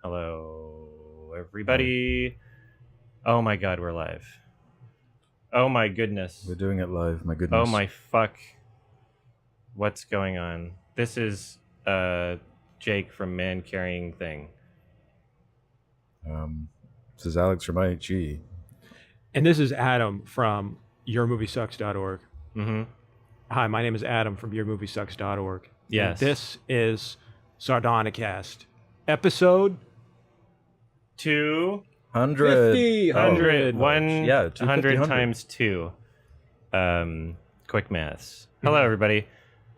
Hello, everybody. Oh my god, we're live. Oh my goodness. We're doing it live, my goodness. Oh my fuck. What's going on? This is Jake from Man Carrying Thing. This is Alex from IHG. And this is Adam from YourMovieSucks.org. Mm-hmm. Hi, my name is Adam from YourMovieSucks.org. Yes. And this is Sardonicast. Episode 200. 100. 100 times 2. Quick maths. Hello, everybody.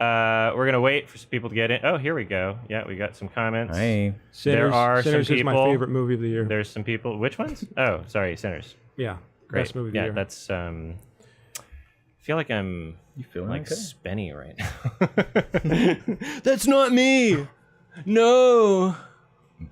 We're gonna wait for some people to get in. Oh, here we go. Yeah, we got some comments. Hey. Sinners, there are Sinners some is people. my favorite movie of the year. There's some people. Which ones? Oh, sorry, Sinners. Yeah, Great. best movie of the year. That's. I feel like I'm You feeling like okay? Spenny right now. That's not me. No.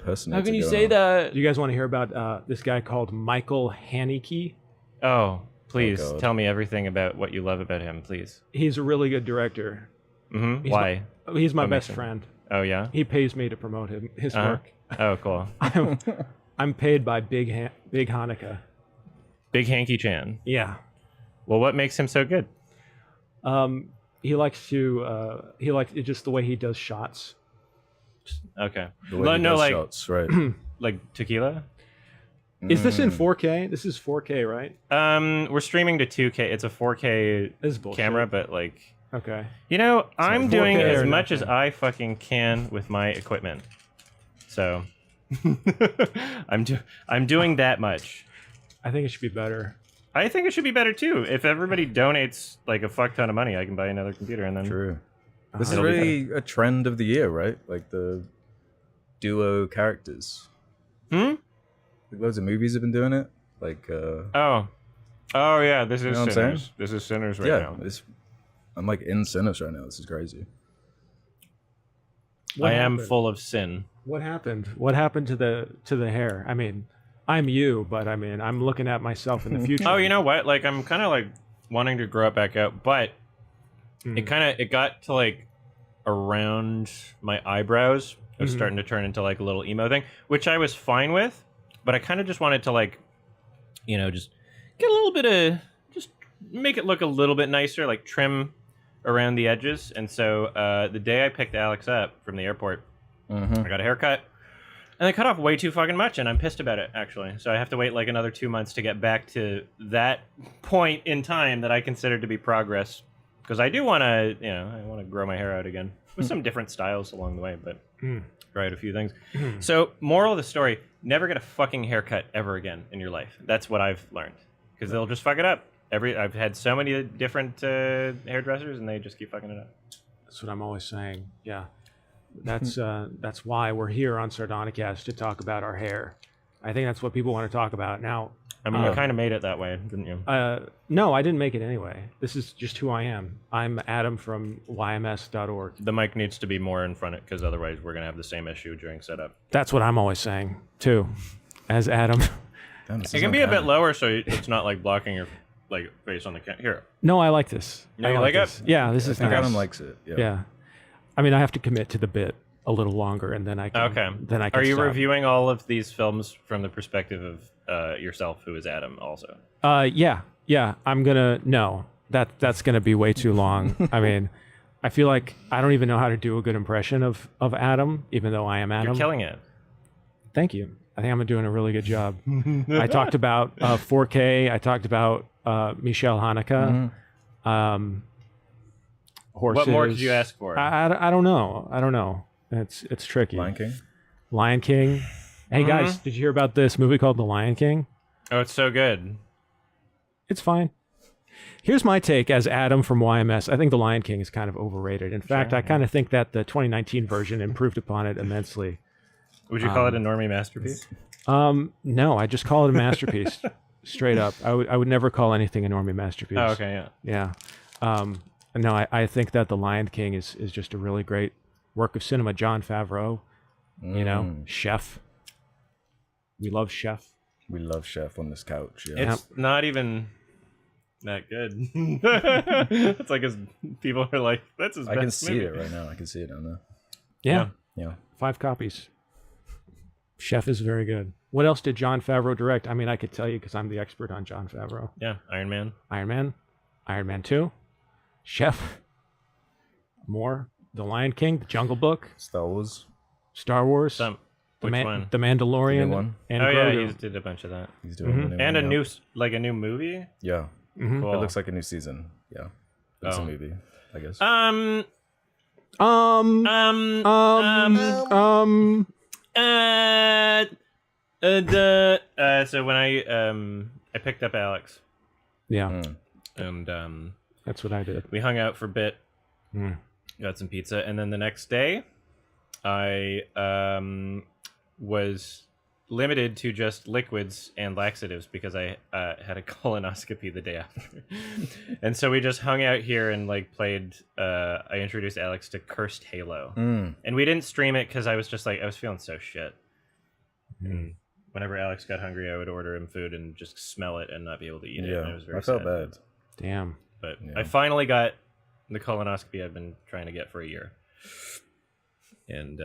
How can you say that? Do you guys want to hear about this guy called Michael Haneke? Oh, please God. tell me everything about what you love about him, please. He's a really good director. Mm-hmm. He's Why? He's my What makes best him- friend. Oh yeah. He pays me to promote his Uh-huh. work. Oh, cool. I'm paid by Big Hanukkah. Big Hanky Chan. Yeah. Well, what makes him so good? He likes just the way he does shots. Okay. The way he no, does like shots, right? like tequila. Is this in 4K? This is 4K, right? We're streaming to 2K. It's a 4K This is bullshit. camera, but like, Okay. you know, I'm like doing 4K as or much as nothing. I fucking can with my equipment. So I'm doing that much. I think it should be better. I think it should be better too. If everybody donates like a fuck ton of money, I can buy another computer and then True. This is It'll be really a trend of the year, right? Like the duo characters. Hmm? Like loads of movies have been doing it. Like, Oh yeah, this is know what I'm saying? Sinners. This is Sinners right yeah, now. I'm like in Sinners right now. This is crazy. What I am happened? full of sin. What happened? What happened to the hair? I mean, I'm you, but I mean, I'm looking at myself in the future. Oh, you know what? Like I'm kind of like wanting to grow it back out, but it got to like around my eyebrows. It was Mhm. starting to turn into like a little emo thing, which I was fine with, but I kind of just wanted to like, you know, just get a little bit of, just make it look a little bit nicer, like trim around the edges. And so the day I picked Alex up from the airport, I got a haircut. And they cut off way too fucking much, and I'm pissed about it, actually. So I have to wait like another 2 months to get back to that point in time that I consider to be progress. Because I do want to, you know, I want to grow my hair out again with some different styles along the way, but try out a few things. So, moral of the story, never get a fucking haircut ever again in your life. That's what I've learned. Because they'll just fuck it up. I've had so many different hairdressers, and they just keep fucking it up. That's what I'm always saying. Yeah. That's why we're here on Sardonicast to talk about our hair. I think that's what people want to talk about. Now, I mean, you kind of made it that way, didn't you? no, I didn't make it anyway. This is just who I am. I'm Adam from YMS.org. The mic needs to be more in front of it, because otherwise we're going to have the same issue during setup. That's what I'm always saying, too, as Adam. Damn, this It is can be a bit uncanny. lower so it's not like blocking your like face on the camera. Here. No, I like this. No, I you like it? this. Yeah, this I is think nice. Adam likes it. Yeah. Yeah. I mean, I have to commit to the bit a little longer, and then I can. Okay. Then I can. Are you stop. reviewing all of these films from the perspective of yourself, who is Adam, also? Yeah. I'm gonna. No, that's gonna be way too long. I mean, I feel like I don't even know how to do a good impression of Adam, even though I am Adam. You're killing it. Thank you. I think I'm doing a really good job. I talked about 4K. I talked about Michelle Hanukkah. Horses. What more could you ask for? I don't know. It's tricky. Lion King. Lion King. Hey guys, did you hear about this movie called The Lion King? Oh, it's so good. It's fine. Here's my take as Adam from YMS. I think The Lion King is kind of overrated. In fact, I kind of think that the 2019 version improved upon it immensely. Would you call it a normie masterpiece? No, I just call it a masterpiece. Straight up. I would never call anything a normie masterpiece. Oh, okay, yeah. Yeah. No, I think that The Lion King is just a really great work of cinema. Jon Favreau, you know, Chef. We love Chef. We love Chef on this couch. Yeah. It's not even that good. It's like his people are like, that's his I best can see movie. it right now. I can see it on there. Yeah. Yeah. 5 copies. Chef is very good. What else did Jon Favreau direct? I mean, I could tell you because I'm the expert on Jon Favreau. Yeah, Iron Man. Iron Man, Iron Man 2, Chef, more, The Lion King, The Jungle Book, Star Wars. Star Wars, Which one? The Mandalorian, The new one. and Oh yeah, Grogu. he did a bunch of that. He's doing the new And one, a yeah. new movie. Yeah. Mhm. Cool. It looks like a new season. Yeah. It's Oh. a movie, I guess. Um, So when I picked up Alex yeah, Mm. and that's what I did. we hung out for a bit, Mm. got some pizza, and then the next day I was limited to just liquids and laxatives because I had a colonoscopy the day after. And so we just hung out here and like played I introduced Alex to Cursed Halo. Mm. And we didn't stream it because I was just like I was feeling so shit. And whenever Alex got hungry, I would order him food and just smell it and not be able to eat it. And it was Yeah. very I felt sad. bad. Damn. But Yeah. I finally got the colonoscopy I've been trying to get for a year. And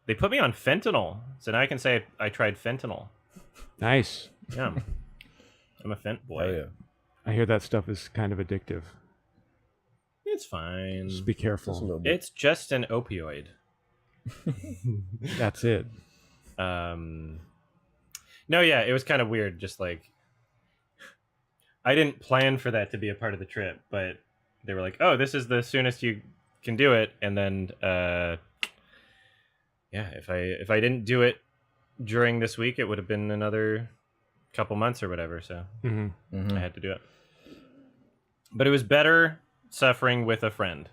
they put me on fentanyl. So now I can say I tried fentanyl. Nice. Yeah. I'm a fent boy. Oh, yeah. I hear that stuff is kind of addictive. It's fine. Just be Just a careful. little bit. It's just an opioid. That's it. No, yeah, it was kind of weird. Just like I didn't plan for that to be a part of the trip, but they were like, "Oh, this is the soonest you can do it," and then, yeah, if I didn't do it during this week, it would have been another couple months or whatever. So Hmm. Mhm. I had to do it. But it was better suffering with a friend.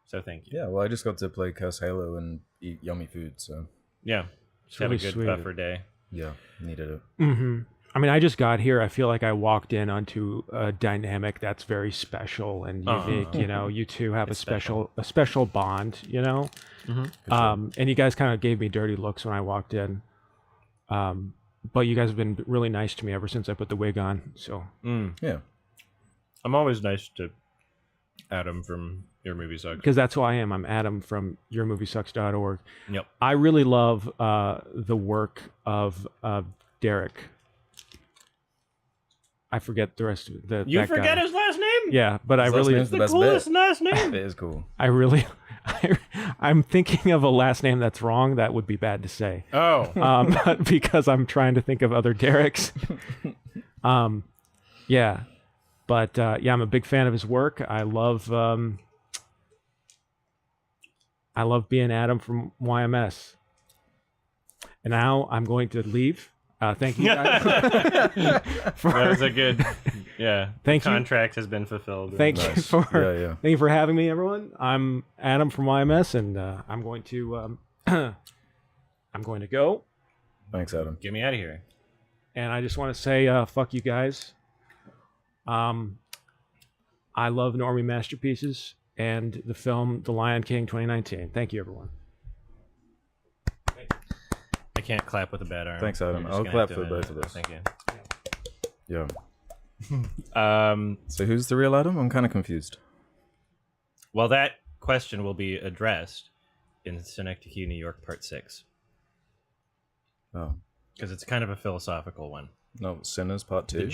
So thank you. Yeah, well, I just got to play Curse Halo and eat yummy food, so Yeah, just had really a good sweet. buffer day. yeah, needed it. Hmm. I mean, I just got here. I feel like I walked in onto a dynamic that's very special and unique. Uh-huh. You know, you two have It's a special bond. You know, and you guys kind of gave me dirty looks when I walked in. But you guys have been really nice to me ever since I put the wig on. So Yeah. I'm always nice to Adam from Your Movie Sucks. because that's who I am. I'm Adam from yourmoviesucks.org. Yep. I really love the work of Derek. I forget the rest of the. You that forget guy. his last name? Yeah, but I His last really, name's the best coolest bit. last It name. is cool. I really, I'm thinking of a last name that's wrong. That would be bad to say, Oh, because I'm trying to think of other Dereks. Yeah, but yeah, I'm a big fan of his work. I love being Adam from YMS. And now I'm going to leave. Thank you guys. that was a good. Yeah. Thank you. Contract has been fulfilled. Thank you Nice. for Yeah. thank you for having me, everyone. I'm Adam from YMS, and I'm going to I'm going to go. Thanks, Adam. Get me out of here. And I just want to say, fuck you guys. I love Normie Masterpieces and the film The Lion King 2019. Thank you, everyone. I can't clap with a bad arm. Thanks, Adam. You're just I'll gonna clap have for to, both of us. Thank you. Yeah. So who's the real Adam? I'm kind of confused. Well, that question will be addressed in Synecdoche, New York, Part 6. Oh. Because it's kind of a philosophical one. No, Sinners Part 2. The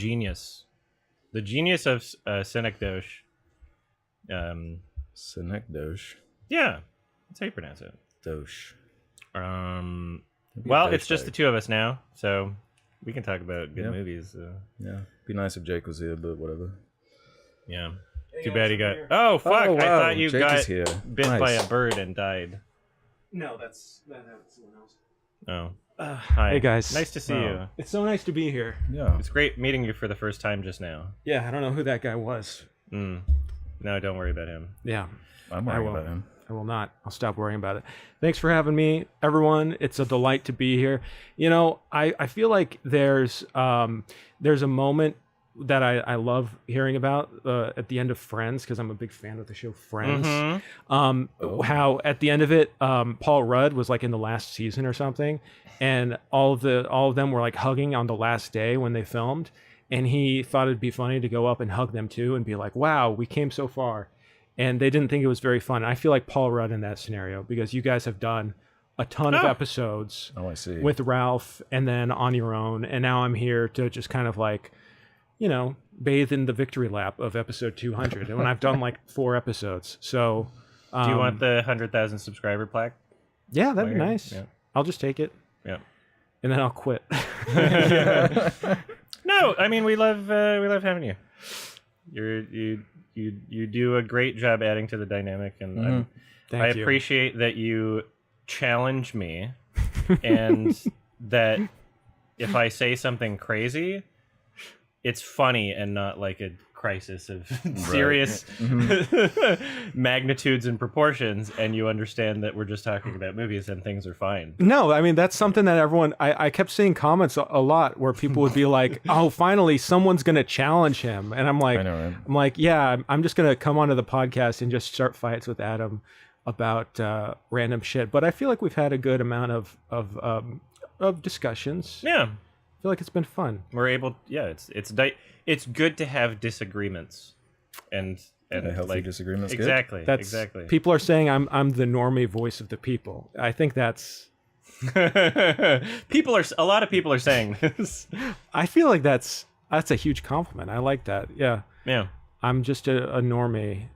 genius of Synecdoche. Synecdoche. Yeah, that's how you pronounce it. Doche. Well, Doche it's just the bag. two of us now, so we can talk about good Yeah. movies. Yeah. Be nice if Jake was here, but whatever. Yeah. Too bad he got. Oh fuck! Oh, I wow. thought you Jake got is here. bit by Nice. a bird and died. No, that happened to someone else. Oh. Hi. Hey, guys. Nice to see Oh. you. It's so nice to be here. Yeah. It's great meeting you for the first time just now. Yeah, I don't know who that guy was. No, don't worry about him. Yeah, I'm I worried will. about him. I will not. I'll stop worrying about it. Thanks for having me, everyone. It's a delight to be here. You know, I feel like there's a moment that I love hearing about at the end of Friends, because I'm a big fan of the show Friends. Oh. How at the end of it, Paul Rudd was like in the last season or something, and all of them were like hugging on the last day when they filmed, and he thought it'd be funny to go up and hug them too and be like, "Wow, we came so far." And they didn't think it was very fun. I feel like Paul Rudd in that scenario, because you guys have done a ton of Oh. episodes Oh, I see. with Ralph and then on your own. And now I'm here to just kind of like, bathe in the victory lap of episode 200. And when I've done like 4 episodes. So Do you want the 100,000 subscriber plaque? yeah, that'd be Later? nice. Yeah. I'll just take it Yeah. and then I'll quit. No, I mean we love having you. You do a great job adding to the dynamic, and Thank I you. appreciate that you challenge me, and that if I say something crazy, it's funny and not like a crisis of serious magnitudes and proportions, and you understand that we're just talking about movies and things are fine. No, I mean, that's something that everyone, I kept seeing comments a lot where people would be like, oh, finally someone's going to challenge him. And I'm like, I know, right? I'm like, yeah, I'm just going to come onto the podcast and just start fights with Adam about random shit. But I feel like we've had a good amount of discussions. Yeah, I feel like it's been fun. we're able. Yeah, it's good to have disagreements, and A healthy like disagreement's good. exactly, That's exactly. People are saying I'm the normie voice of the people. I think that's. A lot of people are saying this. I feel like that's a huge compliment. I like that. Yeah, Yeah, I'm just a normie.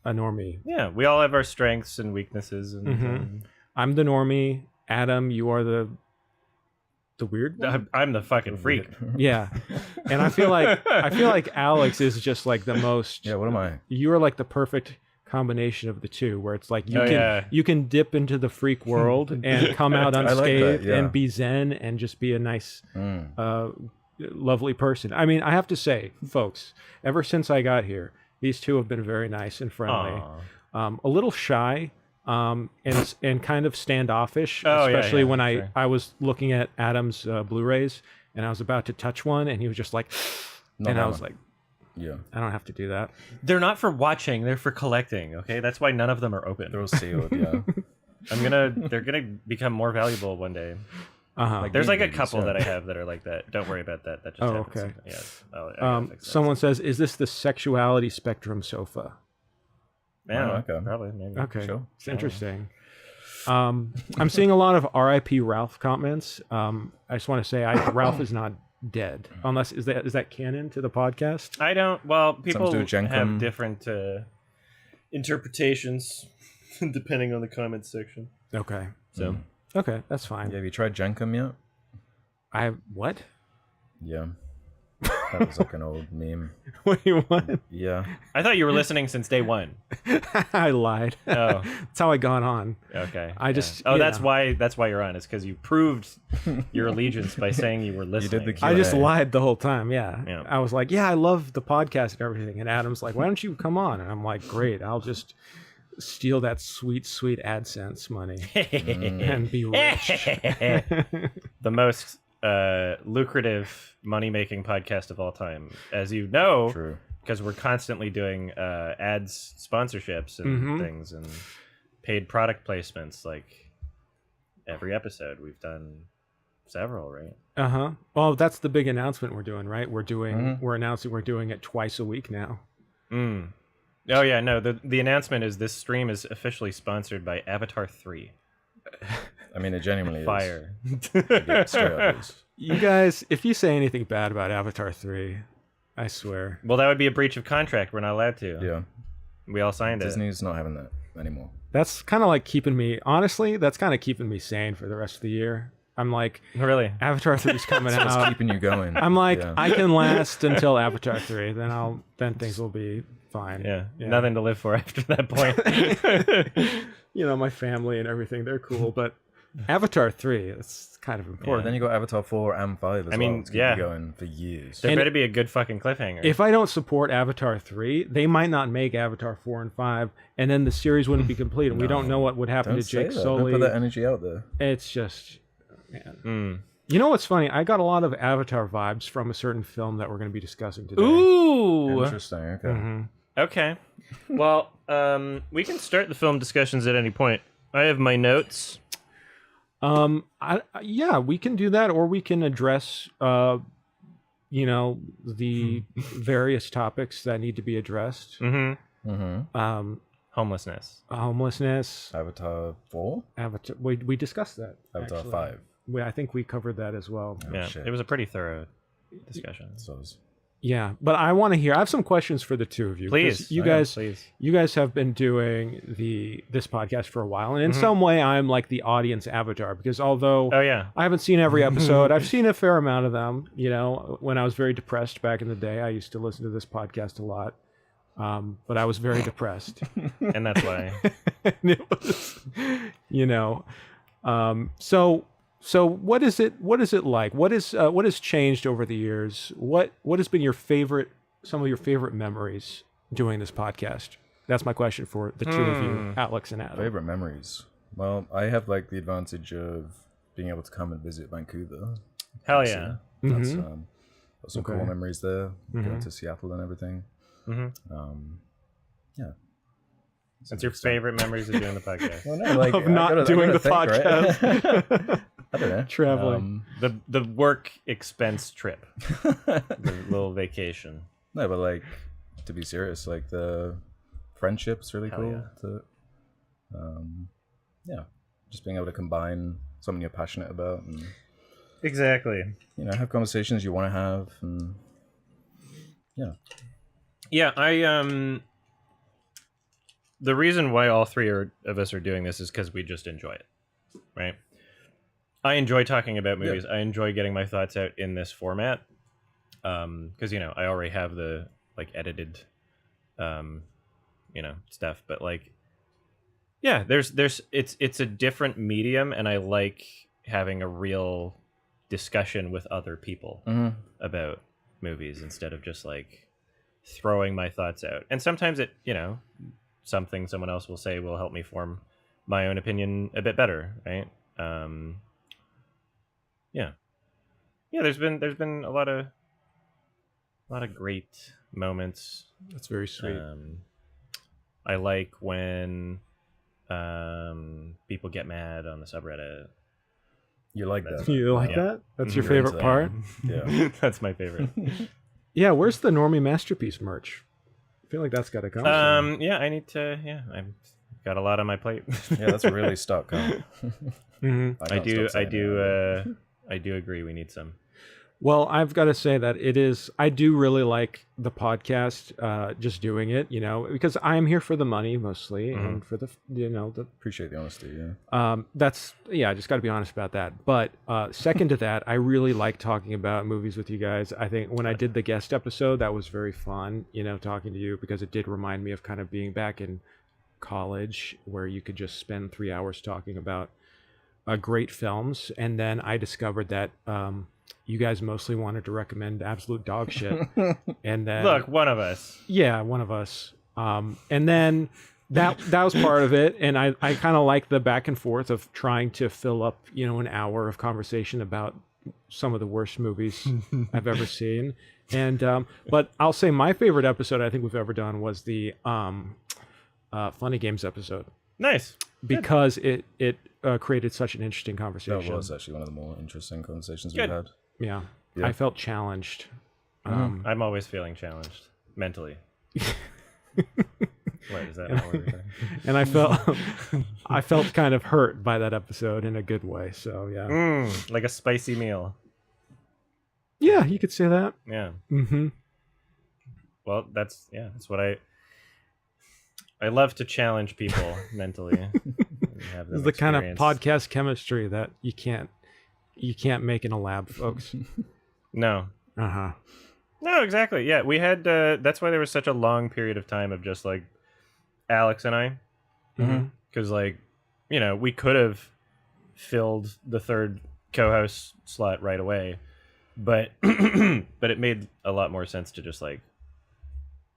A normie. yeah. We all have our strengths and weaknesses, and I'm the normie. Adam, you are the weird one. I'm the fucking freak. Yeah, and I feel like Alex is just like the most. Yeah, what am I? You are like the perfect combination of the two, where it's like Oh, you can dip into the freak world and come out I like that, unscathed yeah. and be zen and just be a nice, lovely person. I mean, I have to say, folks, ever since I got here, these two have been very nice and friendly. Aw. A little shy. And kind of standoffish, Oh, yeah, especially yeah, when sure. I was looking at Adam's Blu-rays and I was about to touch one and he was just like, Not and that I was one. like, Yeah, I don't have to do that. They're not for watching; they're for collecting. Okay, that's why none of them are open. they're all sealed. Yeah, They're gonna become more valuable one day. Uh-huh. There's like a DVDs, couple yeah. that I have that are like that. Don't worry about that. That just Oh, happens. okay. Yeah. I gotta fix that. Someone says, "Is this the sexuality spectrum sofa?" Yeah, Oh, okay. probably maybe. Okay, Sure. it's interesting. I'm seeing a lot of R.I.P. Ralph comments. I just want to say, Ralph is not dead, unless is that canon to the podcast? I don't. Well, people Something to do with have Jenkum. different interpretations depending on the comments section. Okay, So okay, that's fine. yeah. Have you tried Jenkum yet? I what? Yeah, that was like an old meme. Wait, what? Yeah, I thought you were listening since day one. I lied. Oh, That's how I got on. okay. I yeah. just- Oh, you that's know. why you're on. It's because you proved your allegiance by saying you were listening. the I just Q&A. lied the whole time. Yeah. Yeah. I was like, yeah, I love the podcast and everything. And Adam's like, why don't you come on? And I'm like, great. I'll just steal that sweet, sweet AdSense money and be rich. The most lucrative money-making podcast of all time, as you know, true. because we're constantly doing ads, sponsorships, and Mhm. things, and paid product placements. Like every episode, we've done several, right? Uh-huh. Well, that's the big announcement we're doing, right? We're announcing we're doing it twice a week now. Mm. Oh yeah, no. The announcement is this stream is officially sponsored by Avatar 3. I mean, it genuinely Fire. is. Yeah, straight up is. You guys, if you say anything bad about Avatar 3, I swear. Well, that would be a breach of contract. We're not allowed to. Yeah, We all signed it. Disney's not having that anymore. That's kind of like keeping me, honestly, that's kind of keeping me sane for the rest of the year. I'm like, Really? Avatar 3 is coming It's out. keeping you going. I'm like, Yeah. I can last until Avatar 3. Then things will be fine. Yeah. Nothing to live for after that point. You know, my family and everything, they're cool, but Avatar 3, it's kind of But important. then you got Avatar 4 and 5 as mean, well. It's keeping yeah. you going for years. There And- better be a good fucking cliffhanger. If I don't support Avatar 3, they might not make Avatar 4 and 5, and then the series wouldn't be complete, and we don't know what would happen Don't to say Jake that. Don't put Sully. that energy out there. It's just, man. Mm. You know what's funny? I got a lot of Avatar vibes from a certain film that we're going to be discussing today. Ooh. Interesting. Okay. Mhm. Okay. Well, we can start the film discussions at any point. I have my notes. Yeah, we can do that, or we can address, you know, the various topics that need to be addressed. Mm-hmm. Mm-hmm. Um, Homelessness. Homelessness. Avatar 4? Avatar. We discussed that. Avatar actually. 5. I think we covered that as well. Oh, Yeah, shit. it was a pretty thorough discussion. So it's- Yeah, but I want to hear. I have some questions for the two of you. 'cause Please, you Oh, yeah, guys, please. you guys have been doing this podcast for a while, and in Mhm. some way, I'm like the audience avatar because although Oh yeah. I haven't seen every episode, I've seen a fair amount of them. You know, when I was very depressed back in the day, I used to listen to this podcast a lot, but I was very depressed. And that's why. And it was, you know, so what is it like? What has changed over the years? What has been some of your favorite memories doing this podcast? That's my question for the two of you, Alex and Adam. Favorite memories? Well, I have like the advantage of being able to come and visit Vancouver. Hell So yeah. That's Mhm. got some Okay. cool memories there. Going Mhm. to Seattle and everything. hmm Yeah. That's your favorite memories of doing the podcast. Well, no, like, Of I not gotta- I doing gotta the think, right? podcast. I don't know. Traveling. The work expense trip, the little vacation. No, but like to be serious, like the friendship's really Hell cool. yeah. To, yeah, just being able to combine something you're passionate about and Exactly. have conversations you want to have, and Yeah, the reason why all three of us are doing this is because we just enjoy it, right? I enjoy talking about movies. I enjoy getting my thoughts out in this format, because I already have the like edited, stuff. But like, yeah, it's a different medium, and I like having a real discussion with other people about movies instead of just like throwing my thoughts out. And sometimes it, something someone else will say will help me form my own opinion a bit better, right? Yeah, there's been a lot of great moments. That's very sweet. I like when people get mad on the subreddit. you like that. You like Yeah. that? That's your You're into favorite that. part? Yeah. That's my favorite. Yeah, where's the Normie Masterpiece merch? I feel like that's got to come. soon. Yeah, I need to. Yeah, I've got a lot on my plate. Yeah, that's really stuck. Huh? Mhm. I do agree. We need some. Well, I've got to say that I do really like the podcast, just doing it, because I'm here for the money mostly and for the Appreciate the honesty. Yeah. I just got to be honest about that. But second to that, I really like talking about movies with you guys. I think when I did the guest episode, that was very fun, talking to you because it did remind me of kind of being back in college where you could just spend 3 hours talking about great films. And then I discovered that you guys mostly wanted to recommend absolute dog shit. And then Look, one of us. yeah, one of us. And then that was part of it. And I kind of like the back and forth of trying to fill up, an hour of conversation about some of the worst movies I've ever seen. And but I'll say my favorite episode I think we've ever done was the Funny Games episode Nice. because it created such an interesting conversation. That was actually one of the more interesting conversations Good. we've had. Yeah. Yeah. I felt challenged. I'm always feeling challenged mentally. What is that? Not what we're saying? And I felt kind of hurt by that episode in a good way. So yeah. Like a spicy meal. Yeah, you could say that. Yeah. Mm-hmm. Well, that's what I love to challenge people mentally. Have them This is the kind of experience- podcast chemistry that you can't make in a lab, folks. No. Uh-huh. No, exactly. Yeah, we had. That's why there was such a long period of time of just like Alex and I, because we could have filled the third co-host slot right away, but but it made a lot more sense to just like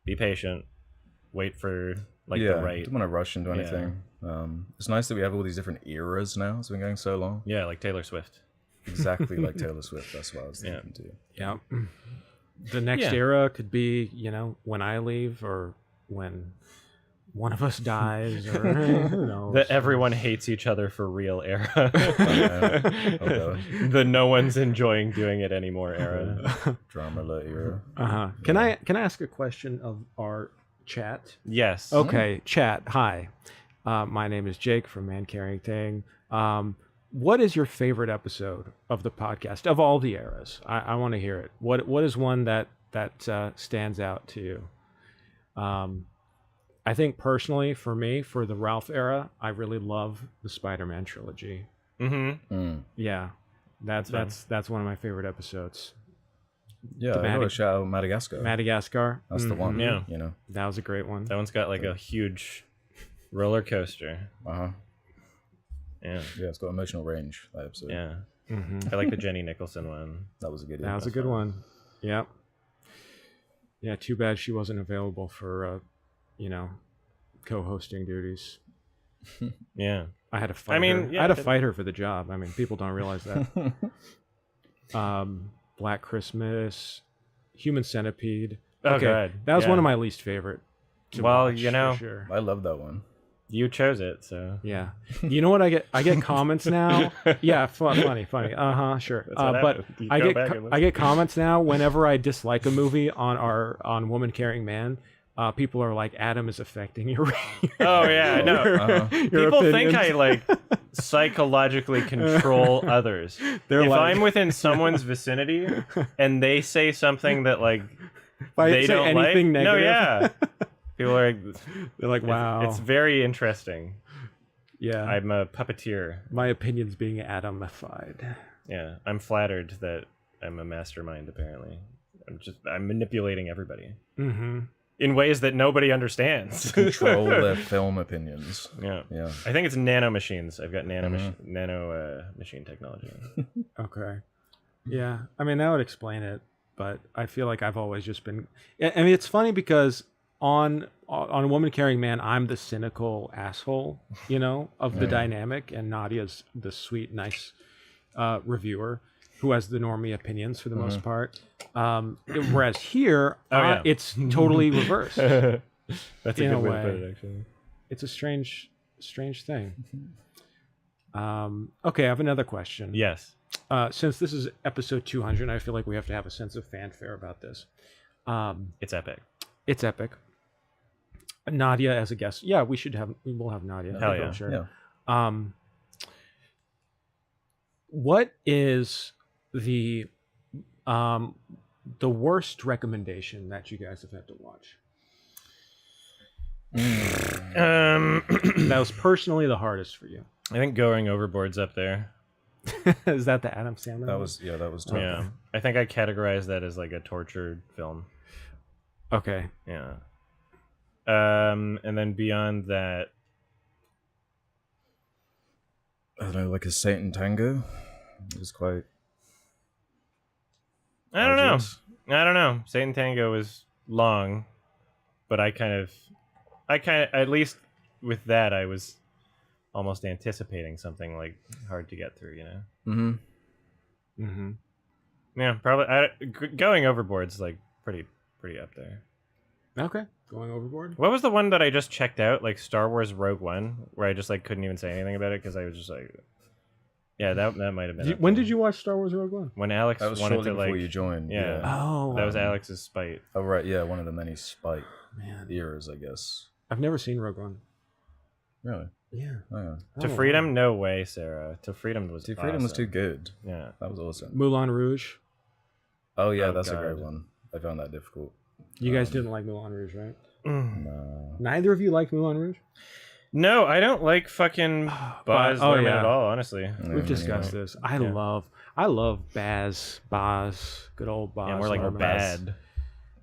be patient, wait for the right. Don't want to rush into Yeah. anything. It's nice that we have all these different eras now. It's been going so long. Yeah, like Taylor Swift. Exactly like Taylor Swift. That's what I was thinking too. Yeah. The next Yeah. era could be, when I leave or when one of us dies or who knows. The everyone hates each other for real era. Oh, The no one's enjoying doing it anymore era. Drama era. Uh-huh. Can I ask a question of our chat? Yes. Okay, chat. Hi, my name is Jake from Man Carrying Thing. What is your favorite episode of the podcast of all the eras? I want to hear it. What is one that stands out to you? I think personally, for me, for the Ralph era, I really love the Spider-Man trilogy. Yeah, that's one of my favorite episodes. Yeah, I gotta shout out Madagascar. Madagascar. That's the one. Yeah. You know. That was a great one. That one's got like a huge roller coaster. Yeah. Yeah, it's got emotional range, that episode. Yeah. I like the Jenny Nicholson one. That was a good one. That was a good one. Yep. Yeah, too bad she wasn't available for, co-hosting duties. Yeah. I had to fight her. yeah, I had to fight her for the job. I mean, people don't realize that. Black Christmas, Human Centipede. Oh, Okay, God. that was Yeah. one of my least favorite. to Well, watch, you know, for sure. I love that one. You chose it, so. Yeah. You know what I get? I get comments now. Yeah, funny. Sure. That's what But happened. You I go get back and I get comments now whenever I dislike a movie on Woman Carrying Man. People are like, Adam is affecting your. Oh yeah, I know. your People think opinions. I like psychologically control others. They're if like- I'm within someone's vicinity and they say something that like If I they say don't anything like, negative, no, yeah. People are like, they're like, wow. It's very interesting. Yeah. I'm a puppeteer. My opinion's being Adamified. Yeah, I'm flattered that I'm a mastermind. Apparently, I'm manipulating everybody in ways that nobody understands. Control their film opinions. Yeah. Yeah. I think it's nano machines. I've got nano machine technology. Okay. Yeah. I mean, that would explain it, but I feel like I've always just been. I mean, it's funny because on Woman Carrying Man, I'm the cynical asshole, of the dynamic, and Nadia's the sweet, nice reviewer who has the normie opinions for the most part. Whereas here, it's totally reversed. That's a In good a way to way. put it, actually. It's a strange thing. Okay, I have another question. Yes. Since this is episode 200, I feel like we have to have a sense of fanfare about this. It's epic. It's epic. Nadia as a guest. Yeah, we will have Nadia. Hell I'm yeah. sure. Yeah. What is the worst recommendation that you guys have had to watch? That was personally the hardest for you. I think Going Overboard's up there. Is that the Adam Sandler? That was tough. Yeah. I think I categorize that as like a tortured film. Okay. Yeah. And then beyond that, I don't know, like a Satan Tango. It was quite. I don't know. Satan Tango was long, but I kind of, at least with that, I was almost anticipating something like hard to get through, Yeah, probably. Going Overboard's like pretty up there. Okay. Going Overboard. What was the one that I just checked out? Like Star Wars Rogue One, where I just like couldn't even say anything about it because I was just like, yeah, that might have been. When did you watch Star Wars Rogue One? When Alex That was wanted shortly to before like, you joined. yeah. Oh, that was Alex's spite. Oh right, yeah, one of the many spite man. eras, I guess. I've never seen Rogue One. Really? Yeah. Oh, yeah. To Oh, Freedom, no way, Sarah. To Freedom was Dude, Freedom was awesome. too good. Yeah. That was awesome. Moulin Rouge. Oh yeah, Oh, that's a God. great one. I found that difficult. You guys didn't like Moulin Rouge, right? No. Neither of you liked Moulin Rouge? No, I don't like fucking Baz oh, Luhrmann yeah. at all, honestly. We've discussed this. I love Baz, good old Baz. Yeah, more like Luhrmann. bad.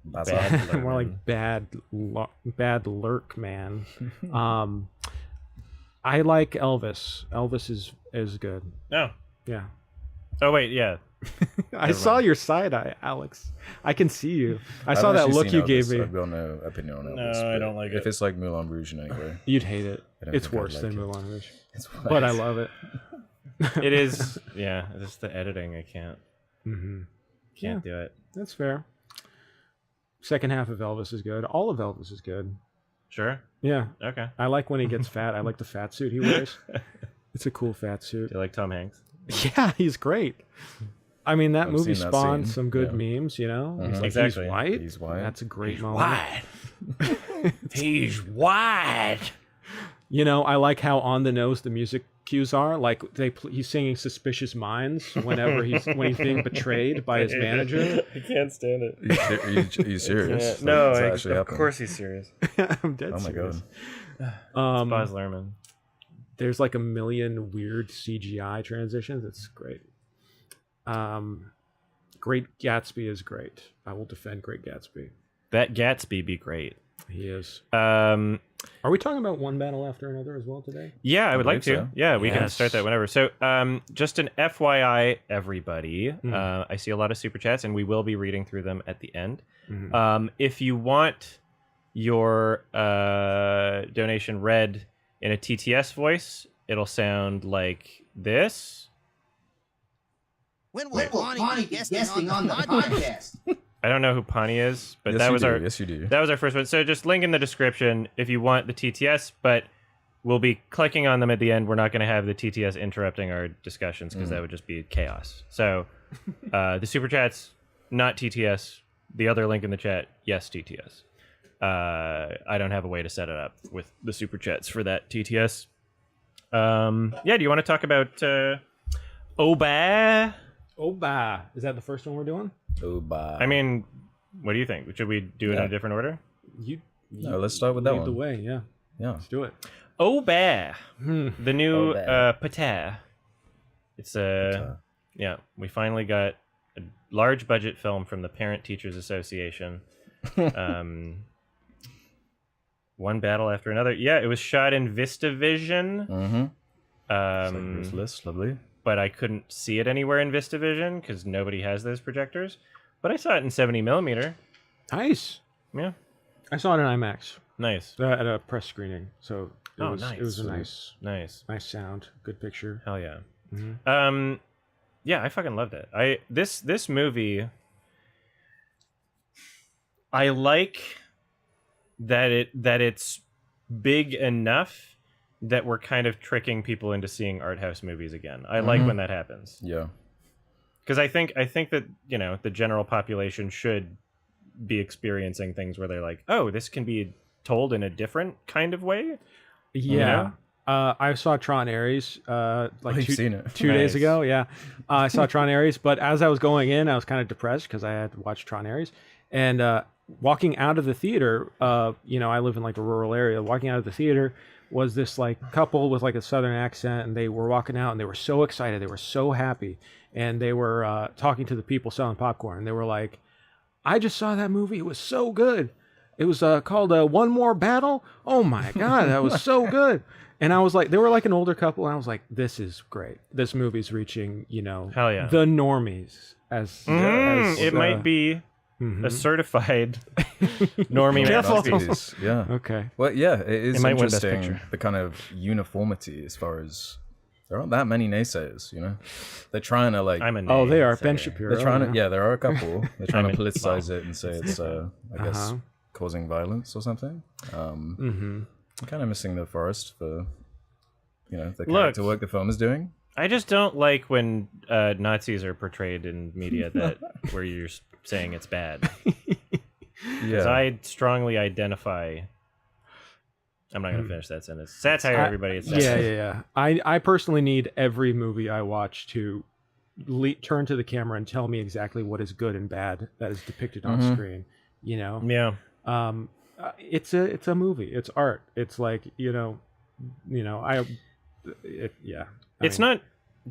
That's Bad. all. More like bad lurk, man. I like Elvis. Elvis is good. No. Yeah. Oh wait, yeah. I saw your side eye, Alex. I can see you. I saw I've that actually look seen you gave Elvis. me. I've got no opinion on No, Elvis. I but don't like if it. it's like Moulin Rouge in any way, You'd hate it. I don't It's think I'd worse like than it. Moulin Rouge. it's But I love it. It is. Yeah, it's the editing. I can't Yeah. do it. That's fair. Second half of Elvis is good. All of Elvis is good. Sure. Yeah. Okay. I like when he gets fat. I like the fat suit he wears. It's a cool fat suit. Do you like Tom Hanks? Yeah, he's great. I mean, that I've movie seen that spawned scene. some good Yeah. memes, you know? Mhm. He's like, Exactly. he's white? He's white. That's a great moment. He's white. You know, I like how on the nose the music cues are. Like he's singing "Suspicious Minds" whenever when he's being betrayed by his manager. I can't stand it. Are you serious? No, Does that of actually happen? course he's serious. I'm dead Oh my serious. god. Baz Luhrmann. There's like a million weird CGI transitions. It's great. Great Gatsby is great. I will defend Great Gatsby. That Gatsby be great. He is. Are we talking about one battle after another as well today? Yeah, I would like to. so. Yeah, we can Yes. start that whenever. So, just an FYI, everybody. I see a lot of super chats, and we will be reading through them at the end. If you want your donation read in a TTS voice, it'll sound like this. When will Bonnie be guesting on the podcast? I don't know who Pani is, but Yes, that you was do. our Yes, you do. that was our first one. So just link in the description if you want the TTS, but we'll be clicking on them at the end. We're not going to have the TTS interrupting our discussions because that would just be chaos. So the super chats, not TTS. The other link in the chat, yes, TTS. I don't have a way to set it up with the super chats for that TTS. Yeah, do you want to talk about Oba? Oba. Is that the first one we're doing? Oh, bye. I mean, what do you think? Should we do it in a different order? No, let's start with that Lead the one. way, yeah. Yeah. Let's do it. Oba, the new Oba. Pata. It's yeah. We finally got a large budget film from the Parent Teachers Association. One battle after another. Yeah, it was shot in VistaVision. Ruthless, lovely. But I couldn't see it anywhere in VistaVision because nobody has those projectors. But I saw it in 70 millimeter. Nice. Yeah, I saw it in IMAX nice, at a press screening. So it Oh, was nice. it was a nice nice. sound, good picture. Hell yeah. Mhm. Yeah, I fucking loved it. This movie, I like that it's big enough that we're kind of tricking people into seeing art house movies again. I like when that happens. Yeah. Because I think that, you know, the general population should be experiencing things where they're like, oh, this can be told in a different kind of way. Yeah. I saw Tron Ares like You've seen it. 2 days Nice. ago. Yeah. I saw Tron Ares, but as I was going in, I was kind of depressed because I had to watch Tron Ares. And walking out of the theater, you know, I live in like a rural area. Walking out of the theater was this like couple with like a southern accent, and they were walking out and they were so excited. They were so happy. And they were talking to the people selling popcorn. They were like, I just saw that movie. It was so good. It was called One More Battle. Oh my God, that was so good. And I was like, they were like an older couple. And I was like, this is great. This movie's reaching, you know, Hell yeah. the normies. It might be a certified normie Careful. masterpiece. Yeah. Okay. Well, yeah, it is It might win Best interesting, Picture. the kind of uniformity as far as there aren't that many naysayers, you know? They're trying to like... I'm a Oh, they are. naysayer. Ben Shapiro. They're trying to... Yeah, there are a couple. They're trying to I'm in- politicize it and say it's, I guess, Uh-huh. causing violence or something. I'm kind of missing the forest for, you know, the character work the film is doing. I just don't like when Nazis are portrayed in media that where you're saying it's bad. Because Yeah. I strongly identify. I'm not going to finish that sentence. Satire, everybody. It's satire. Yeah. I personally need every movie I watch to turn to the camera and tell me exactly what is good and bad that is depicted on screen. You know, Yeah. it's a movie. It's art. It's like yeah. It's not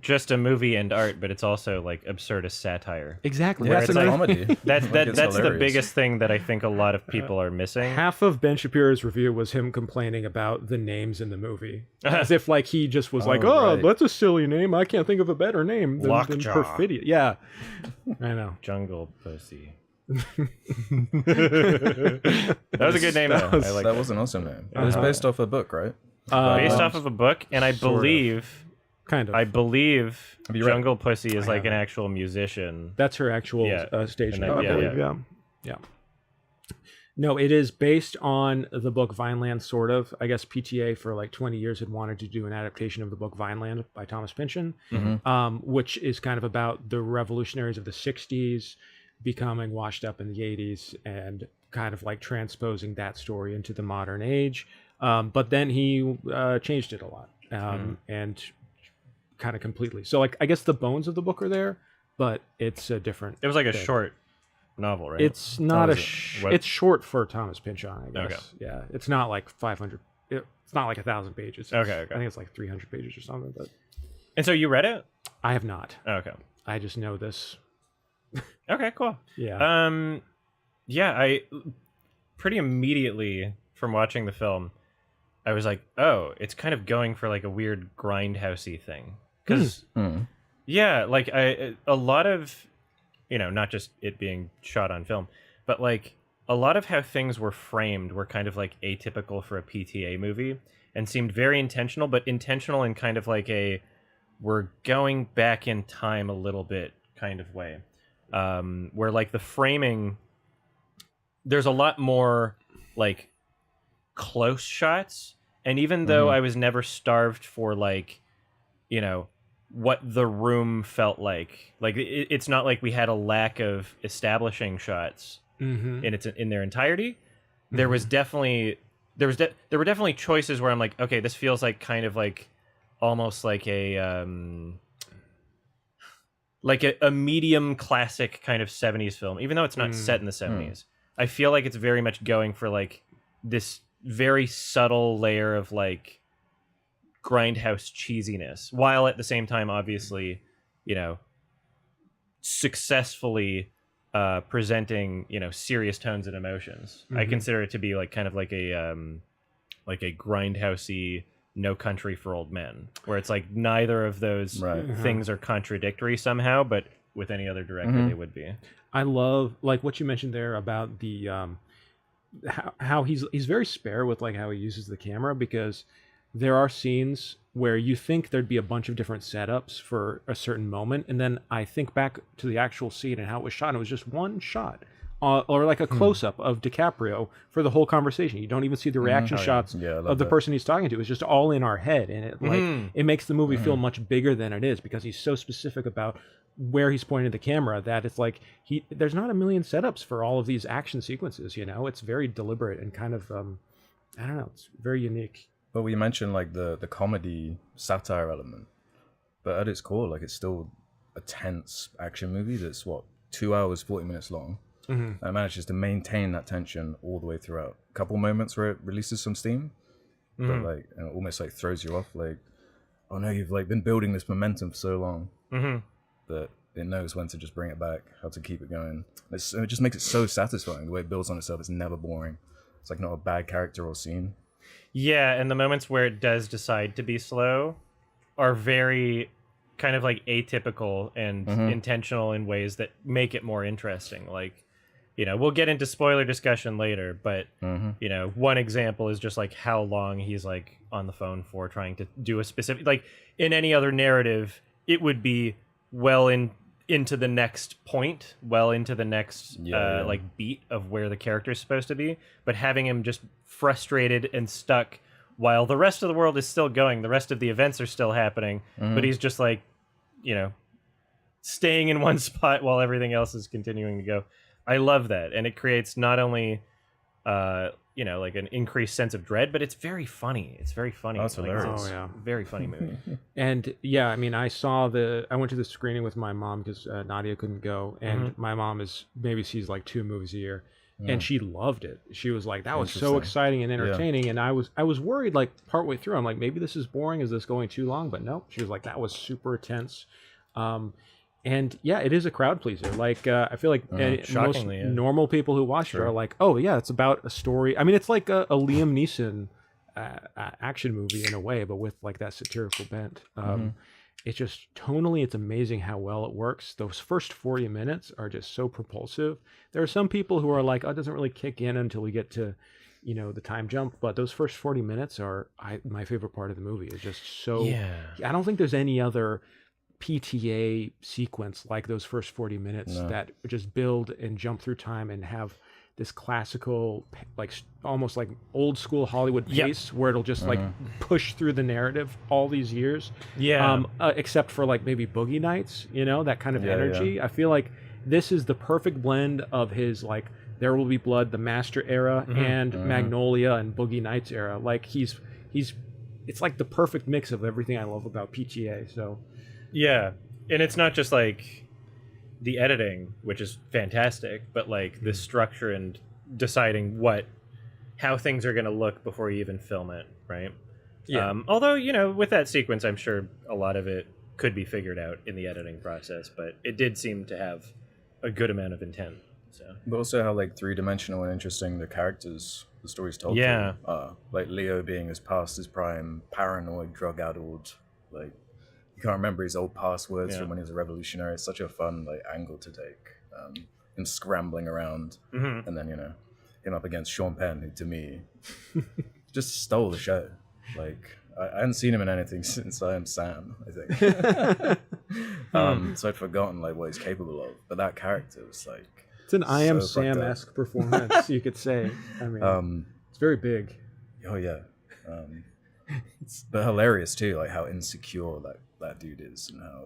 just a movie and art, but it's also like absurdist satire. exactly. Yeah, That's it's a another comedy. That's Like, it's the hilarious. biggest thing that I think a lot of people are missing. half of Ben Shapiro's review was him complaining about the names in the movie, as if like he just was like, "Oh, right. that's a silly name. I can't think of a better name than Lockjaw. Perfidia." Yeah, I know. Jungle Pussy. That was a good name, though. I like That was an awesome name. It was Uh-huh. based off a book, right? based off of a book, and I Sort of. believe Kind of. Have you read- Jungle Pussy is I like an haven't. actual musician. That's her actual Yeah. stage And name, then- I yeah, believe. Yeah. No, it is based on the book Vineland, sort of. I guess PTA for like 20 years had wanted to do an adaptation of the book Vineland by Thomas Pynchon, which is kind of about the revolutionaries of the 60s becoming washed up in the 80s and kind of like transposing that story into the modern age. But then he changed it a lot and kind of completely. So like I guess the bones of the book are there, but it's a different. It was like a thing. short novel, right? It's not What? it's short for Thomas Pynchon, I guess. Okay. Yeah, it's not like 500. It's not like 1,000 pages. Okay. I think it's like 300 pages or something. But And so you read it? I have not. Okay. I just know this. Okay, cool. Yeah. Yeah, I pretty immediately from watching the film, I was like, oh, it's kind of going for like a weird grindhousey thing. Because, yeah, like a lot of, not just it being shot on film, but like a lot of how things were framed were kind of like atypical for a PTA movie and seemed very intentional, but intentional in kind of like a we're going back in time a little bit kind of way. Where like the framing, there's a lot more like close shots. And even though I was never starved for like, what the room felt like it's not like we had a lack of establishing shots in their entirety. There was definitely there were definitely choices where I'm like, okay, this feels like kind of like almost like a medium classic kind of 70s film, even though it's not set in the 70s. I feel like it's very much going for like this very subtle layer of like grindhouse cheesiness, while at the same time, obviously, successfully presenting, serious tones and emotions. I consider it to be like kind of like a grindhousey No Country for Old Men, where it's like neither of those things are contradictory somehow, but with any other director they would be. I love like what you mentioned there about the how he's very spare with like how he uses the camera, because there are scenes where you think there'd be a bunch of different setups for a certain moment, and then I think back to the actual scene and how it was shot, and it was just one shot. Or like a close-up of DiCaprio for the whole conversation. You don't even see the reaction shots of the person he's talking to. It's just all in our head, and it makes the movie feel much bigger than it is, because he's so specific about where he's pointing the camera that it's like there's not a million setups for all of these action sequences. It's very deliberate and kind of I don't know. It's very unique. But we mentioned like the comedy satire element, but at its core, like it's still a tense action movie that's 2 hours 40 minutes long. And it manages to maintain that tension all the way throughout. A couple moments where it releases some steam, but like it almost like throws you off. Like, oh no, you've like been building this momentum for so long that it knows when to just bring it back, how to keep it going. It just makes it so satisfying. The way it builds on itself, it's never boring. It's like not a bad character or scene. Yeah, and the moments where it does decide to be slow are very kind of like atypical and intentional in ways that make it more interesting. Like, we'll get into spoiler discussion later, but one example is just like how long he's like on the phone for trying to do a specific, like in any other narrative, it would be into the next point, into the next like beat of where the character is supposed to be, but having him just frustrated and stuck while the rest of the world is still going, the rest of the events are still happening, but he's just like, staying in one spot while everything else is continuing to go. I love that, and it creates not only like an increased sense of dread, but it's very funny. It's very funny. That's hilarious. It's a very funny movie. And yeah, I mean, I went to the screening with my mom because Nadia couldn't go, and my mom maybe sees like 2 movies a year, and she loved it. She was like, that was so exciting and entertaining, and I was worried like partway through. I'm like, maybe this is boring. Is this going too long? But no, she was like, that was super intense. And yeah, it is a crowd pleaser. Like I feel like most normal people who watch it are like, oh yeah, it's about a story. I mean, it's like a Liam Neeson action movie in a way, but with like that satirical bent. It's just tonally, it's amazing how well it works. Those first 40 minutes are just so propulsive. There are some people who are like, oh, it doesn't really kick in until we get to the time jump, but those first 40 minutes are my favorite part of the movie. It's just so I don't think there's any other PTA sequence like those first 40 minutes that just build and jump through time and have this classical, like almost like old school Hollywood Yep. pace, where it'll just like push through the narrative all these years. Yeah. Except for like maybe Boogie Nights, you know, that kind of Yeah, energy. I feel like this is the perfect blend of his like There Will Be Blood, the Master era, and Magnolia and Boogie Nights era. Like he's it's like the perfect mix of everything I love about PTA. So Yeah, and it's not just like the editing, which is fantastic, but like the structure and deciding how things are going to look before you even film it, right? Yeah. Although, you know, with that sequence, I'm sure a lot of it could be figured out in the editing process, but it did seem to have a good amount of intent. So. But also how like three-dimensional and interesting the characters, the stories told Yeah. through are. Like Leo being his past his prime, paranoid, drug-addled, like you can't remember his old passwords from when he was a revolutionary. It's such a fun like angle to take. Him scrambling around, and then him up against Sean Penn, who to me just stole the show. Like I hadn't seen him in anything since I Am Sam, I think. So I'd forgotten like what he's capable of. But that character was like it's an I Am so fucked up. Sam-esque performance, you could say. I mean, it's very big. Oh yeah, but hilarious too. Like how insecure that dude is, and how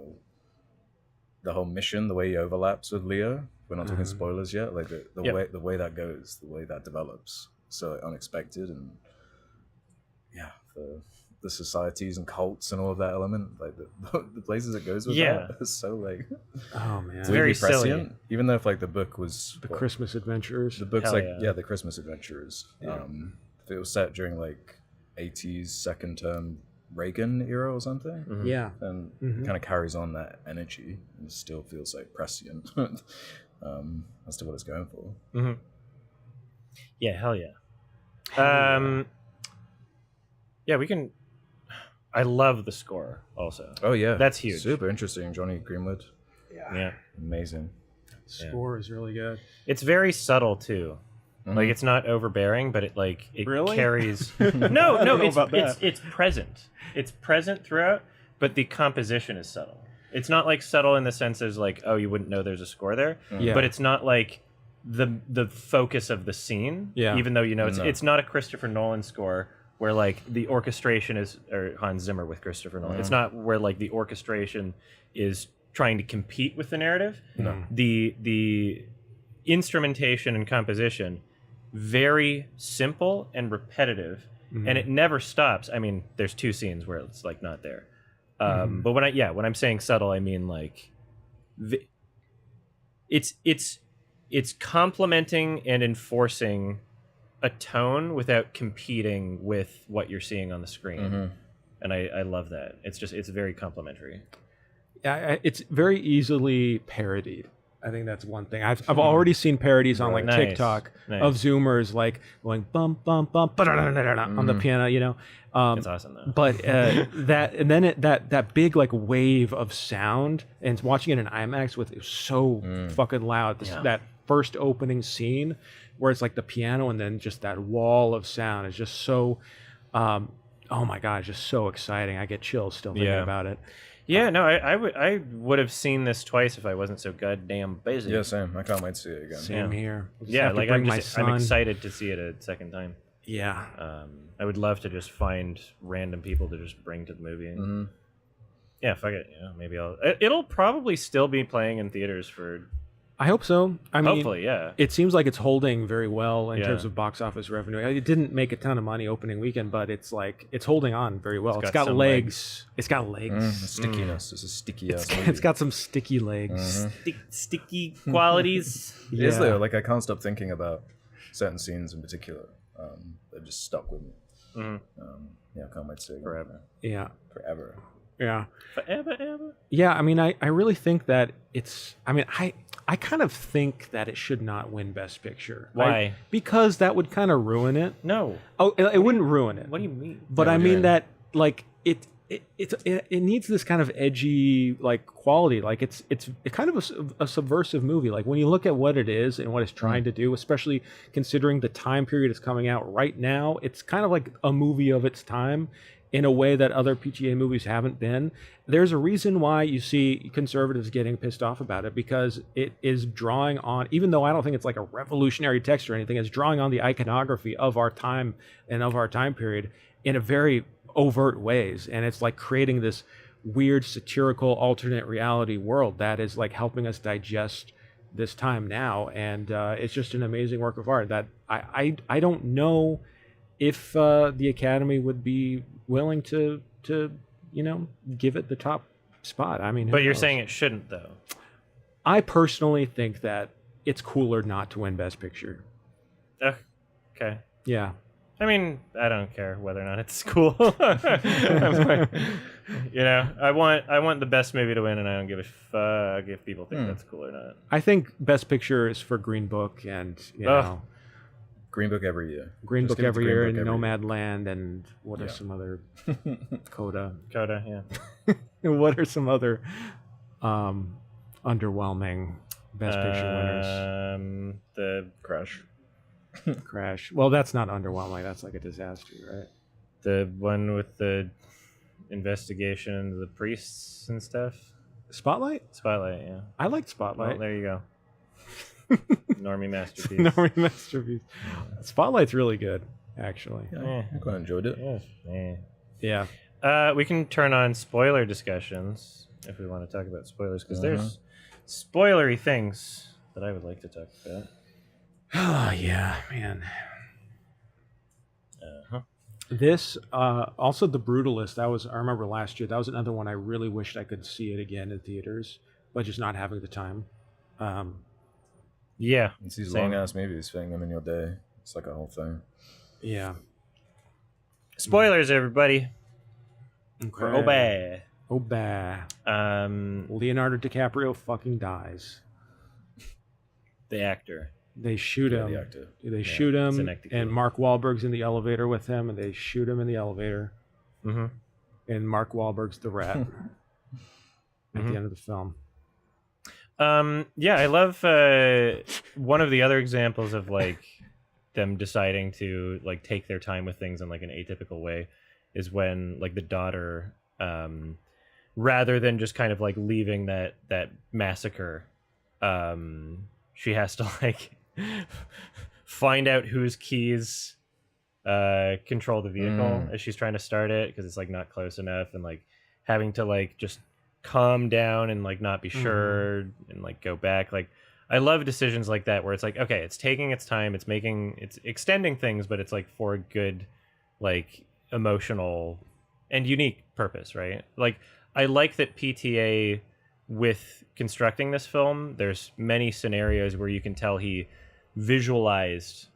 the whole mission, the way he overlaps with Leo. We're not talking spoilers yet. Like the way that goes, the way that develops, so unexpected, and the societies and cults and all of that element, like the places it goes with that is so like Oh man, It's very prescient. silly. Even though if like the book was the Christmas Adventurers. the book's Hell like yeah. the Christmas Adventurers. Yeah. If it was set during like 80s second term Reagan era or something, Yeah. then it kind of carries on that energy and still feels like prescient as to what it's going for. Yeah, hell yeah. Yeah, we can. I love the score also. Oh yeah, That's huge. Super interesting, Johnny Greenwood. Yeah. Amazing. Score is really good. It's very subtle too. Like it's not overbearing, but it Really? carries. I No, don't know it's about that. it's present. It's present throughout, but the composition is subtle. It's not like subtle in the sense as like, oh, you wouldn't know there's a score there. Yeah. But it's not like the focus of the scene. Yeah. Even though you know No. it's not a Christopher Nolan score where like the orchestration is, or Hans Zimmer with Christopher Nolan. It's not where like the orchestration is trying to compete with the narrative. No. The instrumentation and composition, very simple and repetitive, and it never stops. I mean, there's two scenes where it's like not there. But when I'm saying subtle, I mean like it's complementing and enforcing a tone without competing with what you're seeing on the screen. And I love that. It's very complimentary. It's very easily parodied. I think that's one thing. I've already seen parodies on like Nice. TikTok Nice. of Zoomers like going bum bum bum ba-da-da-da-da-da on the piano, you know. It's awesome though. But that and then that big like wave of sound, and watching it in IMAX with it was so fucking loud. That first opening scene where it's like the piano and then just that wall of sound is just so. Oh my god, it's just so exciting. I get chills still thinking about it. Yeah, no, I would have seen this twice if I wasn't so goddamn busy. Yeah, same. I can't wait to see it again. Same here. I'll just Yeah, have to like bring my I'm son. excited to see it a second time. Yeah. I would love to just find random people to just bring to the movie. Yeah, fuck it. Yeah, maybe it'll probably still be playing in theaters for. I hope so. I mean, Hopefully, yeah. it seems like it's holding very well in Yeah. terms of box office revenue. It didn't make a ton of money opening weekend, but it's like it's holding on very well. It's got got some legs. It's got legs. The stickiness. It's a sticky ass It's got some sticky legs. Sticky qualities. It is though. Like I can't stop thinking about certain scenes in particular that just stuck with me. Yeah, I can't wait to see it again. Forever. Yeah. Forever. Yeah. Forever, ever. Yeah, I mean, I really think that it's. I mean, I kind of think that it should not win Best Picture. Why? Because that would kind of ruin it. No. Oh, it wouldn't ruin it. What do you mean? But Yeah, I what do you mean mean? that like it needs this kind of edgy like quality. Like it's kind of a subversive movie. Like when you look at what it is and what it's trying to do, especially considering the time period it's coming out right now, it's kind of like a movie of its time. in a way that other PTA movies haven't been. There's a reason why you see conservatives getting pissed off about it, because it is drawing on, even though I don't think it's like a revolutionary text or anything, it's drawing on the iconography of our time and of our time period in a very overt ways. And it's like creating this weird satirical alternate reality world that is like helping us digest this time now. And it's just an amazing work of art that I don't know if the Academy would be willing to give it the top spot. I mean, But you're saying it shouldn't, though. I personally think that it's cooler not to win Best Picture. Okay. Yeah. I mean, I don't care whether or not it's cool. I'm like, I want the best movie to win, and I don't give a fuck if people think that's cool or not. I think Best Picture is for Green Book and Green Book every year. Green Just Book give it to every Green year, Book and every year. Nomadland, and what are some other Coda? Coda, yeah. And what are some other underwhelming Best Picture winners? The Crash. Well, that's not underwhelming. That's like a disaster, right? The one with the investigation into the priests and stuff. Spotlight? Spotlight, yeah. I liked Well, Spotlight. there you go. Normie masterpiece. Normie masterpiece. Spotlight's really good, actually. Yeah, I quite enjoyed it. Yeah. Yeah. We can turn on spoiler discussions if we want to talk about spoilers, because there's spoilery things that I would like to talk about. Oh, yeah, man. Uh-huh. This, also The Brutalist, I remember last year, that was another one I really wished I could see it again in theaters, but just not having the time. Yeah. It's these Same. long ass movies, fitting them in your day. It's like a whole thing. Yeah. Spoilers, everybody. For Obey. Oh, bah. Leonardo DiCaprio fucking dies. The actor. They shoot him. The actor. They shoot him, Synecdoche. and Mark Wahlberg's in the elevator with him, and they shoot him in the elevator. Mm-hmm. And Mark Wahlberg's the rat at the end of the film. Yeah, I love one of the other examples of like them deciding to like take their time with things in like an atypical way is when like the daughter, rather than just kind of like leaving that massacre, she has to like find out whose keys control the vehicle as she's trying to start it, because it's like not close enough, and like having to like just calm down and like not be sure and like go back. Like I love decisions like that where it's like, okay, it's taking its time, it's extending things, but it's like for a good like emotional and unique purpose, right? Like I like that PTA, with constructing this film, there's many scenarios where you can tell he visualized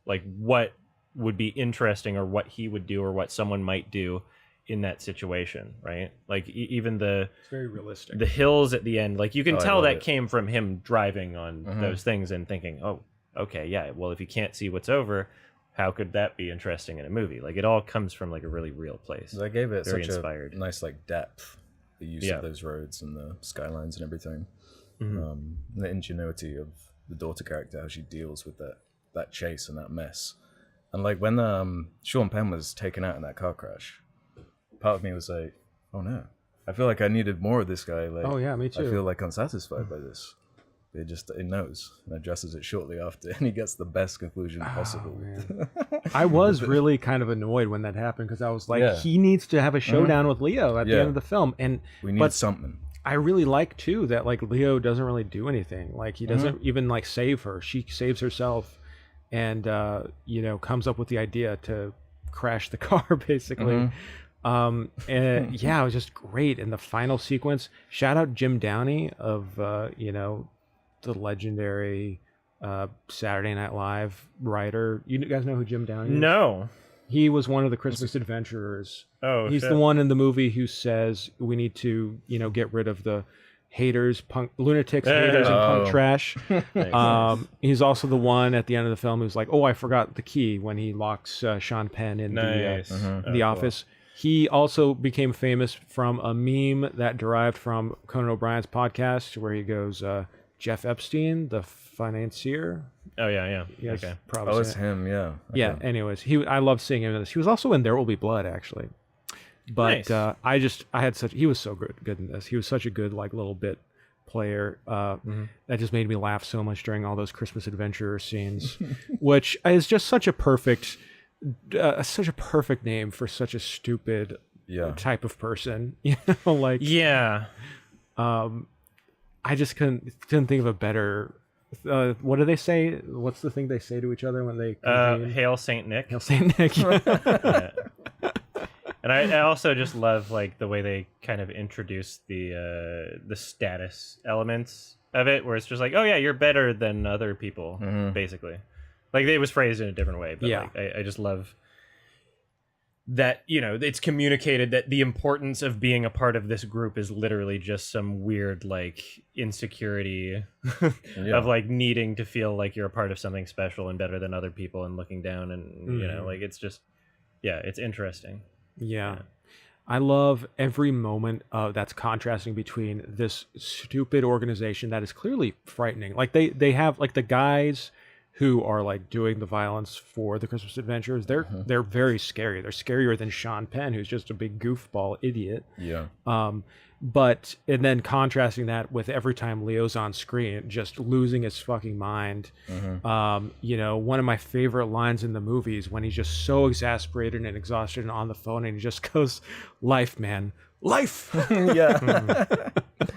like what would be interesting or what he would do or what someone might do in that situation, right? Like even It's very realistic. the hills at the end, like you can Oh, I tell love that it. came from him driving on those things and thinking, oh, okay, yeah, well, if you can't see what's over, how could that be interesting in a movie? Like it all comes from like a really real place. They gave it Very such inspired. a nice like depth, the use Yeah. of those roads and the skylines and everything. The ingenuity of the daughter character, how she deals with that chase and that mess. And like when Sean Penn was taken out in that car crash, part of me was like, oh no, I feel like I needed more of this guy. Like, Oh, yeah, me I too. feel like unsatisfied by this. It knows and addresses it shortly after, and he gets the best conclusion possible. I was really kind of annoyed when that happened, because I was like, Yeah. he needs to have a showdown with Leo at the Yeah. end of the film. And We need but something. I really like too that like Leo doesn't really do anything. Like he doesn't even like save her. She saves herself, and comes up with the idea to crash the car basically. And yeah, it was just great. And the final sequence, shout out Jim Downey of the legendary Saturday Night Live writer. You guys know who Jim Downey is? No. He was one of the Christmas adventurers. Oh, He's shit. the one in the movie who says we need to, get rid of the haters, lunatics, haters, and punk Oh. trash. He's also the one at the end of the film who's like, oh, I forgot the key, when he locks Sean Penn in Nice. the Oh, cool. office. He also became famous from a meme that derived from Conan O'Brien's podcast, where he goes, Jeff Epstein, the financier. Oh yeah. Yes, Okay. probably. Oh, seen it's it. him, yeah. Yeah. Okay. Anyways, I love seeing him in this. He was also in There Will Be Blood, actually. But Nice. he was so good in this. He was such a good like little bit player that just made me laugh so much during all those Christmas adventure scenes, which is just such a perfect name for such a stupid type of person. You know, like Yeah. I just couldn't think of a better. What do they say? What's the thing they say to each other when they convene? Hail Saint Nick. Hail Saint Nick. Yeah. And I also just love like the way they kind of introduce the status elements of it, where it's just like, oh yeah, you're better than other people, basically. Like it was phrased in a different way, but like, I just love that, you know, it's communicated that the importance of being a part of this group is literally just some weird like insecurity of like needing to feel like you're a part of something special and better than other people and looking down, and you know, like it's just it's interesting. Yeah. I love every moment that's contrasting between this stupid organization that is clearly frightening. Like they have like the guys who are like doing the violence for the Christmas adventures. They're very scary. They're scarier than Sean Penn, who's just a big goofball idiot. Yeah. And then contrasting that with every time Leo's on screen, just losing his fucking mind. You know, one of my favorite lines in the movie is when he's just so exasperated and exhausted and on the phone, and he just goes, "Life, man, life."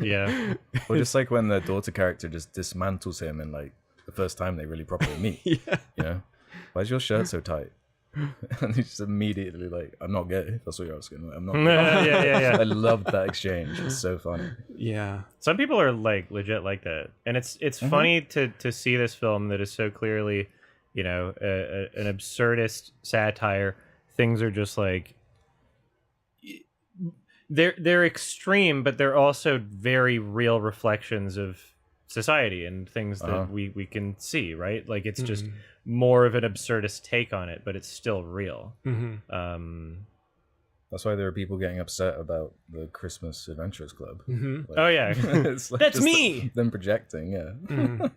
Yeah. Or just like when the daughter character just dismantles him in like the first time they really properly meet. You know, why is your shirt so tight? And he's just immediately like, I'm not gay. That's what you're asking. I'm not gay. yeah. I loved that exchange. It's so funny. Yeah. Some people are like legit like that, and it's funny to see this film that is so clearly, you know, an absurdist satire. Things are just like they're extreme, but they're also very real reflections of society and things that we can see, right? Like it's just more of an absurdist take on it, but it's still real. That's why there are people getting upset about the Christmas Adventurers Club. Like, Oh yeah. it's like That's just me. Them projecting,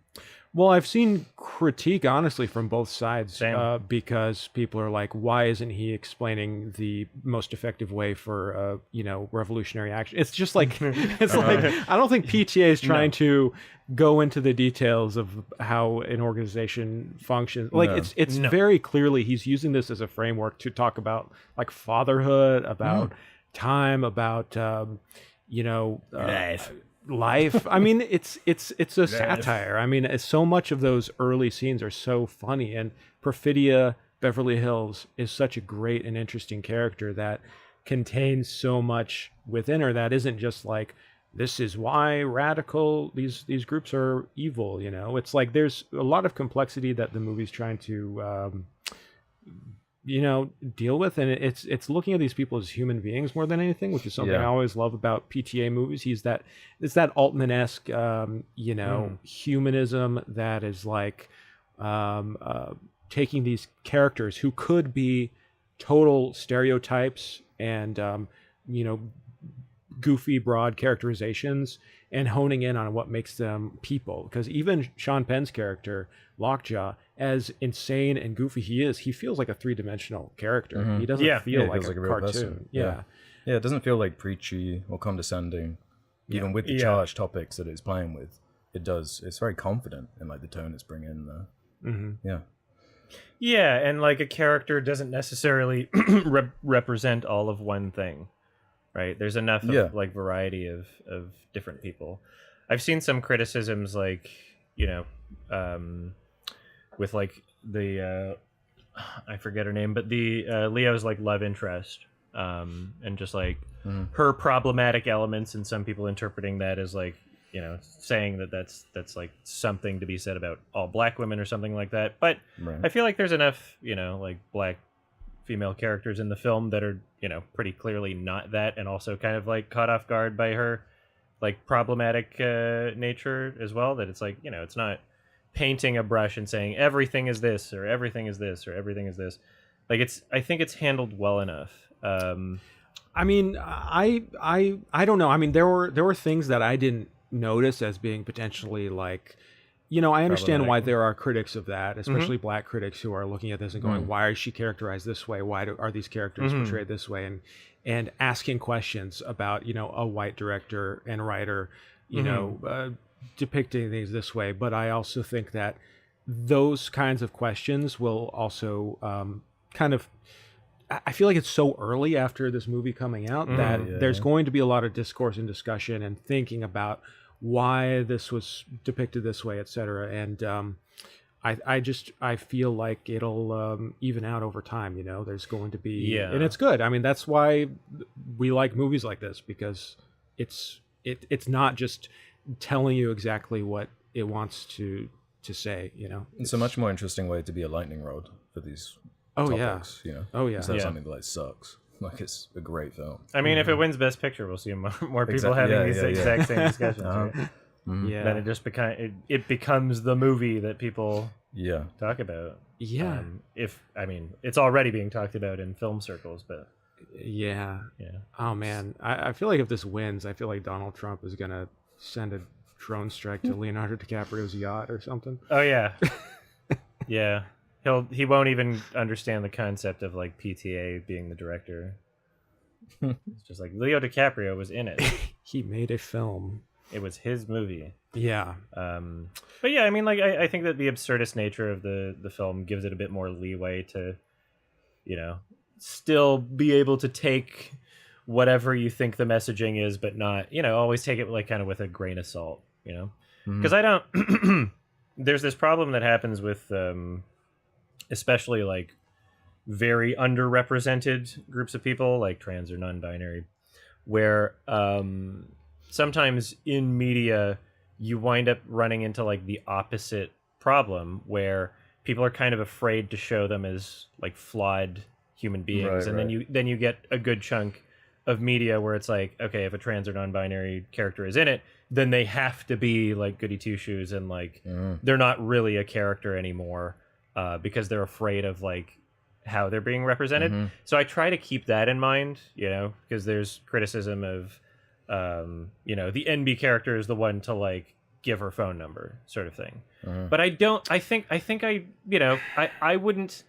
Well, I've seen critique, honestly, from both sides, Same. because people are like, "Why isn't he explaining the most effective way for, you know, revolutionary action?" It's just like, it's like I don't think PTA is trying to go into the details of how an organization functions. Like, it's very clearly he's using this as a framework to talk about like fatherhood, about time, about you know, life. I mean, it's a satire. I mean, so much of those early scenes are so funny, and Perfidia Beverly Hills is such a great and interesting character that contains so much within her that isn't just like, this is why these groups are evil. You know, it's like there's a lot of complexity that the movie's trying to you know, deal with, and it's looking at these people as human beings more than anything, which is something I always love about PTA movies. It's that Altman-esque you know, humanism that is like taking these characters who could be total stereotypes and you know, goofy broad characterizations, and honing in on what makes them people. Because even Sean Penn's character Lockjaw, as insane and goofy he feels like a three-dimensional character. He doesn't feel like a real cartoon person. Yeah, it doesn't feel like preachy or condescending, even with the charged topics that it's playing with. It's very confident in like the tone it's bringing there. Yeah, and like a character doesn't necessarily represent all of one thing, right? There's enough of like variety of different people. I've seen some criticisms, like, you know, with like the I forget her name, but the Leo's like love interest, and just like her problematic elements, and some people interpreting that as like, you know, saying that that's like something to be said about all black women or something like that. But I feel like there's enough, you know, like black female characters in the film that are, you know, pretty clearly not that, and also kind of like caught off guard by her like problematic nature as well, that it's like, you know, it's not painting a brush and saying everything is this or everything is this or everything is this. Like I think it's handled well enough. I mean, I don't know. I mean, there were things that I didn't notice as being potentially like, you know, I understand why there are critics of that, especially black critics who are looking at this and going, why is she characterized this way? Why are these characters portrayed this way? and asking questions about, you know, a white director and writer, you know, depicting things this way. But I also think that those kinds of questions will also kind of, I feel like it's so early after this movie coming out that there's going to be a lot of discourse and discussion and thinking about why this was depicted this way, etc. And I feel like it'll even out over time. You know, there's going to be, and it's good. I mean, that's why we like movies like this, because it's not just telling you exactly what it wants to say. You know, it's a much more interesting way to be a lightning rod for these topics. You know, instead of something that like sucks. Like, it's a great film. I mean, if it wins Best Picture, we'll see more people having these exact same discussions. Right? Yeah. Then it just it becomes the movie that people talk about. Yeah. It's already being talked about in film circles, but yeah. Oh man, I feel like if this wins, I feel like Donald Trump is gonna send a drone strike to Leonardo DiCaprio's yacht or something. Oh yeah, yeah. He won't even understand the concept of like PTA being the director. It's just like Leo DiCaprio was in it. He made a film. It was his movie. Yeah. But yeah, I mean, like I think that the absurdist nature of the film gives it a bit more leeway to, you know, still be able to take whatever you think the messaging is, but not, you know, always take it like kind of with a grain of salt, you know, because I don't. There's this problem that happens with. Especially like very underrepresented groups of people, like trans or non-binary, where sometimes in media you wind up running into like the opposite problem, where people are kind of afraid to show them as like flawed human beings, and then you get a good chunk of media where it's like, okay, if a trans or non-binary character is in it, then they have to be like goody two shoes, and like they're not really a character anymore. Because they're afraid of like how they're being represented. So I try to keep that in mind, you know, because there's criticism of, you know, the NB character is the one to like give her phone number sort of thing. But I wouldn't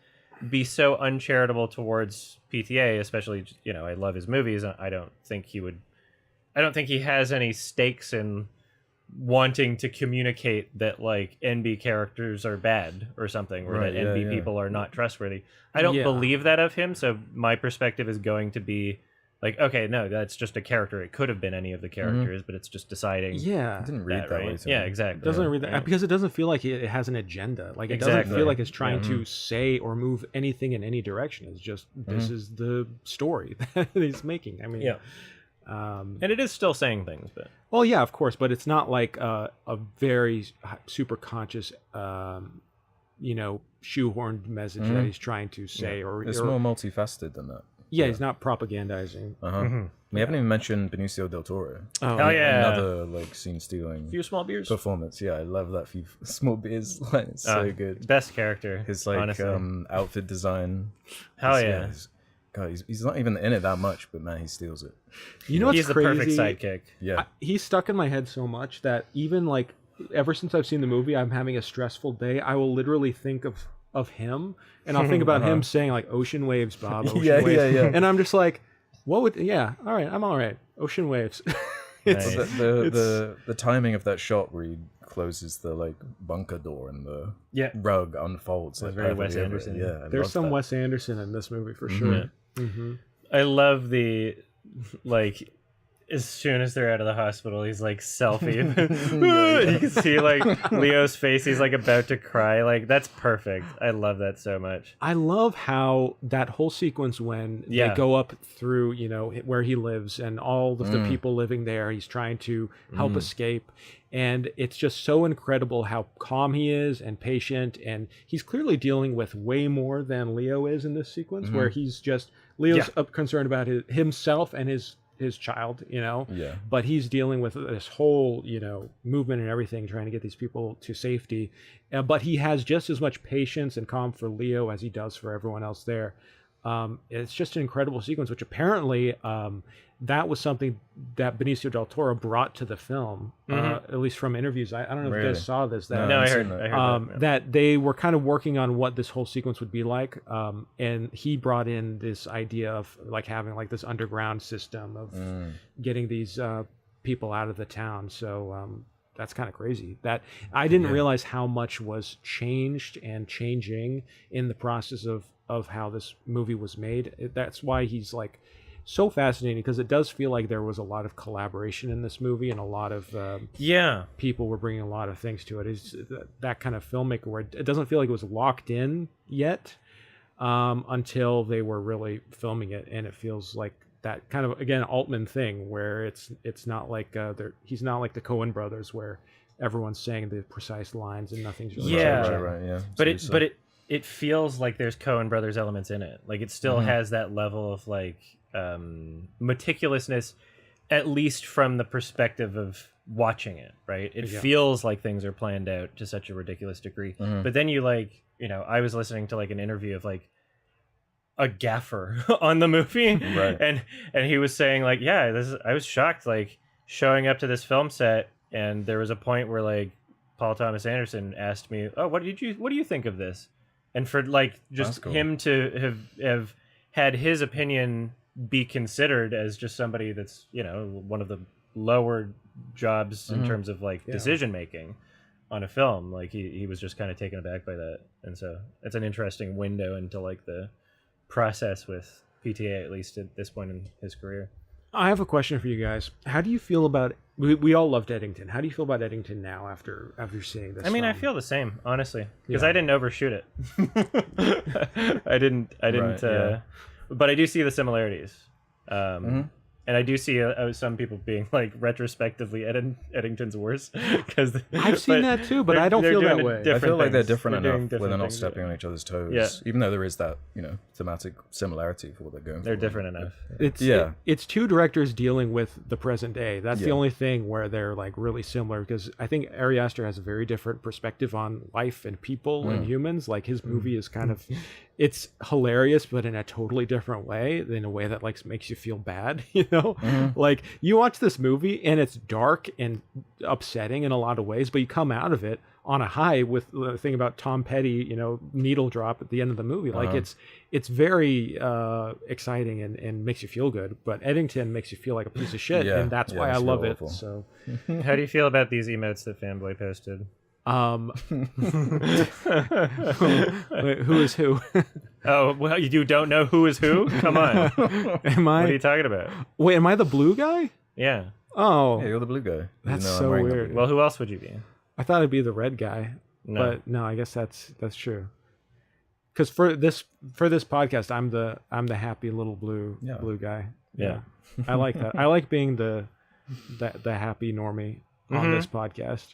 be so uncharitable towards PTA, especially, you know, I love his movies. I don't think he has any stakes in wanting to communicate that like NB characters are bad or something, or that NB people are not trustworthy. I don't believe that of him. So my perspective is going to be like, okay, no, that's just a character. It could have been any of the characters, but it's just deciding. Yeah, I didn't read that way. Yeah, exactly. It doesn't read that because it doesn't feel like it has an agenda. Like it doesn't feel like it's trying to say or move anything in any direction. It's just this is the story that he's making. I mean, and it is still saying things, but well, yeah, of course, but it's not like a very super conscious, you know, shoehorned message that he's trying to say, or it's more multifaceted than that. Yeah, he's not propagandizing. We haven't even mentioned Benicio del Toro. Oh, hell yeah! Another like scene stealing. Few small beers Performance. Yeah, I love that few small beers. Like, it's so good. Best character. His like honestly. Outfit design. Hell yeah! God, he's not even in it that much, but man, he steals it. You know what's he's the crazy? perfect sidekick. Yeah, he's stuck in my head so much that even like ever since I've seen the movie, I'm having a stressful day. I will literally think of him, and I'll think about him saying like "Ocean waves, Bob." Ocean waves. Yeah. And I'm just like, what would? Yeah, all right, I'm all right. Ocean waves. Nice. The timing of that shot where he closes the like bunker door and the rug unfolds. Like, very Wes Anderson. Yeah, there's some Wes Anderson in this movie for sure. I love the like. As soon as they're out of the hospital, he's like selfie. You can see like Leo's face. He's like about to cry. Like that's perfect. I love that so much. I love how that whole sequence when they go up through, you know, where he lives and all of the people living there. He's trying to help escape. And it's just so incredible how calm he is and patient. And he's clearly dealing with way more than Leo is in this sequence, where he's just Leo's concerned about himself and his child, you know, but he's dealing with this whole, you know, movement and everything, trying to get these people to safety. But he has just as much patience and calm for Leo as he does for everyone else there. It's just an incredible sequence, which apparently that was something that Benicio del Toro brought to the film, at least from interviews. I don't know if you guys saw this. That, No, I I've heard seen that. that they were kind of working on what this whole sequence would be like, and he brought in this idea of like having like this underground system of getting these people out of the town. So that's kind of crazy. That I didn't realize how much was changed and changing in the process of how this movie was made. That's why he's like so fascinating, because it does feel like there was a lot of collaboration in this movie, and a lot of people were bringing a lot of things to it. It's that kind of filmmaker where it doesn't feel like it was locked in yet until they were really filming it, and it feels like that kind of, again, Altman thing where it's not like he's not like the Coen brothers where everyone's saying the precise lines and nothing's really Right, yeah. But it feels like there's Coen brothers elements in it. Like it still has that level of like meticulousness, at least from the perspective of watching it, right? It feels like things are planned out to such a ridiculous degree. But then you like, I was listening to like an interview of like a gaffer on the movie, right? And he was saying like, I was shocked, like showing up to this film set, and there was a point where like Paul Thomas Anderson asked me, "Oh, what do you think of this?" And for like just him to have had his opinion be considered as just somebody that's one of the lower jobs in terms of like decision making on a film, like he was just kind of taken aback by that. And so it's an interesting window into like the process with PTA, at least at this point in his career. I have a question for you guys. How do you feel about we all loved Eddington. How do you feel about Eddington now after seeing this? I mean, film? I feel the same, honestly, because I didn't overshoot it. I didn't but I do see the similarities. And I do see some people being like retrospectively Eddington's worse, because I've seen that too, but I don't feel that way. I feel like they're different enough where they're not stepping on each other's toes, even though there is that thematic similarity for what they're going for. They're different enough. It's two directors dealing with the present day. That's the only thing where they're like really similar, because I think Ari Aster has a very different perspective on life and people and humans. Like his movie is kind of, it's hilarious, but in a totally different way, in a way that like makes you feel bad, Like you watch this movie and it's dark and upsetting in a lot of ways, but you come out of it on a high with the thing about Tom Petty, needle drop at the end of the movie. Like it's very exciting and makes you feel good, but Eddington makes you feel like a piece of shit, and that's why I love it. So how do you feel about these emotes that Fanboy posted? Who is who? Oh, well, you don't know who is who? Come on. Am I? What are you talking about? Wait, am I the blue guy? Yeah. Oh, yeah, you're the blue guy. That's so weird. Well, who else would you be? I thought it'd be the red guy, but no, I guess that's true. Because for this podcast, I'm the happy little blue guy. Yeah. I like that. I like being the happy normie on this podcast.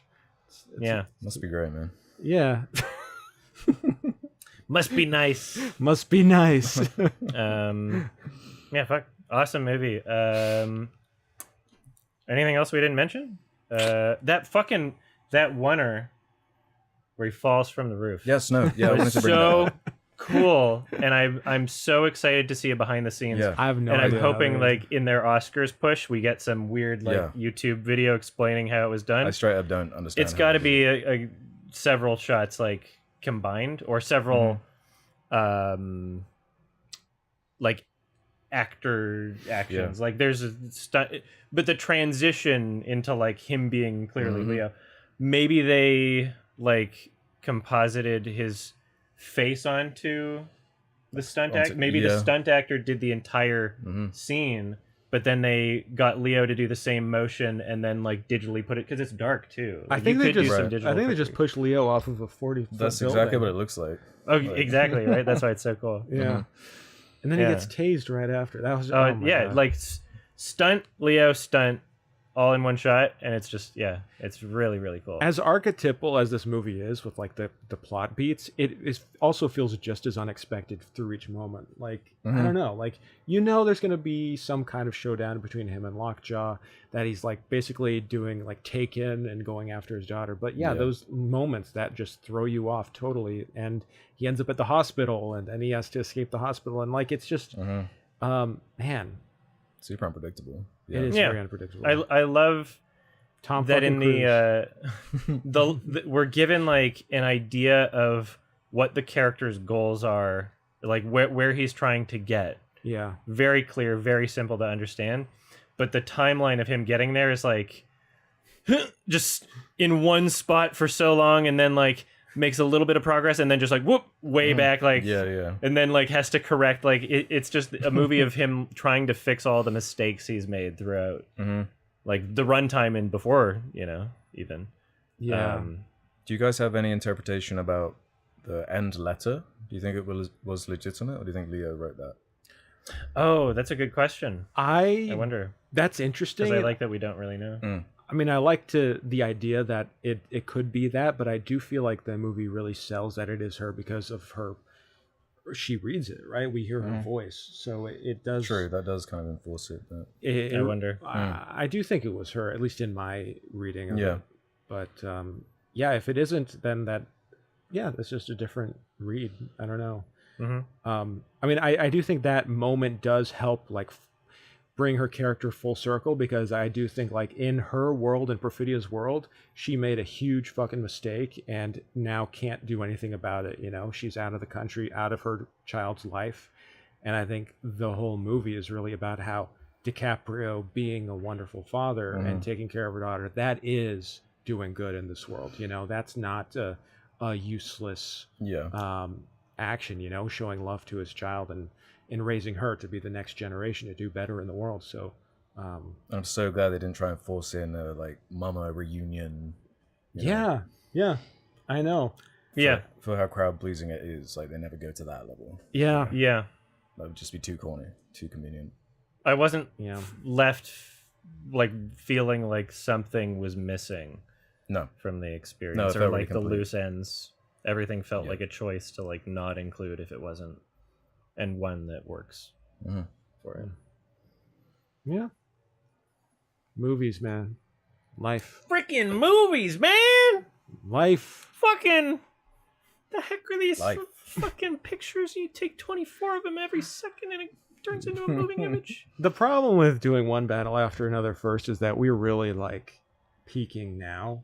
It's must be great, man. Yeah. Must be nice. Must be nice. Yeah, fuck. Awesome movie. Anything else we didn't mention? That oneer where he falls from the roof. Yes, no. Yeah, I wanted to bring so that up. cool, and I'm so excited to see it behind the scenes. Yeah. I have no and idea. I'm hoping like in their Oscars push, we get some weird YouTube video explaining how it was done. I straight up don't understand. It's got to be a several shots like combined, or several like actor actions. Like there's a stunt, but the transition into like him being clearly Leo, maybe they like composited his face onto the stunt act. Maybe the stunt actor did the entire scene, but then they got Leo to do the same motion and then like digitally put it, because it's dark too. Like, I think they just pushed Leo off of a 40-foot That's building. exactly what it looks like. Oh, exactly, right? That's why it's so cool. Yeah. And then he gets tased right after. That was God. Like stunt Leo stunt all in one shot, and it's just it's really, really cool. As archetypal as this movie is with like the plot beats, it also feels just as unexpected through each moment. Like I don't know, like there's gonna be some kind of showdown between him and Lockjaw, that he's like basically doing like Taken and going after his daughter. But those moments that just throw you off totally, and he ends up at the hospital and he has to escape the hospital, and like it's just man. super unpredictable. It is Yeah. very unpredictable. I love Tom that fucking in Cruise. the we're given like an idea of what the character's goals are, like where he's trying to get. Yeah. Very clear, very simple to understand. But the timeline of him getting there is like just in one spot for so long, and then like makes a little bit of progress, and then just like whoop way back, like Yeah. and then like has to correct. Like it's just a movie of him trying to fix all the mistakes he's made throughout. Like the runtime and before, even. Yeah. Do you guys have any interpretation about the end letter? Do you think it was legitimate, or do you think Leo wrote that? Oh, that's a good question. I wonder. That's interesting. Because I like that we don't really know. I mean, I like the idea that it could be that, but I do feel like the movie really sells that it is her because of her. She reads it, right? We hear her voice, so it does. True, that does kind of enforce it. But... I wonder. I do think it was her, at least in my reading of Yeah. it. But yeah, if it isn't, then that's just a different read. I don't know. I mean, I do think that moment does help, like, bring her character full circle, because I do think, like, in her world, in Perfidia's world, she made a huge fucking mistake and now can't do anything about it. She's out of the country, out of her child's life. And I think the whole movie is really about how DiCaprio being a wonderful father and taking care of her daughter, that is doing good in this world. That's not a useless action, showing love to his child and raising her to be the next generation to do better in the world. So I'm so glad they didn't try and force in a like mama reunion. Yeah, I know. For how crowd pleasing it is, like they never go to that level. Yeah. That would just be too corny, too convenient. I wasn't left like feeling like something was missing. No, from the experience, no, or really like the complete. loose ends. Everything felt like a choice to like not include if it wasn't, and one that works for it. Yeah. Movies, man. Life. Freaking movies, man! Life. Fucking. The heck are these Life. fucking pictures? You take 24 of them every second and it turns into a moving image. The problem with doing one battle after another first is that we're really like peaking now.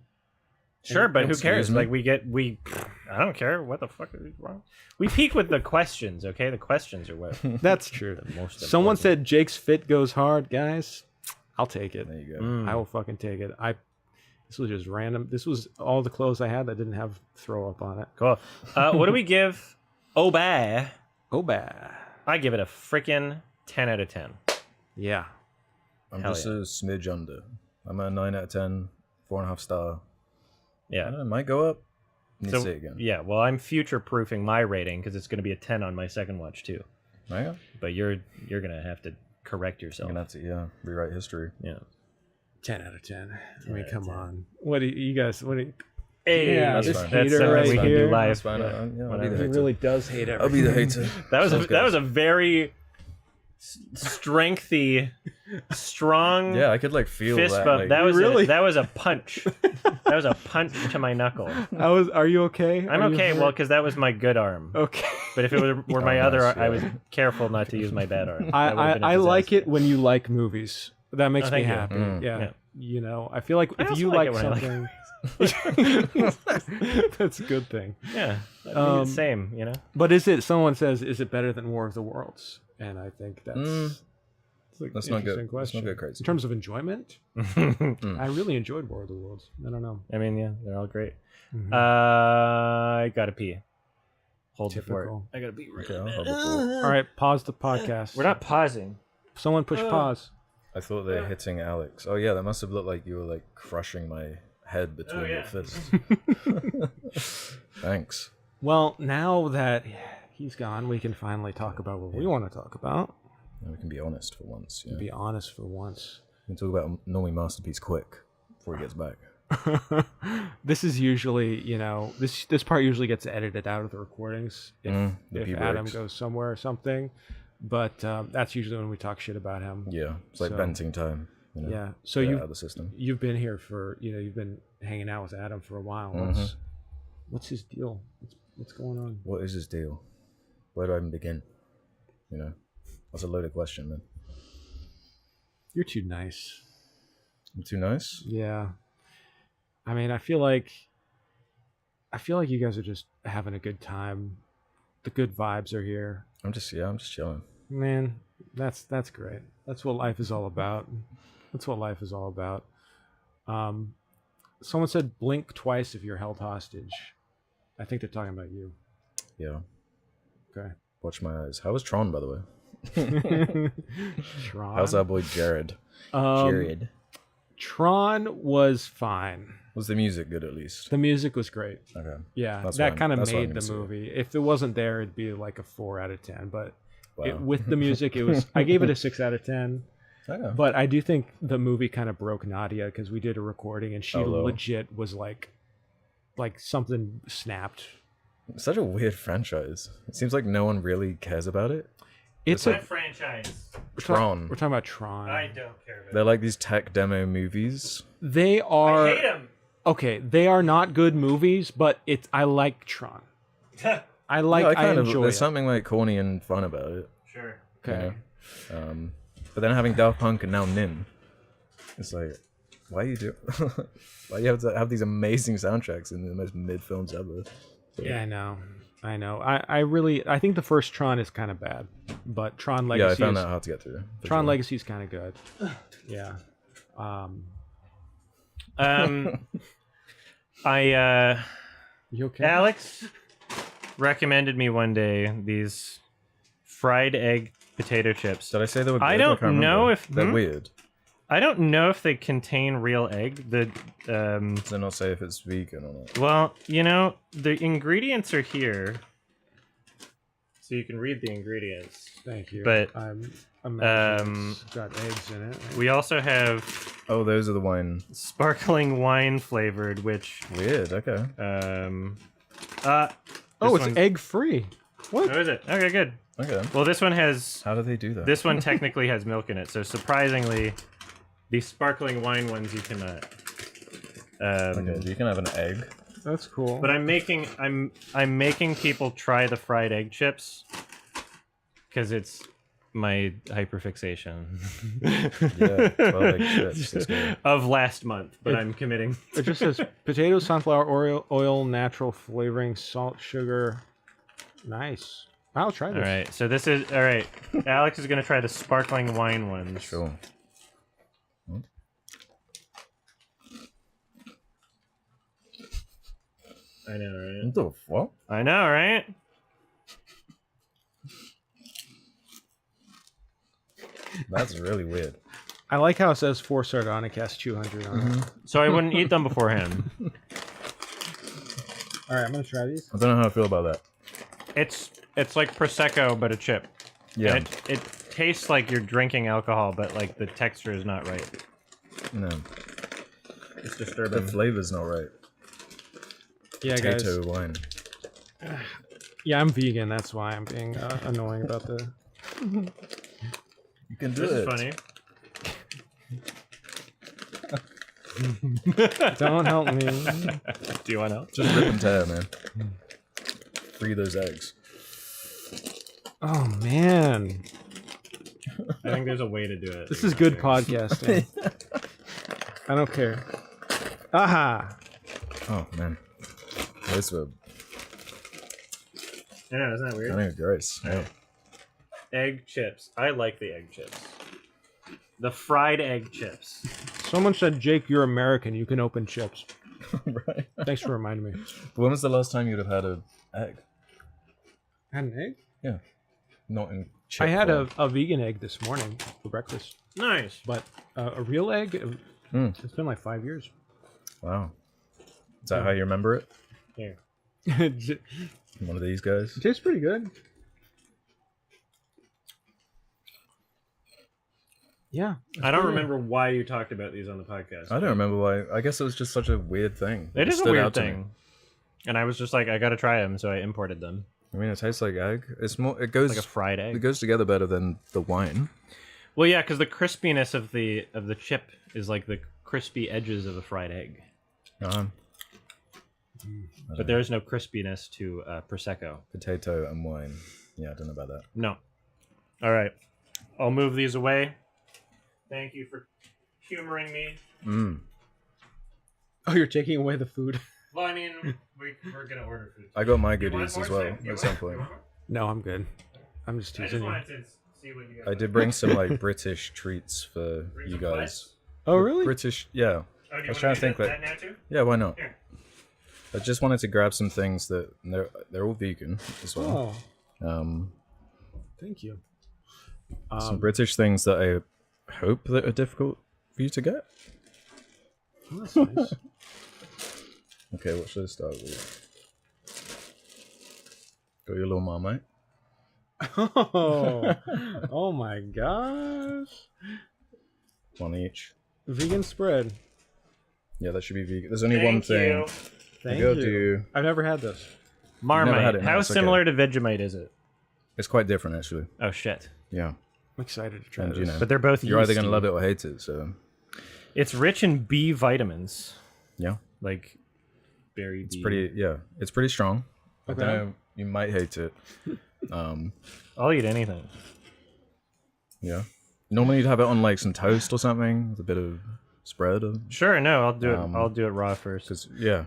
Sure, but who cares? me? Like I don't care. What the fuck is wrong? We peak with the questions, okay? The questions are what. That's true. Most Someone important. said Jake's fit goes hard, guys. I'll take it. There you go. I will fucking take it. This was just random. This was all the clothes I had that didn't have throw up on it. Cool. What do we give? Oh, bah. Oh, bad. I give it a freaking 10 out of 10. Yeah. I'm Hell just yeah. a smidge under. I'm at a 9 out of 10, 4.5 star. I Yeah. don't know, it might go up. Need to So, see it again. yeah, well, I'm future-proofing my rating because it's going to be a 10 on my second watch, too. Hang on. But you're going to have to correct I'm yourself. gonna have to rewrite history. Yeah. 10 out of 10. I mean, out of come 10. on. What do you guys? What do you, Hey, Yeah, that's this fine. hater something right we can here. do live. That's fine. Yeah. I'll be the Whatever. he hater. really does hate everything. I'll be the hater. That was a very strengthy, strong Yeah, I could like feel fist that. bump. Like, That was Really? that was a punch. That was a punch to my knuckle. Are you okay? I'm Are you okay. hurt? Well, because that was my good arm. Okay. But if it were my Oh, other, nice, I yeah. was careful not to use my bad arm. That would've been a I like disaster. it when you like movies. That makes me thank you. happy. Yeah. Yeah. I feel like I if also you like like it when I like something, that's a good thing. Yeah, I think it's same. But someone says, is it better than War of the Worlds? And I think that's an That's not good. interesting question. Let's not go crazy. In terms of enjoyment, I really enjoyed War of the Worlds. I don't know. I mean, yeah, they're all great. Mhm. I gotta pee. Hold the fort. Typical. I gotta pee. Right Okay, I'll now. hold the fort. All right, pause the podcast. We're not pausing. Someone push pause. I thought they were hitting Alex. Oh yeah, that must have looked like you were like crushing my head between your fists. Thanks. Well, now that he's gone, we can finally talk about what we want to talk about. And we can be honest for once. Yeah. Be honest for once. We can talk about Normie Masterpiece quick before he gets back. This is usually, this part usually gets edited out of the recordings if the pee Adam breaks. goes somewhere or something. But that's usually when we talk shit about him. Yeah, it's like So- venting time. Yeah. So Get out of the system. you've been here for, you've been hanging out with Adam for a while. What's his deal? What's going on? What is his deal? Where do I even begin? That's a loaded question, man. You're too nice. I'm too nice. Yeah. I mean, I feel like you guys are just having a good time. The good vibes are here. I'm just chilling. Man, that's great. That's what life is all about. That's what life is all about. Someone said blink twice if you're held hostage. I think they're talking about you. Yeah. Okay. Watch my eyes. How was Tron, by the way? Tron. How's our boy Jared? Jared. Tron was fine. Was the music good at least? The music was great. Okay. Yeah, That's that why kind of that's why I'm made gonna the see it. movie. If it wasn't there, it'd be like a 4 out of 10. But Wow. with the music, it was. I gave it a 6 out of 10. Okay. But I do think the movie kind of broke Nadia because we did a recording and she Oh, no. legit was like something snapped. Such a weird franchise. It seems like no one really cares about it. It's My a franchise. Tron. We're talking about Tron. I don't care about They're like these tech demo movies. They it. are I hate them. okay. They are not good movies, but I like Tron. I like. Yeah, I enjoy There's it. something like corny and fun about it. Sure. Okay. But then having Daft Punk and now Nin, it's like, why you do? Why you have to have these amazing soundtracks in the most mid films ever? So, Yeah, I know. I think the first Tron is kind of bad, but Tron Legacy. yeah, I found is, that hard to get through. for Tron sure. Legacy is kind of good. Yeah. You okay? Alex recommended me one day these fried egg potato chips. Did I say they were good? I don't can't know remember. if- they're weird. I don't know if they contain real egg. Does it not say if it's vegan or not? Well, you know, the ingredients are here, so you can read the ingredients. Thank you. But, I'm imagining it's got eggs in it. We also have Oh, those are the wine. sparkling wine flavored, which Weird. Okay. Oh, this it's one- egg free. What? Oh, is it? Okay, good. Okay. Well, this one has How do they do that? this one technically has milk in it, so surprisingly, these sparkling wine ones you cannot. Okay, you can have an egg. That's cool. But I'm making people try the fried egg chips because it's my hyperfixation Yeah, 12 egg chips. Let's go. of last month. But I'm committing. It just says potatoes, sunflower oil, natural flavoring, salt, sugar. Nice. I'll try this. All right, so this is all right. Alex is gonna try the sparkling wine ones. Sure. I know, right? What the fuck? I know, right? That's really weird. I like how it says for Sardonicast 200 on it. So I wouldn't eat them beforehand. All right, I'm gonna try these. I don't know how I feel about that. It's like prosecco, but a chip. Yeah. And it tastes like you're drinking alcohol, but like the texture is not right. No. It's The disturbing. flavor's not right. Yeah, Potato guys. wine. Yeah, I'm vegan. That's why I'm being annoying about the. You can do This it. is funny. Don't help me. Do you want help? Just rip and tear, man. Free those eggs. Oh man, I think there's a way to do it. this is good podcasting. I don't care. Aha! Oh, man. Those were I know, isn't that weird? kind of gross. Yeah. Egg chips. I like the egg chips. The fried egg chips. Someone said, "Jake, you're American. You can open chips." Right. Thanks for reminding me. When was the last time you'd have had an egg? Had an egg? Yeah. Not in chip I had form. a vegan egg this morning for breakfast, Nice. but a real egg. It's been like 5 years. Wow. Is that how you remember it? Here. It One of these guys? tastes pretty good. Yeah. I don't remember why you talked about these on the podcast. I don't remember why. I guess it was just such a weird thing. It is a stood weird out to me. thing. And I was just like, I gotta try them, so I imported them. I mean, it tastes like egg. It's more. It goes. Like a fried It egg. goes together better than the wine. Well, yeah, because the crispiness of the chip is like the crispy edges of a fried egg. But there's no crispiness to prosecco. Potato and wine. Yeah, I don't know about that. No. All right. I'll move these away. Thank you for humoring me. Oh, you're taking away the food? Well, I mean, we're gonna order food. I got my You want goodies more, as well Sam? You at some want- point. you want more? No, I'm good. I'm just I teasing just you. wanted to see what you guys. I did bring some like British treats for Bring you some guys. flies? Oh, really? British, yeah. Oh, do you I was want trying to to think that, like, that now too? yeah, why not? Here. I just wanted to grab some things that they're all vegan as well. Oh, thank you. Some British things that I hope that are difficult for you to get. Oh, that's nice. Okay, what should I start with? Got your little marmite. Oh, oh my gosh. One each. Vegan spread. Yeah, that should be vegan. There's only Thank one thing. you. Thank Maybe I'll you. do. I've never had this. Marmite. Never had it, no, How it's okay. similar to Vegemite is it? It's quite different actually. Oh shit! Yeah, I'm excited to try and this. you know, But they're both. you're either yeasty. gonna love it or hate it. So It's rich in B vitamins, yeah, like berry. it's pretty. Yeah, it's pretty strong. I Okay. don't know, you might hate it. I'll eat anything. Yeah. Normally you'd have it on like some toast or something with a bit of spread. Sure, no, I'll do it. I'll do it raw first. Because yeah,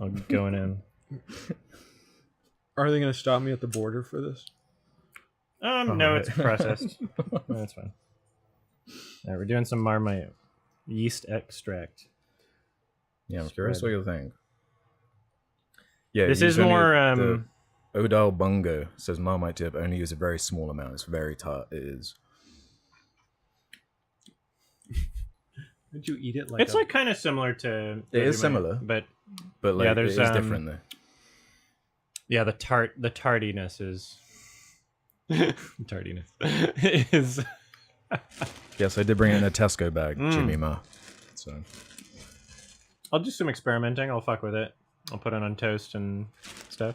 I'll be going in. Are they going to stop me at the border for this? No, right. it's processed. No, that's fine. All right, we're doing some Marmite yeast extract. yeah. I'm curious Spread. what you'll think. Yeah, This use is only more. the Odal Bungo says Marmite tip only use a very small amount. It's very tart. It is. Did you eat it like It's like kind of similar to. It is Vegemite, similar. but But like Yeah, it there's, is different though. yeah, the tardiness is. Tardiness is. Yes, I did bring it in a Tesco bag, Mm. Jimmy Ma. So I'll do some experimenting. I'll fuck with it. I'll put it on toast and stuff.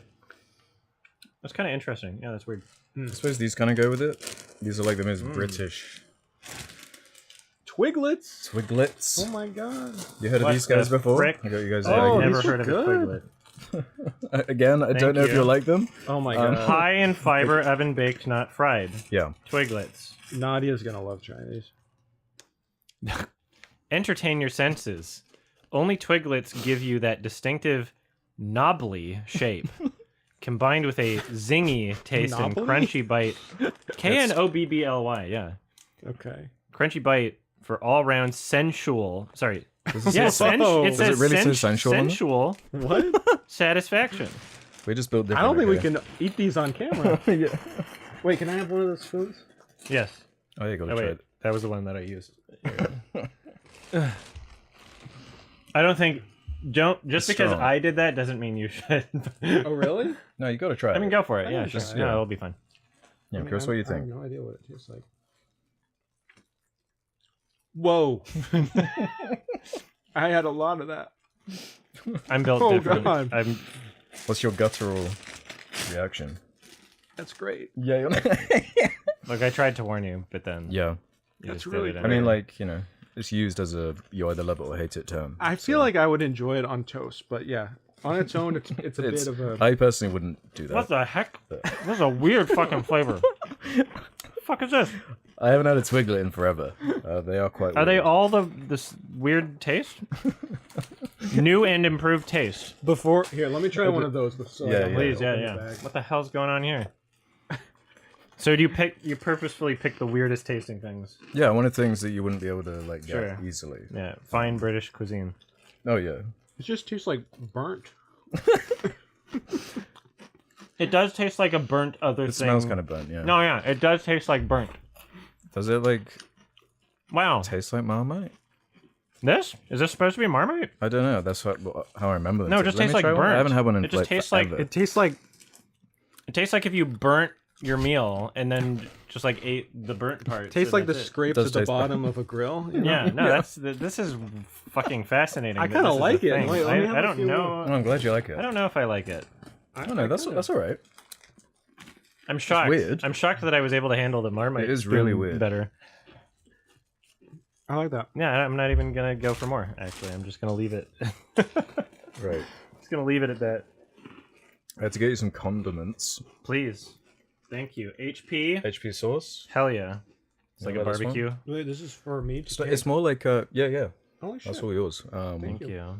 That's kind of interesting. Yeah, that's weird. I suppose these kind of go with it. These are like the Mm. most British Twiglets? Twiglets. Oh my god. You heard of What these guys the before? frick? I got you guys. Oh, I've these never are heard of a good. twiglet. Again, I don't know if you. you'll like them. Oh my god. High in fiber, oven baked, not fried. Yeah. Twiglets. Nadia's going to love Chinese. Entertain your senses. Only Twiglets give you that distinctive knobbly shape, combined with a zingy taste and Knobbly? crunchy bite. Knobbly, yeah. Okay. Crunchy bite for all-round sensual. Sorry. Does Yeah, it say- Whoa. it Does says it really say sensual on it? sensual What? satisfaction. We just built I different. don't think we okay? can eat these on camera. Yeah. Wait, can I have one of those spoons? Yes. Oh, you got to Oh try wait, it. that was the one that I used. I don't think. Don't just It's because strong. I did that doesn't mean you should. Oh, really? No, you got to try it. I mean, go for it. Yeah, gotta just try it. no, it'll be fine. Yeah, I'm I mean, curious what you I have think. no idea what it tastes like. Whoa. I had a lot of that. I'm built Oh, different. God. I'm. What's your guttural reaction? That's great. Yeah. Look, I tried to warn you, but then Yeah. you That's just did really it I mean, anyway. like, you know, it's used as a you either love it or hate it term. I feel like I would enjoy it on toast, but yeah, on its own, it's a It's, bit of a. I personally wouldn't do that. What the heck? This is a weird fucking flavor. The fuck is this? I haven't had a Twiglet in forever. They are quite Are they weird. all this weird taste? New and improved taste. Before here, let me try one of those with soy. Yeah, I'm yeah. gonna Please, yeah, open the yeah. bag. What the hell's going on here? So do you purposefully pick the weirdest tasting things? Yeah, one of the things that you wouldn't be able to like get Sure. easily. Yeah, fine British cuisine. Oh yeah. It just tastes like burnt. It does taste like a burnt other It thing. smells kind of burnt, yeah. No, yeah, it does taste like burnt. Does it like Wow. taste like Marmite? This? Is this supposed to be Marmite? I don't know. That's how I remember them. No, it to. just Let tastes me like try one. burnt. I haven't had one in It just like tastes like forever. It tastes like It tastes like if you burnt your meal and then just like ate the burnt part. tastes like the scrapes does at the taste bottom of a grill. You know? Yeah, no, this is fucking fascinating. I that kinda this is a like it. thing. Wait, let me have I a don't few know. Oh, I'm glad you like it. I don't know if I like it. I don't know. That's all right. I'm shocked. weird. I'm shocked that I was able to handle the Marmite. It is really spoon weird. Better. I like that. Yeah, I'm not even gonna go for more. Actually, I'm just gonna leave it. Right. Just gonna leave it at that. I had to get you some condiments. Please. Thank you. HP. HP sauce. Hell yeah. It's like You a like this one? barbecue. Wait, this is for me. It's more like yeah. Holy shit. That's all yours. Thank you.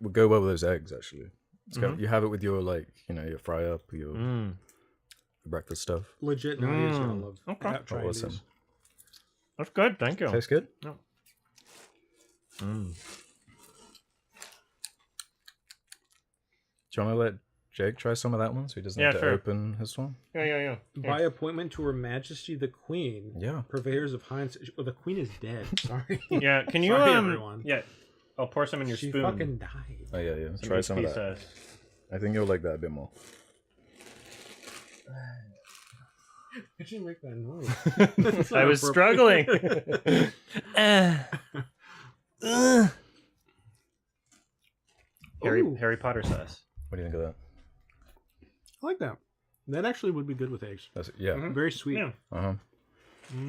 Would go well with those eggs actually. Mhm. You have it with your your fry up, your breakfast stuff. Legit, Nadia's gonna love Okay. trying Awesome. these. That's good. Thank you. Tastes good. Mm. Do you want to let Jake try some of that one so he doesn't Yeah, have to sure. open his one? Yeah. By appointment to Her Majesty the Queen. Yeah. Purveyors of Heinz. Well, the Queen is dead. Sorry. Yeah, can you Sorry, everyone. Yeah, I'll pour some in your She spoon. fucking died. Oh yeah. Some Try some of piece that. I think you'll like that a bit more. I didn't make that noise. That's I not was appropriate. struggling. Ooh. Harry Potter sauce. What do you think of that? I like that. That actually would be good with eggs. That's yeah. Very sweet. Yeah. Uh-huh.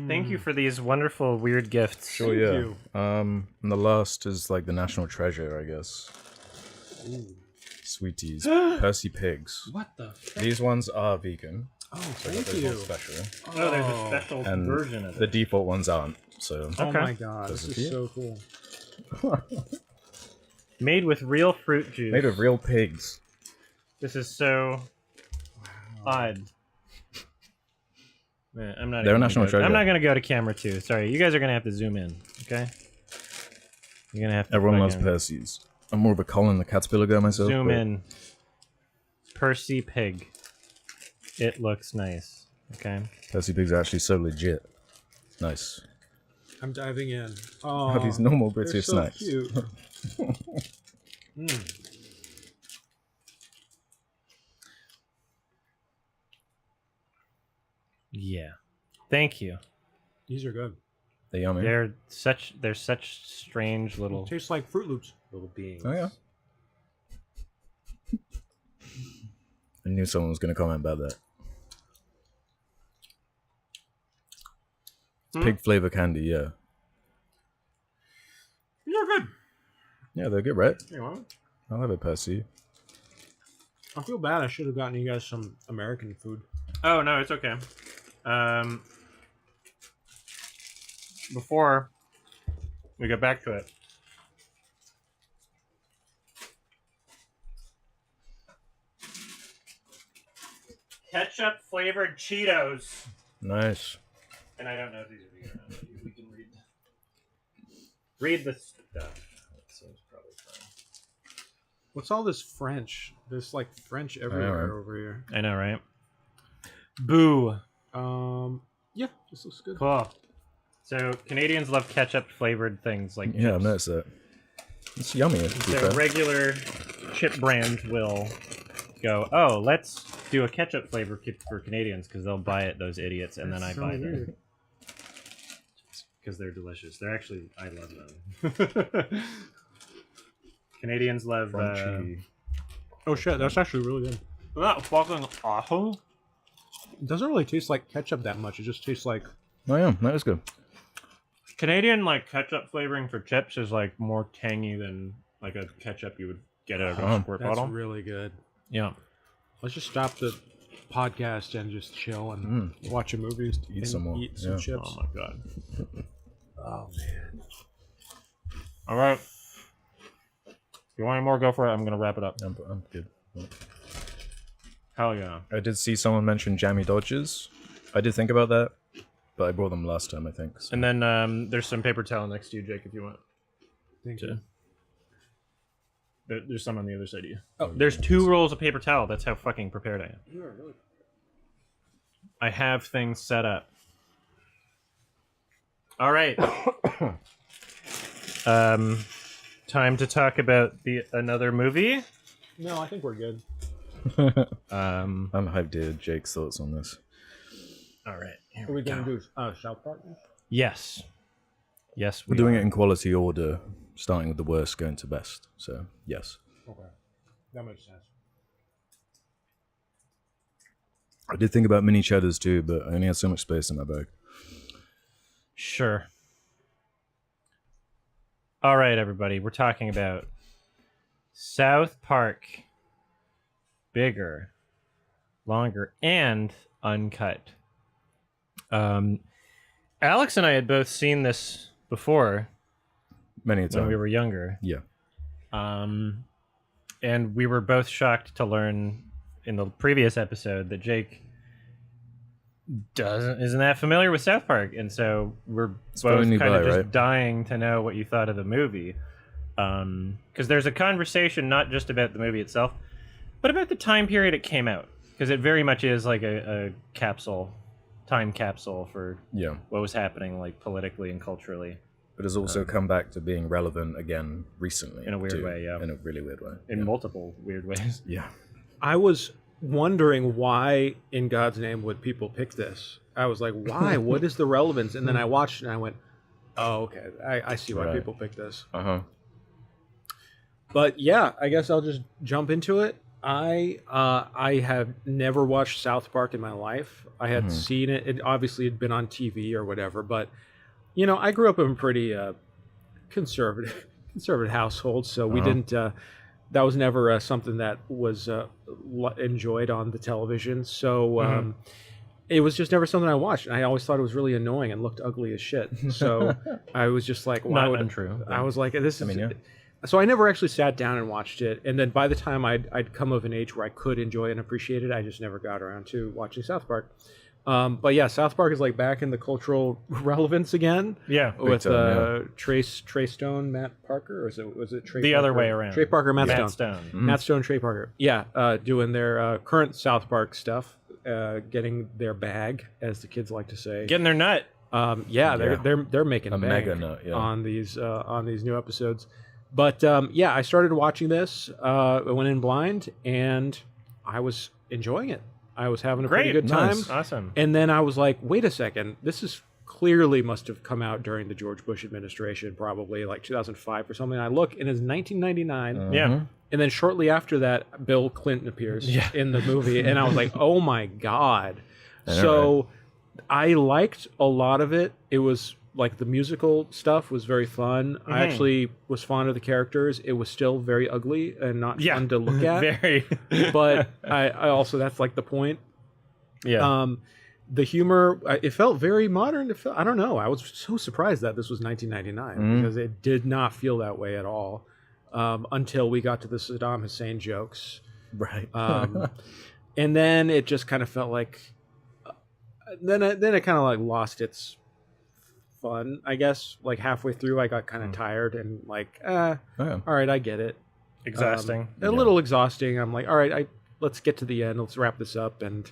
Thank you for these wonderful weird gifts. Sure, Thank yeah. you. And the last is like the national treasure, I guess. Ooh. Sweeties. Percy Pigs. What the? Fuck? These ones are vegan. Oh, So I got thank those you. ones special. Oh, there's a special And version of the it. default ones aren't. So Oh Okay. my god, Does this it is feel? so cool. Made with real fruit juice. made of real pigs. This is so odd. Man, I'm not. They're a even national gonna go, treasure. I'm not gonna go to camera 2. Sorry, you guys are gonna have to zoom in. Okay. You're gonna have to. Everyone loves fucking Percy's. I'm more of a Colin the Caterpillar guy myself. Zoom but in. Percy Pig. It looks nice. Okay. Percy Pigs are actually so legit. Nice. I'm diving in. Oh, Have these normal they're British so snacks. cute. Yeah. Thank you. These are good. They're yummy. They're such strange little. Tastes like Fruit Loops. Little beings. Oh yeah. I knew someone was going to comment about that. Pig flavor candy, yeah. These are good. Yeah, they're good, right? You want? I'll have a Percy. I feel bad. I should have gotten you guys some American food. Oh no, it's okay. Before we get back to it, ketchup flavored Cheetos. Nice. And I don't know if these are vegan. or not. We can read the stuff. That seems probably fine. What's all this French? There's like French everywhere right? over here. I know, right? Boo. Yeah, this looks good. Cool. So Canadians love ketchup flavored things like Yeah, I've chips. noticed that. It's yummy. To be So fair. regular chip brands will go, oh, let's do a ketchup flavor kit for Canadians because they'll buy it, those idiots, and then I buy them because they're delicious. They're actually, I love them. Canadians love. Crunchy. Oh shit, that's actually really good. That fucking awful. It doesn't really taste like ketchup that much. It just tastes like Oh yeah, that is good. Canadian like ketchup flavoring for chips is like more tangy than like a ketchup you would get out of a squirt that's bottle. really good. Yeah. Let's just stop the podcast and just chill and watch a movie. Eat and some more, Eat some yeah. chips. Oh my god. Oh man. All right. If you want any more, go for it. I'm gonna wrap it up. I'm good. Hell yeah. I did see someone mention jammy dodgers. I did think about that, but I brought them last time, I think. So. And then there's some paper towel next to you, Jake, if you want Thank to. you. There's some on the other side of you. Oh, there's 2 rolls of paper towel. That's how fucking prepared I am. You are really. I have things set up. All right. Time to talk about another movie. No, I think we're good. I'm hyped to hear Jake's thoughts on this. All right. Here What are we go. gonna do? South Park? Yes. Yes, We're doing it in quality order, starting with the worst, going to best. So, yes. Okay, that makes sense. I did think about mini cheddars too, but I only had so much space in my bag. Sure. All right, everybody. We're talking about South Park. Bigger, longer, and uncut. Alex and I had both seen this before Many a when time. we were younger. Yeah. And we were both shocked to learn in the previous episode that Jake isn't that familiar with South Park, and so we're both throwing you kind of by, just right? dying to know what you thought of the movie. Because there's a conversation not just about the movie itself, but about the time period it came out. Because it very much is like a time capsule for Yeah. what was happening, like politically and culturally, But it's also come back to being relevant again recently. In a weird too. way, yeah. In a really weird way. in multiple weird ways. Yeah. I was wondering why, in God's name, would people pick this? I was like, why? What is the relevance? And then I watched it and I went, oh, okay. I see why Right. people pick this. Uh-huh. But yeah, I guess I'll just jump into it. I have never watched South Park in my life. I had seen it. It obviously had been on TV or whatever. But, you know, I grew up in a pretty conservative household. So we didn't... that was never something that was enjoyed on the television. So it was just never something I watched. And I always thought it was really annoying and looked ugly as shit. So I was just like, why Not would untrue. I was like, this is. mean, yeah. So I never actually sat down and watched it. And then by the time I'd come of an age where I could enjoy and appreciate it, I just never got around to watching South Park. But yeah, South Park is like back in the cultural relevance again. Yeah, With time, Trey Stone, Matt Parker, or was it Trey? The Parker? other way around. Trey Parker, Matt Stone. Matt Stone. Matt Stone, Trey Parker. Yeah, doing their current South Park stuff, getting their bag, as the kids like to say. Getting their nut. Yeah, they're making A bank mega nut, yeah. on these new episodes. But yeah, I started watching this. I went in blind, and I was enjoying it. I was having a pretty Great. good time. Nice. Awesome. And then I was like, wait a second, this is clearly must have come out during the George Bush administration, probably like 2005 or something. I look, and it's 1999. Yeah. And then shortly after that, Bill Clinton appears in the movie, and I was like, "Oh my god!" So I liked a lot of it. It was like the musical stuff was very fun. I actually was fond of the characters. It was still very ugly and not fun to look at. Very. But I also that's like the point. Yeah. The humor, it felt very modern. I don't know. I was so surprised that this was 1999 because it did not feel that way at all. Until we got to the Saddam Hussein jokes. Right. And then it just kind of felt like, then it kind of like lost its fun, I guess. Like halfway through, I got kind of tired and like, all right, I get it. Exhausting. A little exhausting. I'm like, all right, let's get to the end. Let's wrap this up. And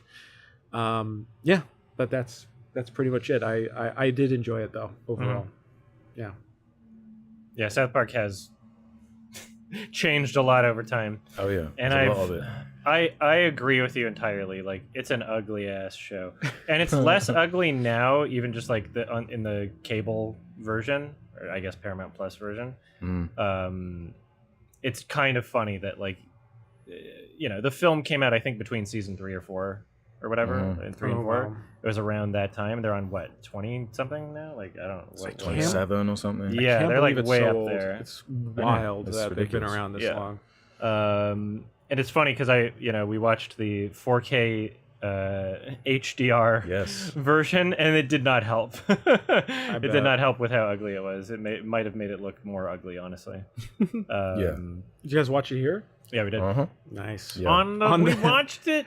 yeah, but that's pretty much it. I did enjoy it though, overall. Yeah. Yeah, South Park has changed a lot over time. Oh yeah. And There's a lot of it. I agree with you entirely. Like, it's an ugly ass show, and it's less ugly now, even just like in the cable version, or I guess Paramount Plus version. It's kind of funny that like, you know, the film came out I think between season 3 or 4 or whatever, and 3 and 4. Wow. It was around that time. They're on what, 20 something now? Like, I don't know. It's like what- 27 or something. Yeah, Can't they're like believe it's way so up old. there. It's wild It's that they've been ridiculous. around this Yeah. long. And it's funny because we watched the 4K HDR Yes. version, and it did not help. It bet. did not help with how ugly it was. It might have made it look more ugly, honestly. Yeah. Did you guys watch it here? Yeah, we did. Nice. Yeah. We watched it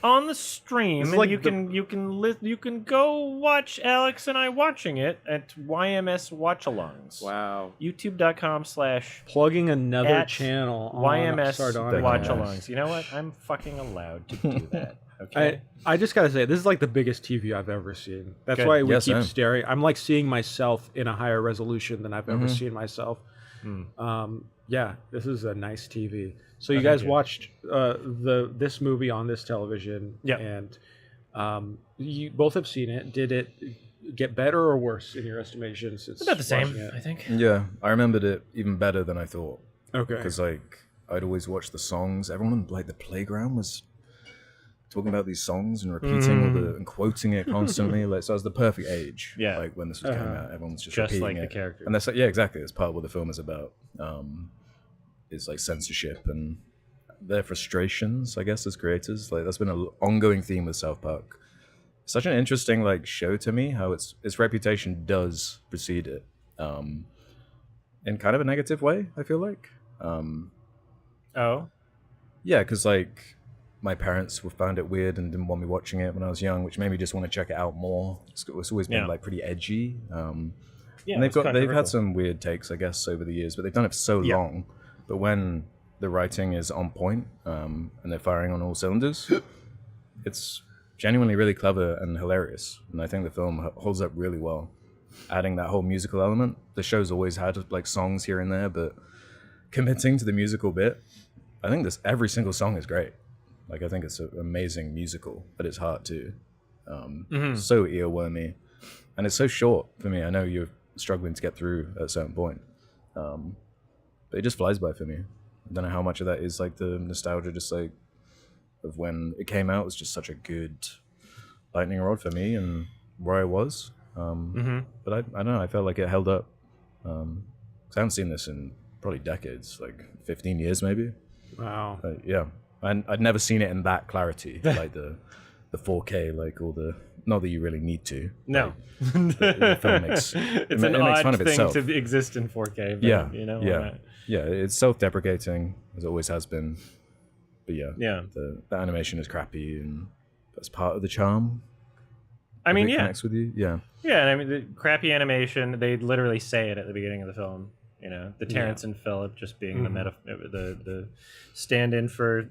on the stream, It's and like you can go watch Alex and I watching it at YMS Watchalongs. Wow. YouTube.com/ Plugging another At channel on YMS Sardonicast. Watchalongs. You know what? I'm fucking allowed to do that. Okay. I just gotta say, this is like the biggest TV I've ever seen. That's Good. why we Yes, keep same. staring. I'm like seeing myself in a higher resolution than I've ever seen myself. Yeah, this is a nice TV. So you guys watched this movie on this television, and you both have seen it. Did it get better or worse in your estimation since About the same, watching it? I think. Yeah. I remembered it even better than I thought. Okay. Because like I'd always watch the songs. Everyone like the playground was talking about these songs and repeating and quoting it constantly. Like, so I was the perfect age. Yeah. Like when this was coming out, everyone was just Just repeating like the it. characters. And that's like, yeah, exactly. It's part of what the film is about. Is like censorship and their frustrations, I guess, as creators. Like that's been an ongoing theme with South Park such an interesting like show to me. How its reputation does precede it, in kind of a negative way. I feel like, Oh, yeah, because like my parents found it weird and didn't want me watching it when I was young, which made me just want to check it out more. It's always been Yeah. like pretty edgy. yeah. And it's they've had controversial. some weird takes, I guess, over the years, but they've done it for so Yeah. long. But when the writing is on point, and they're firing on all cylinders, it's genuinely really clever and hilarious. And I think the film holds up really well. Adding that whole musical element, the show's always had like songs here and there, but committing to the musical bit, I think every single song is great. Like I think it's an amazing musical at its heart too. So earwormy, and it's so short for me. I know you're struggling to get through at a certain point, but it just flies by for me. I don't know how much of that is like the nostalgia, just like of when it came out. It was just such a good lightning rod for me and where I was. But I don't know. I felt like it held up. 'Cause I haven't seen this in probably decades, like 15 years maybe. Wow. Yeah, I'd never seen it in that clarity, like the 4K, like all the. Not that you really need to. No, The film makes it's it an makes odd fun of thing itself. to exist in 4K. But, Yeah, you know, yeah, yeah. It's self-deprecating as it always has been. But yeah. the animation is crappy, and that's part of the charm. I mean, If it yeah, connects with you. Yeah, yeah. And I mean, the crappy animation. They literally say it at the beginning of the film. You know, the Terrence and Phillip just being the stand-in for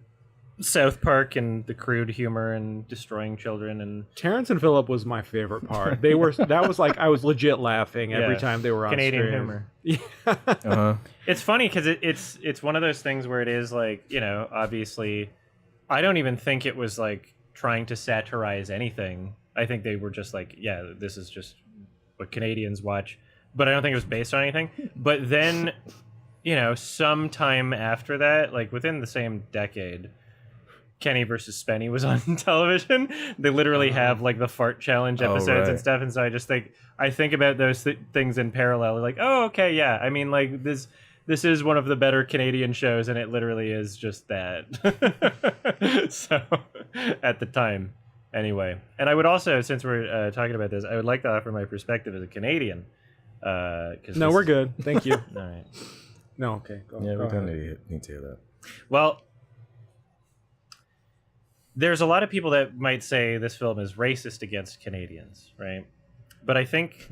South Park and the crude humor and destroying children and Terrence and Phillip was my favorite part. That was like I was legit laughing every Yeah. time they were on Canadian stream. humor. Yeah. It's funny because it's one of those things where it is like, you know, obviously, I don't even think it was like trying to satirize anything. I think they were just like, yeah, this is just what Canadians watch. But I don't think it was based on anything. But then, you know, sometime after that, like within the same decade, Kenny versus Spenny was on television. They literally have like the fart challenge episodes and right. stuff. And so I think about those things in parallel. Like, oh, okay, yeah. I mean, like this is one of the better Canadian shows, and it literally is just that. So, at the time, anyway. And I would also, since we're talking about this, I would like to offer my perspective as a Canadian. No, we're good. Thank you. All right. No, okay. Go we ahead. don't need to hear that. Well, there's a lot of people that might say this film is racist against Canadians, right? But I think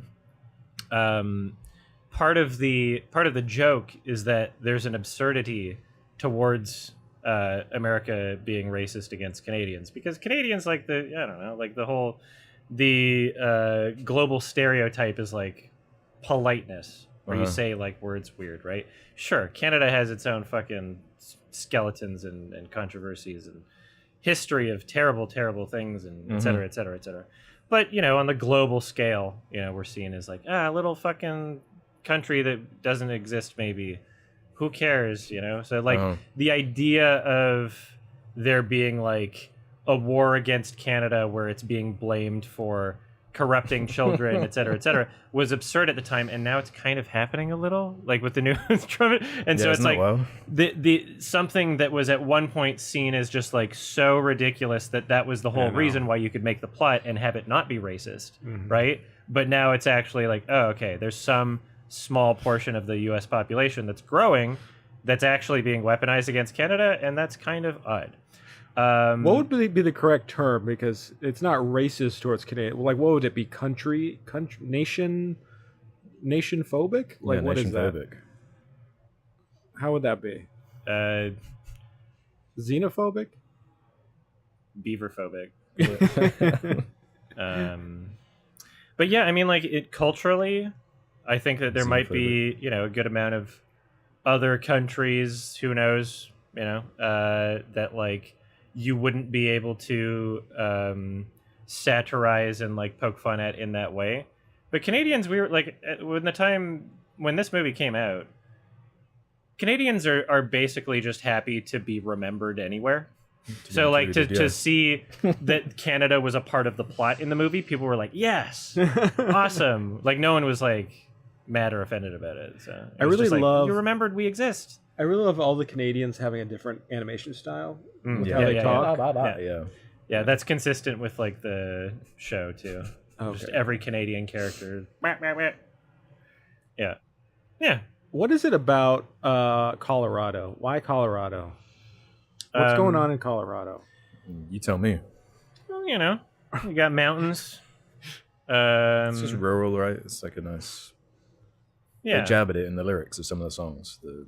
part of the joke is that there's an absurdity towards America being racist against Canadians, because Canadians like the global stereotype is like politeness, where you say like words weird, right? Sure, Canada has its own fucking skeletons and controversies and history of terrible things and et cetera, et cetera, et cetera. But, you know, on the global scale, you know, we're seen as like, a little fucking country that doesn't exist maybe. Who cares, you know? So like the idea of there being like a war against Canada where it's being blamed for corrupting children, et cetera, was absurd at the time, and now it's kind of happening a little, like with the new Trump. And so it's like the something that was at one point seen as just like so ridiculous that was the whole reason why you could make the plot and have it not be racist, right? But now it's actually like, oh, okay, there's some small portion of the U.S. population that's growing that's actually being weaponized against Canada, and that's kind of odd. What would be the correct term? Because it's not racist towards Canadian. Like, what would it be? Nation phobic? Like, what is that? How would that be? Xenophobic? Beaver phobic. But yeah, I mean, like it culturally, I think that there might be, you know, a good amount of other countries, who knows, you know, that like you wouldn't be able to satirize and like poke fun at in that way. But Canadians, we were like, when this movie came out, Canadians are basically just happy to be remembered anywhere. So like to see that Canada was a part of the plot in the movie, people were like, yes, awesome. Like no one was like mad or offended about it. So it I really love, you remembered we exist. I really love all the Canadians having a different animation style with how Yeah, they yeah, talk. Yeah. Yeah, that's consistent with like the show too. Okay. Just every Canadian character. Yeah. Yeah. What is it about Colorado? Why Colorado? What's going on in Colorado? You tell me. Well, you know, you got mountains. It's just rural, right? It's like a nice. Yeah. They jab at it in the lyrics of some of the songs. The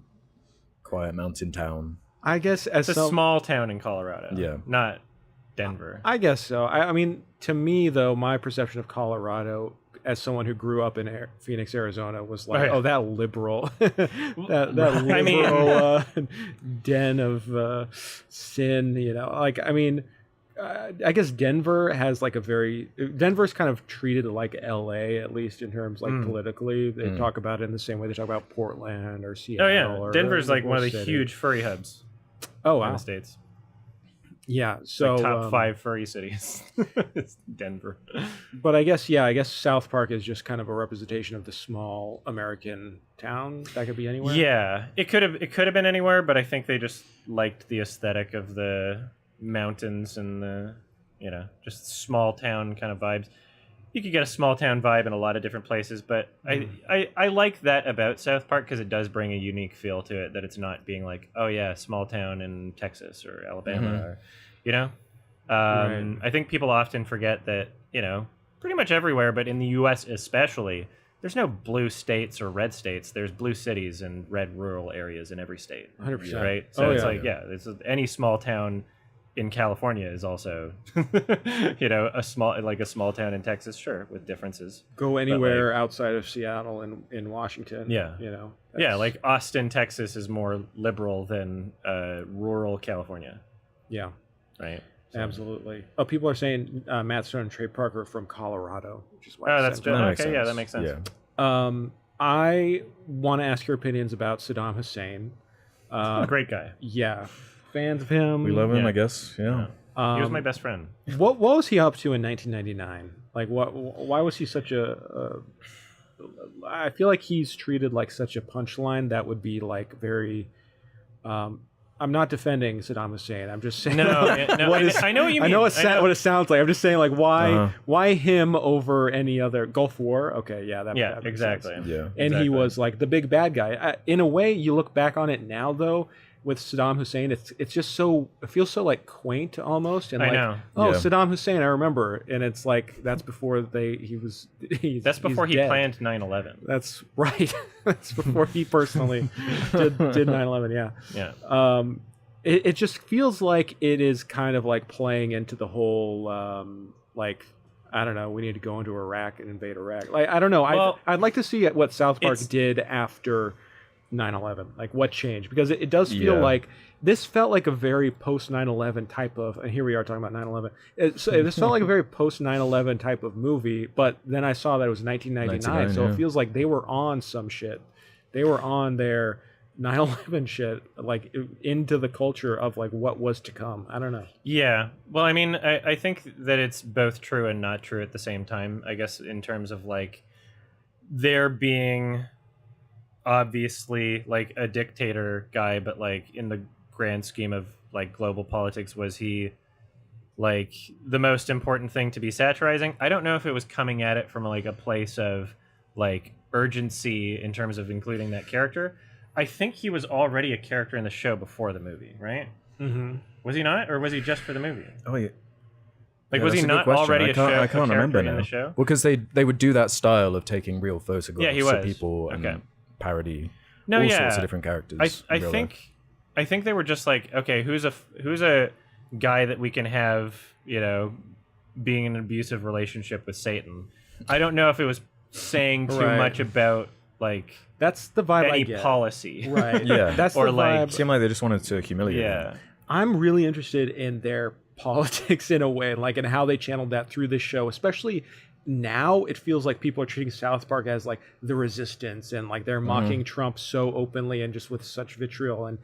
quiet mountain town. I guess as It's a small town in Colorado. Yeah. Not Denver. I guess so. I mean, to me though, my perception of Colorado, as someone who grew up in Phoenix, Arizona, was like, Right. oh, that liberal, that liberal I mean- den of sin. You know, like I mean, I guess Denver has like Denver's kind of treated like LA, at least in terms like politically. They talk about it in the same way they talk about Portland or Seattle. Oh yeah, or Denver's like one of the city. huge furry hubs Oh in wow, the states. yeah. It's So like top 5 furry cities. It's Denver. But I guess South Park is just kind of a representation of the small American town that could be anywhere. Yeah, it could have been anywhere, but I think they just liked the aesthetic of the mountains and the, you know, just small town kind of vibes. You could get a small town vibe in a lot of different places, but I like that about South Park because it does bring a unique feel to it, that it's not being like, oh yeah, small town in Texas or Alabama or, you know. Right. I think people often forget that, you know, pretty much everywhere, but in the U.S. especially, there's no blue states or red states. There's blue cities and red rural areas in every state. 100%. Right? So it's yeah. it's any small town in California is also, you know, a small town in Texas, sure, with differences. Go anywhere outside of Seattle and in Washington. Yeah. You know. Yeah, like Austin, Texas is more liberal than rural California, Yeah. right? Absolutely. Oh, people are saying Matt Stone and Trey Parker are from Colorado, which is why. Oh, I that's said good. That makes Okay, yeah, sense. that makes sense. Yeah. I want to ask your opinions about Saddam Hussein. Great guy. Yeah. Fans of him. We love him, Yeah. I guess. Yeah. He was my best friend. What was he up to in 1999? Like, why was he such a I feel like he's treated like such a punchline that would be like very. I'm not defending Saddam Hussein. I'm just saying. No, I know what you mean. I know what it sounds like. I'm just saying, like, why him over any other Gulf War? Okay, yeah, that makes exactly. sense. Yeah. And Exactly. he was like the big bad guy. In a way, you look back on it now, though, with Saddam Hussein, it's just so, it feels so like quaint almost. And I like, know. oh, Yeah. Saddam Hussein, I remember. And it's like that's before he's That's before he dead. planned 9/11. That's right. That's before he personally did 9/11. Yeah. Yeah. It just feels like it is kind of like playing into the whole like, I don't know, we need to go into Iraq and invade Iraq. Like, I don't know. Well, I'd like to see what South Park it's- did after 9/11. Like what changed, because it does feel Yeah. like this felt like a very post 9/11 type of, and here we are talking about 9/11. This felt like a very post 9/11 type of movie, but then I saw that it was 1999, so yeah. it feels like they were on some shit. They were on their 9/11 shit, like into the culture of like what was to come. I don't know. Yeah. Well, I mean, I think that it's both true and not true at the same time, I guess, in terms of like there being obviously like a dictator guy, but like in the grand scheme of like global politics, was he like the most important thing to be satirizing? I don't know if it was coming at it from like a place of like urgency in terms of including that character. I think he was already a character in the show before the movie, right? Mm-hmm. Was he not, or was he just for the movie? Oh, yeah. Like, Yeah, was he that's a good not question. already I can't character remember in now. the show? Well, because they would do that style of taking real photographs Yeah, he of was. people and Okay. parody No, all yeah. sorts of different characters. I in real life. think they were just like, okay, who's a guy that we can have, you know, being in an abusive relationship with Satan. I don't know if it was saying too Right. much about like That's the vibe I any get. policy. Right. Yeah. That's Or the like- vibe. Seemed like they just wanted to humiliate Yeah. him. I'm really interested in their politics in a way, like, and how they channeled that through this show, especially now. It feels like people are treating South Park as like the resistance, and like they're mocking Trump so openly and just with such vitriol and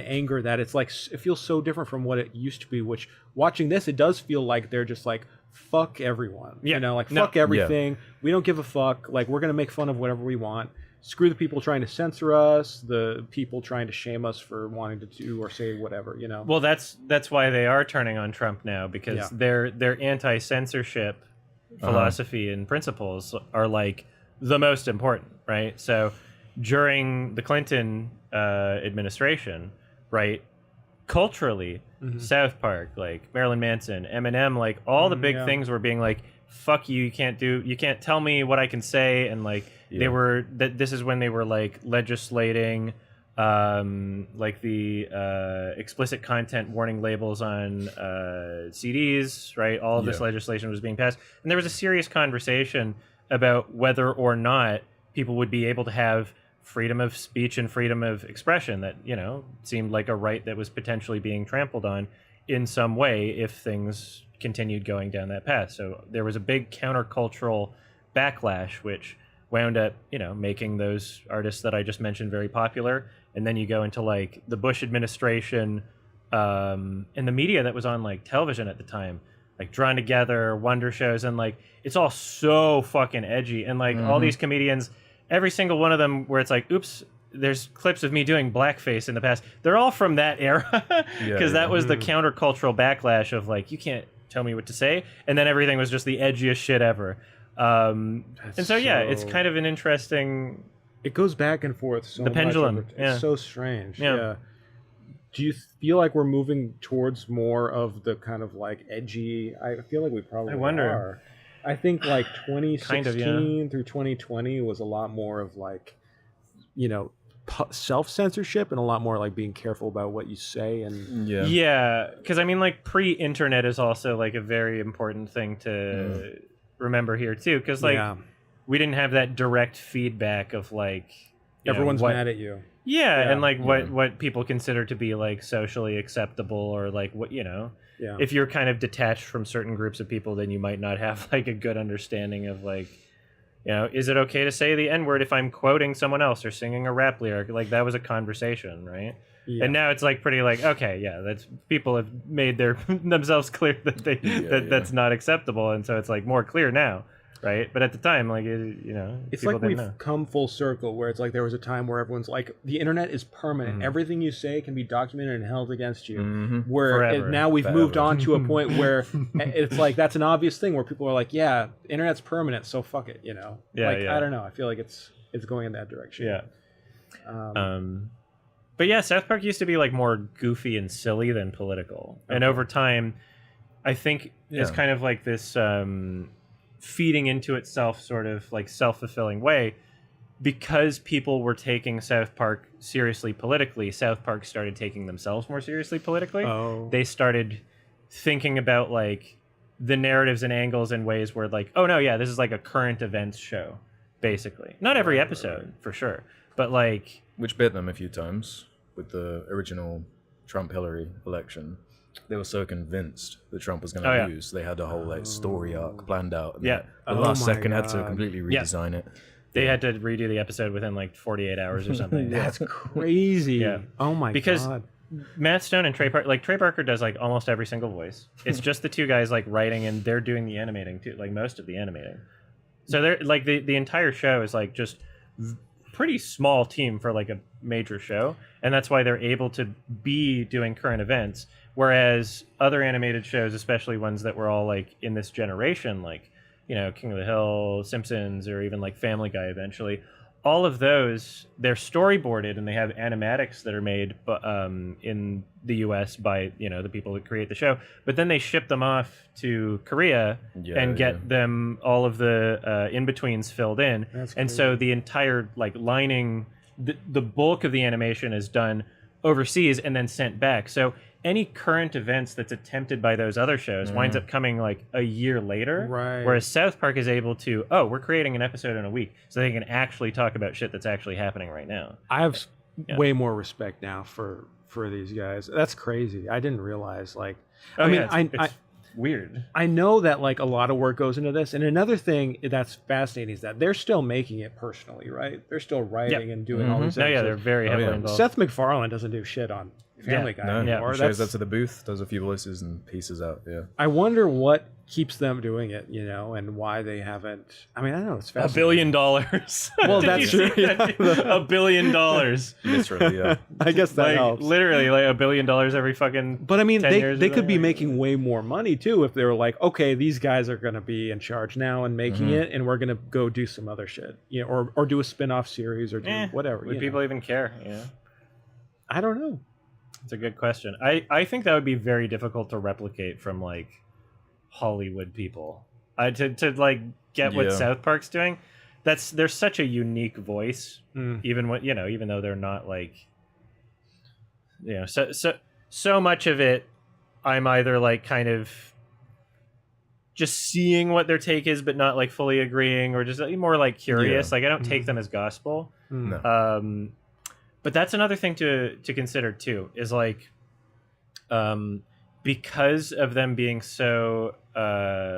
anger that it's like, it feels so different from what it used to be, which watching this, it does feel like they're just like, fuck everyone. Yeah. You know, like No. fuck everything. We don't give a fuck. Like, we're going to make fun of whatever we want. screw the people trying to censor us, the people trying to shame us for wanting to do or say whatever, you know. Well, that's why they are turning on Trump now, because their anti-censorship philosophy and principles are like the most important, right? So during the Clinton administration, right, culturally, South Park, like Marilyn Manson, Eminem, like all the big things were being like, fuck you, you can't tell me what I can say, and like they were this is when they were like legislating like the explicit content warning labels on CDs, right? All of this legislation was being passed, and there was a serious conversation about whether or not people would be able to have freedom of speech and freedom of expression that, you know, seemed like a right that was potentially being trampled on in some way if things continued going down that path. So there was a big countercultural backlash, which wound up, you know, making those artists that I just mentioned very popular. And then you go into like the Bush administration and the media that was on like television at the time, like Drawn Together, Wonder Shows, and like it's all so fucking edgy. And like all these comedians, every single one of them where it's like, oops, there's clips of me doing blackface in the past. They're all from that era because that was the countercultural backlash of like, you can't tell me what to say. And then everything was just the edgiest shit ever. And so, yeah, it's kind of an interesting... It goes back and forth so the much. pendulum. It's so strange. Yeah. Do you feel like we're moving towards more of the kind of like edgy... I feel like we probably are. I think like 2016 through 2020 was a lot more of like, you know, self-censorship and a lot more like being careful about what you say. And because I mean, like pre-internet is also like a very important thing to remember here too, because like we didn't have that direct feedback of like everyone's mad at you. And like what people consider to be like socially acceptable, or like what, you know, if you're kind of detached from certain groups of people, then you might not have like a good understanding of like, you know, is it okay to say the N-word if I'm quoting someone else or singing a rap lyric? Like that was a conversation, right? And now it's like pretty like, okay, that's people have made themselves clear that that's not acceptable, and so it's like more clear now, right? But at the time, like, you know, it's like we've come full circle, where it's like there was a time where everyone's like, the internet is permanent. Everything you say can be documented and held against you. Where now we've moved on to a point where it's like that's an obvious thing where people are like, yeah, internet's permanent, so fuck it, you know? I don't know. I feel like it's going in that direction. But yeah, South Park used to be like more goofy and silly than political, and over time, I think it's kind of like this. Feeding into itself sort of like self-fulfilling way, because people were taking South Park seriously politically. South Park started taking themselves more seriously politically. They started thinking about like the narratives and angles in ways where like, oh no, this is like a current events show, basically. Not every episode for sure, but like, which bit them a few times with the original Trump-Hillary election. They were so convinced that Trump was going to lose. They had a whole like story arc planned out. And the last second had to completely redesign it. They had to redo the episode within like 48 hours or something. That's crazy. Oh my god. Because Matt Stone and Trey Parker does like almost every single voice. It's just the two guys like writing, and they're doing the animating too, like most of the animating. So they're like the entire show is like just pretty small team for like a major show, and that's why they're able to be doing current events. Whereas other animated shows, especially ones that were all like in this generation, like, you know, King of the Hill, Simpsons, or even like Family Guy eventually, all of those, they're storyboarded and they have animatics that are made in the US by, you know, the people that create the show. But then they ship them off to Korea and get them all of the in-betweens filled in. And so the entire like lining, the bulk of the animation is done overseas and then sent back. So any current events that's attempted by those other shows winds up coming like a year later. Whereas South Park is able to, we're creating an episode in a week, so they can actually talk about shit that's actually happening right now. I have way more respect now for these guys. That's crazy. I didn't realize like, it's weird. I know that like a lot of work goes into this, and another thing that's fascinating is that they're still making it personally, right? They're still writing and doing all these episodes. They're very heavily involved. Seth MacFarlane doesn't do shit on Family Guy No, anymore. he shows That's- up to the booth, does a few voices, and pieces out. Yeah. I wonder what keeps them doing it, and why they haven't. I mean, I don't know. It's $1 fascinating. billion. Well, Did that's you true, see that? yeah. $1 billion. Literally, yeah. I guess that Like helps. literally, like $1 billion every fucking. But I mean, 10 they years they or could be something. making way more money too if they were like, okay, these guys are going to be in charge now and making it, and we're going to go do some other shit, or do a spin-off series or do whatever. Would people even care? Yeah. I don't know. It's a good question. I think that would be very difficult to replicate from like Hollywood people. To like get what Yeah. South Park's doing. There's such a unique voice, Mm. even when even though they're not like, so much of it, I'm either like kind of just seeing what their take is, but not like fully agreeing, or just more like curious. Yeah. Like I don't take them as gospel. Mm. No. But that's another thing to consider too, is like, because of them being so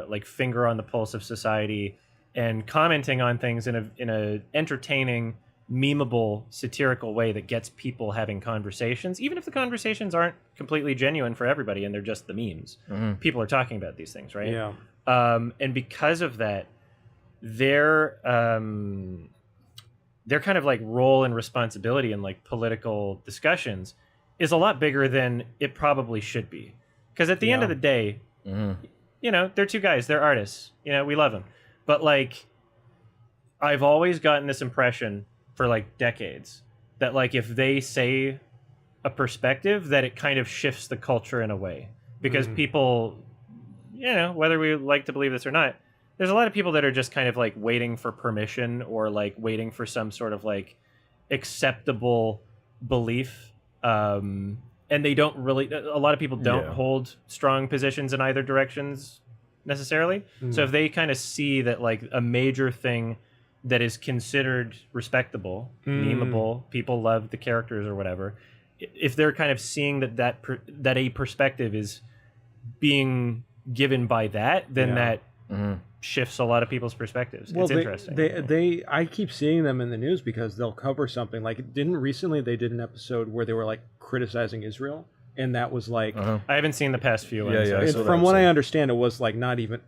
like finger on the pulse of society and commenting on things in a entertaining, memeable, satirical way that gets people having conversations, even if the conversations aren't completely genuine for everybody and they're just the memes. People are talking about these things, right? Yeah. And because of that, their kind of like role and responsibility in like political discussions is a lot bigger than it probably should be. Because at the end of the day, they're two guys, they're artists, we love them. But like, I've always gotten this impression for like decades that like if they say a perspective, that it kind of shifts the culture in a way. Because people, whether we like to believe this or not, there's a lot of people that are just kind of like waiting for permission or like waiting for some sort of like acceptable belief. And they don't really, a lot of people don't hold strong positions in either directions necessarily. So if they kind of see that like a major thing that is considered respectable, memeable, people love the characters or whatever, if they're kind of seeing that a perspective is being given by that, then that shifts a lot of people's perspectives. Well, it's interesting. I keep seeing them in the news because they'll cover something like recently they did an episode where they were like criticizing Israel, and that was like I haven't seen the past few ones. Yeah, and saw from that, what so- I understand, it was like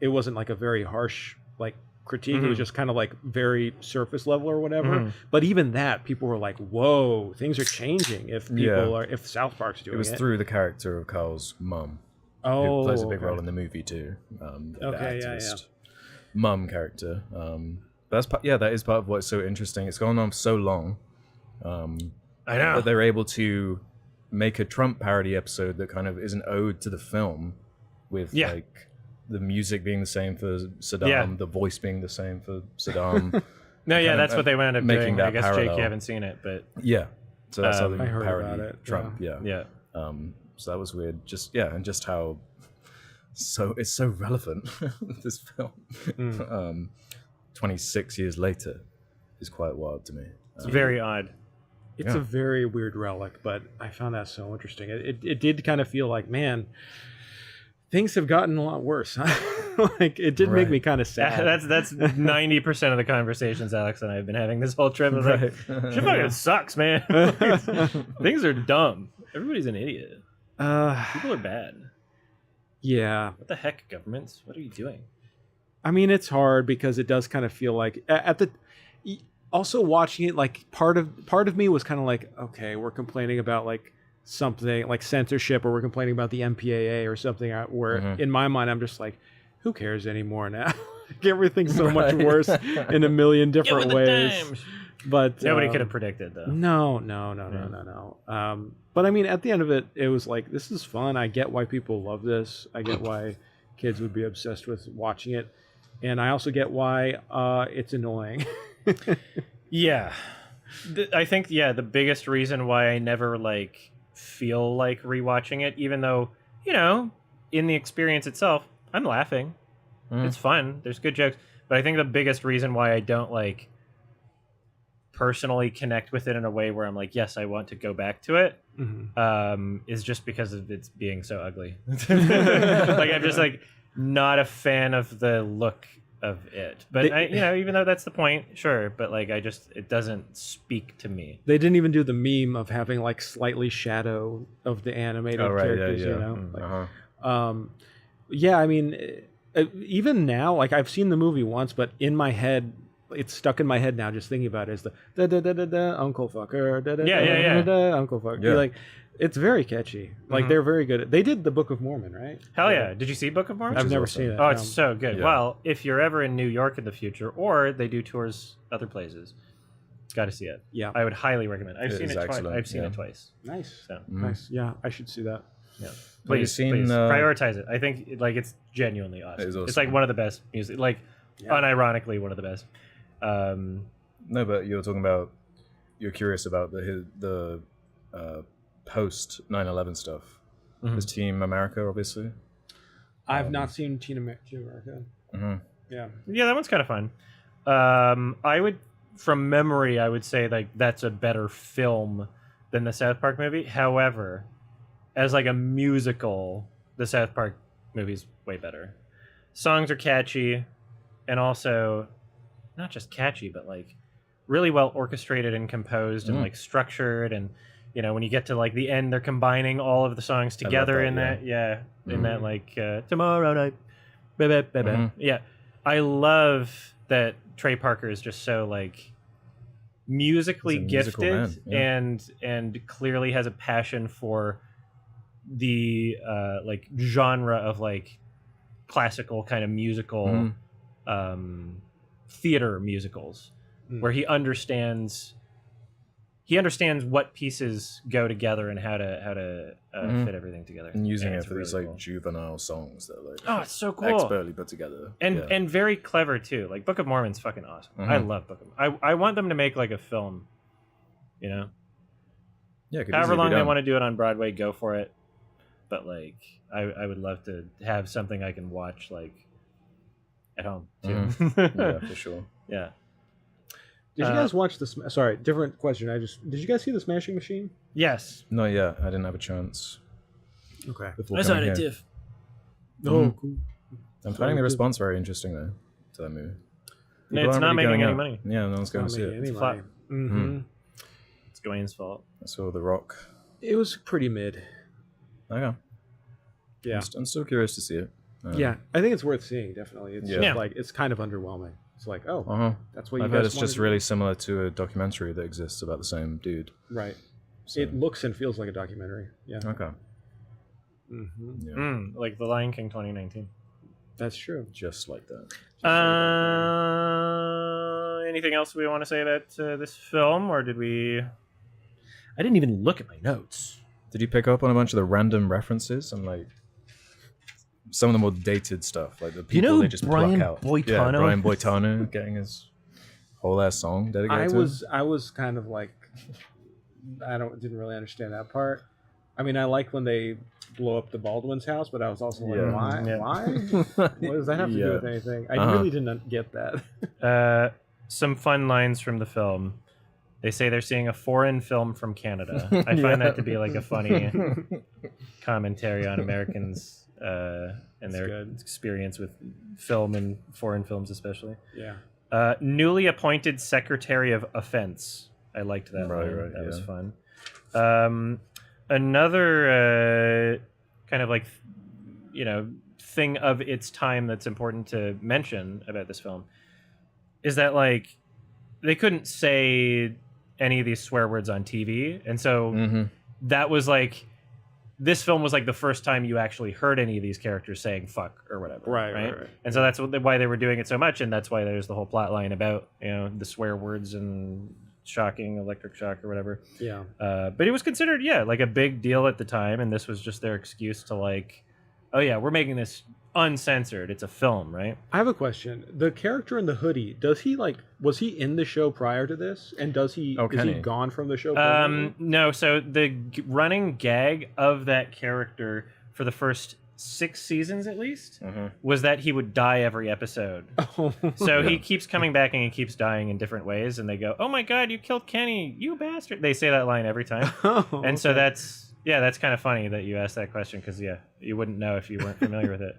it wasn't like a very harsh like critique. It was just kind of like very surface level or whatever. But even that, people were like, "Whoa, things are changing." If if South Park's doing It was through the character of Carl's mum, who plays a big role in the movie too. The activist mum character. That is part of what's so interesting. It's gone on so long. I know. That they're able to make a Trump parody episode that kind of is an ode to the film, with like the music being the same for Saddam, the voice being the same for Saddam. That's what they wound up making doing. that I guess parallel. Jake, you haven't seen it, but So that's how they I heard parody about it, Trump. yeah. So that was weird. And just how it's so relevant. This film, 26 years later, is quite wild to me. It's very odd. It's a very weird relic, but I found that so interesting. It did kind of feel like, man, things have gotten a lot worse. Like it did make me kind of sad. That's 90% of the conversations Alex and I have been having this whole trip. I was like, shit fucking sucks, man. Things are dumb. Everybody's an idiot. People are bad. Yeah. What the heck, governments? What are you doing? I mean, it's hard because it does kind of feel like also watching it, like part of me was kind of like, okay, we're complaining about like something like censorship, or we're complaining about the MPAA or something, where in my mind I'm just like, who cares anymore now? Like, everything's so much worse in a million different ways. But nobody could have predicted, though. No. But I mean, at the end of it, it was like, this is fun. I get why people love this. I get why kids would be obsessed with watching it, and I also get why it's annoying. Yeah, I think the biggest reason why I never like feel like rewatching it, even though in the experience itself, I'm laughing. It's fun. There's good jokes, but I think the biggest reason why I don't like personally connect with it in a way where I'm like, yes, I want to go back to it, is just because of its being so ugly. Like I'm just like not a fan of the look of it. But even though that's the point, sure. But like, it doesn't speak to me. They didn't even do the meme of having like slightly shadow of the animated characters. You know, I mean, even now, like I've seen the movie once, but in my head, it's stuck in my head now. Just thinking about it, is the da da da da da Uncle Fucker, da da da da Uncle Fucker. Yeah. Like, it's very catchy. Like they're very good. They did the Book of Mormon, right? Hell yeah! Did you see Book of Mormon? I've never awesome. seen it. Oh, it's so good. Yeah. Well, if you're ever in New York in the future, or they do tours other places, got to see it. Yeah. I would highly recommend. I've It seen is it twice. excellent, I've seen yeah. it twice. Nice. So Nice. Yeah, I should see that. yeah, Have you please, seen, please prioritize it. I think like it's genuinely awesome. It is It's awesome. like one of the best music. Like unironically, one of the best. No, but you're talking about, you're curious about the post 9/11 stuff. There's Team America, obviously. I've not seen Team America. Yeah. Yeah, that one's kind of fun. I would, from memory, I would say like that's a better film than the South Park movie. However, as like a musical, the South Park movie's way better. Songs are catchy, and also not just catchy, but like really well orchestrated and composed and like structured. And you know, when you get to like the end, they're combining all of the songs together in that like tomorrow night, baby. Yeah, I love that Trey Parker is just so like musically He's a musical gifted man, and clearly has a passion for the like genre of like classical kind of musical theater musicals where he understands what pieces go together and how to fit everything together, And using it's it for these really like cool. juvenile songs that are like Oh, it's so cool. expertly put together. And very clever too. Like Book of Mormon's fucking awesome. I love Book of I want them to make like a film, you know. Yeah, could However easily be long they done. want to do it on Broadway, go for it. But like I would love to have something I can watch like at home too. Yeah, for sure. Yeah. Did you guys watch this? Sorry, different question. Did you guys see the Smashing Machine? Yes. Not yet. I didn't have a chance. Okay. Before I saw coming it at here. TIFF. Oh, cool. I'm finding the response very interesting though to that movie. People It's aren't not really making going any out. money. Yeah, no one's going to see Not it. making any flat. money. Mm-hmm. It's Dwayne's fault. I saw The Rock. It was pretty mid. Okay. Yeah. I'm still curious to see it. Yeah, I think it's worth seeing. Definitely. It's Yeah. just like it's kind of underwhelming. It's like, oh, Uh-huh. that's what you I've guys heard it's wanted just to really similar to a documentary that exists about the same dude. do. Right. So, It looks and feels like a documentary. Yeah. okay. Mm-hmm. Yeah. Like The Lion King 2019. That's true. Just like that. Anything else we want to say about this film, or did we? I didn't even look at my notes. Did you pick up on a bunch of the random references and like some of the more dated stuff, like the people know they just Brian pluck out? Boitano? Yeah, Brian Boitano getting his whole ass song dedicated to him. I was kind of like, didn't really understand that part. I mean, I like when they blow up the Baldwin's house, but I was also like, Yeah. why? Yeah. Why? What does that have to do with anything? I really didn't get that. Some fun lines from the film. They say they're seeing a foreign film from Canada. I find that to be like a funny commentary on Americans and their experience with film and foreign films, especially. Yeah. Newly appointed Secretary of Offense. I liked that line. Right, That was yeah. fun. Another kind of like, thing of its time that's important to mention about this film is that like they couldn't say any of these swear words on TV, and so that was like this film was like the first time you actually heard any of these characters saying fuck or whatever, right? And so that's why they were doing it so much, and that's why there's the whole plot line about the swear words and shocking electric shock or whatever. Yeah. But it was considered like a big deal at the time, and this was just their excuse to like, oh yeah, we're making this uncensored. It's a film, right? I have a question. The character in the hoodie, was he in the show prior to this? And is he gone from the show? No. So the running gag of that character for the first 6 seasons, at least, was that he would die every episode. So he keeps coming back and he keeps dying in different ways. And they go, "Oh my God, you killed Kenny, you bastard!" They say that line every time. So that's kind of funny that you asked that question because you wouldn't know if you weren't familiar with it.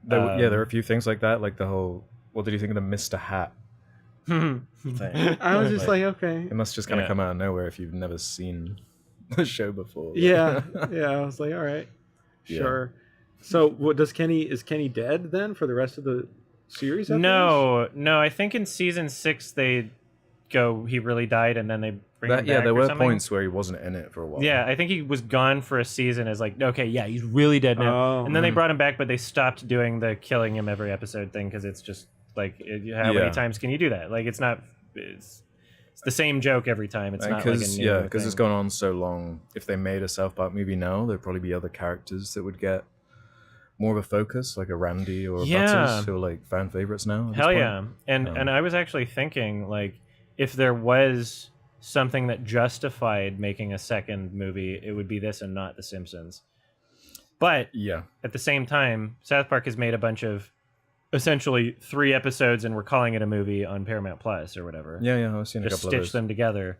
There are a few things like that, like the whole what did you think of the Mr. Hat thing? I was just like, okay. It must just kind of Yeah. come out of nowhere if you've never seen the show before. Yeah, yeah. I was like, all right, Yeah. sure. So, what is Kenny dead then for the rest of the series? after No. I think in season 6 they go he really died, and then they bring him back. there or were something. points where he wasn't in it for a while. Yeah, I think he was gone for a season as like, okay, yeah, he's really dead now. Oh, and then they brought him back, but they stopped doing the killing him every episode thing because it's just like, how many Yeah. times can you do that? Like, it's the same joke every time. It's not like a Because new because it's thing. gone on so long. If they made a South Park movie now, there'd probably be other characters that would get more of a focus, like a Randy or a Yeah. Butters, who are like fan favorites now. at this Hell point. yeah. And I was actually thinking, like, if there was something that justified making a second movie, it would be this and not The Simpsons. But Yeah. at the same time, South Park has made a bunch of essentially 3 episodes, and we're calling it a movie on Paramount Plus or whatever. Yeah, I've seen a Just couple of stitch those. them together.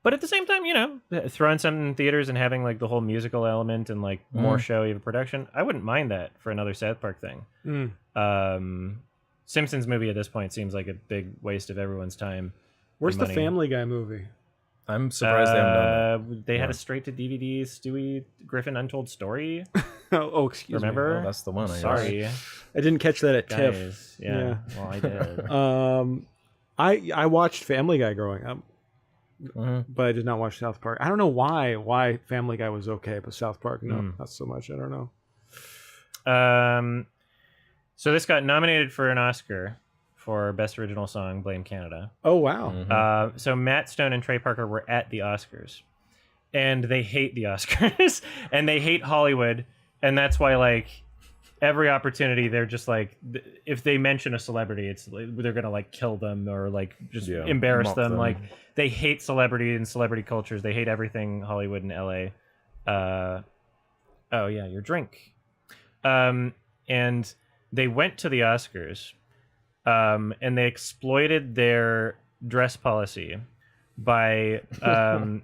But at the same time, throwing something in theaters and having like the whole musical element and like more showy of a production, I wouldn't mind that for another South Park thing. Simpsons movie at this point seems like a big waste of everyone's time. Where's and the money. Family Guy movie? I'm surprised they haven't done that. They had Yeah. a straight to DVD Stewie Griffin Untold Story. Oh, excuse Remember? Oh, that's the one. I guess. Sorry, me. I didn't catch that at TIFF. guys. Yeah. Well, I did. I watched Family Guy growing up, Mhm. but I did not watch South Park. I don't know why Family Guy was okay, but South Park no, not so much. I don't know. So this got nominated for an Oscar for Best Original Song, Blame Canada. Oh wow. So Matt Stone and Trey Parker were at the Oscars, and they hate the Oscars, and they hate Hollywood, and that's why, like, every opportunity they're just like, if they mention a celebrity, it's like, they're gonna like kill them or like just Yeah, embarrass mock them. them. Like, they hate celebrity and celebrity cultures. They hate everything Hollywood and LA. Oh yeah, your drink. And they went to the Oscars, and they exploited their dress policy by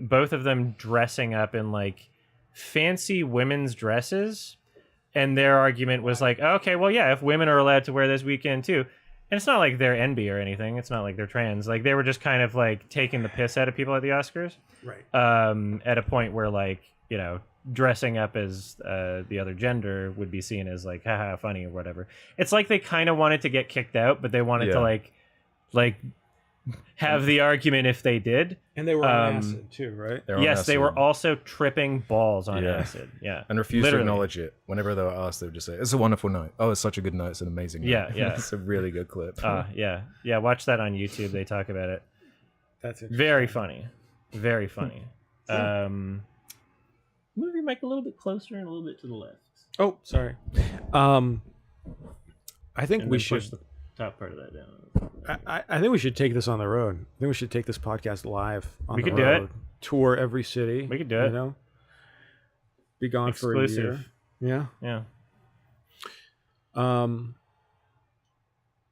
both of them dressing up in like fancy women's dresses. And their argument was like, okay, well, yeah, if women are allowed to wear this, we can too. And it's not like they're NB or anything. It's not like they're trans. Like, they were just kind of like taking the piss out of people at the Oscars. Right. At a point where, like, dressing up as the other gender would be seen as like, haha, funny or whatever. It's like they kind of wanted to get kicked out, but they wanted to Yeah. like have the argument if they did. And they were on acid too, right? They're on Yes, they acid. were also tripping balls on Yeah. acid. Yeah. And refused Literally. to acknowledge it. Whenever they were asked, they would just say, "It's a wonderful night. Oh, it's such a good night. It's an amazing night." Yeah, yeah. It's a really good clip. Yeah. Watch that on YouTube. They talk about it. That's it. Very funny. Very funny. Move your mic a little bit closer and a little bit to the left. Oh, sorry. I think And we then should. push the top part of that down. I think we should take this on the road. I think we should take this podcast live on We the could do road. it. Tour every city. We could do it. You know, be gone for a year. Exclusive. Yeah. Yeah.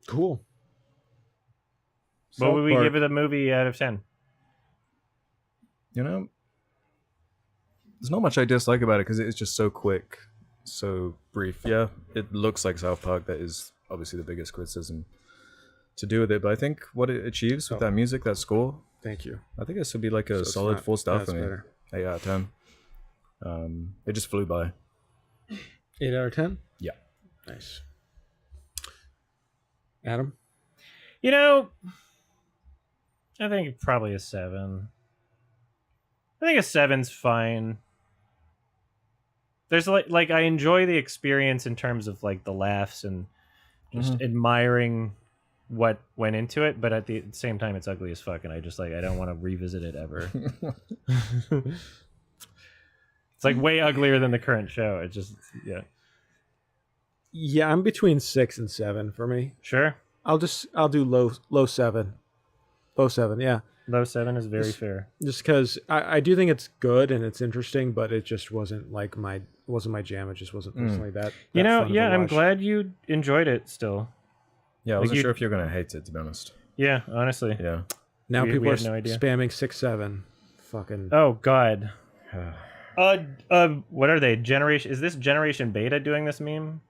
Cool. What would we give it a movie out of 10? You know, there's not much I dislike about it because it's just so quick, so brief. Yeah, it looks like South Park. That is obviously the biggest criticism to do with it. But I think what it achieves with that music, that score, Thank you. I think this would be like a it's solid not- 4-star that's for me. better. 8 out of 10. It just flew by. 8 out of 10. Yeah. Nice. Adam. I think probably a 7. I think a 7's fine. There's like I enjoy the experience in terms of like the laughs and just admiring what went into it, but at the same time it's ugly as fuck, and I just like I don't want to revisit it ever. It's like way uglier than the current show. It just Yeah, I'm between 6 and 7 for me. Sure. I'll do low 7. Low 7, yeah. Low 7 is very fair. Just because I do think it's good and it's interesting, but it just wasn't like my jam. It just wasn't personally that. You know, fun of a yeah, I'm watch. glad you enjoyed it still. Yeah, I Like wasn't you- sure if you're gonna hate it, to be honest. Yeah, honestly. Yeah. Now we people are had no idea. spamming 6-7. Fucking. Oh God. What are they? Generation? Is this Generation Beta doing this meme?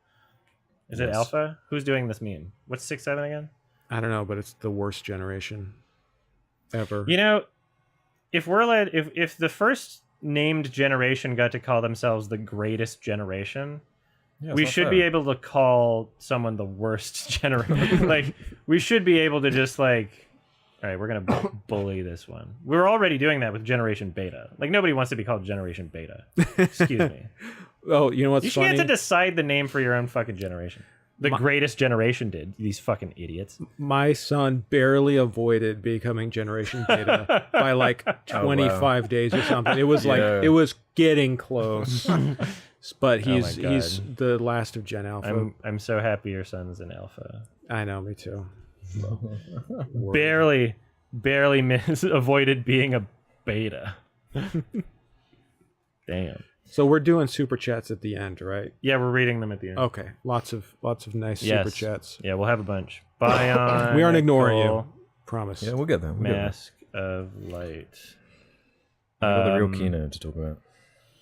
Is it Yes. Alpha? Who's doing this meme? What's 6-7 again? I don't know, but it's the worst generation ever. You know, if we're allowed, if the first named generation got to call themselves the greatest generation, Yeah, we it's not should fair. be able to call someone the worst generation. Like, we should be able to just like, all right, we're gonna bully this one. We're already doing that with Generation Beta. Like, nobody wants to be called Generation Beta. Excuse me. Oh, you know what's You should funny? get to decide the name for your own fucking generation. The greatest generation did. These fucking idiots. My son barely avoided becoming Generation Beta by like 25 days or something. It was like Yeah. it was getting close. But Oh my he's God. the last of Gen Alpha. I'm so happy your son's an alpha. I know, me too. Barely avoided being a beta. Damn. So we're doing super chats at the end, right? Yeah, we're reading them at the end. Okay, lots of nice Yes. super chats. Yeah, we'll have a bunch. Bion. We aren't ignoring you. Promise. Yeah, we'll get there. We'll get there. Mask of Light. We've got the real Kino to talk about.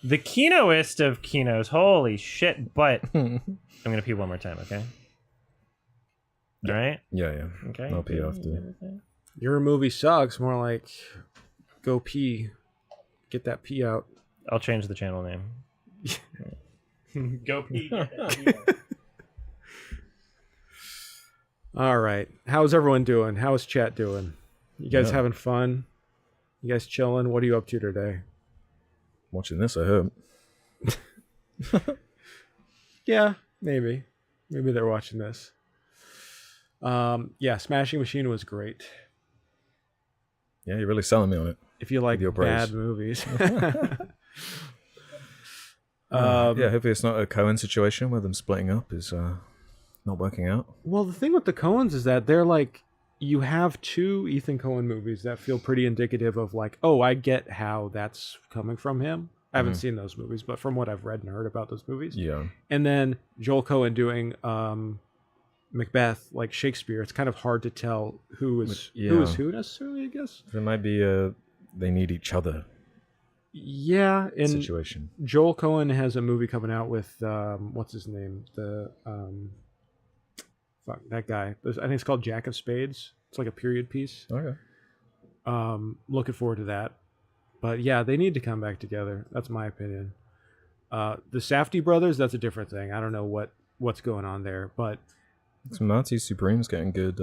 The Kinoist of Kinos. Holy shit! But I'm gonna pee one more time. Okay. All right. Yeah. Okay. I'll pee after. Your movie sucks. More like go pee. Get that pee out. I'll change the channel name. Go pee. All right. How's everyone doing? How's chat doing? You guys Yeah. having fun? You guys chilling? What are you up to today? Watching this, I hope. Yeah, maybe. Maybe they're watching this. Yeah, Smashing Machine was great. Yeah, you're really selling me on it. If you like your praise. bad movies. Yeah, hopefully it's not a Cohen situation where them splitting up is not working out. Well, the thing with the Coens is that they're like, you have two Ethan Coen movies that feel pretty indicative of like, oh, I get how that's coming from him. I haven't seen those movies, but from what I've read and heard about those movies. Yeah. And then Joel Cohen doing Macbeth, like Shakespeare. It's kind of hard to tell who is who necessarily, I guess. There might be they need each other Yeah, and situation. Joel Cohen has a movie coming out with what's his name? The fuck that guy. I think it's called Jack of Spades. It's like a period piece. Okay. Looking forward to that. But yeah, they need to come back together. That's my opinion. The Safdie brothers, that's a different thing. I don't know what's going on there, but So Marty Supreme's getting good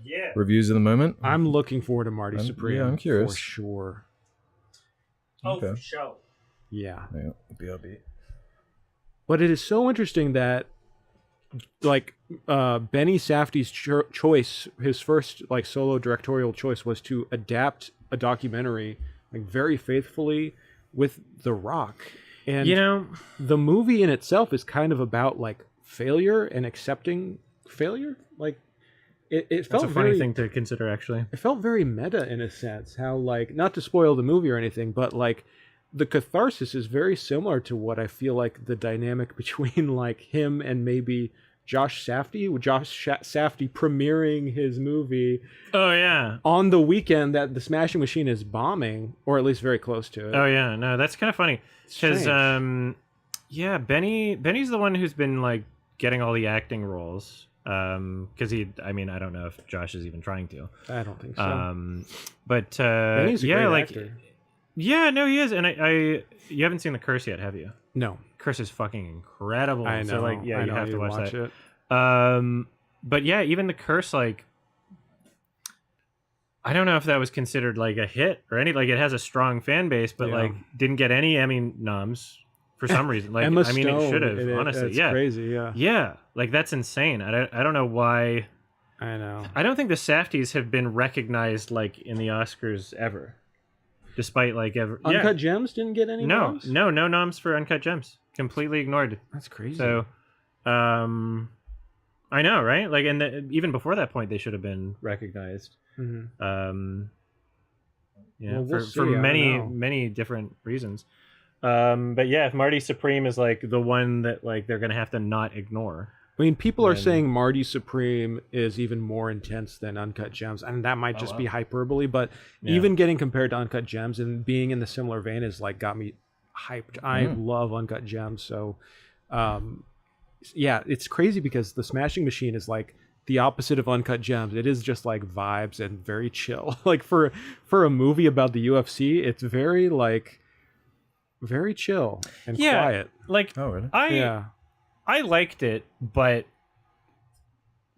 Yeah. reviews at the moment. I'm looking forward to Marty Supreme. I'm curious. For sure. Oh, Okay. for sure. Yeah. Yeah, BRB. But it is so interesting that like Benny Safdie's choice, his first like solo directorial choice was to adapt a documentary like very faithfully with The Rock. And You know, the movie in itself is kind of about like failure and accepting failure. Like it that's felt a funny very, thing to consider, actually. it felt very meta in a sense, how like, not to spoil the movie or anything, but like the catharsis is very similar to what I feel like the dynamic between like him and maybe Josh Safdie, with Safdie premiering his movie Oh yeah. on the weekend that the Smashing Machine is bombing, or at least very close to it. Oh yeah. No, that's kind of funny because Strange. yeah, Benny's the one who's been like getting all the acting roles. Because I don't know if Josh is even trying to. I don't think so. But Benny's a yeah, great like actor. yeah, no, he is, and I you haven't seen The Curse yet, have you? No, Curse is fucking incredible. I know. So like, yeah, I you know have to you watch that. it. But yeah, even The Curse, like, I don't know if that was considered like a hit or any. Like, it has a strong fan base, but Yeah. like, didn't get any Emmy noms for some reason. Like, Emma I mean, Stone, it should have, honestly. It's Yeah, crazy. Yeah, yeah, like that's insane. I don't know why. I know. I don't think the Safdies have been recognized like in the Oscars ever, despite like ever. Uncut Gems didn't get any. No, noms? no noms for Uncut Gems. Completely ignored. That's crazy. So, I know, right? Like, and even before that point, they should have been recognized. Mhm. Yeah, Well, we'll for see, I don't many know. many different reasons. But yeah, if Marty Supreme is like the one that like they're gonna have to not ignore. I mean, people are then- saying Marty Supreme is even more intense than Uncut Gems, and that might just be hyperbole. But Yeah. even getting compared to Uncut Gems and being in the similar vein is like got me hyped. I love Uncut Gems, so yeah, it's crazy because the Smashing Machine is like the opposite of Uncut Gems. It is just like vibes and very chill. Like for a movie about the UFC, it's very like very chill and quiet. Like Oh, really? I liked it, but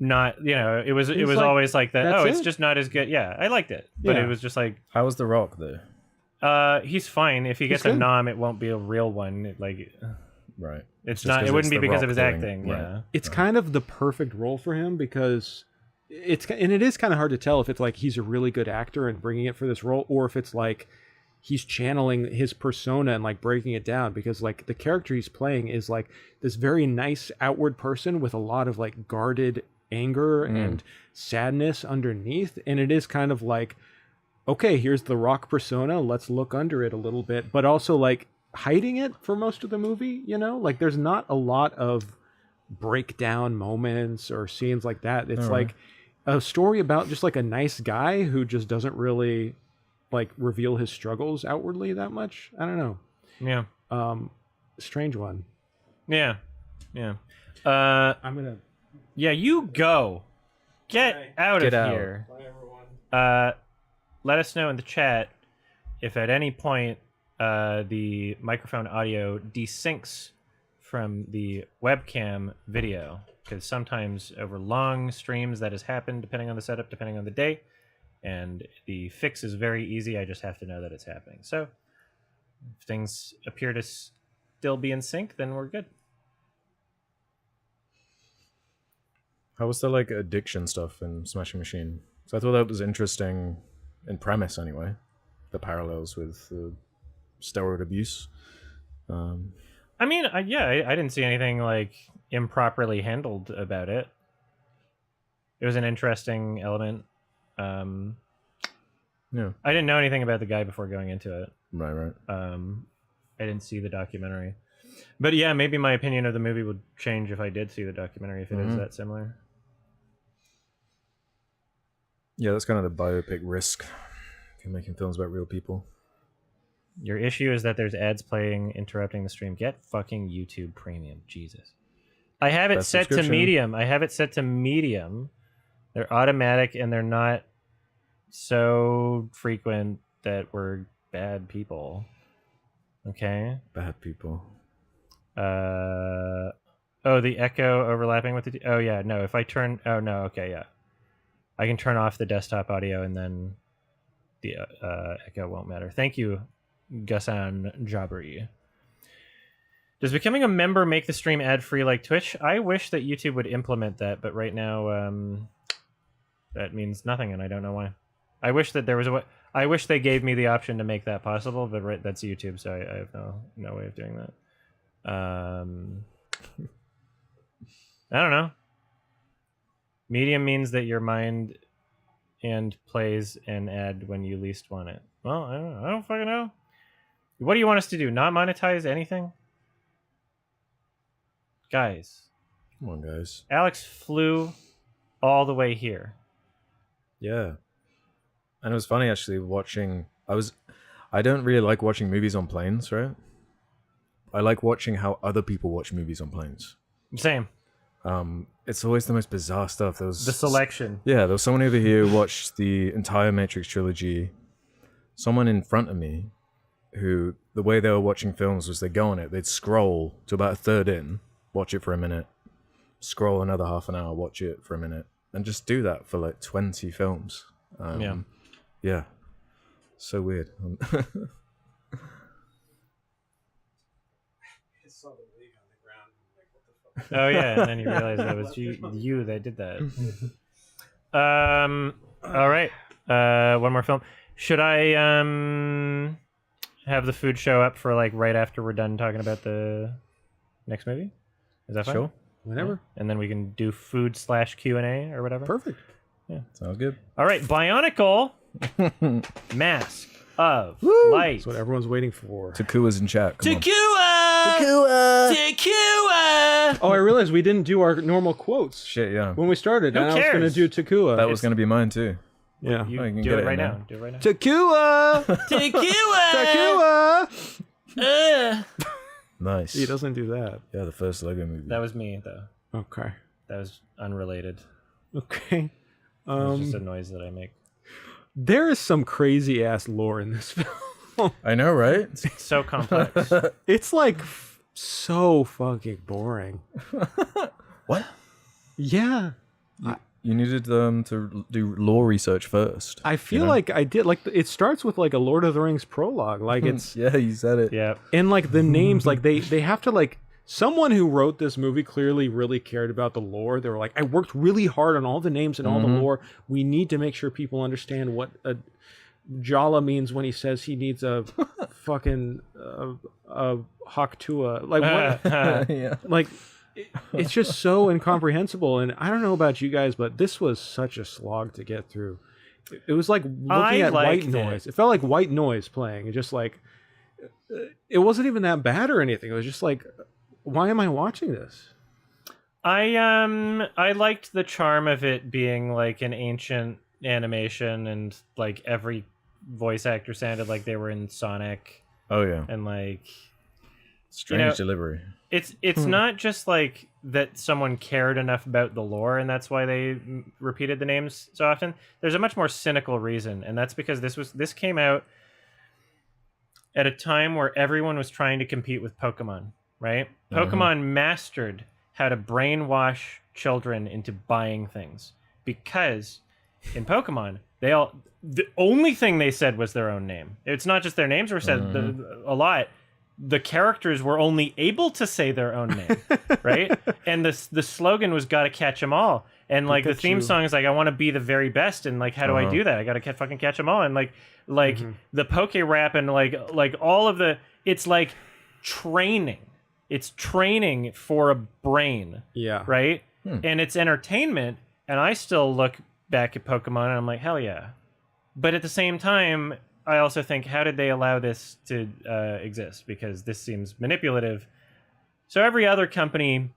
not, it was like, always like that. that's Oh, it's it? just not as good. Yeah, I liked it, but Yeah. it was just like How was The Rock though? he's fine. If he gets a good. nom, it won't be a real one. Right. It's Just not. 'cause It wouldn't it's be The because Rock of his doing- acting. right. Yeah. It's kind of the perfect role for him because it is kind of hard to tell if it's like he's a really good actor and bringing it for this role, or if it's like he's channeling his persona and like breaking it down, because like the character he's playing is like this very nice outward person with a lot of like guarded anger and sadness underneath, and it is kind of like, okay, here's the Rock persona, let's look under it a little bit, but also like hiding it for most of the movie, like there's not a lot of breakdown moments or scenes like that. It's like a story about just like a nice guy who just doesn't really like reveal his struggles outwardly that much. I don't know. Yeah. Strange one. Yeah. Yeah. I'm gonna Yeah. You go. Get out Get of out. here. Let us know in the chat if at any point the microphone audio desyncs from the webcam video, because sometimes over long streams that has happened, depending on the setup, depending on the day, and the fix is very easy. I just have to know that it's happening. So if things appear to still be in sync, then we're good. How was the like addiction stuff in Smashing Machine? So I thought that was interesting in premise anyway. The parallels with steroid abuse. I mean, I didn't see anything like improperly handled about it. It was an interesting element. Yeah. I didn't know anything about the guy before going into it. Right. I didn't see the documentary. But yeah, maybe my opinion of the movie would change if I did see the documentary, if it is that similar. Yeah, that's kind of the biopic risk. If you're making films about real people. Your issue is that there's ads playing, interrupting the stream. Get fucking YouTube Premium. Jesus. I have it Best set to subscription. medium. They're automatic and they're not so frequent that we're bad people. Okay? Bad people. The echo overlapping with the... Oh, yeah. No, if I turn... Oh, no. Okay, yeah. I can turn off the desktop audio and then the echo won't matter. Thank you, Ghassan Jabri. Does becoming a member make the stream ad-free like Twitch? I wish that YouTube would implement that, but right now that means nothing, and I don't know why. I wish that there was a way... I wish they gave me the option to make that possible, but that's YouTube, so I have no way of doing that. I don't know. Medium means that your mind and plays an ad when you least want it. Well, I don't fucking know. What do you want us to do? Not monetize anything? Guys. Come on, guys. Alex flew all the way here. Yeah. And it was funny actually watching... I don't really like watching movies on planes, right? I like watching how other people watch movies on planes. Same. It's always the most bizarre stuff. There was The selection. Yeah, there was someone over here who watched the entire Matrix trilogy. Someone in front of me who, the way they were watching films was they'd go on it, they'd scroll to about a third in, watch it for a minute, scroll another half an hour, watch it for a minute, and just do that for like 20 films. Yeah. So weird. Oh yeah, and then you realize that was you that did that. All right. One more film. Should I have the food show up for like right after we're done talking about the next movie? Is that fine? Sure. whenever. And then we can do food/Q&A or whatever. Perfect. Sounds good. All right, Bionicle Mask of Light. That's what everyone's waiting for. Takua's in chat. Come on. Tequila! Oh, I realized we didn't do our normal quotes Shit, yeah. when we started. Who and I was going to cares? do Takua. That was going to be mine too. yeah. You Oh, you can do get it it right in now. there. Do it right now. Takua! Tequila! Takua! Nice. He doesn't do that. Yeah, the first Lego movie. That was me though. Okay. That was unrelated. Okay. It was just a noise that I make. There is some crazy ass lore in this film. I know, right? It's so complex. It's like so fucking boring. What? Yeah. You needed to do lore research first. I feel like I did. Like it starts with like a Lord of the Rings prologue. Like it's Yeah, you said it. Yeah. and like the names, like they have to like someone who wrote this movie clearly really cared about the lore. They were like, I worked really hard on all the names and all the lore. We need to make sure people understand what a Jala means when he says he needs a fucking a Haktua. Like what? Yeah. Like it's just so incomprehensible. And I don't know about you guys, but this was such a slog to get through. It was like looking at white noise. It felt like white noise playing. It just like it wasn't even that bad or anything. It was just like, why am I watching this? I liked the charm of it being like an ancient animation and like every voice actor sounded like they were in Sonic Oh yeah. and like Strange delivery. It's not just like that someone cared enough about the lore and that's why they repeated the names so often. There's a much more cynical reason, and that's because this came out at a time where everyone was trying to compete with Pokemon, right? Pokemon mastered how to brainwash children into buying things because in Pokemon, the only thing they said was their own name. It's not just their names were said a lot. The characters were only able to say their own name, right? And the slogan was "Gotta catch them all." And like the theme song is like, "I want to be the very best." And like, how do I do that? I gotta fucking catch them all. And like the Poke Rap and like all of the, it's like training. It's training for a brain. Yeah. Right. And it's entertainment. And I still look back at Pokemon and I'm like, hell yeah. But at the same time, I also think, how did they allow this to exist? Because this seems manipulative. So every other company,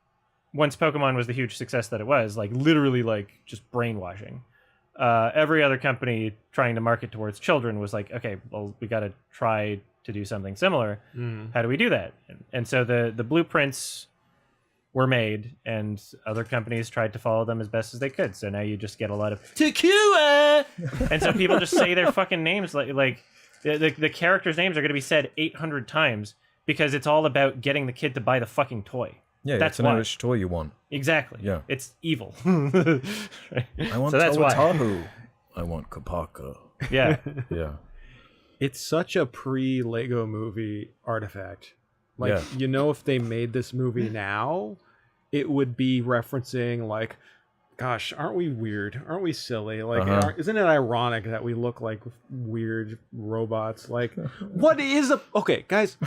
once Pokemon was the huge success that it was, like literally like just brainwashing. Every other company trying to market towards children was like, okay, well, we got to try to do something similar. How do we do that? And so the blueprints were made, and other companies tried to follow them as best as they could. So now you just get a lot of Takua, and so people just say their fucking names like the characters' names are going to be said 800 times because it's all about getting the kid to buy the fucking toy. Yeah, that's to know which toy you want. Exactly. Yeah, it's evil. I want so that's Tawatahu. I want Kapaka. Yeah. Yeah. It's such a pre-Lego movie artifact. Like, you know, if they made this movie now, it would be referencing like, gosh, aren't we weird? Aren't we silly? Like, isn't it ironic that we look like weird robots? Like, what is okay, guys,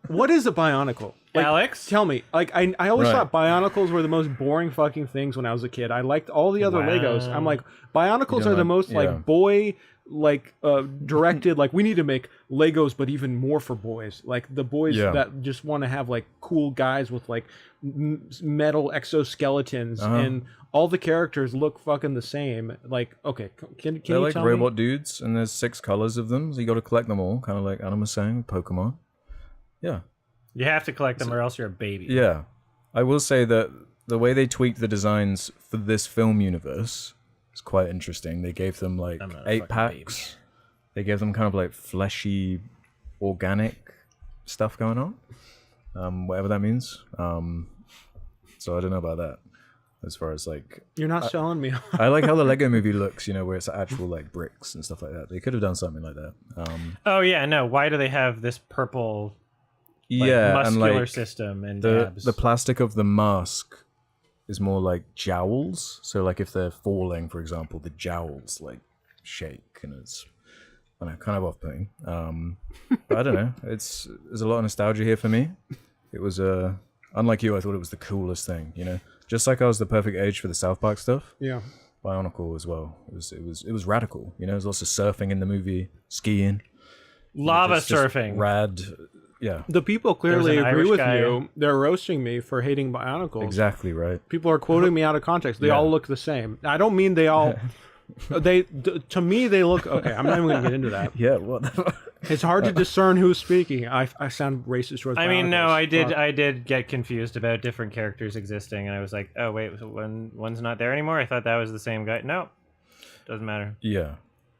what is a Bionicle? Like, Alex? Tell me. Like, I always thought Bionicles were the most boring fucking things when I was a kid. I liked all the other Legos. I'm like, Bionicles are the most like boy like directed, like we need to make Legos but even more for boys, like the boys that just want to have like cool guys with like metal exoskeletons and all the characters look fucking the same. Like, okay, can They're you like tell robot me? dudes, and there's 6 colors of them, so you got to collect them all, kind of like Adam was saying with Pokemon. Yeah, you have to collect them or else you're a baby. Yeah, I will say that the way they tweaked the designs for this film universe is quite interesting. They gave them like 8 packs. Baby. They gave them kind of like fleshy, organic stuff going on, whatever that means. So I don't know about that. As far as like, You're not selling me. I like how the Lego movie looks, you know, where it's actual like bricks and stuff like that. They could have done something like that. Oh yeah, no. Why do they have this purple, muscular and like system and abs? the plastic of the mask is more like jowls. So like if they're falling, for example, the jowls like shake, and it's, I don't know, kind of off-putting. But I don't know. There's a lot of nostalgia here for me. It was unlike you, I thought it was the coolest thing, you know. Just like I was the perfect age for the South Park stuff. Yeah. Bionicle as well. It was radical. You know, there's lots of surfing in the movie, skiing, lava just surfing, rad. Yeah. The people clearly agree Irish with guy. you. They're roasting me for hating Bionicles. Exactly right. People are quoting me out of context. They all look the same. I don't mean they all To me they look okay. I'm not even gonna get into that. Yeah, what the fuck? It's hard to discern who's speaking. I sound racist towards. I mean, no, Bionicles. I did get confused about different characters existing, and I was like, oh wait, so one's not there anymore. I thought that was the same guy. No, doesn't matter. Yeah.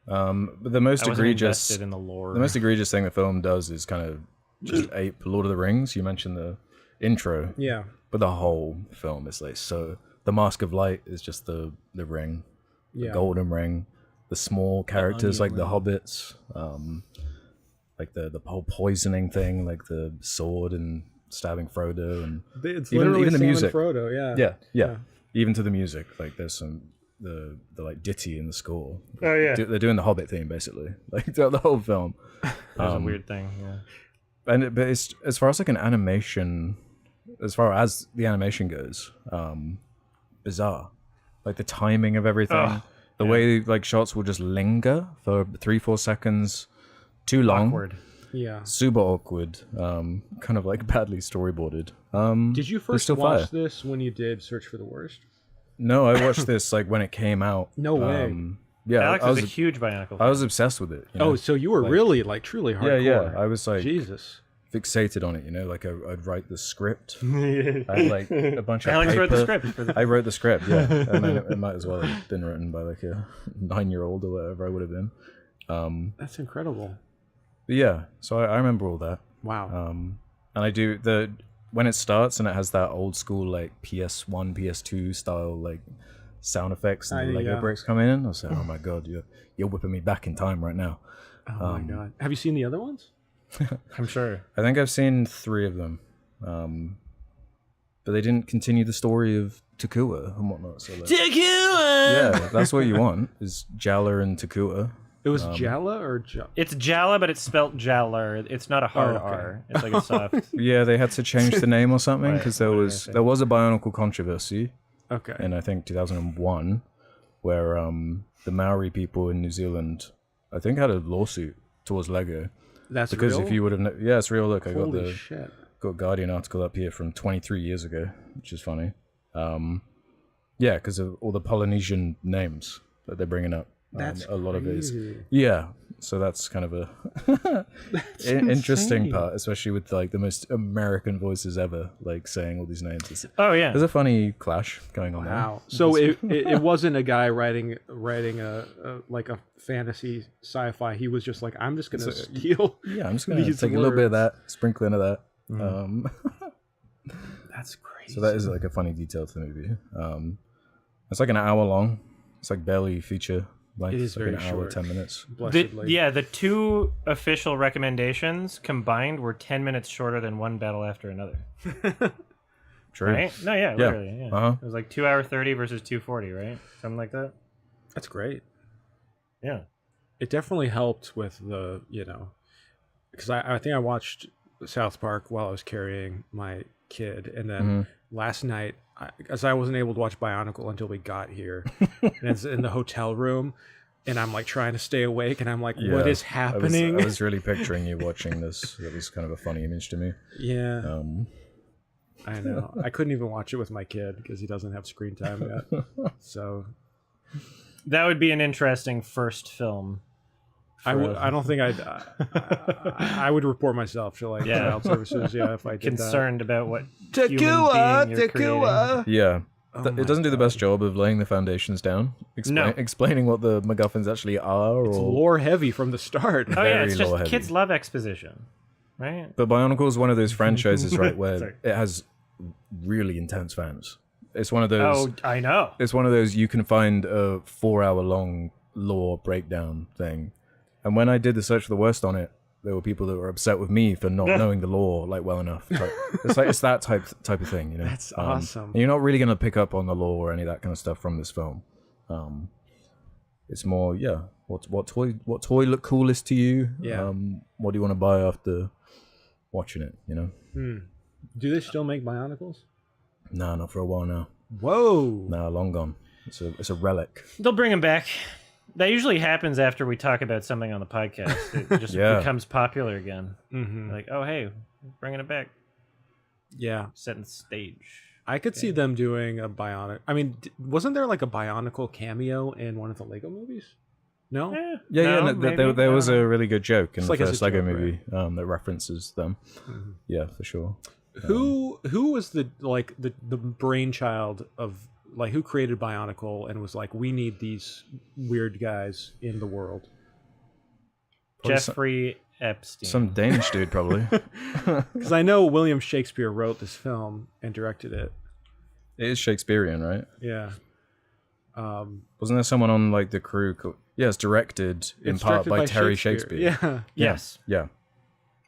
But the most I wasn't egregious invested in the lore. the most egregious thing the film does is kind of just ape Lord of the Rings. You mentioned the intro, Yeah. but the whole film is like so. The Mask of Light is just the ring, the Yeah. golden ring. The small characters like the hobbits, like the whole poisoning thing, like the sword and stabbing Frodo, and It's even literally the Sam music. and Frodo. Yeah. Yeah. Even to the music, like there's some the like ditty in the score. Oh yeah, They're doing the Hobbit theme basically, like throughout the whole film. that was a weird thing. Yeah. But it's as far as like an animation, as far as the animation goes, bizarre. Like the timing of everything, the way like shots will just linger for 3-4 seconds, too long, Awkward. Yeah. super awkward, kind of like badly storyboarded. Did you it's first still watch fire. this when you did Search for the Worst? No, I watched this like when it came out. No way. Yeah, Alex I is was a huge Bionicle. I was obsessed with it. You know? Oh, so you were really like truly hardcore. yeah. I was like Jesus. fixated on it. You know, like I'd write the script. I had like a bunch of Alex paper. wrote the script for the. I wrote the script, yeah. I mean, it might as well have been written by like a 9-year-old or whatever I would have been. That's incredible. But yeah, so I remember all that. Wow. And I do when it starts and it has that old school like PS1, PS2 style like sound effects and the Lego yeah. bricks coming in. I was like, oh my god, you're whipping me back in time right now. Oh my god. Have you seen the other ones? I'm sure. I think I've seen 3 of them, but they didn't continue the story of Takua and whatnot. So like, yeah, that's what you want is Jala and Takua. It was Jala or It's Jala, but it's spelt Jaller. It's not a hard okay. R. It's like a soft. Yeah, they had to change the name or something because there What did I was say? there was a Bionicle controversy Okay. in I think 2001 where the Maori people in New Zealand I think had a lawsuit towards Lego That's because real? if you would have yeah, it's real. Look, I got Holy the shit. got a Guardian article up here from 23 years ago, which is funny. Yeah, because of all the Polynesian names that they're bringing up. That's a lot of it is crazy. yeah. So that's kind of a interesting insane. part, especially with like the most American voices ever, like saying all these names. Oh yeah. There's a funny clash going on Wow. So it wasn't a guy writing a like a fantasy sci-fi. He was just like, I'm just gonna steal. there. Yeah, I'm just gonna these take a little bit of words. that, sprinkle into that. That's crazy. So that is like a funny detail to the movie. It's like an hour long. It's like barely feature length. It is It's like very an hour, short. 10 minutes. Blessedly. The 2 official recommendations combined were 10 minutes shorter than one battle after another. True. Right? No, yeah, literally. Yeah. Uh-huh. It was like 2:30 versus 2:40, right? Something like that. That's great. Yeah. It definitely helped with the, because I think I watched South Park while I was carrying my kid, and then last night, as I wasn't able to watch Bionicle until we got here, and it's in the hotel room, and I'm like trying to stay awake, and I'm like, Yeah, what is happening? I was really picturing you watching this. It was kind of a funny image to me. Yeah, I know. I couldn't even watch it with my kid because he doesn't have screen time yet. So That would be an interesting first film. I don't think I would report myself to like child services. Yeah, if I did Concerned about what human being you're creating. Yeah. Oh It doesn't do the best job of laying the foundations down, No. explaining what the MacGuffins actually are. It's or... lore heavy from the start. Oh yeah, it's Very lore just heavy. kids love exposition, right? But Bionicle is one of those franchises, right, where Sorry. it has really intense fans. It's one of those. Oh, I know. It's one of those you can find a 4-hour-long lore breakdown thing. And when I did the search for the worst on it, there were people that were upset with me for not knowing the lore like well enough. But it's that type of thing, you know. That's awesome. And you're not really gonna pick up on the lore or any of that kind of stuff from this film. It's more, yeah. What toy look coolest to you? Yeah. What do you want to buy after watching it? You know. Do they still make Bionicles? No, not for a while now. Whoa. No, long gone. It's a relic. They'll bring him back. That usually happens after we talk about something on the podcast. It just Yeah. becomes popular again. Mm-hmm. Like, oh hey, bringing it back, Yeah. setting the stage. I could see them doing a Bionic. I mean, wasn't there like a Bionicle cameo in one of the Lego movies? No. There was a really good joke in the like as a first Lego joke, movie that references them. Mhm. Yeah, for sure. Who was the brainchild of like who created Bionicle and was like, we need these weird guys in the world? Jeffrey Epstein. Some Danish dude, probably. Because I know William Shakespeare wrote this film and directed it. It is Shakespearean, right? Yeah. Wasn't there someone on like the crew? It's directed in part directed by Terry Shakespeare. Yeah. Yes. Yeah.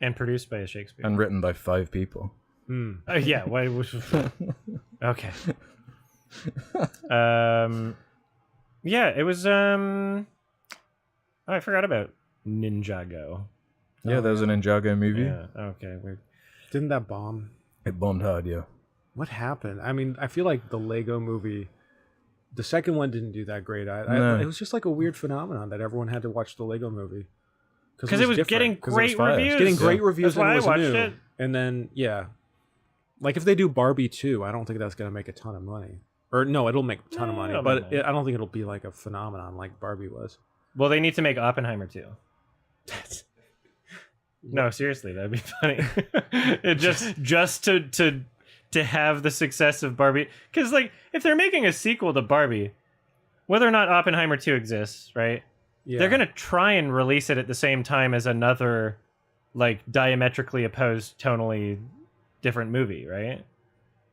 And produced by a Shakespeare. And written by 5 people. Yeah. Why was okay. Yeah, it was. Oh, I forgot about Ninjago. Yeah, there was an Ninjago movie. Yeah. Okay. Weird. Didn't that bomb? It bombed hard, yeah. What happened? I mean, I feel like the Lego movie, the second one didn't do that great. No. It was just like a weird phenomenon that everyone had to watch the Lego movie. Because it was getting great reviews. Getting great reviews. That's why and it I was watched new. it. And then, yeah. Like if they do Barbie 2, I don't think that's going to make a ton of money. Or no, it'll make a ton of money. But I don't think it'll be like a phenomenon like Barbie was. Well, they need to make Oppenheimer too. No, seriously, that'd be funny. It just to have the success of Barbie, because like if they're making a sequel to Barbie, whether or not Oppenheimer 2 exists, right? Yeah. They're gonna try and release it at the same time as another, like diametrically opposed, tonally different movie, right?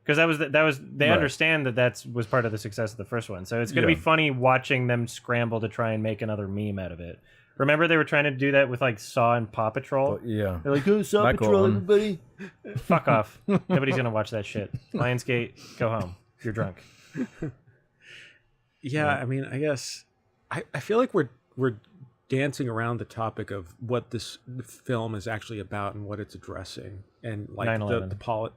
Because that was they understand that was part of the success of the first one, so it's gonna be funny watching them scramble to try and make another meme out of it. Remember they were trying to do that with like Saw and Paw Patrol? Yeah. They're like, "Oh, Saw Back Patrol, on. everybody!" Fuck off. Nobody's gonna watch that shit. Lionsgate, go home. You're drunk. Yeah, I mean, I guess I feel like we're dancing around the topic of what this film is actually about and what it's addressing, and like 9/11.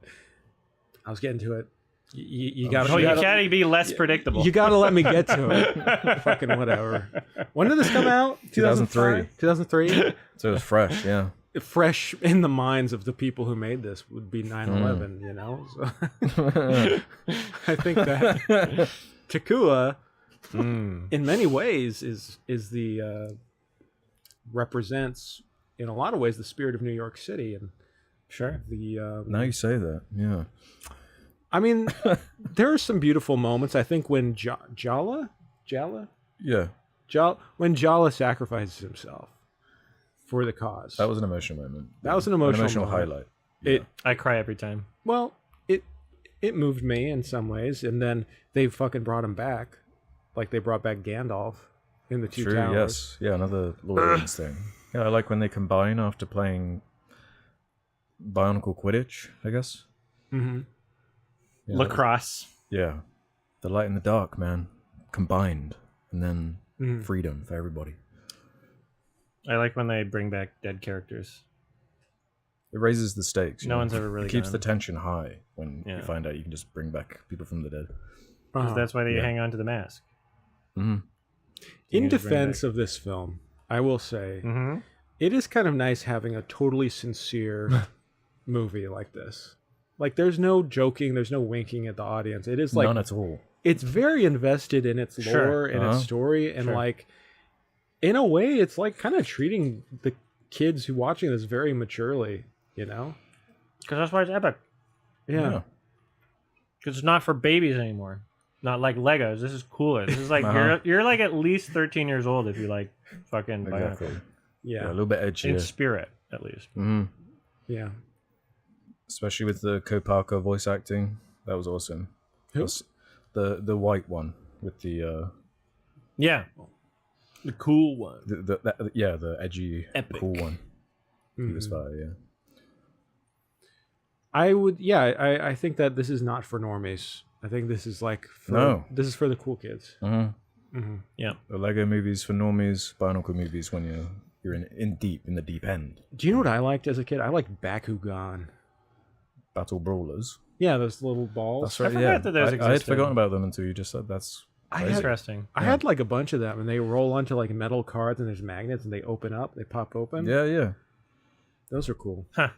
I was getting to it. You You can't be less predictable. You got to let me get to it. Fucking whatever. When did this come out? 2003. 2003. So it was fresh, yeah. Fresh in the minds of the people who made this would be 9/11. You know, so I think that Takua, in many ways, is the represents in a lot of ways the spirit of New York City and the. Now you say that, yeah. I mean, there are some beautiful moments. I think when Jala, when Jala sacrifices himself for the cause. That was an emotional moment. That was an emotional moment. Highlight. Yeah. I cry every time. Well, it moved me in some ways, and then they fucking brought him back, like they brought back Gandalf in the Two Towers. Yes, yeah, another Lord of the Rings thing. Yeah, I like when they combine after playing Bionicle Quidditch, I guess. Mm-hmm. Yeah, Lacrosse. Yeah, the light and the dark, man, combined, and then freedom for everybody. I like when they bring back dead characters. It raises the stakes. No one's ever really It keeps gone. the tension high when Yeah. you find out you can just bring back people from the dead. Because that's why they hang on to the mask. Mm-hmm. In defense of this film, I will say it is kind of nice having a totally sincere movie like this. Like, there's no joking, there's no winking at the audience. It is like none at all. It's very invested in its lore and its story, and like, in a way, it's like kind of treating the kids who watching this very maturely, you know? Because that's why it's epic. Yeah. Because it's not for babies anymore. Not like Legos. This is cooler. This is like you're like at least 13 years old if you like fucking Exactly. Bionicle. Yeah. A little bit edgy. In spirit, at least. Mm-hmm. Yeah. Especially with the Kopaka voice acting, that was awesome. Who? The white one with the the cool one. the edgy Epic. cool one. He was fire, yeah. I think that this is not for normies. I think this is like this is for the cool kids. Yeah. The Lego movies for normies, Bionicle movies when you're in the deep end. Do you know what I liked as a kid? I liked Bakugan. Battle Brawlers. Yeah, those little balls. That's right. I forgot that those I had existed. forgotten about them until you just said that's. Interesting. I had like a bunch of them, and they roll onto like metal cards, and there's magnets, and they open up, they pop open. Yeah. Those are cool. Huh.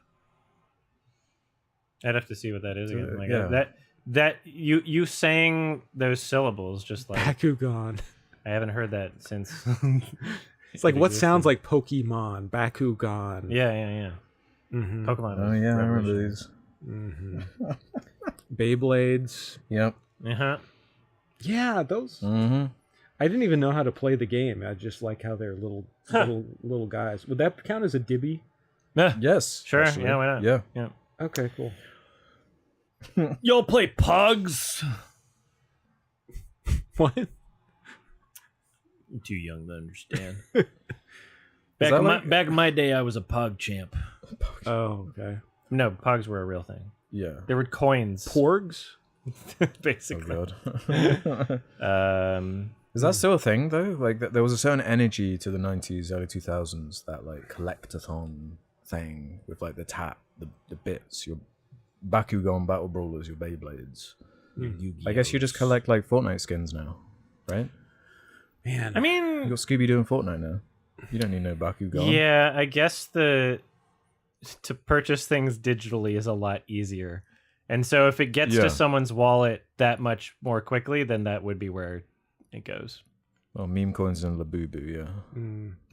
I'd have to see what that is again. Like yeah. That you saying those syllables just like Bakugan. I haven't heard that since. It's like it what existed. sounds like Pokemon, Bakugan. Yeah. Mm-hmm. Pokemon. Oh was yeah, I remember revolutionary. these. Mm-hmm. Beyblades. Yep. Uh-huh. Yeah, those. Mm-hmm. I didn't even know how to play the game. I just like how they're little guys. Would that count as a dibby? Yeah. Yes. Sure, actually. yeah, why not? Yeah. Okay, cool. Y'all play Pugs? What? I'm too young to understand. that like- back in my day, I was a Pug champ. Oh, okay. No, Pugs were a real thing. Yeah. They were coins, Porgs? Oh basically. god. Is that still a thing though? Like there was a certain energy to the 90s, early 2000s, that like collectathon thing with like the the bits, your Bakugan battle brawlers, your Beyblades. I guess you just collect like Fortnite skins now, right? Man. I You mean, got Scooby-Doo and Fortnite now. You don't need no Bakugan. yeah, I guess to purchase things digitally is a lot easier. And so if it gets Yeah. to someone's wallet that much more quickly, then that would be where it goes. Well, meme coins and Labubu, yeah.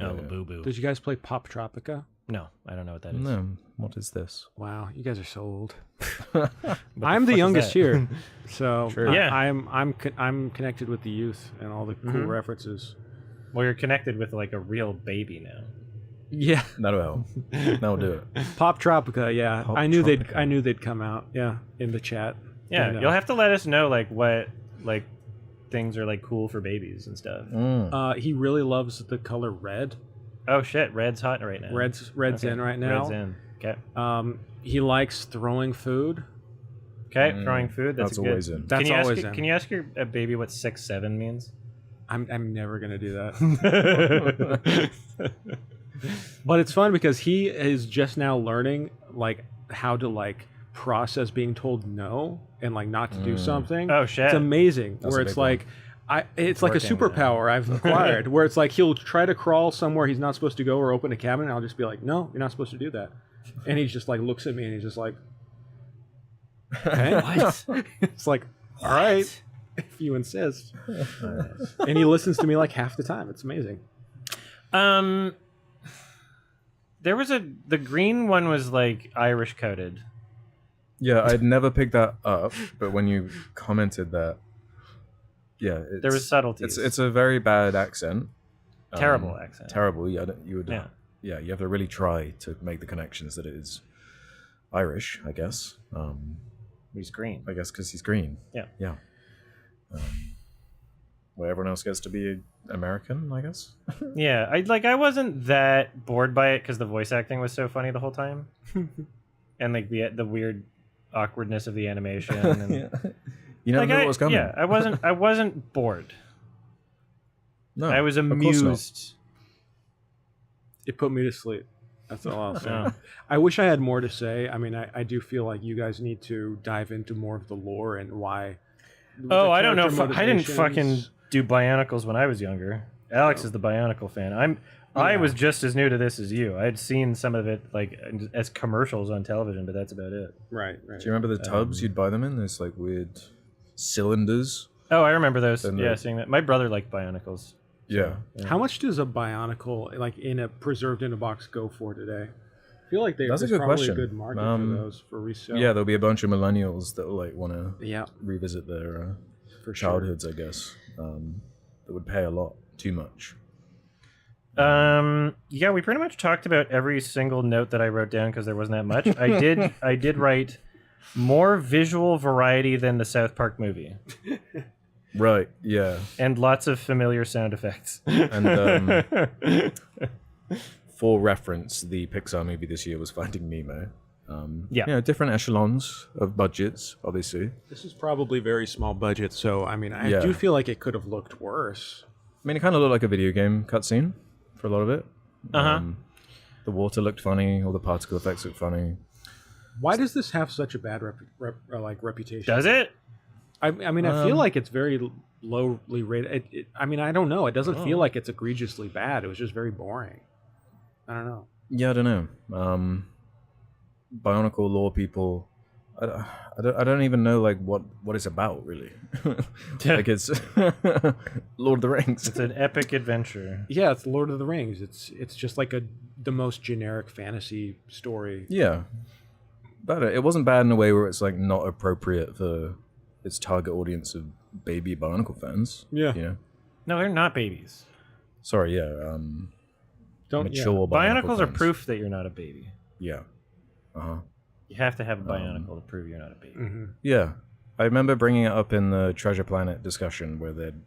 Oh, yeah. boo boo. Did you guys play Pop Tropica? No, I don't know what that is. No, what is this? Wow, you guys are so old. What I'm fuck the is youngest that? here, so True. Yeah. I'm connected with the youth and all the cool Mhm. references. Well, you're connected with like a real baby now. Yeah, That'll help. That'll do it. Pop Tropica. Yeah, Pop I knew Tropica. they'd come out. Yeah, in the chat. Yeah, I know. you'll have to let us know like what like things are like cool for babies and stuff. He really loves the color red. Oh shit, red's hot right now. Red's Okay, in right now. Red's in. Okay. He likes throwing food. Okay, throwing food. That's, That's a good. always in. That's can you always ask? in. Can you ask your a baby what 6'7" means? I'm never gonna do that. But it's fun because he is just now learning like how to like process being told no and like not to do something. Oh shit. It's amazing. That's where a it's big one. like it's like a working with superpower I've acquired where it's like he'll try to crawl somewhere he's not supposed to go or open a cabinet and I'll just be like, no, you're not supposed to do that. And he just like looks at me and he's just like, okay. What? It's like, all right, if you insist. And he listens to me like half the time. It's amazing. There was the green one was like Irish coded. Yeah, I'd never picked that up, but when you commented that, yeah, There was subtleties. It's a very bad accent. Terrible accent. Terrible. Yeah, you would. Yeah. Yeah, you have to really try to make the connections that it is Irish. I guess. He's green. I guess because he's green. Yeah. Yeah. Where everyone else gets to be American, I guess. Yeah, I wasn't that bored by it because the voice acting was so funny the whole time, and like the weird awkwardness of the animation. And, Yeah. You never like, knew what was coming. Yeah, I wasn't bored. No, I was of course not. amused. It put me to sleep. That's all I'll say. Oh. I wish I had more to say. I mean, I do feel like you guys need to dive into more of the lore and why. Oh, the I don't know. character I didn't fucking motivations. do Bionicles when I was younger. Alex is the Bionicle fan. I was just as new to this as you. I'd seen some of it like as commercials on television, but that's about it. Right. Do you remember the tubs you'd buy them in? There's like weird cylinders. Oh, I remember those. And Yeah, the- seeing that. My brother liked Bionicles. Yeah. How much does a Bionicle, like preserved in a box, go for today? I feel like That's a there's good probably question. a good market for those for resale. Yeah, there'll be a bunch of millennials that will like want to Yeah, revisit their for sure. childhoods, I guess. That would pay a lot too much. Yeah, we pretty much talked about every single note that I wrote down because there wasn't that much. I did write more visual variety than the South Park movie, Right. Yeah. and lots of familiar sound effects. And for reference, the Pixar movie this year was Finding Nemo. Yeah. You know, different echelons of budgets, obviously. This is probably very small budget, so I mean, I Yeah. do feel like it could have looked worse. I mean, it kind of looked like a video game cutscene for a lot of it. The water looked funny, all the particle effects looked funny. Why does this have such a bad reputation? Does it? I mean, I feel like it's very lowly rated. I mean, I don't know. It doesn't feel like it's egregiously bad. It was just very boring. I don't know. Yeah, I don't know. Bionicle lore people I don't even know like what it's about really. Like it's Lord of the Rings. It's an epic adventure. Yeah, it's Lord of the Rings. It's just like the most generic fantasy story. Yeah, but it wasn't bad in a way where it's like not appropriate for its target audience of baby Bionicle fans. Yeah. You know. No, they're not babies. Sorry. Yeah. Don't Mature Bionicles are fans. proof that you're not a baby. Yeah. You have to have a Bionicle to prove you're not a baby. Yeah. I remember bringing it up in the Treasure Planet discussion where they'd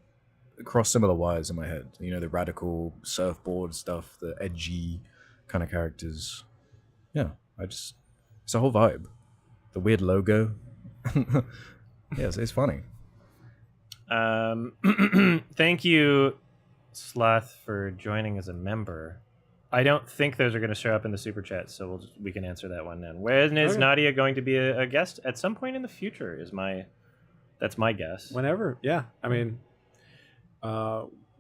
cross similar wires in my head. You know, the radical surfboard stuff, the edgy kind of characters. Yeah, it's a whole vibe. The weird logo. Yeah, it's funny. Thank you, Sloth, for joining as a member. I don't think those are going to show up in the super chat, so we can answer that one then. When is Nadia going to be a guest? At some point in the future that's my guess. Whenever, yeah. I mean,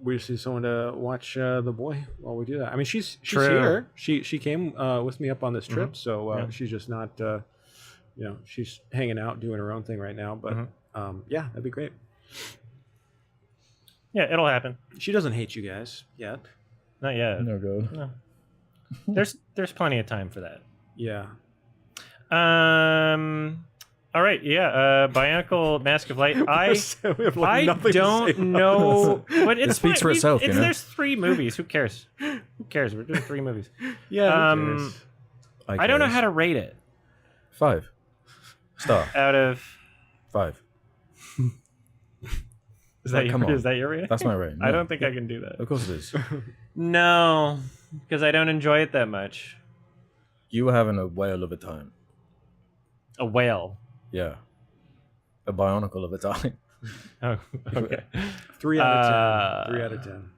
we just need someone to watch The Boy while we do that. I mean, she's True. here. She came with me up on this trip, so she's just not, she's hanging out doing her own thing right now. But yeah, that'd be great. Yeah, it'll happen. She doesn't hate you guys yet. Not yet. No good. No. There's plenty of time for that. Yeah. All right. Yeah. Bionicle Mask of Light. I nothing to don't say about know. But It speaks for itself, you know? There's 3 movies. Who cares? Who cares? We're doing 3 movies. Yeah. Who cares? I don't know how to rate it. 5 star. Out of 5. is that come on. your rating? That's my rating. I No. don't think I can do that. Of course it is. No, because I don't enjoy it that much. You were having a whale of a time. A whale. Yeah. A Bionicle of a time. Oh, okay. 3 out of 10. 3 out of 10.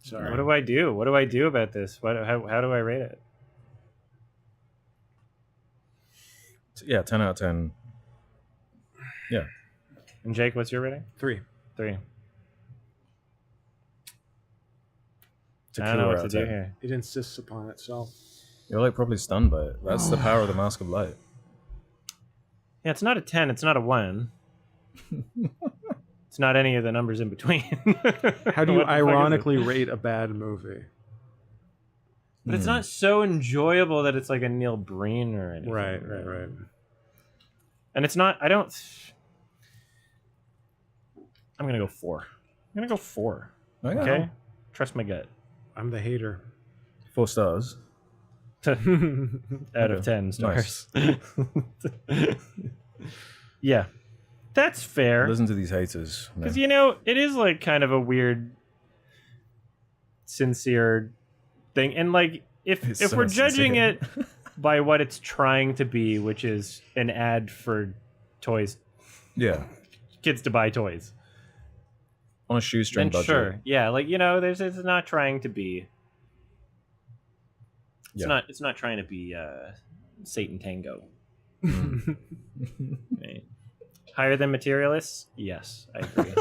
Sorry. What do I do? What do I do about this? How do I rate it? Yeah, 10 out of 10. Yeah. And Jake, what's your rating? 3. 3. It's a I don't know killer what out to of do 10. here. It insists upon itself. You're like probably stunned by it. That's the power of the Mask of Light. Yeah, it's not a 10. It's not a 1. It's not any of the numbers in between. How do you What the fuck is it? ironically rate a bad movie? But it's not so enjoyable that it's like a Neil Breen or anything. Right. And it's not. I don't. I'm gonna go 4. I'm gonna go 4. Okay. Okay. Trust my gut. I'm the hater. 4 stars. Out of 10 stars. Yeah, that's fair. Listen to these haters. man. Because it is like kind of a weird, sincere thing, and like if It's if so we're judging sincere. it by what it's trying to be, which is an ad for toys, Yeah. kids to buy toys, On a shoestring then budget. sure, yeah, like it's not trying to be. It's not trying to be Satan Tango. Right. Higher than Materialists? Yes, I agree.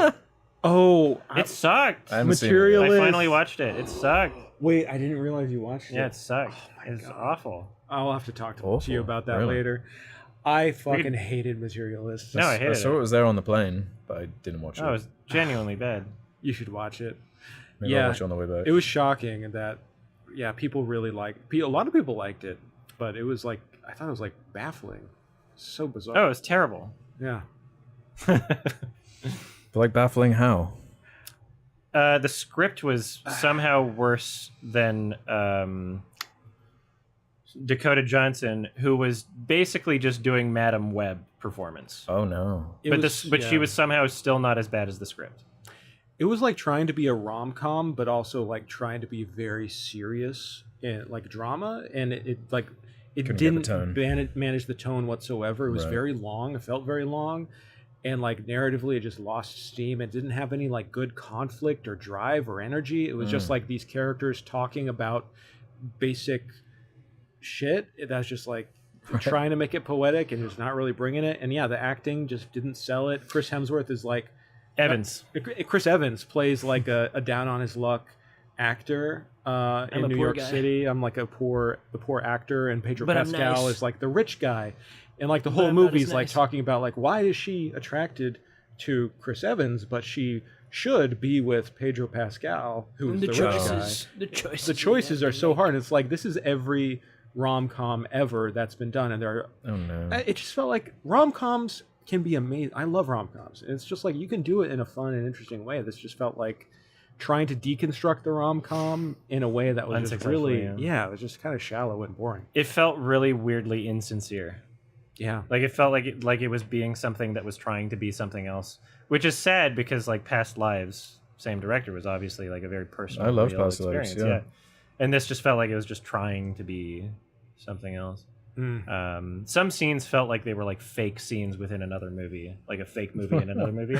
Oh, It sucked. I haven't seen it. Materialist. I finally watched it. It sucked. Wait, I didn't realize you watched it. Yeah, it sucked. It's awful. I'll have to talk to Awful. you about that Really? later. I fucking hated Materialists. No, I I hated saw it was there on the plane, but I didn't watch it. Oh, it was genuinely bad. You should watch it. Maybe yeah. I'll watch it on the way back. It was shocking that, yeah, people really liked. A lot of people liked it, but it was like I thought it was like baffling, so bizarre. Oh, it was terrible. Yeah. But like baffling how? The script was somehow worse than Dakota Johnson, who was basically just doing Madam Web performance. Oh no. She was somehow still not as bad as the script. It was like trying to be a rom-com, but also like trying to be very serious and like drama, and it Couldn't get the didn't tone. manage the tone whatsoever. It was Right. very long. It felt very long, and like narratively, it just lost steam. It didn't have any like good conflict or drive or energy. It was just like these characters talking about basic shit. That's just like trying to make it poetic and just not really bringing it. And yeah, the acting just didn't sell it. Chris Hemsworth is like Evans. Chris Evans plays like a down on his luck actor, in a New poor York guy. City. I'm like the poor actor, and Pedro But I'm Pascal nice. is like the rich guy, and like the But whole I'm not movie as is like nice. talking about like why is she attracted to Chris Evans, but she should be with Pedro Pascal, who's the rich guy. The The choices are so hard. It's like this is every rom-com ever that's been done, and there are Oh no. it just felt like rom-coms can be amazing. I love rom-coms. And it's just like you can do it in a fun and interesting way. This just felt like trying to deconstruct the rom-com in a way that was just Unsuccessfully, really yeah. it was just kind of shallow and boring. It felt really weirdly insincere. Yeah. Like it felt like it was being something that was trying to be something else, which is sad because like Past Lives, same director, was obviously like a very personal. I love real Past Lives, experience, yeah. And this just felt like it was just trying to be something else. Some scenes felt like they were like fake scenes within another movie, like a fake movie in another movie.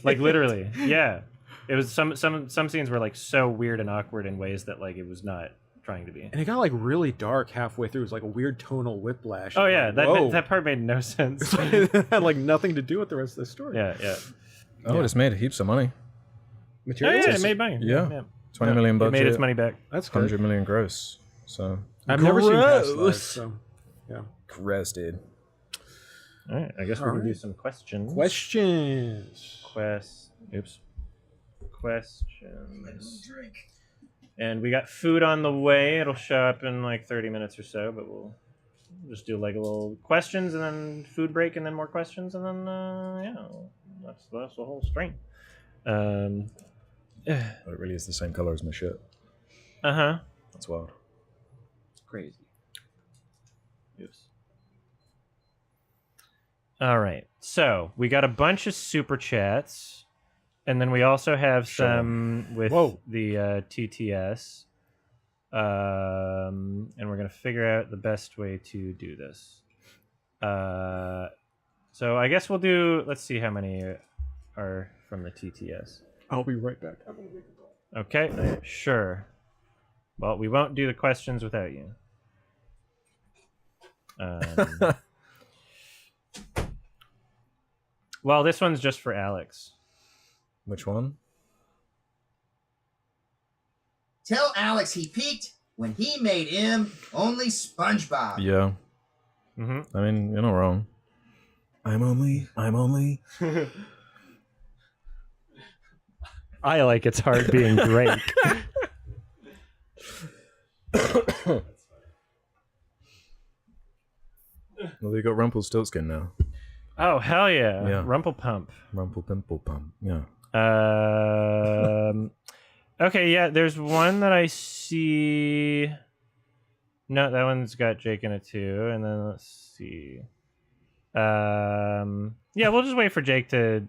Like literally, yeah. It was some scenes were like so weird and awkward in ways that like it was not trying to be. And it got like really dark halfway through. It was like a weird tonal whiplash. Oh Like, yeah, whoa. that part made no sense. It had like nothing to do with the rest of the story. yeah. Oh, it's made heaps of money. Oh Materials. yeah, it made money. Yeah. 20 million It budget. made its money back. That's good. 100 million gross. So I've never seen Past Gross. Lives, so yeah. gross, dude. All right, I guess we can do some questions. Questions. Oops. Questions. And we got food on the way. It'll show up in like 30 minutes or so, but we'll just do like a little questions and then food break and then more questions and then that's the whole string. Oh, it really is the same color as my shirt. Uh-huh. That's wild. It's crazy. Oops. All right. So we got a bunch of super chats, and then we also have some with the TTS. And we're gonna figure out the best way to do this. So I guess we'll do. Let's see how many are from the TTS. I'll be right back. Okay, sure. Well, we won't do the questions without you. Well, this one's just for Alex. Which one? Tell Alex he peaked when he made him only SpongeBob. Yeah. Mm-hmm. I mean, you're not wrong. I'm only. I like It's Hard Being Drake. Well, they got Rumpelstiltskin now. Oh, hell yeah. Yeah. Rumpelpump. Rumpelpimple Pump. Yeah. Okay, yeah, there's one that I see. No, that one's got Jake in it too. And then let's see. Yeah, we'll just wait for Jake to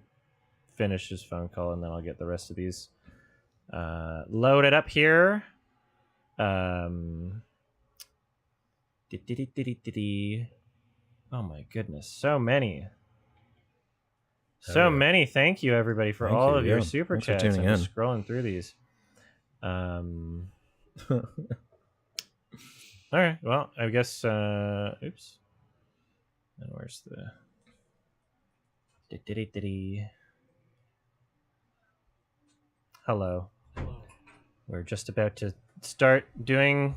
finish his phone call and then I'll get the rest of these loaded up here. Oh my goodness, so many. So many. Thank you everybody for Thank all you, of your yeah. super Thanks for chats. I'm tuning just in. scrolling through these. All right. Well, I guess. Oops. And where's the? Hello. We're just about to start doing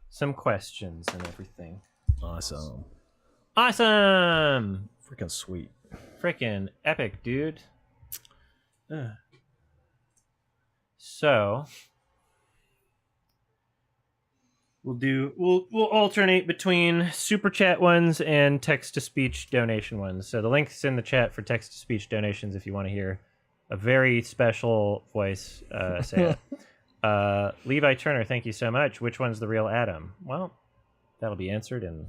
some questions and everything. Awesome. Awesome. Freaking sweet. Freaking epic, dude. So we'll alternate between super chat ones and text to speech donation ones. So the link's in the chat for text to speech donations if you want to hear a very special voice say it. Levi Turner, thank you so much. Which one's the real Adam? Well, that'll be answered in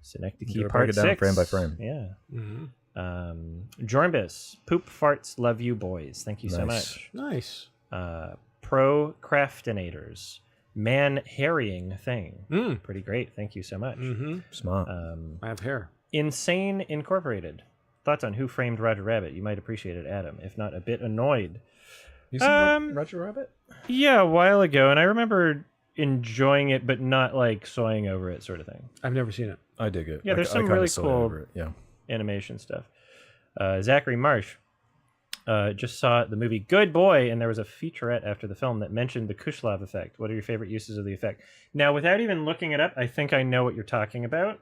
Synecdoche Gotta Part break it down 6. frame by frame. Yeah. Mm-hmm. Jormbus, poop farts, love you boys. Thank you so Nice. much. Nice. Procrastinators, man harrying thing. Pretty great. Thank you so much. Mm-hmm. Smart. I have hair. Insane Incorporated. Thoughts on Who Framed Roger Rabbit? You might appreciate it, Adam. If not, a bit annoyed. You seen Roger Rabbit? Yeah, a while ago, and I remember enjoying it, but not like soying over it, sort of thing. I've never seen it. I dig it. Yeah, there's I some kinda really saw cool over it, yeah. animation stuff. Zachary Marsh. Just saw the movie Good Boy, and there was a featurette after the film that mentioned the Kushlov effect. What are your favorite uses of the effect? Now, without even looking it up, I think I know what you're talking about.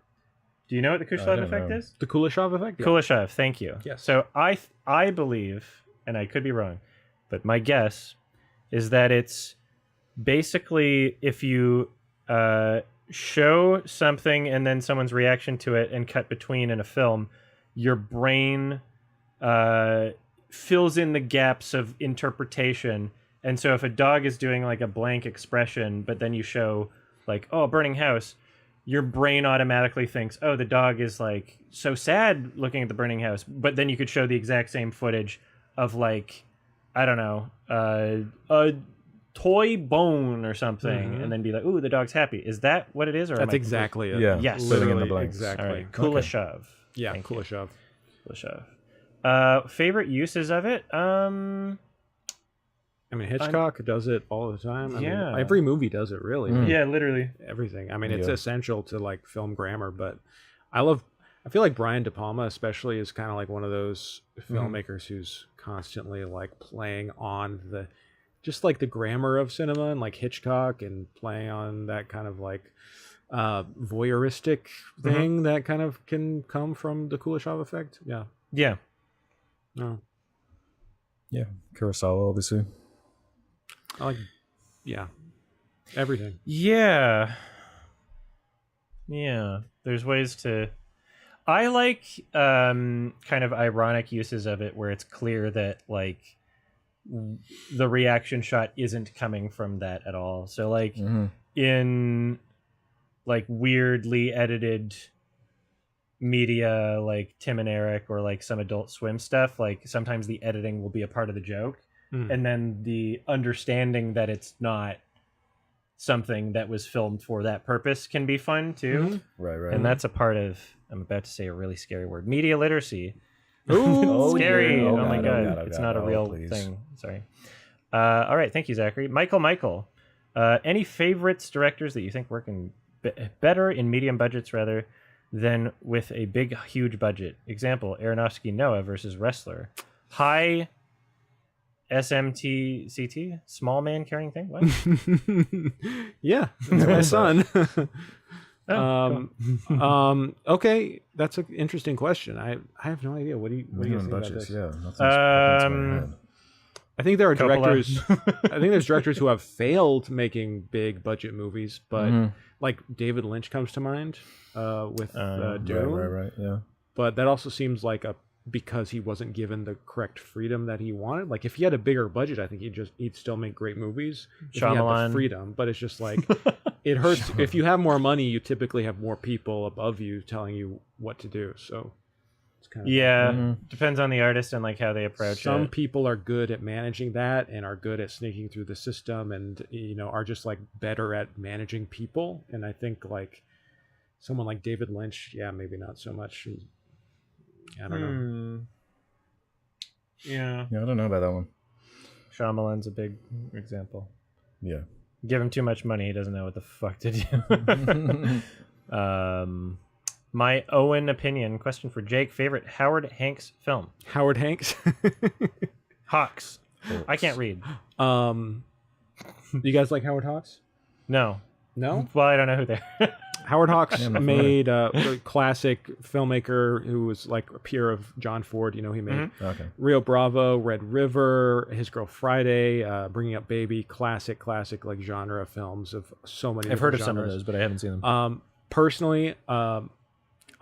Do you know what the Kushlov effect is? The Kuleshov effect? Yeah. Kuleshov, thank you. Yes. So I believe, and I could be wrong, but my guess is that it's basically if you show something and then someone's reaction to it and cut between in a film, your brain fills in the gaps of interpretation. And so if a dog is doing like a blank expression, but then you show like, oh, a burning house, your brain automatically thinks, oh, the dog is like so sad looking at the burning house. But then you could show the exact same footage of like, I don't know, a toy bone or something, and then be like, ooh, the dog's happy. Is that what it is? Or That's exactly it. Yeah. Yes. Filling in the Literally, blanks. exactly. All right. Kuleshov. Yeah, Thank you. Kuleshov. Kuleshov. Favorite uses of it? I mean, Hitchcock does it all the time. I mean, Yeah. every movie does it, really. Yeah, literally. Everything. I mean, it's Yeah. essential to like film grammar, but I feel like Brian De Palma especially is kind of like one of those filmmakers who's constantly like playing on just like the grammar of cinema, and like Hitchcock, and playing on that kind of like voyeuristic thing that kind of can come from the Kuleshov effect. Yeah. Yeah. No. Yeah, Kurosawa, obviously. I like, yeah, everything. Yeah. Yeah. There's ways to. I like kind of ironic uses of it where it's clear that like the reaction shot isn't coming from that at all. So like in like weirdly edited media like Tim and Eric or like some Adult Swim stuff, like sometimes the editing will be a part of the joke. And then the understanding that it's not something that was filmed for that purpose can be fun too. Right. And that's a part of, I'm about to say a really scary word, media literacy. Ooh, Scary. yeah. Oh my God. Oh, It's God. not a Oh, real please. thing. Sorry. All right. Thank you, Zachary. Michael. Any favorites, directors that you think work in better in medium budgets rather than with a big, huge budget? Example, Aronofsky Noah versus Wrestler. High SMTCT, small man carrying thing. What? Yeah, that's my son. Oh, Okay, that's an interesting question. I have no idea. What do you Medium think about budgets, this? yeah. Nothing's popping into my head. I think there are Coppola. directors. I think there's directors who have failed making big budget movies, but like David Lynch comes to mind with Dune. Right, yeah. But that also seems like because he wasn't given the correct freedom that he wanted. Like if he had a bigger budget, I think he'd still make great movies. If he had Shyamalan. the freedom, but it's just like it hurts. If you have more money, you typically have more people above you telling you what to do. So it's kind of yeah. Depends on the artist and like how they approach some it. people are good at managing that and are good at sneaking through the system, and are just like better at managing people. And I think like someone like David Lynch, yeah, maybe not so much. I don't know. Yeah. Yeah, I don't know about that one. Shyamalan's a big example. Yeah. Give him too much money, he doesn't know what the fuck to do. My Owen opinion, question for Jake, favorite Howard Hanks film? Howard Hanks. Hawks. I can't read. You guys like Howard Hawks? No. No? Well, I don't know who they are. Howard Hawks I'm not made a classic filmmaker who was like a peer of John Ford. He made Okay. Rio Bravo, Red River, His Girl Friday, Bringing Up Baby, classic like genre films of so many. I've heard of different some of genres. those, but I haven't seen them. Personally,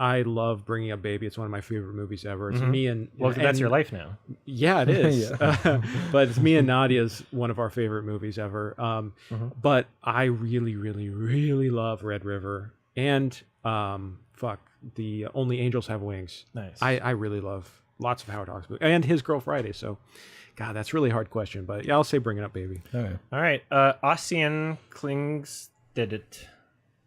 I love Bringing Up Baby. It's one of my favorite movies ever. It's me and Well, that's your life now. Yeah, it is. But it's me and Nadia's one of our favorite movies ever. But I really, really, really love Red River and the Only Angels Have Wings. Nice. I really love lots of Howard Hawks movies and His Girl Friday. So, God, that's a really hard question. But yeah, I'll say Bring It Up Baby. Okay. All right. Ossian Klings did it.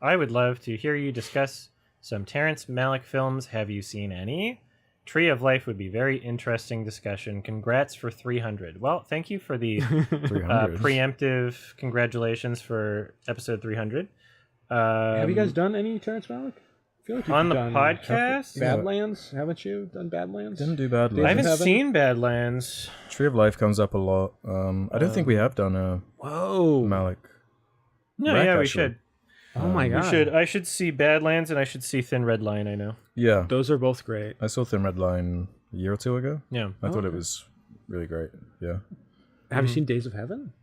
I would love to hear you discuss some Terrence Malick films. Have you seen any? Tree of Life would be very interesting discussion. Congrats for 300. Well, thank you for the 300. preemptive congratulations for episode 300. Have you guys done any Terrence Malick? I feel like you've On the done podcast? Badlands, haven't you? On the Done podcast? Badlands, haven't you done Badlands? Didn't do bad. Days I of haven't Heaven? seen Badlands. Tree of Life comes up a lot. I don't think we have done Whoa. Malik. No, Wreck, yeah, we actually. should. Oh my god. We should. I should see Badlands and I should see Thin Red Line. I know. Yeah, Those are both great. I saw Thin Red Line a year or two ago. Yeah. I thought it was really great. Yeah. Have you seen Days of Heaven?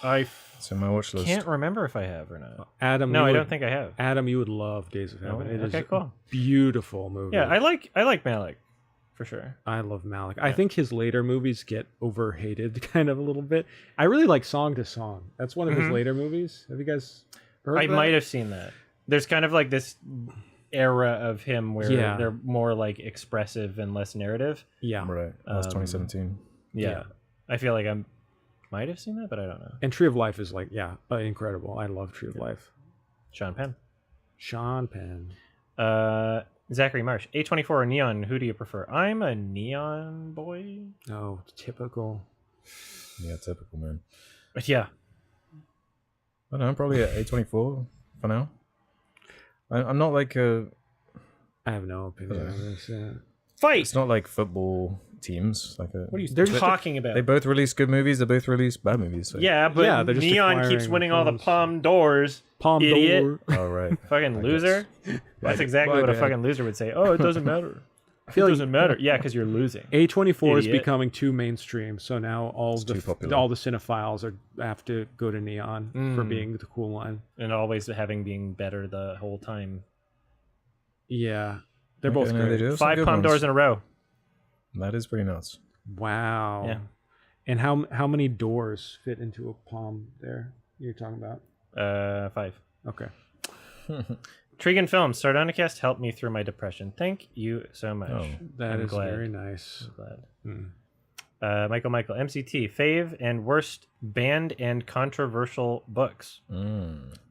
I It's in my watch list. can't remember if I have or not. Adam. No, you I would- don't think I have. Adam, you would love Days of Heaven. It is okay, cool. a beautiful movie. Yeah, I like Malik, for sure. I love Malik. I think his later movies get overhated kind of a little bit. I really like Song to Song. That's one of his later movies. Have you guys heard I of that? might have seen that. There's kind of like this era of him where Yeah. they're more like expressive and less narrative. Yeah. Right. That was 2017. Yeah. I feel like I might have seen that, but I don't know. And Tree of Life is like, incredible. I love Tree of Life. Sean Penn. Sean Penn. Zachary Marsh. A24 or Neon, who do you prefer? I'm a Neon boy. Oh, typical. Yeah, typical, man. But yeah. I don't know, probably at A24 for now. I'm not like a... I have no opinion on this. Fight! It's not like football teams. Like a, What are you They're just- talking about? They both release good movies. They both release bad movies. So. Yeah, but Yeah, they're just Neon keeps acquiring winning all the films. Palm Doors. Palm Idiot. d'Or. Oh, right. Fucking loser. That's exactly My what a bad. fucking loser would say. Oh, it doesn't matter. I feel It like doesn't matter. Yeah, because you're losing. A24 is Idiot. becoming too mainstream, so now too popular. all the cinephiles have to go to Neon for being the cool one. And always having being better the whole time. Yeah, they're Okay, both no, they great. do have some 5 good Palm ones. Doors in a row. That is pretty nuts. Wow. Yeah. And how many doors fit into a palm there? You're talking about? 5. Okay. Trigan Films, Sardonicast helped me through my depression. Thank you so much. Oh. That I'm is glad. very nice. Glad. Mm. Michael, MCT, fave and worst banned and controversial books.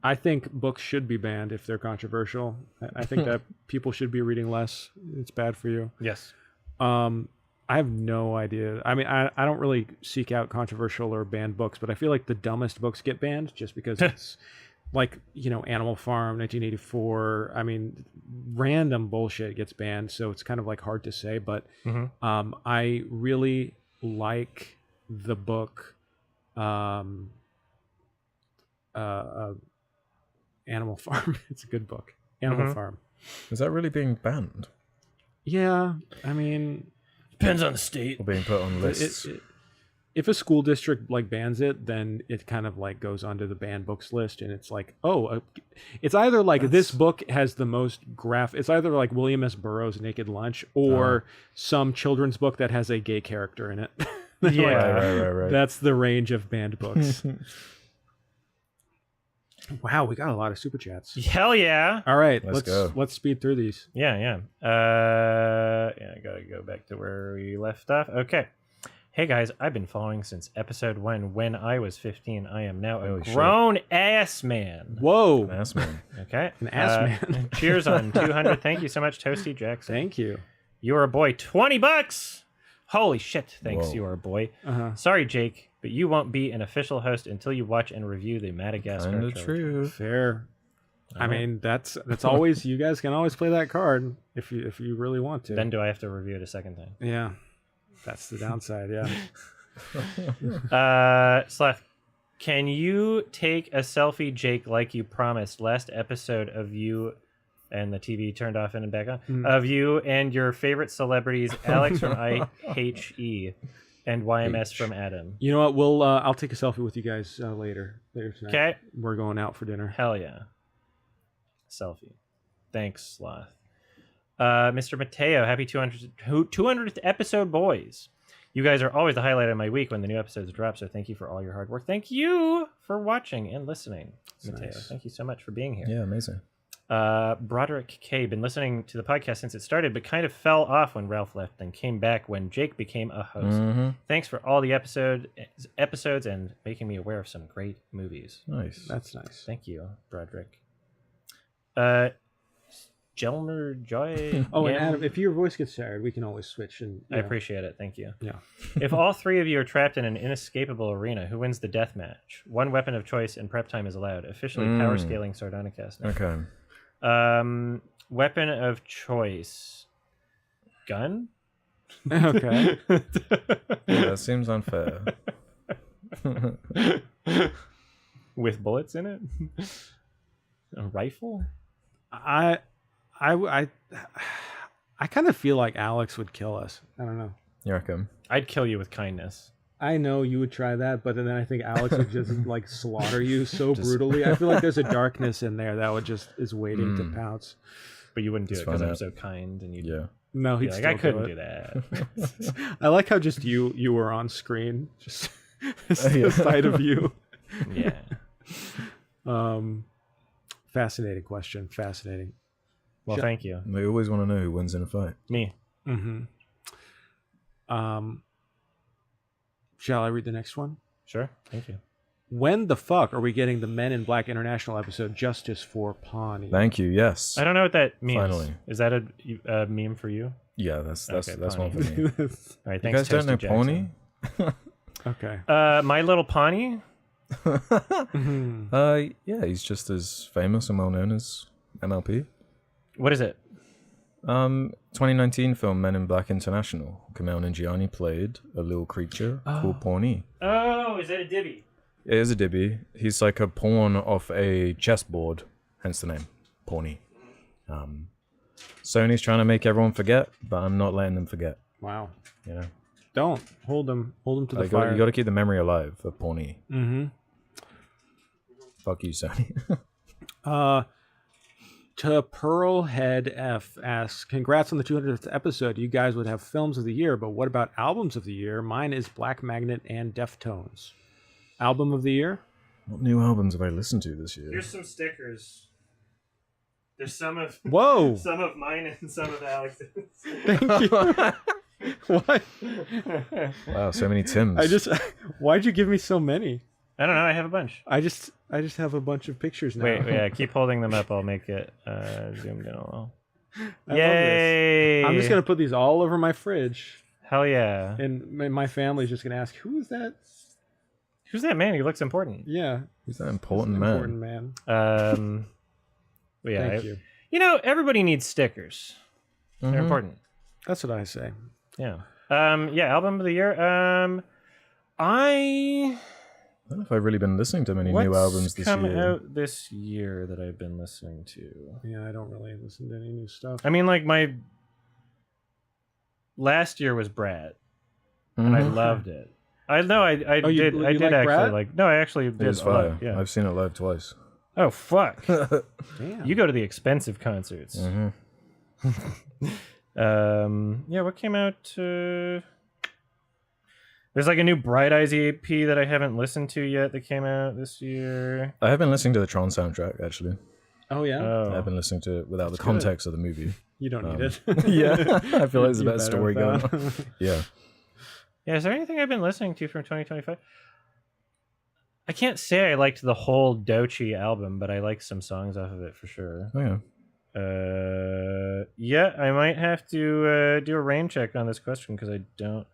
I think books should be banned if they're controversial. I think that people should be reading less. It's bad for you. Yes. I have no idea. I mean, I don't really seek out controversial or banned books, but I feel like the dumbest books get banned just because it's like, Animal Farm, 1984. I mean, random bullshit gets banned, so it's kind of like hard to say. But I really like the book Animal Farm. It's a good book. Animal Farm. Is that really being banned? Yeah, I mean, Depends on the state. Or being put on lists? if a school district like bans it, then it kind of like goes onto the banned books list, and it's like, it's either like this book has the most it's either like William S. Burroughs' Naked Lunch or some children's book that has a gay character in it. Yeah. Right. That's the range of banned books. Wow, we got a lot of super chats. Hell yeah. All right, Let's go. let's speed through these. Yeah. I gotta go back to where we left off. Okay. Hey guys, I've been following since episode 1 when I was 15. I am now a Holy shit. grown ass man. Whoa, Ass man. Okay. An ass man. Cheers on 200. Thank you so much, Toasty Jackson. thank you. You are a boy. $20. Holy shit. Thanks, Whoa. you are a boy. Uh-huh. Sorry, Jake, but you won't be an official host until you watch and review the Madagascar Kinda trilogy. true. Fair. I mean, that's always, you guys can always play that card if you really want to. Then do I have to review it a second time? Yeah, that's the downside. Yeah. Slath, can you take a selfie, Jake, like you promised last episode of you and the TV turned off and back on of you and your favorite celebrities, Alex from IHE and YMS from Adam? You know what? We'll I'll take a selfie with you guys later tonight. Okay. We're going out for dinner. Hell yeah. Selfie. Thanks, Sloth. Mr. Mateo, happy 200th episode, boys. You guys are always the highlight of my week when the new episodes drop, so thank you for all your hard work. Thank you for watching and listening, Mateo. Nice. Thank you so much for being here. Yeah, amazing. Broderick K, been listening to the podcast since it started, but kind of fell off when Ralph left, then came back when Jake became a host. Thanks for all the episodes and making me aware of some great movies. Nice. That's nice. Thank you, Broderick. Jelmer Joy. Oh, and Yam- Adam, if your voice gets tired, we can always switch. And I appreciate it. Thank you. Yeah. If all three of you are trapped in an inescapable arena, who wins the death match? One weapon of choice and prep time is allowed. Officially power scaling Sardonicast. now. Okay. Weapon of choice. Gun? Okay. Yeah, that seems unfair. With bullets in it? A rifle? I kind of feel like Alex would kill us. I don't know. You reckon? I'd kill you with kindness. I know you would try that, but then I think Alex would just like slaughter you so brutally. I feel like there's a darkness in there that would just is waiting to pounce. But you wouldn't do Let's it because find I'm out. so kind, and you'd Yeah. No, be he'd like, still I couldn't do do it. that. I like how just you were on screen, just the sight of you. Yeah. Fascinating question. Fascinating. Well, thank you. We always want to know who wins in a fight. Me. Mm-hmm. Shall I read the next one? Sure. Thank you. When the fuck are we getting the Men in Black International episode Justice for Pawnee? Thank you. Yes. I don't know what that means. Finally. Is that a meme for you? Yeah, that's Okay, one for Pawnee. me. All right. You Thanks, guys don't know Toasted Pony? Jackson. Okay. My Little Pawnee? Yeah, he's just as famous and well known as MLP. What is it? 2019 film Men in Black International. Kumail Nanjiani played a little creature called Pawnee. Oh, is that a dibby? It is a dibby. He's like a pawn off a chessboard, hence the name, Pawnee. Sony's trying to make everyone forget, but I'm not letting them forget. Wow. You know, Don't hold them to the you fire. got to keep the memory alive of Pawnee. Mm-hmm. Fuck you, Sony. To Pearlhead F asks, congrats on the 200th episode. You guys would have films of the year, but what about albums of the year? Mine is Black Magnet and Deftones. Album of the year? What new albums have I listened to this year? Here's some stickers. There's some of Whoa! some of mine and some of Alex's. Thank you. What? Wow, so many Tims. Why'd you give me so many? I don't know. I have a bunch. I just have a bunch of pictures now. Wait, yeah. Keep holding them up. I'll make it zoomed in a little. I love this. Yay! I'm just gonna put these all over my fridge, Hell yeah! and my family's just gonna ask, "Who is that?" Who's that man? He looks important. Yeah, Who's that he's important an man? important man. But yeah, Thank you. You know, everybody needs stickers. They're important. That's what I say. Yeah. Yeah. Album of the year. I don't know if I've really been listening to many new albums this come year. out this year that I've been listening to? Yeah, I don't really listen to any new stuff. I mean, like my last year was Brad, and I loved it. I know I Oh, you did like actually Brad? like. No, I actually did. It was a lot, fire. Yeah. I've seen it live twice. Oh fuck! Damn. You go to the expensive concerts. Yeah. What came out? There's like a new Bright Eyes EP that I haven't listened to yet that came out this year. I have been listening to the Tron soundtrack, actually. Oh yeah. I've been listening to it without the good. context of the movie. You don't need it. Yeah, I feel like there's a You better better story going without. on. Yeah. Yeah, is there anything I've been listening to from 2025? I can't say I liked the whole Doechii album, but I liked some songs off of it for sure. Oh, yeah. Yeah, I might have to do a rain check on this question because I don't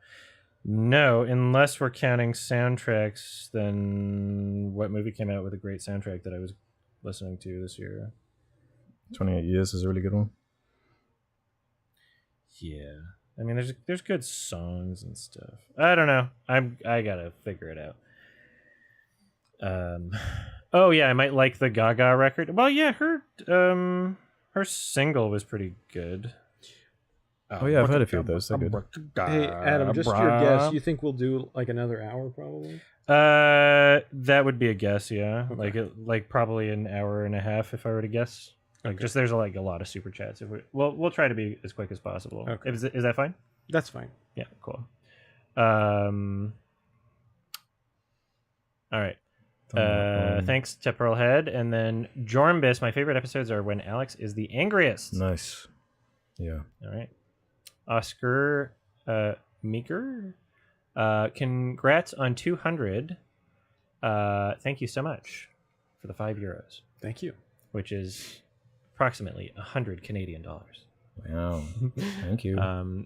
know. Unless we're counting soundtracks, then what movie came out with a great soundtrack that I was listening to this year? 28 Years is a really good one. Yeah, I mean, there's good songs and stuff. I don't know. I gotta figure it out. Oh yeah, I might like the Gaga record. Well, yeah, her single was pretty good. Oh, yeah, I've heard a few of those. They're good. Hey Adam, just your guess. You think we'll do like another hour probably? That would be a guess. Yeah, Okay. like probably an hour and a half if I were to guess. Like, just there's like a lot of super chats. If we'll try to be as quick as possible. Okay. Is that fine? That's fine. Yeah, cool. All right. Thanks to Pearlhead, and then Jormbis. My favorite episodes are when Alex is the angriest. Nice. Yeah. All right. Oscar Meeker. Congrats on 200. Thank you so much for the €5, Thank you. which is approximately 100 Canadian dollars. Wow. Thank you.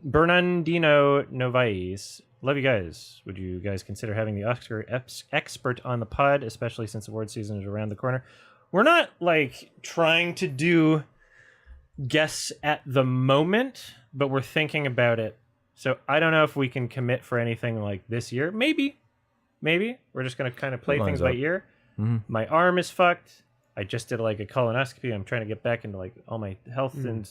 Bernardino Novais. Love you guys. Would you guys consider having the Oscar expert on the pod, especially since award season is around the corner? we're not like trying to do guests at the moment, but we're thinking about it. So I don't know if we can commit for anything like this year. Maybe we're just gonna kind of play things by ear. My arm is fucked. I just did like a colonoscopy. I'm trying to get back into like all my health and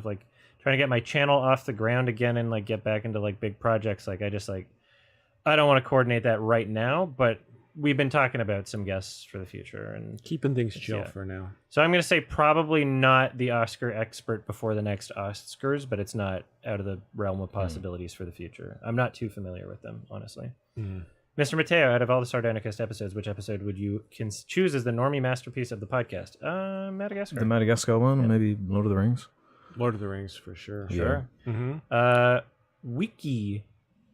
like trying to get my channel off the ground again and like get back into like big projects. Like I don't want to coordinate that right now, but we've been talking about some guests for the future and Keeping things chill for now. So I'm going to say probably not the Oscar expert before the next Oscars, but it's not out of the realm of possibilities for the future. I'm not too familiar with them, honestly. Mr. Mateo, out of all the Sardonicast episodes, which episode would you choose as the normie masterpiece of the podcast? Madagascar. The Madagascar one, maybe Lord of the Rings. Lord of the Rings, for sure. Sure. Wiki.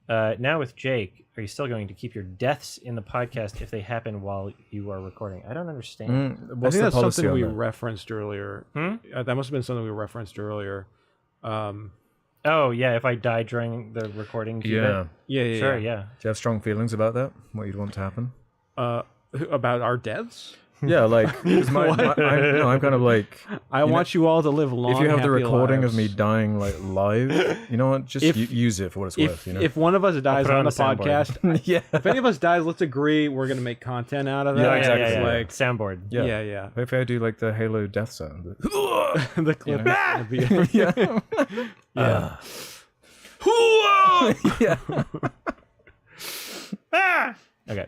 Now with Jake, are you still going to keep your deaths in the podcast if they happen while you are recording? I don't understand. I think that's something we referenced earlier. That must have been something we referenced earlier. Oh, yeah, if I die during the recording. Yeah. Sure, yeah. Do you have strong feelings about that? What you'd want to happen? About our deaths? Yeah, like, I'm kind of like... I want you all to live long, if you have the happy recording lives. of me dying, like, live, you know what? Just use it for what it's worth, you know? If one of us dies on the podcast, if any of us dies, let's agree we're going to make content out of that. Yeah, exactly. Yeah. Like, soundboard. Yeah. If I do, like, the Halo death sound. The clip. Yeah. Okay.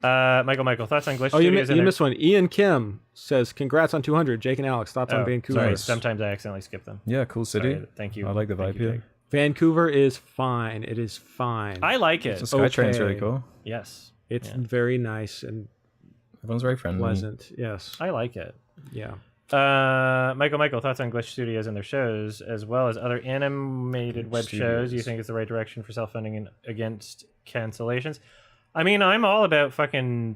Michael, thoughts on Glitch Oh, you Studios? missed one. Ian Kim says, congrats on 200. Jake and Alex, thoughts on Vancouver? Sorry, sometimes I accidentally skip them. Yeah, cool city. Sorry, thank you. I like the vibe here. Vancouver is fine. It is fine. I like it. The SkyTrain's really cool. Yes. It's very nice and Everyone's very friendly. pleasant. Yes. I like it. Yeah. Michael, thoughts on Glitch Studios and their shows, as well as other animated web shows you think is the right direction for self-funding and against cancellations? I mean, I'm all about fucking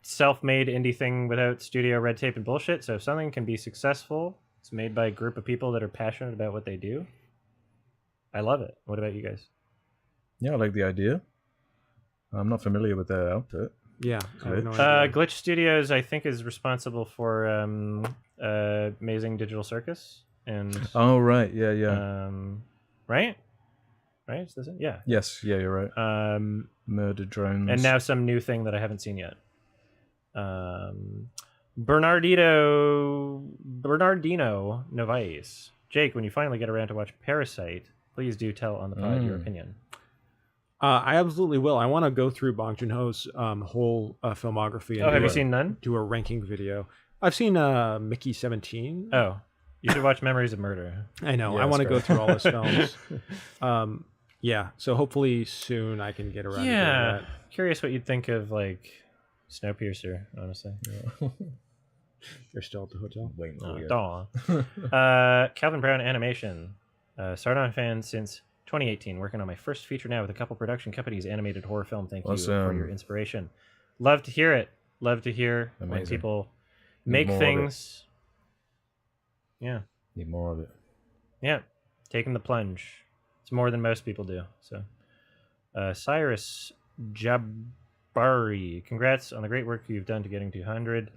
self-made indie thing without studio red tape and bullshit. So if something can be successful, it's made by a group of people that are passionate about what they do. I love it. What about you guys? Yeah, I like the idea. I'm not familiar with their output. Yeah. I have no idea. Glitch Studios, I think, is responsible for Amazing Digital Circus and Oh, right. Yeah. right? Is this it? Yeah. Yes. Yeah, you're right. Murder drones. And now some new thing that I haven't seen yet. Bernardino Novaes. Jake, when you finally get around to watch Parasite, please do tell on the pod your opinion. I absolutely will. I want to go through Bong Joon-ho's whole filmography. And have you seen none? Do a ranking video. I've seen Mickey 17. Oh, you should watch Memories of Murder. I know. Yeah, I want to that's go through all his films. Yeah. So hopefully soon I can get around to doing that. Curious what you'd think of like Snowpiercer, honestly. You're still at the hotel? Wait, Calvin Brown Animation. Sardon fan since 2018, working on my first feature now with a couple production companies, animated horror film. Thank you for your inspiration. Love to hear it. Love to hear when people make things. Yeah. Need more of it. Yeah. Taking the plunge. It's more than most people do. So, Cyrus Jabari, congrats on the great work you've done to getting 200.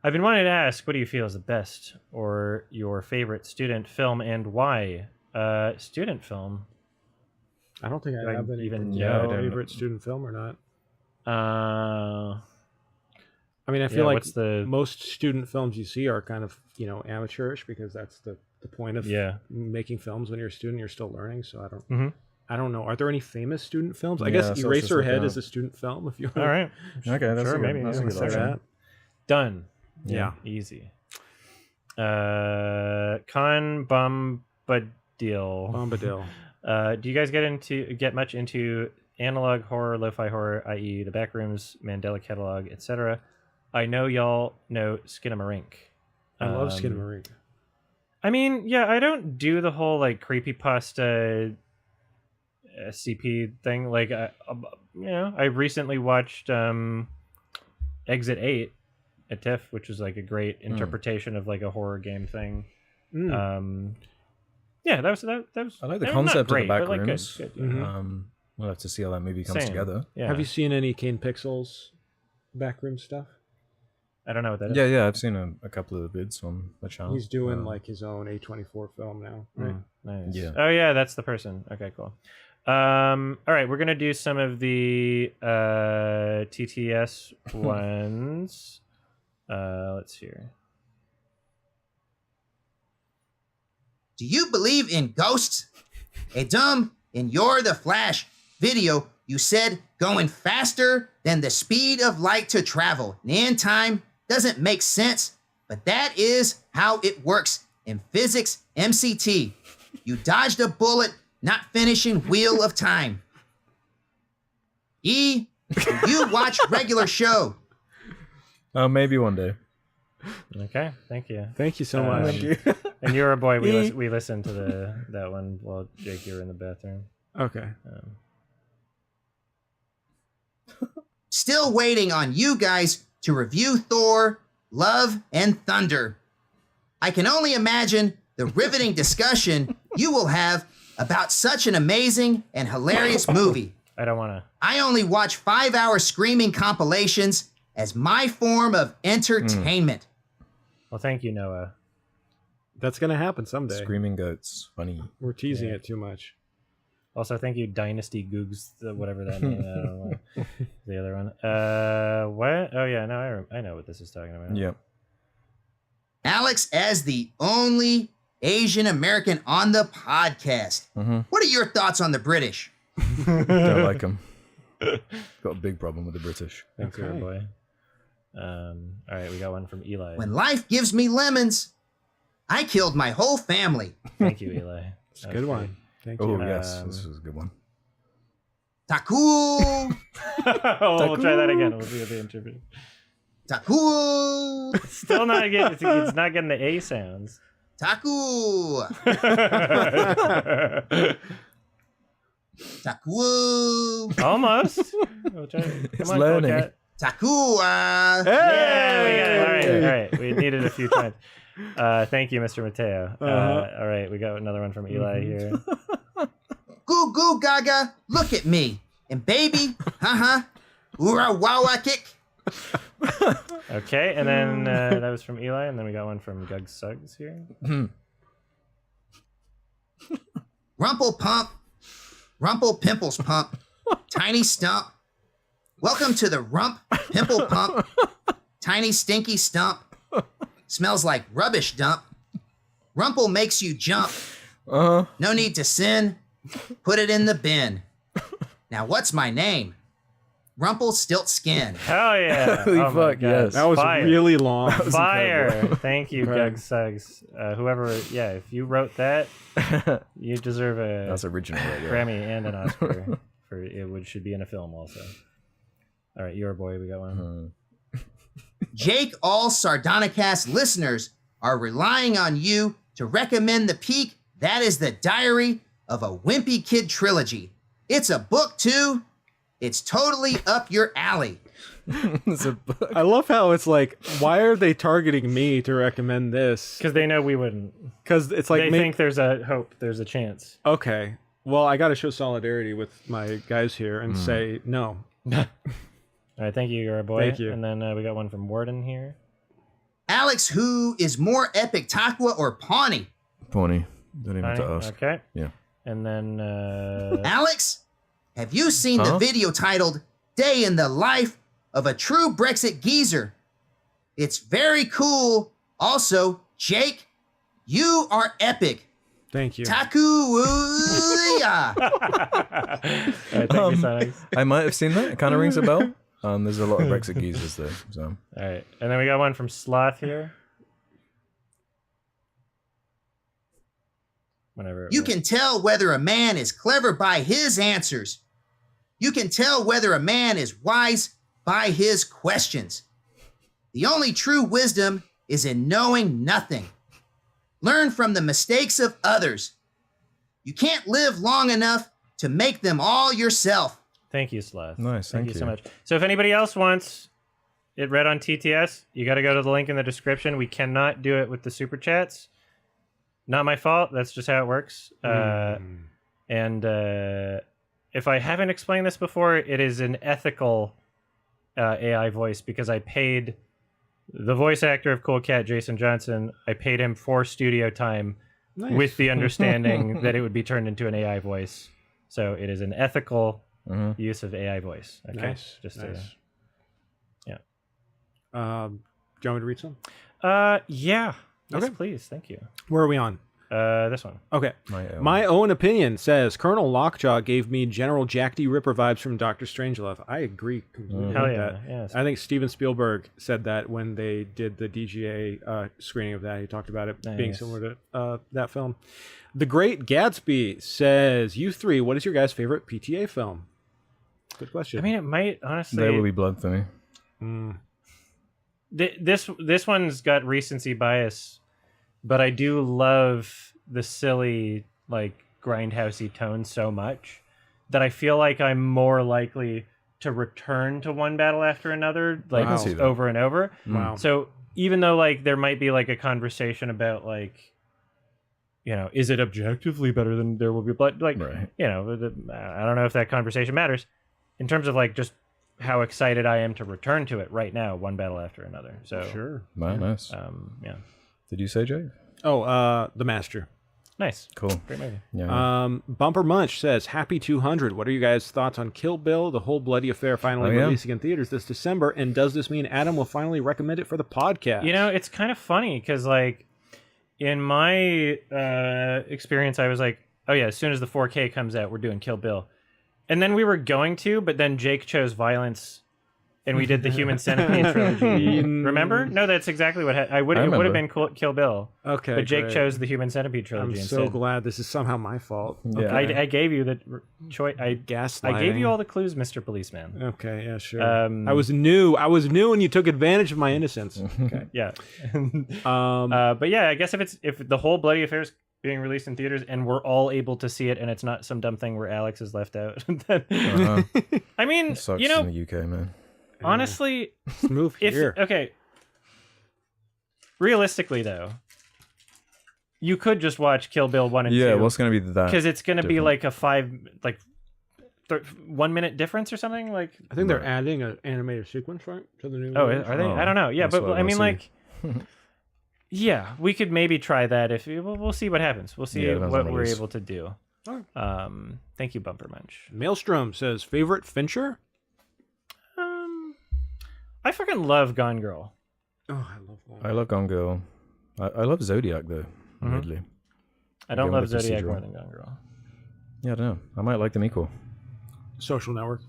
I've been wanting to ask, what do you feel is the best or your favorite student film and why? Student film? I don't think I have any favorite student film or not. I mean, I feel like most student films you see are kind of, amateurish because that's the point of making films. When you're a student, you're still learning. So I don't know. Are there any famous student films? I guess Eraserhead is a student film. If you all right, okay, that's sure, maybe that's a good say that. Done. Yeah, easy. Con Bombadil. Do you guys get much into analog horror, lo-fi horror, i.e. the Backrooms, Mandela Catalog, etc.? I know y'all know Skinamarink. I love Skinamarink. I mean, yeah, I don't do the whole like creepypasta SCP thing. Like, I recently watched Exit 8 at TIFF, which was like a great interpretation of like a horror game thing. Yeah, that was. I like the concept of the Backrooms. Good, yeah. We'll have to see how that movie comes together. Yeah. Have you seen any Kane Pixels backroom stuff? I don't know what that is. Yeah, I've seen a couple of vids on the channel. He's doing like his own A24 film now, right? Nice. Yeah. Oh yeah, that's the person. Okay, cool. All right, we're gonna do some of the TTS ones. Let's hear. Do you believe in ghosts? A dumb in You're the Flash video, you said going faster than the speed of light to travel in time doesn't make sense, but that is how it works in physics MCT. You dodged a bullet, not finishing Wheel of Time. E, do you watch regular show? Maybe one day. Okay, thank you. Thank you so much. Thank you. And you're a boy. We listened to that one while Jake, you were in the bathroom. Okay. Still waiting on you guys to review Thor, Love, and Thunder. I can only imagine the riveting discussion you will have about such an amazing and hilarious movie. I don't want to. I only watch 5-hour screaming compilations as my form of entertainment. Well, thank you, Noah. That's going to happen someday. Screaming goats. Funny. We're teasing it too much. Also, thank you, Dynasty Googs, whatever that name. I don't know. The other one. What? Oh yeah, no, I know what this is talking about. Yep. Alex, as the only Asian American on the podcast, what are your thoughts on the British? Don't like them. Got a big problem with the British. Thanks, your boy. All right, we got one from Eli. When life gives me lemons, I killed my whole family. Thank you, Eli. It's a good one. Thank Oh you. yes, this was a good one. Taku, We'll try that again. We'll do the interview. taku, Still not getting. It's not getting the A sounds. taku, taku, Almost. We'll try. It's Come on, learning. Polecat. taku. Yeah, we got it. All right. We needed a few times. Thank you, Mr. Mateo. All right, we got another one from Eli here. Goo goo gaga, look at me. And baby, ura wawa kick. Okay, and then that was from Eli, and then we got one from Gug Suggs here. Rumple pump, rumple pimples pump, tiny stump. Welcome to the rump pimple pump, tiny stinky stump. Smells like rubbish dump. Rumple makes you jump. No need to sin. Put it in the bin. Now what's my name? Rumpelstiltskin. Hell yeah! Holy Oh my fuck, God. yes. That was Fire. really long. Fire! Thank you, Right. Gug Suggs. Whoever, if you wrote that, you deserve a That's original right there. Grammy and an Oscar for it. Should be in a film also. All right, your boy, we got one. Jake, all Sardonicast listeners are relying on you to recommend the peak that is the Diary of a Wimpy Kid trilogy. It's a book too. It's totally up your alley. It's a book. I love how it's like, why are they targeting me to recommend this? Because they know we wouldn't. Because it's like, They think there's a hope, there's a chance. okay, well, I got to show solidarity with my guys here and say no. All right, thank you, you're a boy. Thank you. And then we got one from Warden here. Alex, who is more epic, Takwa or Pawnee? Pony. Don't even have to ask. Okay. Yeah. And then Alex, have you seen the video titled Day in the Life of a True Brexit Geezer? It's very cool. Also, Jake, you are epic. Thank you. Takuya. thank you, Sonics. I might have seen that. It kind of rings a bell. There's a lot of Brexit geezers there. So All right. And then we got one from Sloth here. Whenever You can tell whether a man is clever by his answers. You can tell whether a man is wise by his questions. The only true wisdom is in knowing nothing. Learn from the mistakes of others. You can't live long enough to make them all yourself. Thank you, Sloth. Nice, Thank thank you so you. much. So if anybody else wants it read on TTS, you got to go to the link in the description. We cannot do it with the super chats. Not my fault. That's just how it works. And if I haven't explained this before, it is an ethical AI voice because I paid The voice actor of Cool Cat, Jason Johnson, I paid him for studio time Nice. with the understanding that it would be turned into an AI voice. So it is an ethical use of AI voice. Okay. Nice. Just nice. yeah. Do you want me to read some? Yeah. Yes, Okay. please. Thank you. Where are we on? This one. Okay. My My own opinion says Colonel Lockjaw gave me General Jack D. Ripper vibes from Dr. Strangelove. I agree completely Hell with yeah. that. Yes. I think Steven Spielberg said that when they did the DGA screening of that. He talked about it being Nice. similar to that film. The Great Gatsby says, you three, what is your guys' favorite PTA film? Good question. I mean, it might honestly. There Will Be Blood for me. This one's got recency bias, but I do love the silly, like, grindhousey tone so much that I feel like I'm more likely to return to One Battle After Another, like, can see that. over and over. Wow. So even though, like, there might be like a conversation about, like, you know, is it objectively better than There Will Be Blood? Like, Right. you know, I don't know if that conversation matters in terms of, like, just how excited I am to return to it right now, One Battle After Another. So Sure. Man, nice. yeah, Did you say, Jake? Oh, The Master. nice, Cool. great movie. Yeah. Bumper Munch says, Happy 200. What are you guys' thoughts on Kill Bill, the whole bloody affair finally Oh, yeah. releasing in theaters this December? And does this mean Adam will finally recommend it for the podcast? You know, it's kind of funny because, like, in my experience, I was like, oh yeah, as soon as the 4K comes out, we're doing Kill Bill. And then we were going to, but then Jake chose violence, and we did the Human Centipede trilogy. Remember? No, that's exactly what it would have remember. been Kill Bill. Okay, But Jake great. chose the Human Centipede I'm trilogy so instead. glad this is somehow my fault. Yeah. Okay. I gave you the choice. I Gaslighting. gave you all the clues, Mr. Policeman. Okay, yeah, sure. Um, I was new, and you took advantage of my innocence. Okay. Yeah. Um, But yeah, I guess if the whole bloody affair is being released in theaters and we're all able to see it, and it's not some dumb thing where Alex is left out, then I mean, It sucks you know, in the UK, man. honestly, let's move if here. okay, realistically though, you could just watch Kill Bill 1 and Yeah, 2 what's going to be that? because it's going to be different? like a 1 minute difference or something. Like, I think they're adding an animated sequence, right, to the new. oh, release? are they? Oh, I don't know. Yeah, that's but what I I mean, wanna like, yeah, we could maybe try that if we'll see what happens. We'll see Yeah, depends what on we're release. able to do. Thank you, Bumper Munch. Maelstrom says, favorite Fincher? I fucking love Gone Girl. Oh, I love that. I love Gone Girl. I love Zodiac, though, weirdly. I don't Again, love with the Zodiac procedural. more than Gone Girl. Yeah, I don't know. I might like them equal. Social Network.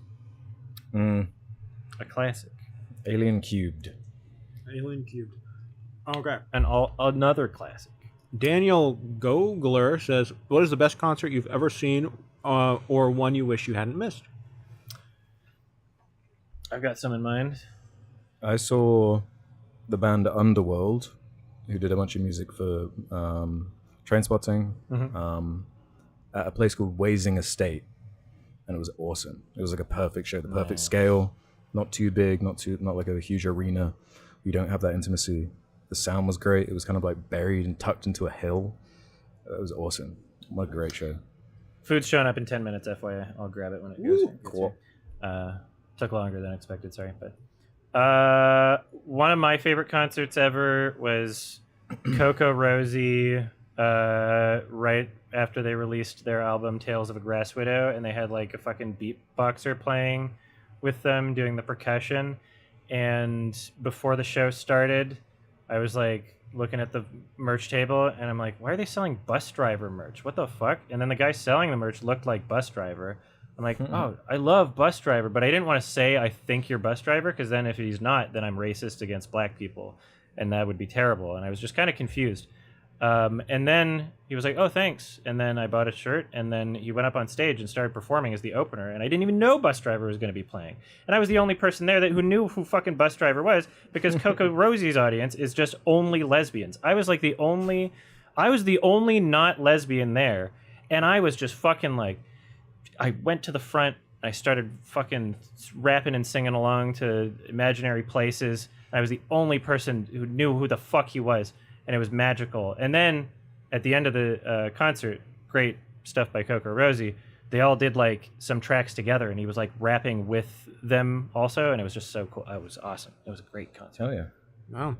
A classic. Alien Cubed. Alien Cubed. Okay. And another classic. Daniel Gogler says, what is the best concert you've ever seen or one you wish you hadn't missed? I've got some in mind. I saw the band Underworld, who did a bunch of music for Trainspotting, at a place called Wasing Estate, and it was awesome. It was like a perfect show, the perfect scale, not too big, not like a huge arena. You don't have that intimacy. The sound was great. It was kind of like buried and tucked into a hill. It was awesome. What a great show. Food's showing up in 10 minutes, FYI. I'll grab it when it goes. Cool. Took longer than expected, sorry. But one of my favorite concerts ever was Coco Rosie right after they released their album Tales of a Grass Widow, and they had like a fucking beatboxer playing with them doing the percussion. And before the show started, I was like looking at the merch table and I'm like, why are they selling Bus Driver merch? What the fuck? And then the guy selling the merch looked like Bus Driver. I'm like, oh, I love Bus Driver, but I didn't want to say I think you're Bus Driver because then if he's not, then I'm racist against black people and that would be terrible. And I was just kind of confused. And then he was like, oh, thanks. And then I bought a shirt and then he went up on stage and started performing as the opener. And I didn't even know Bus Driver was going to be playing. And I was the only person there who knew who fucking Bus Driver was because Coco Rosie's audience is just only lesbians. I was the only not lesbian there. And I was just fucking like, I went to the front. I started fucking rapping and singing along to Imaginary Places. I was the only person who knew who the fuck he was. And it was magical. And then at the end of the concert, great stuff by Coco Rosie, they all did like some tracks together and he was like rapping with them also. And it was just so cool. It was awesome. It was a great concert. Oh, yeah. Wow.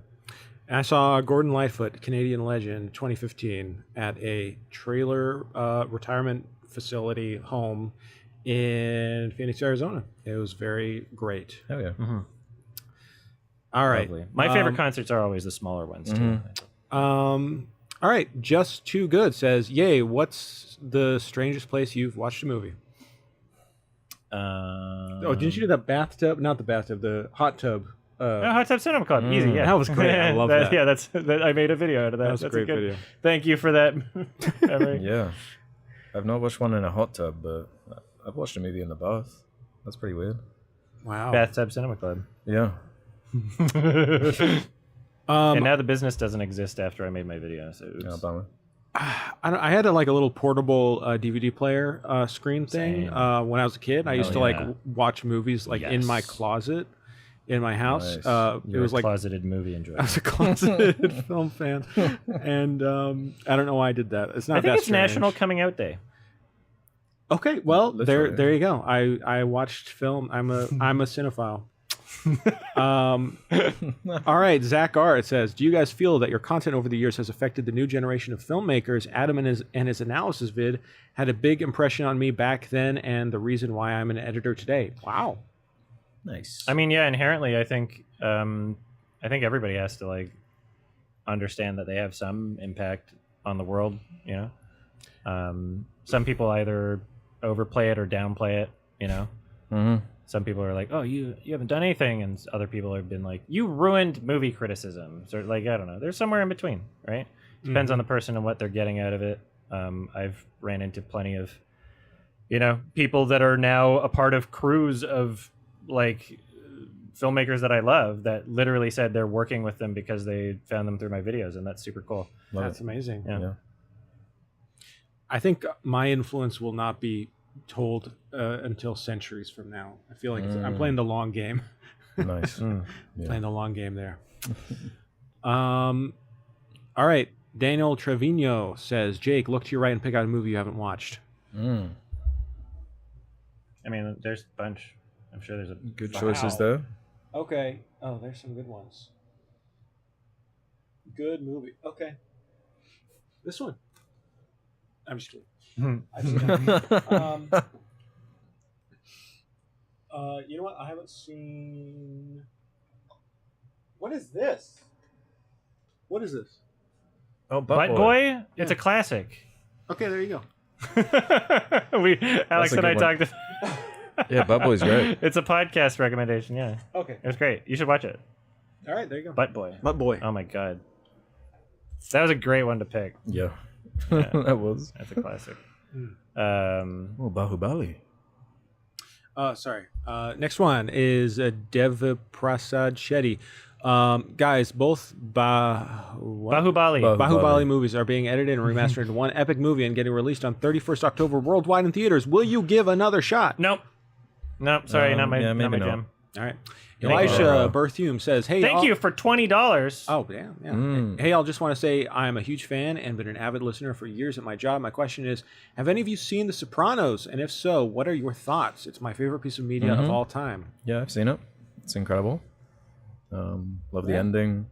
And I saw Gordon Lightfoot, Canadian legend, 2015 at a trailer retirement facility home in Phoenix, Arizona. It was very great. Hell yeah. All right. Lovely. My favorite concerts are always the smaller ones too. All right. Just Too Good says, "Yay! What's the strangest place you've watched a movie?" Oh, didn't you do that bathtub? Not the bathtub, the hot tub. Hot Tub Cinema Club, easy. Yeah, That was great. I love that. Yeah, I made a video out of that. That was a great good video. Thank you for that. Yeah. I've not watched one in a hot tub, but I've watched a movie in the bath. That's pretty weird. Wow. Bathtub Cinema Club. Yeah. And now the business doesn't exist after I made my video. So oops. Yeah, bummer. I had a little portable DVD player screen thing when I was a kid. I used to yeah. watch movies in my closet in my house. Nice. It was closeted movie enjoyer. I was a closeted film fan, and I don't know why I did that. It's not. I think that it's strange. National Coming Out Day. Okay, well Literally. there you go. I watched film. I'm a cinephile. All right, Zach R. It says, "Do you guys feel that your content over the years has affected the new generation of filmmakers? Adam and his analysis vid had a big impression on me back then, and the reason why I'm an editor today." Wow. Nice. I mean, yeah, inherently, I think everybody has to understand that they have some impact on the world. You know, some people either overplay it or downplay it. You know. Some people are like, "Oh, you haven't done anything," and other people have been like, "You ruined movie criticism." So I don't know. There's somewhere in between, right? Depends on the person and what they're getting out of it. I've ran into plenty of, people that are now a part of crews of filmmakers that I love that literally said they're working with them because they found them through my videos, and that's super cool. That's amazing. Yeah. I think my influence will not be told until centuries from now. I feel like I'm playing the long game. Nice. Playing the long game there. All right. Daniel Trevino says, "Jake, look to your right and pick out a movie you haven't watched." I mean, there's a bunch. I'm sure there's a Good choices there. Okay. Oh, there's some good ones. Good movie. Okay. This one. I'm just kidding. I've seen it. You know what? I haven't seen. What is this? What is this? Oh, Butt Boy? It's a classic. Okay, there you go. Alex and I talked. Yeah, Butt Boy's great. It's a podcast recommendation. Yeah, Okay. it was great. You should watch it. All right, there you go. Butt Boy. Butt Boy. Oh my god, that was a great one to pick. Yeah. Yeah. That was. That's a classic. Oh, Bahubali. Sorry. Next one is Dev Prasad Shetty. Guys, both Bahubali. Bahubali movies are being edited and remastered into one epic movie and getting released on 31st October worldwide in theaters. Will you give another shot? Nope. Sorry, not my maybe not. jam. All right. Thank Elisha Berthume says, "Hey, Thank you for $20. Oh, yeah. Hey, I'll just want to say I'm a huge fan and been an avid listener for years at my job. My question is, have any of you seen The Sopranos? And if so, what are your thoughts? It's my favorite piece of media of all time." Yeah, I've seen it. It's incredible. Love the ending.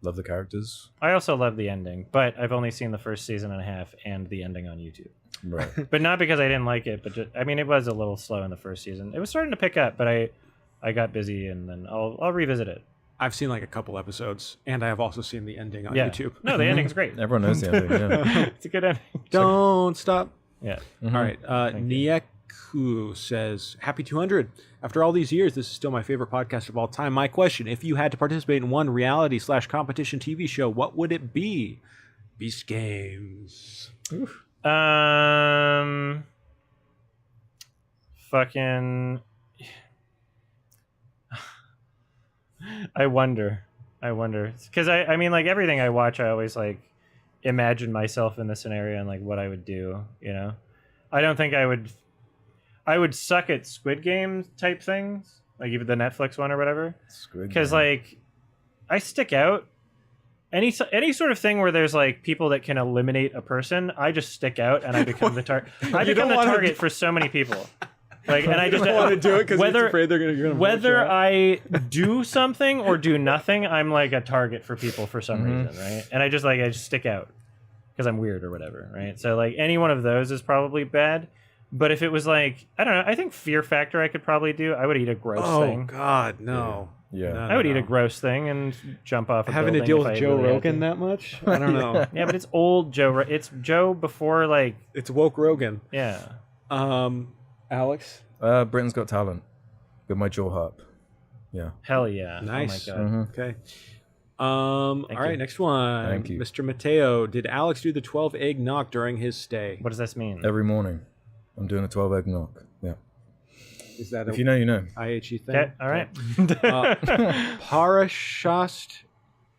Love the characters. I also love the ending, but I've only seen the first season and a half and the ending on YouTube. Right. But not because I didn't like it, but just, I mean, it was a little slow in the first season. It was starting to pick up, but I got busy, and then I'll revisit it. I've seen like a couple episodes, and I have also seen the ending on Yeah. YouTube. No, the ending's great. Everyone knows the ending. Yeah. It's a good ending. Don't stop. Yeah. All right. Nieku says, "Happy 200. After all these years, this is still my favorite podcast of all time. My question, if you had to participate in one reality/competition TV show, what would it be?" Beast Games. Fucking. I wonder. Because I mean, like, everything I watch, I always, like, imagine myself in the scenario and, like, what I would do, you know? I don't think I would suck at Squid Game type things, like even the Netflix one or whatever. Because, like, I stick out. Any sort of thing where there's, like, people that can eliminate a person, I just stick out and I become the target. I become the target for so many people. Like, and I just don't want to do it because he's afraid you're gonna whether I do something or do nothing, I'm like a target for people for some reason, right? And I just stick out because I'm weird or whatever, right? So like any one of those is probably bad. But if it was like, I don't know, I think fear factor I could probably do. I would eat a gross thing. Oh God, no. Yeah. No, I would eat a gross thing and jump off a having to building deal if with I Joe really had Rogan to. that much? I don't know. Yeah, but it's old Joe. It's Joe before like, It's woke Rogan. yeah. Alex. Britain's Got Talent. With my jaw harp. Yeah. Hell yeah. Nice. Oh my God. Okay. All right, you. next one. Thank you. Mr. Mateo, did Alex do the 12 egg knock during his stay? What does this mean? Every morning, I'm doing a 12 egg knock. Yeah. Is that If you know, you know. IHE thing? Okay, all right. Parashast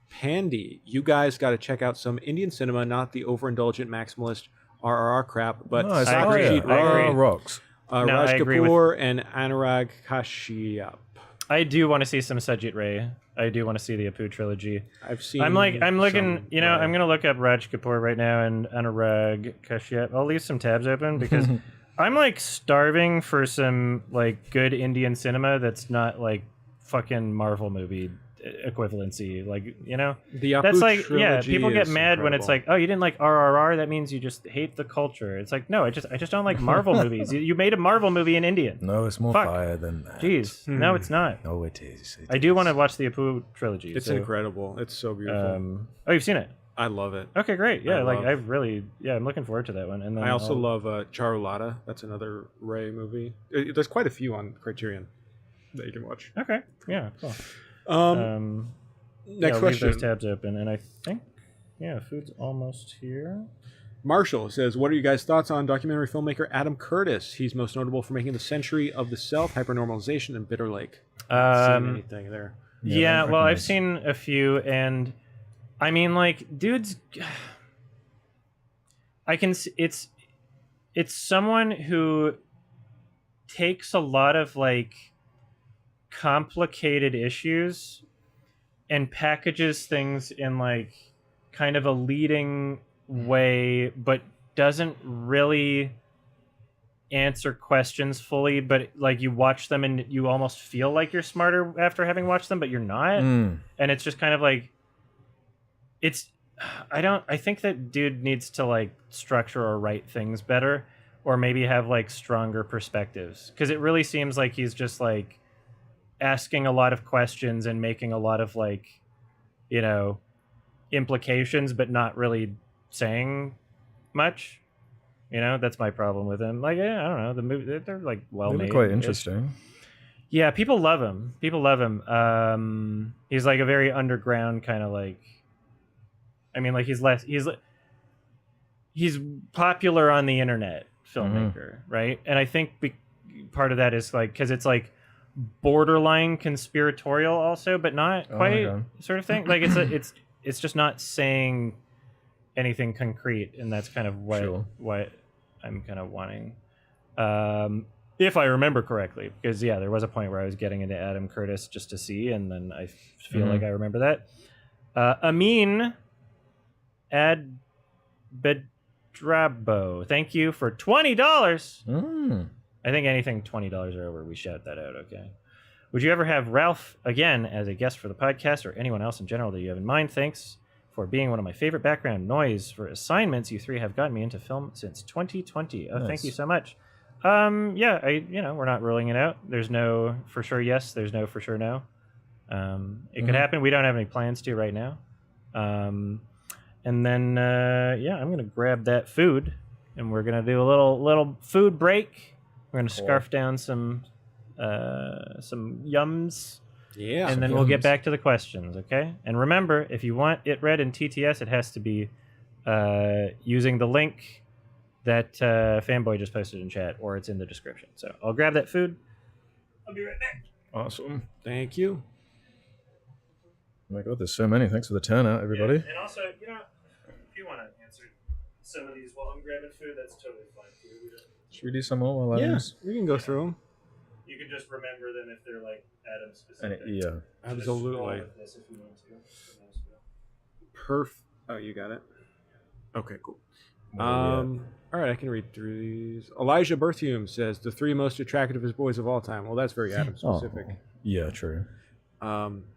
Pandy, you guys got to check out some Indian cinema, not the overindulgent maximalist RRR crap, but Nice. I agree. Satyajit I Ray, agree. Rocks. No, Raj I agree Kapoor, and Anurag Kashyap. I do want to see some Sajit Ray. I do want to see the Apu trilogy. I've seen. I'm looking. some You know, Ray. I'm gonna look up Raj Kapoor right now and Anurag Kashyap. I'll leave some tabs open because I'm like starving for some like good Indian cinema that's not like fucking Marvel movie equivalency. Like, you know, The Apu that's like, yeah, trilogy people get is mad when it's incredible. like, oh, you didn't like RRR, that means you just hate the culture. It's like, no, I just don't like Marvel movies. You made a Marvel movie in Indian. No, it's more Fuck. fire than that. Jeez, no, it's not. No, it is. I do want to watch the Apu trilogy. It's so, incredible. It's so beautiful. Oh, you've seen it? I love it. Okay, great. Yeah, love- I'm looking forward to that one. And then I also I'll- love Charulata. That's another Ray movie. There's quite a few on Criterion that you can watch. Okay, yeah, cool. Next I'll question. leave those tabs open, and I think, yeah, food's almost here. Marshall says, what are you guys' thoughts on documentary filmmaker Adam Curtis? He's most notable for making The Century of the Self, Hypernormalization, and Bitter Lake. Seen anything there? Yeah, don't well, I've recognize. seen a few, and I mean, like, dude's. It's someone who takes a lot of like complicated issues and packages things in like kind of a leading way, but doesn't really answer questions fully. But like you watch them and you almost feel like you're smarter after having watched them, but you're not. And it's just kind of like, I think that dude needs to like structure or write things better, or maybe have like stronger perspectives, because it really seems like he's just like asking a lot of questions and making a lot of like, you know, implications, but not really saying much. You know, that's my problem with him. Like, yeah, I don't know, the movie, they're like well They made. look quite interesting. Yeah, people love him. People love him. He's like a very underground kind of like. I mean, like he's popular on the internet filmmaker, right? And I think part of that is like because it's like borderline conspiratorial also, but not quite sort of thing. Like it's just not saying anything concrete, and that's kind of what I'm kind of wanting. If I remember correctly, because yeah, there was a point where I was getting into Adam Curtis just to see, and then I feel like I remember that. Amin Adbedrabo, thank you for $20. I think anything $20 or over, we shout that out. Okay. Would you ever have Ralph again as a guest for the podcast, or anyone else in general that you have in mind? Thanks for being one of my favorite background noise for assignments. You three have gotten me into film since 2020. Oh, Thank you so much. Yeah, we're not ruling it out. There's no for sure yes, there's no for sure no. It could happen. We don't have any plans to right now. And then I'm gonna grab that food, and we're gonna do a little food break. We're gonna scarf down some yums. Yeah. And then we'll get back to the questions, okay? And remember, if you want it read in TTS, it has to be using the link that Fanboy just posted in chat, or it's in the description. So I'll grab that food. I'll be right back. Awesome. Thank you. Oh my god, there's so many. Thanks for the turnout, everybody. Yeah, and also, if you want to answer some of these while I'm grabbing food, that's totally fine too. Should we do some more while Yes, we can go through them. You can just remember them if they're like Adam specific. Yeah. Absolutely. This if you want to. Oh, you got it. Okay, cool. All right, I can read through these. Elijah Berthium says the 3 most attractive boys of all time. Well, that's very Adam specific. Oh, yeah, true.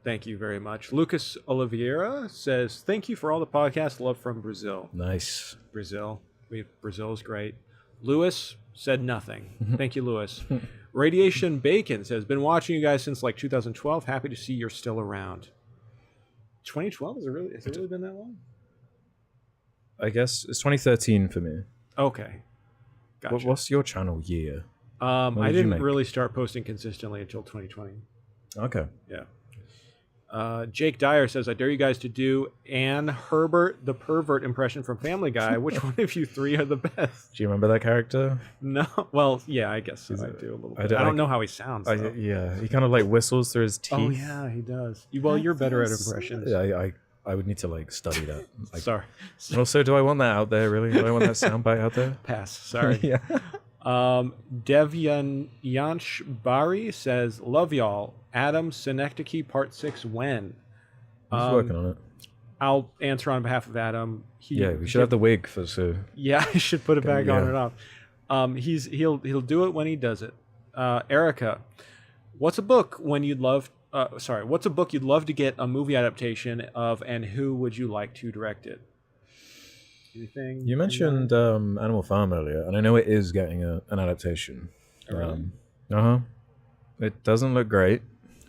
Thank you very much. Lucas Oliveira says thank you for all the podcast love from Brazil. Nice. Brazil is great. Lewis said nothing. Thank you, Lewis. Radiation Bacon says been watching you guys since like 2012. Happy to see you're still around. 2012? Has it really been that long? I guess it's 2013 for me. Okay. Gotcha. What's your channel year? I did you didn't make? really start posting consistently until 2020. Okay. Yeah. Jake Dyer says, I dare you guys to do Ann Herbert, the pervert impression from Family Guy. Which one of you 3 are the best? Do you remember that character? No. Well, yeah, I guess so. I do a little bit. I don't know how he sounds. Though. Yeah, he kind of like whistles through his teeth. Oh, yeah, he does. Well, you're better at impressions. Yeah, I would need to like study that. Like, Sorry. and also, do I want that out there? Really? Do I want that soundbite out there? Pass. Sorry. Yeah. Devyan Yanch Bari says, love y'all. Adam Synecdoche Part 6 when? He's working on it. I'll answer on behalf of Adam. We should have the wig for so. Yeah, I should put it back on Yeah. and off. He'll do it when he does it. Erica, what's a book What's a book you'd love to get a movie adaptation of, and who would you like to direct it? Anything? You mentioned Animal Farm earlier, and I know it is getting an adaptation. Oh, really? It doesn't look great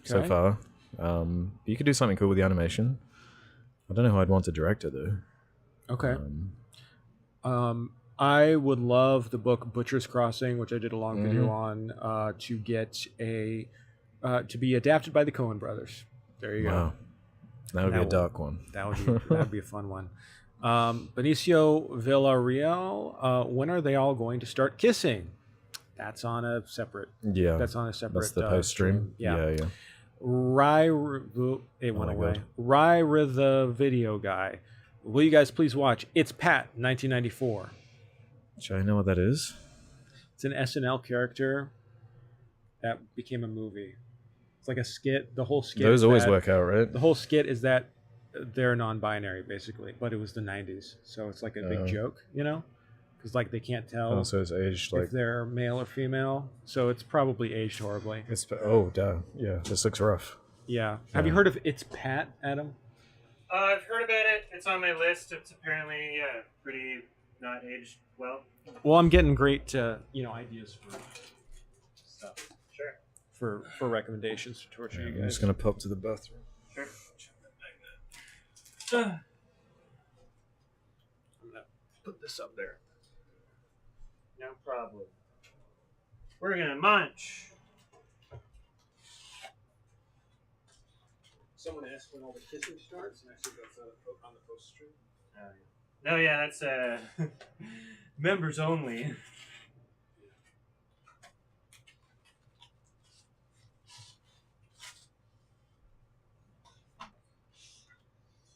so Okay. far. You could do something cool with the animation. I don't know who I'd want to direct it though. Okay. I would love the book Butcher's Crossing, which I did a long video on, to get to be adapted by the Coen brothers. There you Wow, that would be a dark one. That'd be a fun one. Benicio Villarreal, when are they all going to start kissing? That's on a separate. Yeah, That's on a separate. that's the post stream. Yeah. Yeah. It went my away. God. Ryra the video guy. Will you guys please watch It's Pat 1994? Should I know what that is? It's an SNL character that became a movie. It's like a skit. The whole skit. Those is always that- work out, right? The whole skit is that they're non-binary, basically, but it was the 90s, so it's like a big joke, because like they can't tell Oh, so it's aged like if they're male or female, so it's probably aged horribly. it's. Damn. Yeah, this looks rough. Yeah. Have you heard of It's Pat, Adam? I've heard about it. It's on my list. It's apparently pretty not aged well. Well, I'm getting great ideas for stuff. Sure. For recommendations to torture you I'm guys. just gonna pop to the bathroom. Sure. I'm gonna put this up there. No problem. We're gonna munch. Someone asked when all the kissing starts, and I said that's on the post stream. No, yeah, that's members only.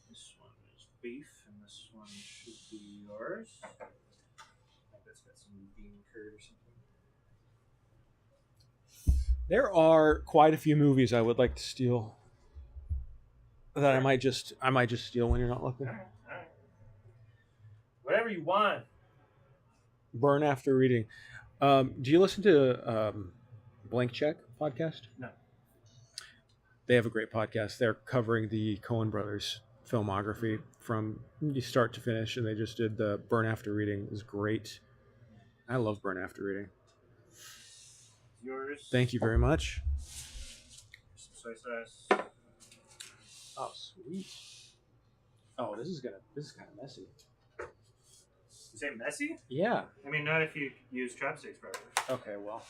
This one is beef, and this one should be yours. I think that's got some bean curd or something. There are quite a few movies I would like to steal. That I might just steal when you're not looking. All right. Whatever you want. Burn after reading. Do you listen to Blank Check podcast? No. They have a great podcast. They're covering the Coen brothers filmography from start to finish, and they just did the Burn After Reading. It was great. I love Burn After Reading. Yours. Thank you very much. Soy sauce. Oh, sweet. Oh, this is kind of messy. You say messy? Yeah. I mean, not if you use chopsticks properly. Okay, well,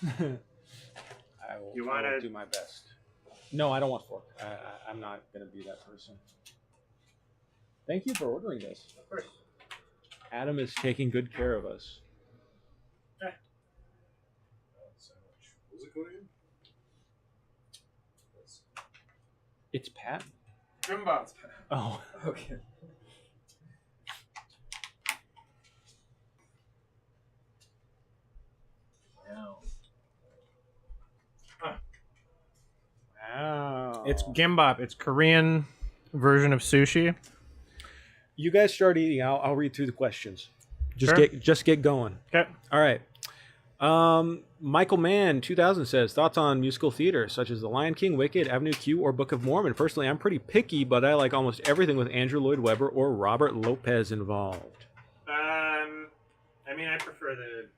I will do my best. No, I don't want fork. I'm not going to be that person. Thank you for ordering this. Of course. Adam is taking good care of us. What's it called again? It's Pat? Jimbo. Oh. Okay. Wow. Wow. It's gimbap. It's Korean version of sushi. You guys start eating. I'll read through the questions. Just get going. Okay. All right. Michael Mann 2000 says thoughts on musical theater such as The Lion King, Wicked, Avenue Q, or Book of Mormon. Personally, I'm pretty picky, but I like almost everything with Andrew Lloyd Webber or Robert Lopez involved. I mean, I prefer the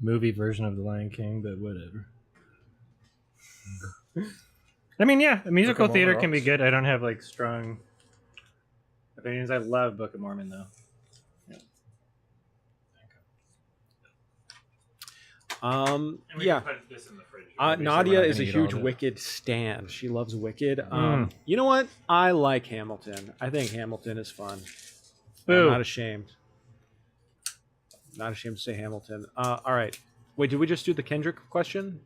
movie version of The Lion King, but whatever. I mean, yeah, the musical Book of theater Mormon can be rocks. good. I don't have like strong opinions. I love Book of Mormon though. Yeah. Put this in the fridge. Nadia is a huge Wicked stan. She loves Wicked. You know what? I like Hamilton. I think Hamilton is fun. Boo. I'm not ashamed. Not ashamed to say Hamilton. All right. Wait, did we just do the Kendrick question?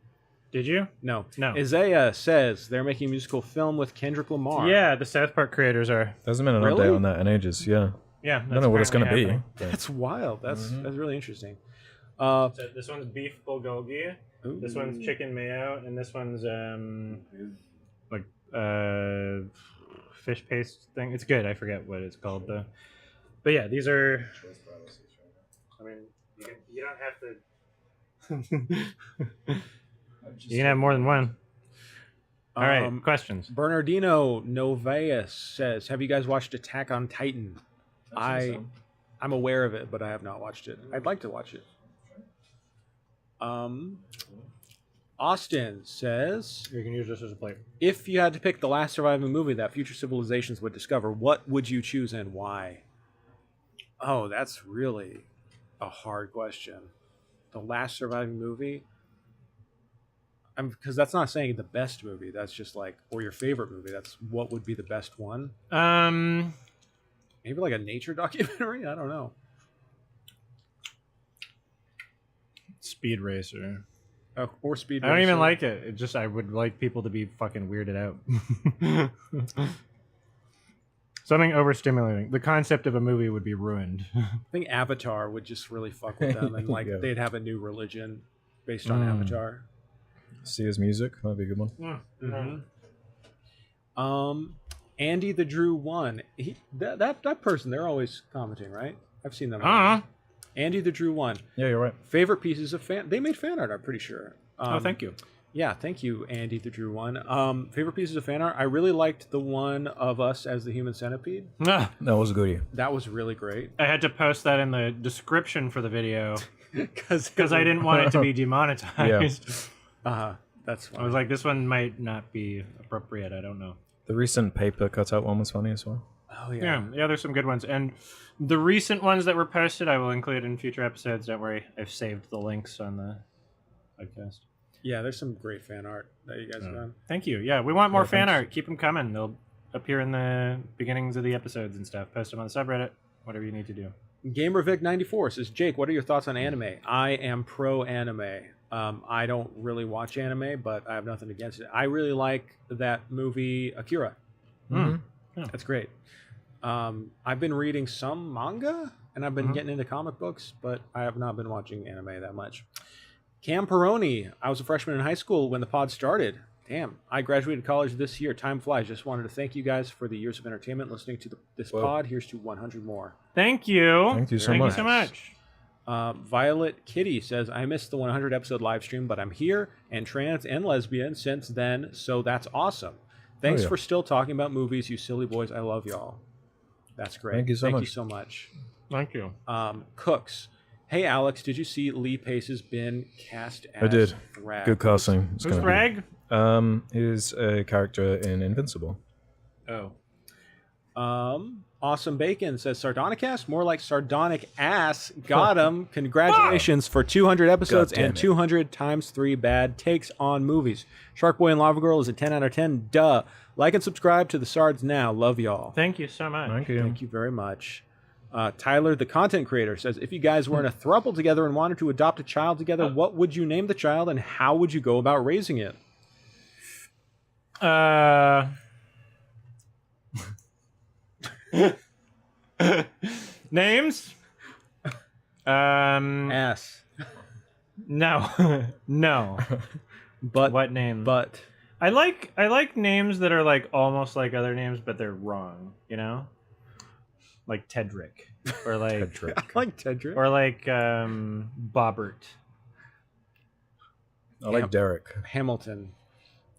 Did you? No. No. Isaiah says they're making a musical film with Kendrick Lamar. Yeah, the South Park creators are. There hasn't been an Really? update on that in ages. Yeah. Yeah, I don't know what it's going to be. but- That's wild. That's really interesting. So this one's beef bulgogi. This one's chicken mayo, and this one's like fish paste thing. It's good. I forget what it's called though. But yeah, these are. I mean, you don't have to. You can have more than one. All right, questions. Bernardino Novaeus says, "Have you guys watched Attack on Titan?" I'm aware of it, but I have not watched it. I'd like to watch it. Austin says, You can use this as a plate. if you had to pick the last surviving movie that future civilizations would discover, what would you choose and why? Oh, that's really a hard question. The last surviving movie? Because that's not saying the best movie. That's just like, or your favorite movie. That's what would be the best one. Maybe like a nature documentary? I don't know. Speed Racer. Or Speed I don't even Racer. like it. It just I would like people to be fucking weirded out. Something overstimulating. The concept of a movie would be ruined. I think Avatar would just really fuck with them, and like Yeah. they'd have a new religion based on Avatar. See his music. Might be a good one. Andy the Drew one. That person. They're always commenting, right? I've seen them. Andy the Drew one. Yeah, you're right. Favorite pieces of fan. They made fan art. I'm pretty sure. Oh, thank you. Yeah, thank you, Andy the Drew one. Favorite pieces of fan art. I really liked the one of us as the Human Centipede. Ah, That was a goodie. That was really great. I had to post that in the description for the video Because because I didn't want it to be demonetized. That's fine. I was like, this one might not be appropriate. I don't know. The recent paper cutout one was funny as well. oh Yeah, there's some good ones. And the recent ones that were posted, I will include in future episodes. Don't worry. I've saved the links on the podcast. Yeah, there's some great fan art that you guys have done. Thank you. Yeah, we want more fan thanks. art. Keep them coming. They'll appear in the beginnings of the episodes and stuff. Post them on the subreddit. Whatever you need to do. GamerVic94 says, Jake, what are your thoughts on anime? I am pro anime. I don't really watch anime, but I have nothing against it. I really like that movie Akira. That's great. I've been reading some manga, and I've been getting into comic books, but I have not been watching anime that much. Cam Peroni, I was a freshman in high school when the pod started. Damn, I graduated college this year. Time flies. Just wanted to thank you guys for the years of entertainment listening to this pod. Here's to 100 more. Thank you. Thank you so Thank much. you so much. Violet Kitty says, I missed the 100 episode live stream, but I'm here and trans and lesbian since then, so that's awesome. Thanks yeah. for still talking about movies, you silly boys. I love y'all. That's great. Thank you so much. so much. Thank you. Cooks. Hey, Alex, did you see Lee Pace's been cast as I did. Thrag? Good casting. It's Who's gonna Rag? be. He's a character in Invincible. Oh. Awesome Bacon says Sardonicast, more like sardonic ass. Got him. Congratulations for 200 episodes God damn and it. 200 times 3 bad takes on movies. Shark Boy and Lava Girl is a 10 out of 10. Duh. Like and subscribe to the Sards now. Love y'all. Thank you so much. Thank you. Thank you very much. Tyler, the content creator, says, if you guys were in a throuple together and wanted to adopt a child together, what would you name the child and how would you go about raising it? Names? Ass. No. No. But What name? But I like names that are like almost like other names, but they're wrong, you know? Like Tedrick. or like Tedrick. I like Tedrick. or like Bobbert. I like Derek. Hamilton.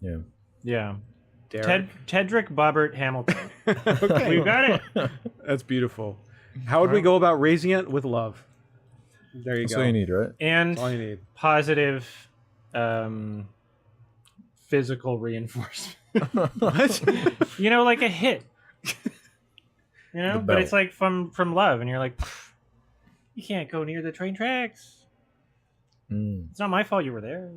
Yeah. Yeah. Derek. Tedrick Bobbert Hamilton. Okay. We've got it. That's beautiful. How would we go about raising it? With love. There you That's go. all you need, right? And That's all you need. positive physical reinforcement. What? You know, like a hit. You know, The but it's belt. like from love, and you're like, you can't go near the train tracks. It's not my fault you were there.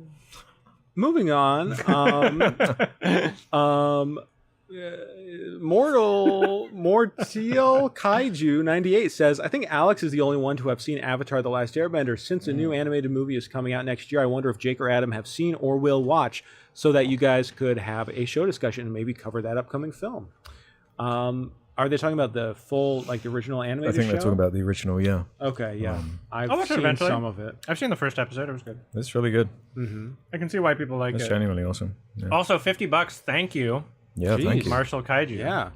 Moving on. Mortial Kaiju 98 says, I think Alex is the only one to have seen Avatar: The Last Airbender. Since a new animated movie is coming out next year, I wonder if Jake or Adam have seen or will watch, so that you guys could have a show discussion and maybe cover that upcoming film. Are they talking about the full, like the original I animated think show? they're talking about the original, yeah. Okay, yeah. I'll I've watch it seen eventually. some of it. I've seen the first episode. It was good. It's really good. I can see why people like It's it. genuinely awesome. Yeah, Also, $50. Thank you, yeah thank Jeez. you. Marshall Kaiju. Yeah.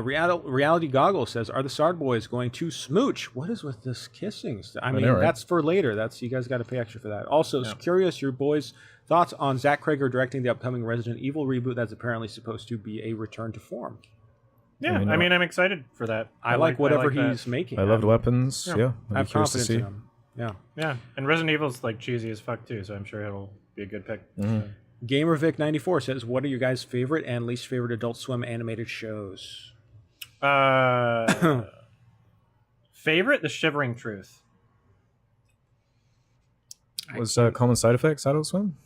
Reality Goggles says, are the Sard Boys going to smooch? What is with this kissing? I mean, know, right? that's for later. You guys got to pay extra for that. Also, curious, your boys' thoughts on Zach Krager directing the upcoming Resident Evil reboot that's apparently supposed to be a return to form. Yeah, I mean, I'm excited for that. I like whatever that. he's making. I loved Weapons. Yeah. Yeah, I I'm have curious to confidence see. in him. Yeah. Yeah, and Resident Evil's like cheesy as fuck too, so I'm sure it'll be a good pick. GamerVic94 says, what are your guys' favorite and least favorite Adult Swim animated shows? Favorite? The Shivering Truth. Was Common Side Effects Adult Swim?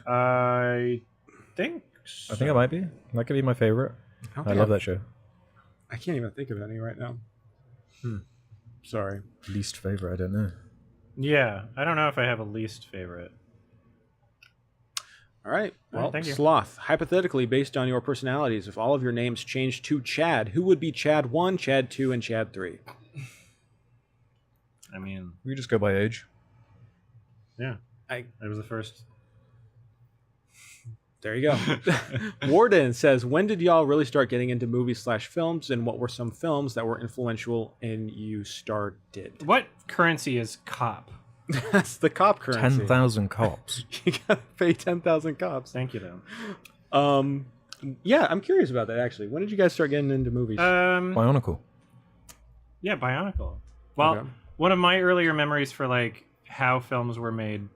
I think. So. I think it might be. That could be my favorite. I love that show. I can't even think of any right now. Sorry. Least favorite, I don't know. Yeah, I don't know if I have a least favorite. All right. Well, thank you. Sloth, hypothetically, based on your personalities, if all of your names changed to Chad, who would be Chad 1, Chad 2, and Chad 3? I mean, We just go by age. yeah, I was the first. There you go. Warden says, when did y'all really start getting into movies/films, and what were some films that were influential and you started? What currency is cop? That's the cop currency. 10,000 cops. You gotta pay 10,000 cops. Thank you, though. Yeah, I'm curious about that, actually. When did you guys start getting into movies? Bionicle. Yeah, Bionicle. Well, Okay. one of my earlier memories for like how films were made.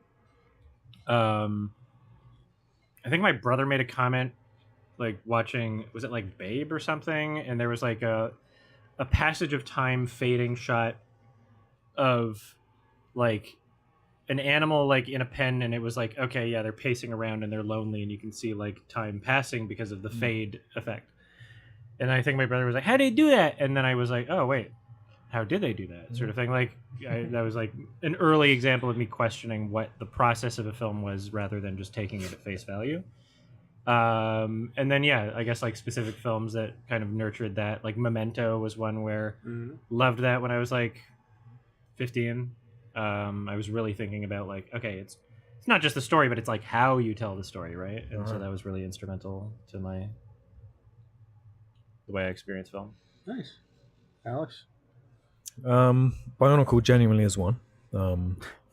I think my brother made a comment, like watching, was it like Babe or something? And there was like a passage of time fading shot of like an animal like in a pen, and it was like, okay, yeah, they're pacing around and they're lonely, and you can see like time passing because of the fade effect. And I think my brother was like, how did they do that? And then I was like, oh wait, how did they do that? Sort of thing. Like that was like an early example of me questioning what the process of a film was rather than just taking it at face value. And then, yeah, I guess like specific films that kind of nurtured that, like Memento was one where loved that when I was like 15. I was really thinking about like, okay, it's not just the story, but it's like how you tell the story, right? And so that was really instrumental to the way I experience film. Nice. Alex? Bionicle genuinely is one.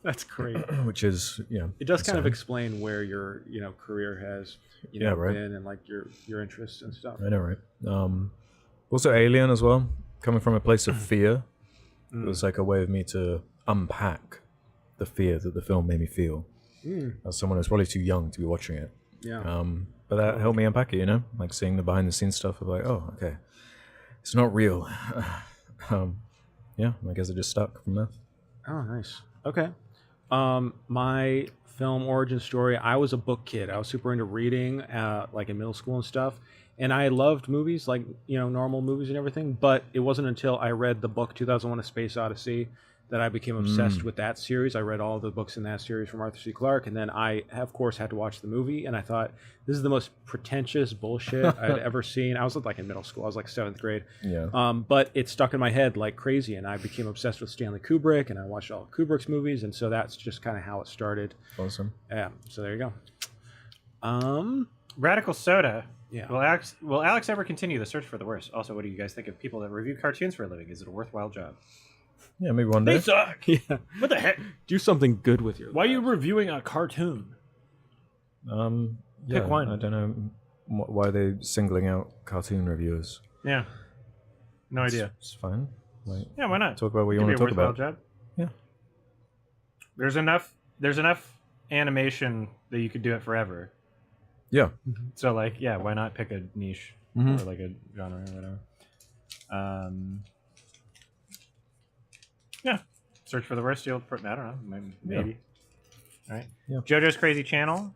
That's great. Which is, It does kind of insane. explain where your career has Yeah, right. been, and like your interests and stuff. I know, right? Also Alien as well, coming from a place of fear. It was like a way of me to unpack the fear that the film made me feel. As someone who's probably too young to be watching it. Yeah. But that helped me unpack it, like seeing the behind the scenes stuff of like, oh, okay, it's not real. Yeah, I guess it just stuck from there. Oh, nice. Okay. My film origin story, I was a book kid. I was super into reading, like in middle school and stuff. And I loved movies, like, normal movies and everything. But it wasn't until I read the book 2001: A Space Odyssey that I became obsessed with that series. I read all the books in that series from Arthur C. Clarke. And then I, of course, had to watch the movie. And I thought, this is the most pretentious bullshit I'd ever seen. I was like in middle school. I was like 7th grade. Yeah. But it stuck in my head like crazy. And I became obsessed with Stanley Kubrick. And I watched all of Kubrick's movies. And so that's just kind of how it started. Awesome. Yeah. So there you go. Radical Soda. Yeah. Will Alex ever continue the search for the worst? Also, what do you guys think of people that review cartoons for a living? Is it a worthwhile job? Yeah, maybe one day. They suck. Yeah. What the heck? Do something good with your Why are you life. reviewing a cartoon? Yeah, one. I don't know why they're singling out cartoon reviewers. Yeah. No idea. It's fine. Like, Yeah, why not? talk about what you Could want be to a talk worthwhile about. job. Yeah. There's enough animation that you could do it forever. Yeah. So like, yeah, why not pick a niche or like a genre or whatever? Yeah. Search for the worst. You'll. I don't know. Maybe. All right. Yeah. JoJo's Crazy Channel.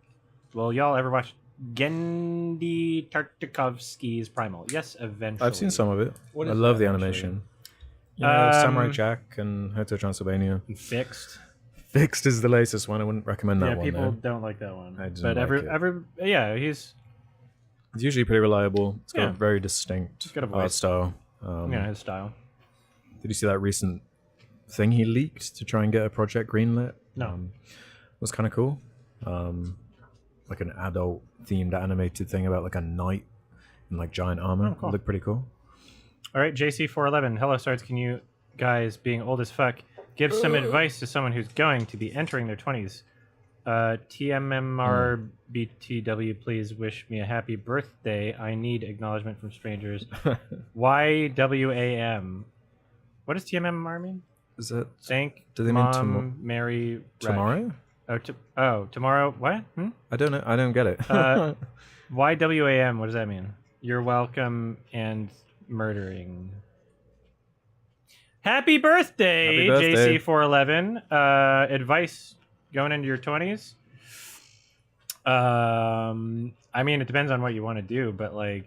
Well, y'all ever watch Gendy Tartakovsky's Primal? Yes, eventually. I've seen some of it. What I is love that, the actually? animation. You know, Samurai Jack and Hotel Transylvania. Fixed. Fixed is the latest one. I wouldn't recommend that Yeah, one. people though. don't like that one. I didn't but like it. yeah, he's It's usually pretty reliable. It's got Yeah. a very distinct got a art voice. style. his style. Did you see that recent thing he leaked to try and get a project greenlit? No. It was kind of cool. Like an adult themed animated thing about like a knight in like giant armor. Oh, cool. It looked pretty cool. All right, JC411. Hello, Sards. Can you guys, being old as fuck, give some advice to someone who's going to be entering their 20s? TMMRBTW, please wish me a happy birthday. I need acknowledgement from strangers. YWAM. What does TMMR mean? Is that Thank Do they mean Mom, Mary, Wreck. tomorrow? Tomorrow. What? I don't know. I don't get it. YWAM. What does that mean? You're welcome and murdering. Happy birthday, Happy birthday. JC411. Advice going into your 20s. I mean, it depends on what you want to do, but like,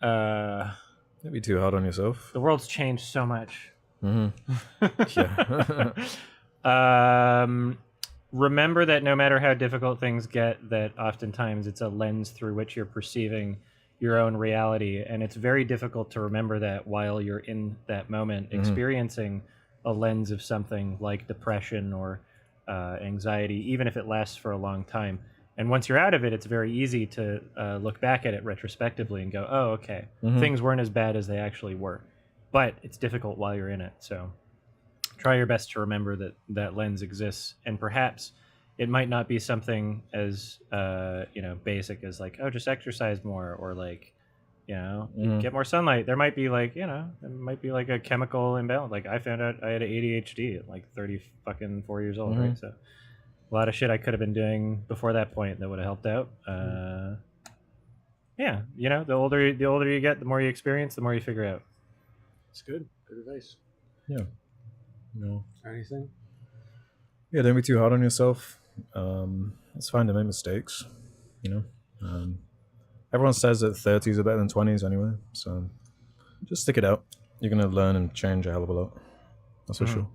Don't be too hard on yourself. the world's changed so much. Yeah. Remember that no matter how difficult things get, that oftentimes it's a lens through which you're perceiving your own reality, and it's very difficult to remember that while you're in that moment experiencing a lens of something like depression or anxiety, even if it lasts for a long time. And once you're out of it, it's very easy to look back at it retrospectively and go, oh, okay, things weren't as bad as they actually were. But it's difficult while you're in it. So try your best to remember that that lens exists. And perhaps it might not be something as, basic as like, oh, just exercise more, or like, get more sunlight. There might be like, there might be like a chemical imbalance. Like I found out I had ADHD at like 4 years old, right? So a lot of shit I could have been doing before that point that would have helped out. Yeah, the older you get, the more you experience, the more you figure out. It's good. Good advice. Yeah. No. Anything? Yeah, don't be too hard on yourself. It's fine to make mistakes, Everyone says that 30s are better than 20s anyway, so just stick it out. You're going to learn and change a hell of a lot. That's for sure.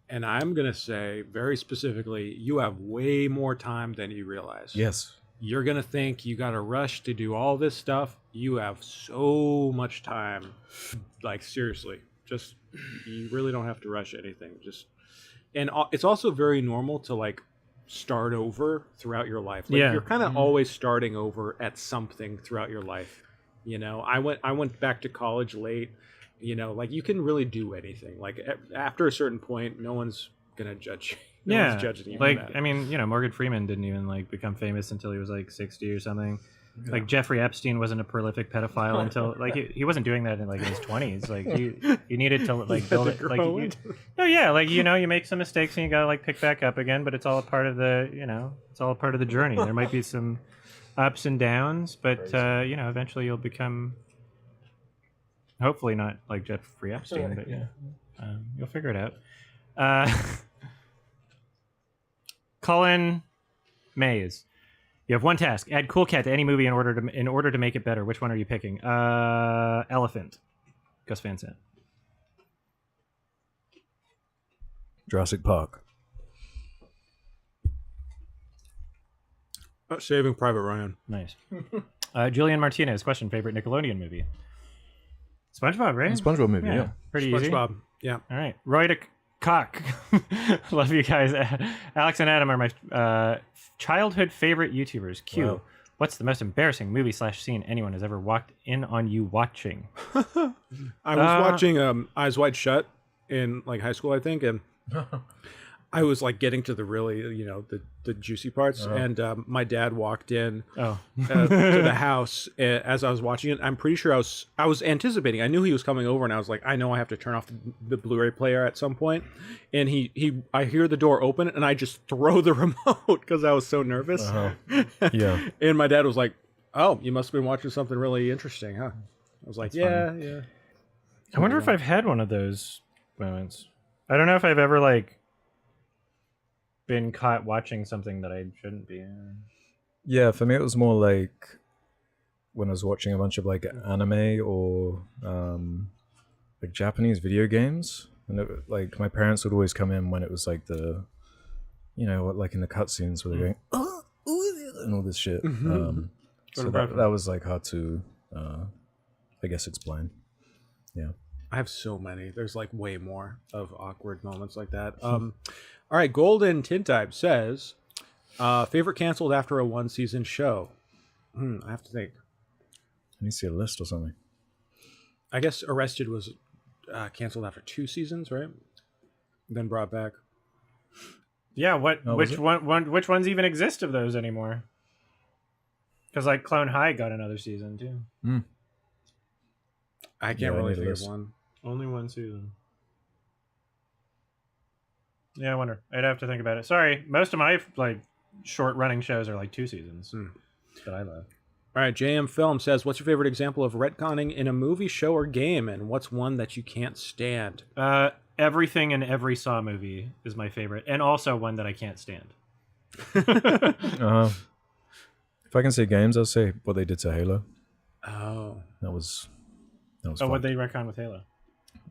And I'm going to say very specifically, you have way more time than you realize. Yes. You're going to think you got to rush to do all this stuff. You have so much time. Like, seriously, just, you really don't have to rush anything. And it's also very normal to like start over throughout your life. Like, you're kind of always starting over at something throughout your life. I went back to college late. Like, you can really do anything. Like, after a certain point, no one's gonna judge you. No one's judging you. Like, for that. I mean, Morgan Freeman didn't even like become famous until he was like 60 or something. Yeah. Like Jeffrey Epstein wasn't a prolific pedophile until like he wasn't doing that in like in his 20s. Like you needed to like build it. Like you make some mistakes and you gotta like pick back up again. But it's all a part of the it's all a part of the journey. There might be some ups and downs, but eventually you'll become. Hopefully not like Jeffrey Epstein, but you'll figure it out. Colin Mays, you have one task: add Cool Cat to any movie in order to make it better. Which one are you picking? Elephant. Gus Van Sant. Jurassic Park. Saving Private Ryan. Nice. Julian Martinez, question: favorite Nickelodeon movie? SpongeBob, right? SpongeBob movie, yeah. Pretty easy. SpongeBob. Yeah. All right. Roy Cock. Love you guys. Alex and Adam are my childhood favorite YouTubers. Q. Wow. What's the most embarrassing movie/scene anyone has ever walked in on you watching? I was watching Eyes Wide Shut in like high school, I think, and I was like getting to the really, the juicy parts, and my dad walked in to the house as I was watching it. I'm pretty sure I was anticipating. I knew he was coming over, and I was like, I know I have to turn off the Blu-ray player at some point. And I hear the door open, and I just throw the remote because I was so nervous. Yeah. And my dad was like, "Oh, you must have been watching something really interesting, huh?" I was like, "Yeah." I wonder if I've had one of those moments. I don't know if I've ever like been caught watching something that I shouldn't be. Yeah, for me it was more like when I was watching a bunch of like anime or like Japanese video games, and like my parents would always come in when it was like the, like in the cutscenes where they're going and all this shit. So that was like hard to, I guess, explain. Yeah. I have so many. There's like way more of awkward moments like that. All right, Golden Tintype says, favorite canceled after a 1-season show. I have to think. I need to see a list or something. I guess Arrested was canceled after 2 seasons, right? Then brought back. Yeah, which which ones even exist of those anymore? Because like Clone High got another season too. I can't really think of one. Only 1 season. Yeah, I wonder. I'd have to think about it. Sorry, most of my like short running shows are like 2 seasons that I love. All right, JM Film says, what's your favorite example of retconning in a movie, show, or game, and what's one that you can't stand? Everything in every Saw movie is my favorite, and also one that I can't stand. If I can say games, I'll say what they did to Halo. Oh, That was Oh, what they retcon with Halo?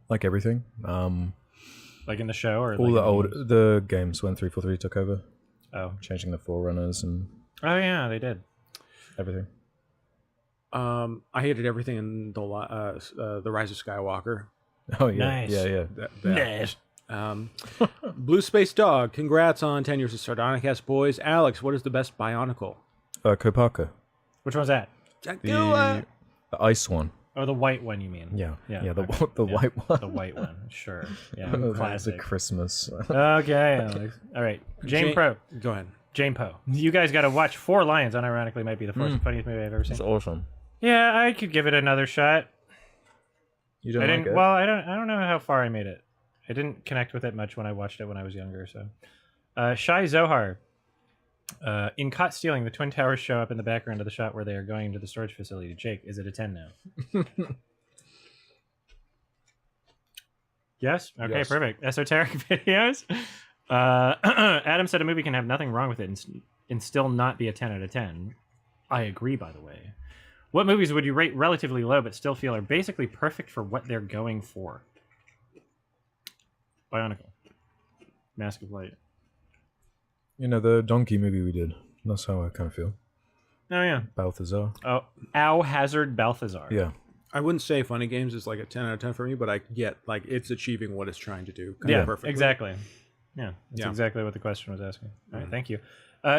like everything. Like in the show, or All like the games when 343 took over. Oh, Changing the Forerunners and oh yeah, they did everything. I hated everything in the Rise of Skywalker. Oh yeah, Nice. yeah. Nice. Blue Space Dog, congrats on 10 years of Sardonicast, boys. Alex, what is the best Bionicle? Kopaka, Which one's that? the ice one. Oh, the white one, you mean? Yeah, the Yeah, white one. The white one, sure. Yeah, The classic. Christmas. Okay, Alex. All right, Jane Pro. Go ahead. Jane Poe. You guys got to watch Four Lions. Unironically, might be the funniest movie I've ever seen. It's awesome. Yeah, I could give it another shot. You don't I like didn't. it? Well, I don't know how far I made it. I didn't connect with it much when I watched it when I was younger. So, Shai Zohar. In Caught Stealing, the Twin Towers show up in the background of the shot where they are going to the storage facility. Jake, is it a 10 now? Yes? Okay, Yes. perfect. Esoteric videos. Adam said a movie can have nothing wrong with it and still not be a 10 out of 10. I agree, by the way. What movies would you rate relatively low but still feel are basically perfect for what they're going for? Bionicle. Mask of Light. The donkey movie we did. That's how I kind of feel. Oh, yeah. Balthazar. Oh, Ow Hazard Balthazar. Yeah. I wouldn't say Funny Games is like a 10 out of 10 for me, but I get like it's achieving what it's trying to do. Yeah, perfectly. exactly. Yeah, that's exactly what the question was asking. All right, thank you.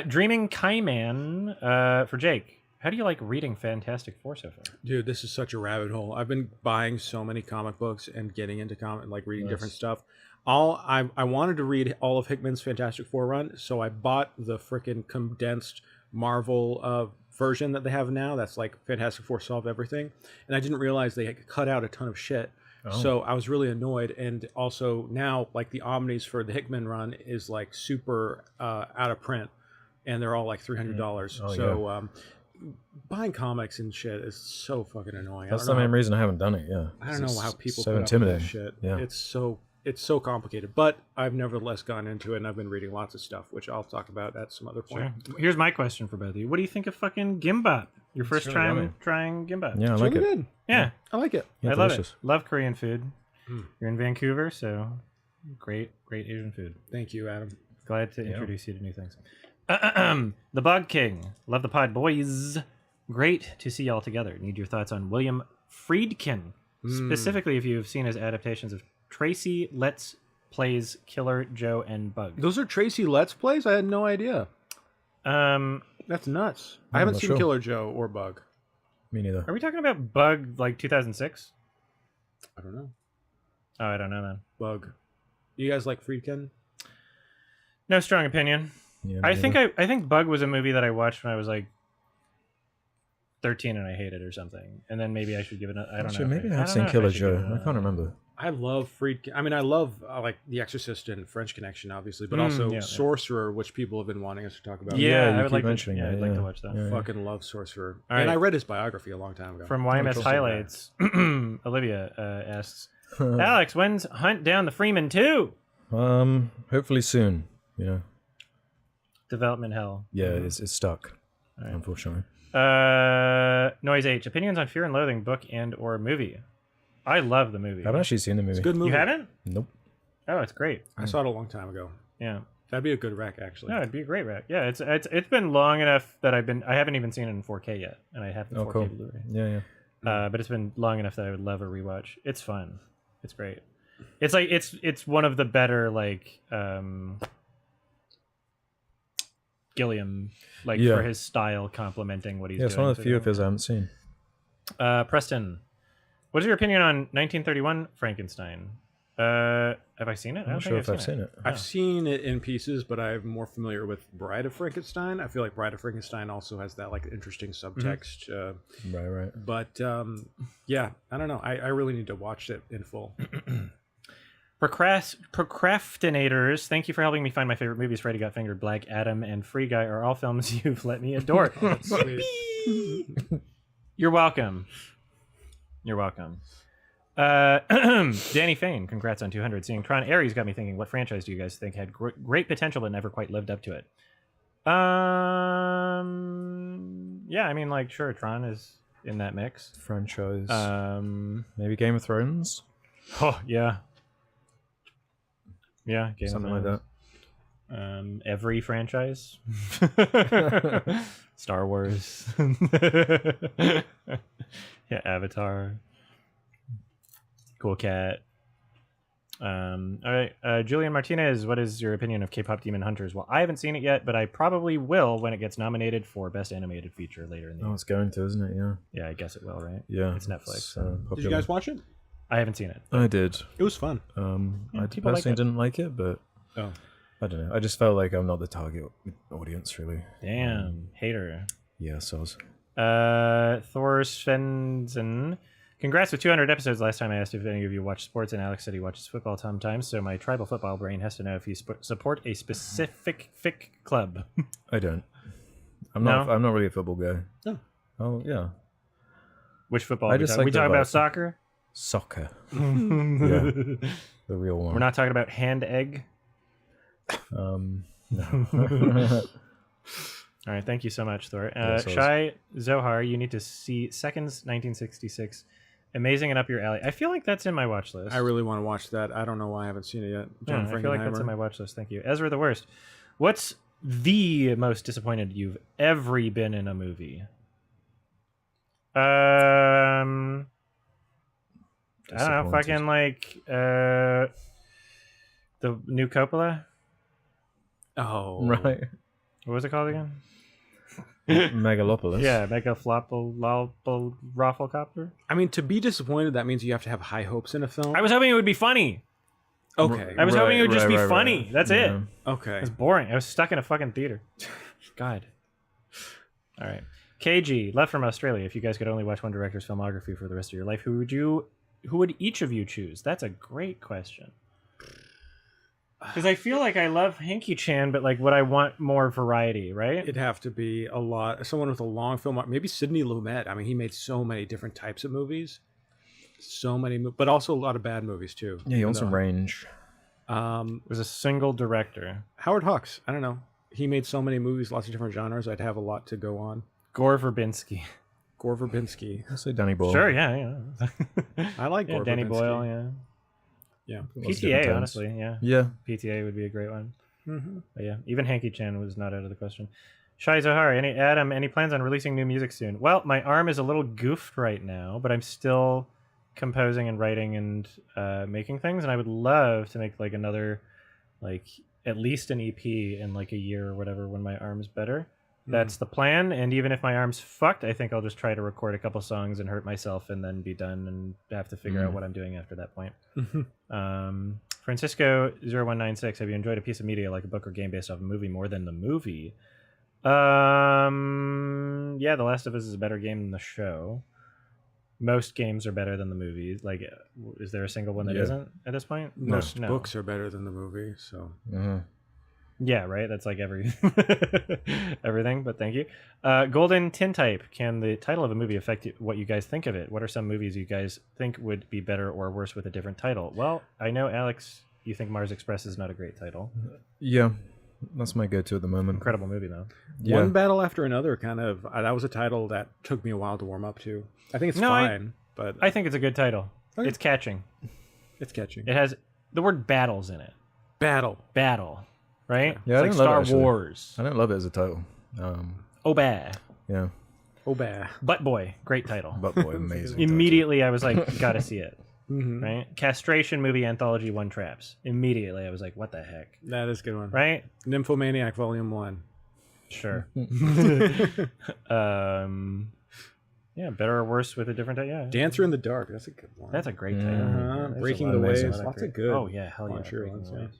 Dreaming Kaiman for Jake. How do you like reading Fantastic Four so far? Dude, this is such a rabbit hole. I've been buying so many comic books and getting into reading different stuff. I wanted to read all of Hickman's Fantastic Four run, so I bought the freaking condensed Marvel version that they have now. That's like Fantastic Four Solve Everything, and I didn't realize they had cut out a ton of shit. So I was really annoyed, and also now like the omnis for the Hickman run is like super out of print, and they're all like $300. Buying comics and shit is so fucking annoying. That's the main reason I haven't done it. Yeah. I don't know how people so put intimidating. up with that shit. Yeah. It's so complicated, but I've nevertheless gone into it, and I've been reading lots of stuff, which I'll talk about at some other point. Sure. Here's my question for both of you. What do you think of fucking Gimbap? Your first really time yummy. trying Gimbap? Yeah, I like really it. good. Yeah. I like it. Yeah, I love delicious. it. Love Korean food. You're in Vancouver, so great Asian food. Thank you, Adam. Glad to introduce you to new things. The Bug King. Love the pod, boys. Great to see y'all together. Need your thoughts on William Friedkin, specifically if you have seen his adaptations of Tracy Let's plays Killer Joe and Bug. Those are Tracy Let's Plays? I had no idea. That's nuts. I haven't not seen sure. Killer Joe or Bug. Me neither. Are we talking about Bug like 2006? I don't know. Oh, I don't know then. Bug. You guys like Friedkin? No strong opinion. Yeah, me I think neither. I think Bug was a movie that I watched when I was like 13 and I hated or something. And then maybe I should give it I don't Actually, know. maybe I I have don't seen know if Killer should give Joe. it I can't remember. I love Friedkin. I mean, I love like The Exorcist and French Connection, obviously, but also yeah. Sorcerer, which people have been wanting us to talk about. Yeah, you I would keep like mentioning to, it, I'd like yeah. to watch that. Yeah. Fucking love Sorcerer. All And right. I read his biography a long time ago. From YMS Interesting Highlights, Olivia asks, Alex, when's Hunt Down the Freeman 2? Hopefully soon. You know. Development hell. Yeah, it's stuck. Unfortunately. Noise H. Opinions on Fear and Loathing book and or movie. I love the movie. I haven't actually seen the movie. It's a good movie. You haven't? Nope. Oh, it's great. I saw it a long time ago. Yeah. That'd be a good rec, actually. No, it'd be a great rec. Yeah, it's been long enough that I haven't even seen it in 4K yet, and I have the 4K cool. Blu-ray. Yeah, yeah. But it's been long enough that I would love a rewatch. It's fun. It's great. It's like it's one of the better like Gilliam like Yeah. for his style complementing what he's Yeah, doing. it's one of the So few yeah. of his I haven't seen. Preston, what is your opinion on 1931 Frankenstein? Have I seen it? I I'm don't not think sure if I've seen it. I've seen it in pieces, but I'm more familiar with Bride of Frankenstein. I feel like Bride of Frankenstein also has that like interesting subtext. Right. But yeah, I don't know. I really need to watch it in full. Procrastinators, thank you for helping me find my favorite movies. Freddy Got Fingered, Black Adam, and Free Guy are all films you've let me adore. You're welcome. You're welcome. Danny Fain, congrats on 200. Seeing Tron Ares got me thinking, what franchise do you guys think had great potential but never quite lived up to it? Yeah, I mean, like, sure, Tron is in that mix. Franchise. Maybe Game of Thrones. Oh, yeah. Yeah, Game Something of like Thrones. Every franchise. Star Wars. Yeah, Avatar. Cool Cat. All right, Julian Martinez, what is your opinion of K-pop Demon Hunters? Well, I haven't seen it yet, but I probably will when it gets nominated for Best Animated Feature later in the Oh, year. it's going to, isn't it? Yeah. Yeah, I guess it will, right? Yeah. It's Netflix. Did you popular. guys watch it? I haven't seen it. I did. It was fun. I people like personally it. didn't like it, but Oh. I don't know. I just felt like I'm not the target audience, really. Damn, hater. Yeah, so Thor Svensson. Congrats with 200 episodes. Last time I asked if any of you watch sports, and Alex said he watches football sometimes, so my tribal football brain has to know if you support a specific club. I don't. I'm No? not really a football guy. No. Oh yeah. Which football? I we just talk, like we the talk about vibe. soccer? Soccer. We're The real one. not talking about hand egg? No. All right, thank you so much, Thor. Yes, Shai Zohar, you need to see Seconds 1966. Amazing and up your alley. I feel like that's in my watch list. I really want to watch that. I don't know why I haven't seen it yet. John I feel like that's in Frankenheimer. my watch list. Thank you. Ezra the Worst. What's the most disappointed you've ever been in a movie? I don't know. Fucking like the new Coppola. Oh, Right. What was it called again? Megalopolis. Yeah, Mega Rafflecopter. I mean, to be disappointed, that means you have to have high hopes in a film. I was hoping it would be funny. Okay. I was hoping it would just be right. funny. That's it. Yeah. Okay. It's boring. I was stuck in a fucking theater. God. All right. KG, left from Australia. If you guys could only watch one director's filmography for the rest of your life, who would each of you choose? That's a great question. Because I feel like I love Hanky Chan, but like, would I want more variety, right? It'd have to be someone with a long film. Maybe Sidney Lumet. I mean, he made so many different types of movies. So many, but also a lot of bad movies too. Yeah, he wants some range. It was a single director. Howard Hawks. I don't know. He made so many movies, lots of different genres. I'd have a lot to go on. Gore Verbinski. Gore Verbinski. I'll say Danny Boyle. Sure, yeah. I like Yeah, Gore Danny Verbinski. Boyle, yeah. Yeah. Lots of different PTA, times. honestly, yeah. Yeah. PTA would be a great one. Mm-hmm. But yeah, even Hanky Chan was not out of the question. Shai Zohar, any plans on releasing new music soon? Well, my arm is a little goofed right now, but I'm still composing and writing and making things, and I would love to make like another, like at least an EP in like a year or whatever when my arm's better. That's the plan, and even if my arm's fucked, I think I'll just try to record a couple songs and hurt myself and then be done and have to figure out what I'm doing after that point. Francisco0196, have you enjoyed a piece of media like a book or game based off a movie more than the movie? Yeah, The Last of Us is a better game than the show. Most games are better than the movies. Like, is there a single one that isn't at this point? Most books are better than the movie, so... Yeah, right. That's like everything. But thank you. Golden Tintype. Can the title of a movie affect what you guys think of it? What are some movies you guys think would be better or worse with a different title? Well, I know Alex, you think Mars Express is not a great title. Yeah, that's my go-to at the moment. Incredible movie though. Yeah. One Battle After Another kind of that was a title that took me a while to warm up to. I think it's fine, but I think it's a good title. Okay. It's catching. it's catching. It has the word battles in it. Battle. Right? Yeah, I it's like didn't love Star it, actually. Wars. I don't love it as a title. Obey. Yeah, Oh, bah. Butt Boy. Great title. but boy, amazing. Immediately I was like, gotta see it. Mhm. Right? Castration movie anthology One Traps. Immediately I was like, what the heck? That is a good one. Right? Nymphomaniac Volume 1. Sure. Yeah, better or worse with a different title. Yeah. Dancer in the Dark. That's a good one. That's a great title. There's a Breaking lot the of Waves. amazing- Lots of good. Oh yeah, hell yeah. Sure Breaking ones, the yeah. Waves.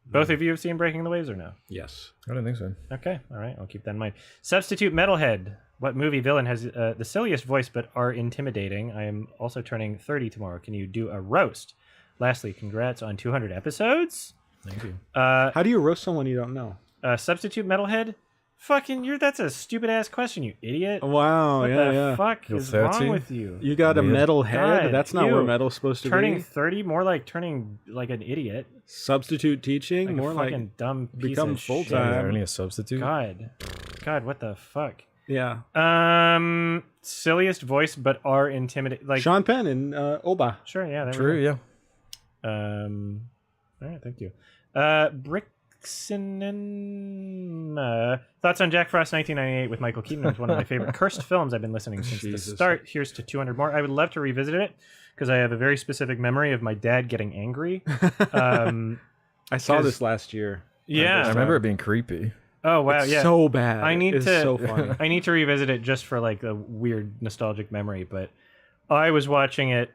Both of you have seen Breaking the Waves or no? Yes. I don't think so. Okay, all right, I'll keep that in mind. Substitute Metalhead. What movie villain has the silliest voice but are intimidating? I am also turning 30 tomorrow. Can you do a roast? Lastly, congrats on 200 episodes. Thank you. How do you roast someone you don't know? Substitute Metalhead. Fucking, that's a stupid ass question, you idiot. Wow. What the fuck You're is 30? wrong with you? You got a Weird. metal head? God, That's not ew. where metal's supposed to Turning be. 30, more like turning like an idiot. Substitute teaching? Like more a like fucking dumb piece become of full shit. Yeah, time. only a substitute. God, what the fuck? Yeah. Silliest voice, but are intimidating. Like Sean Penn in Oba. sure, yeah, there True. we Yeah. go. All right, thank you. Brixinen, thoughts on Jack Frost 1998 with Michael Keaton is one of my favorite cursed films I've been listening since the Jesus. start. Here's to 200 more. I would love to revisit it because I have a very specific memory of my dad getting angry. I saw 'cause- this last year. Yeah. I remember it being creepy. Oh wow, It's yeah. so bad. I need It's to. so funny. I need to revisit it just for like a weird nostalgic memory. But I was watching it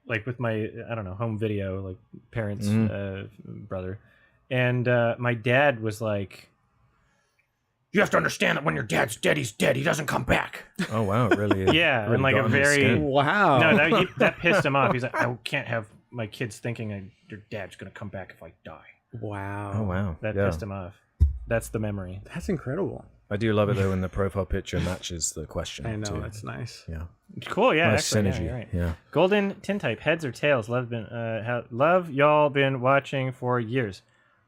like with my home video, like parents, brother, and my dad was like, "You have to understand that when your dad's dead, he's dead. He doesn't come back." Oh wow, it really. Yeah, really and like got a under your very skin. Wow. no, that pissed him off. He's like, "I can't have my kids thinking your dad's gonna come back if I die." Wow. Oh wow. That yeah. pissed him off. That's the memory. That's incredible. I do love it though when the profile picture matches the question. I know. too. That's nice. Yeah. Cool. Yeah. Nice actually, synergy. Yeah, you're right. Yeah. Golden Tintype, heads or tails? Love y'all been watching for years.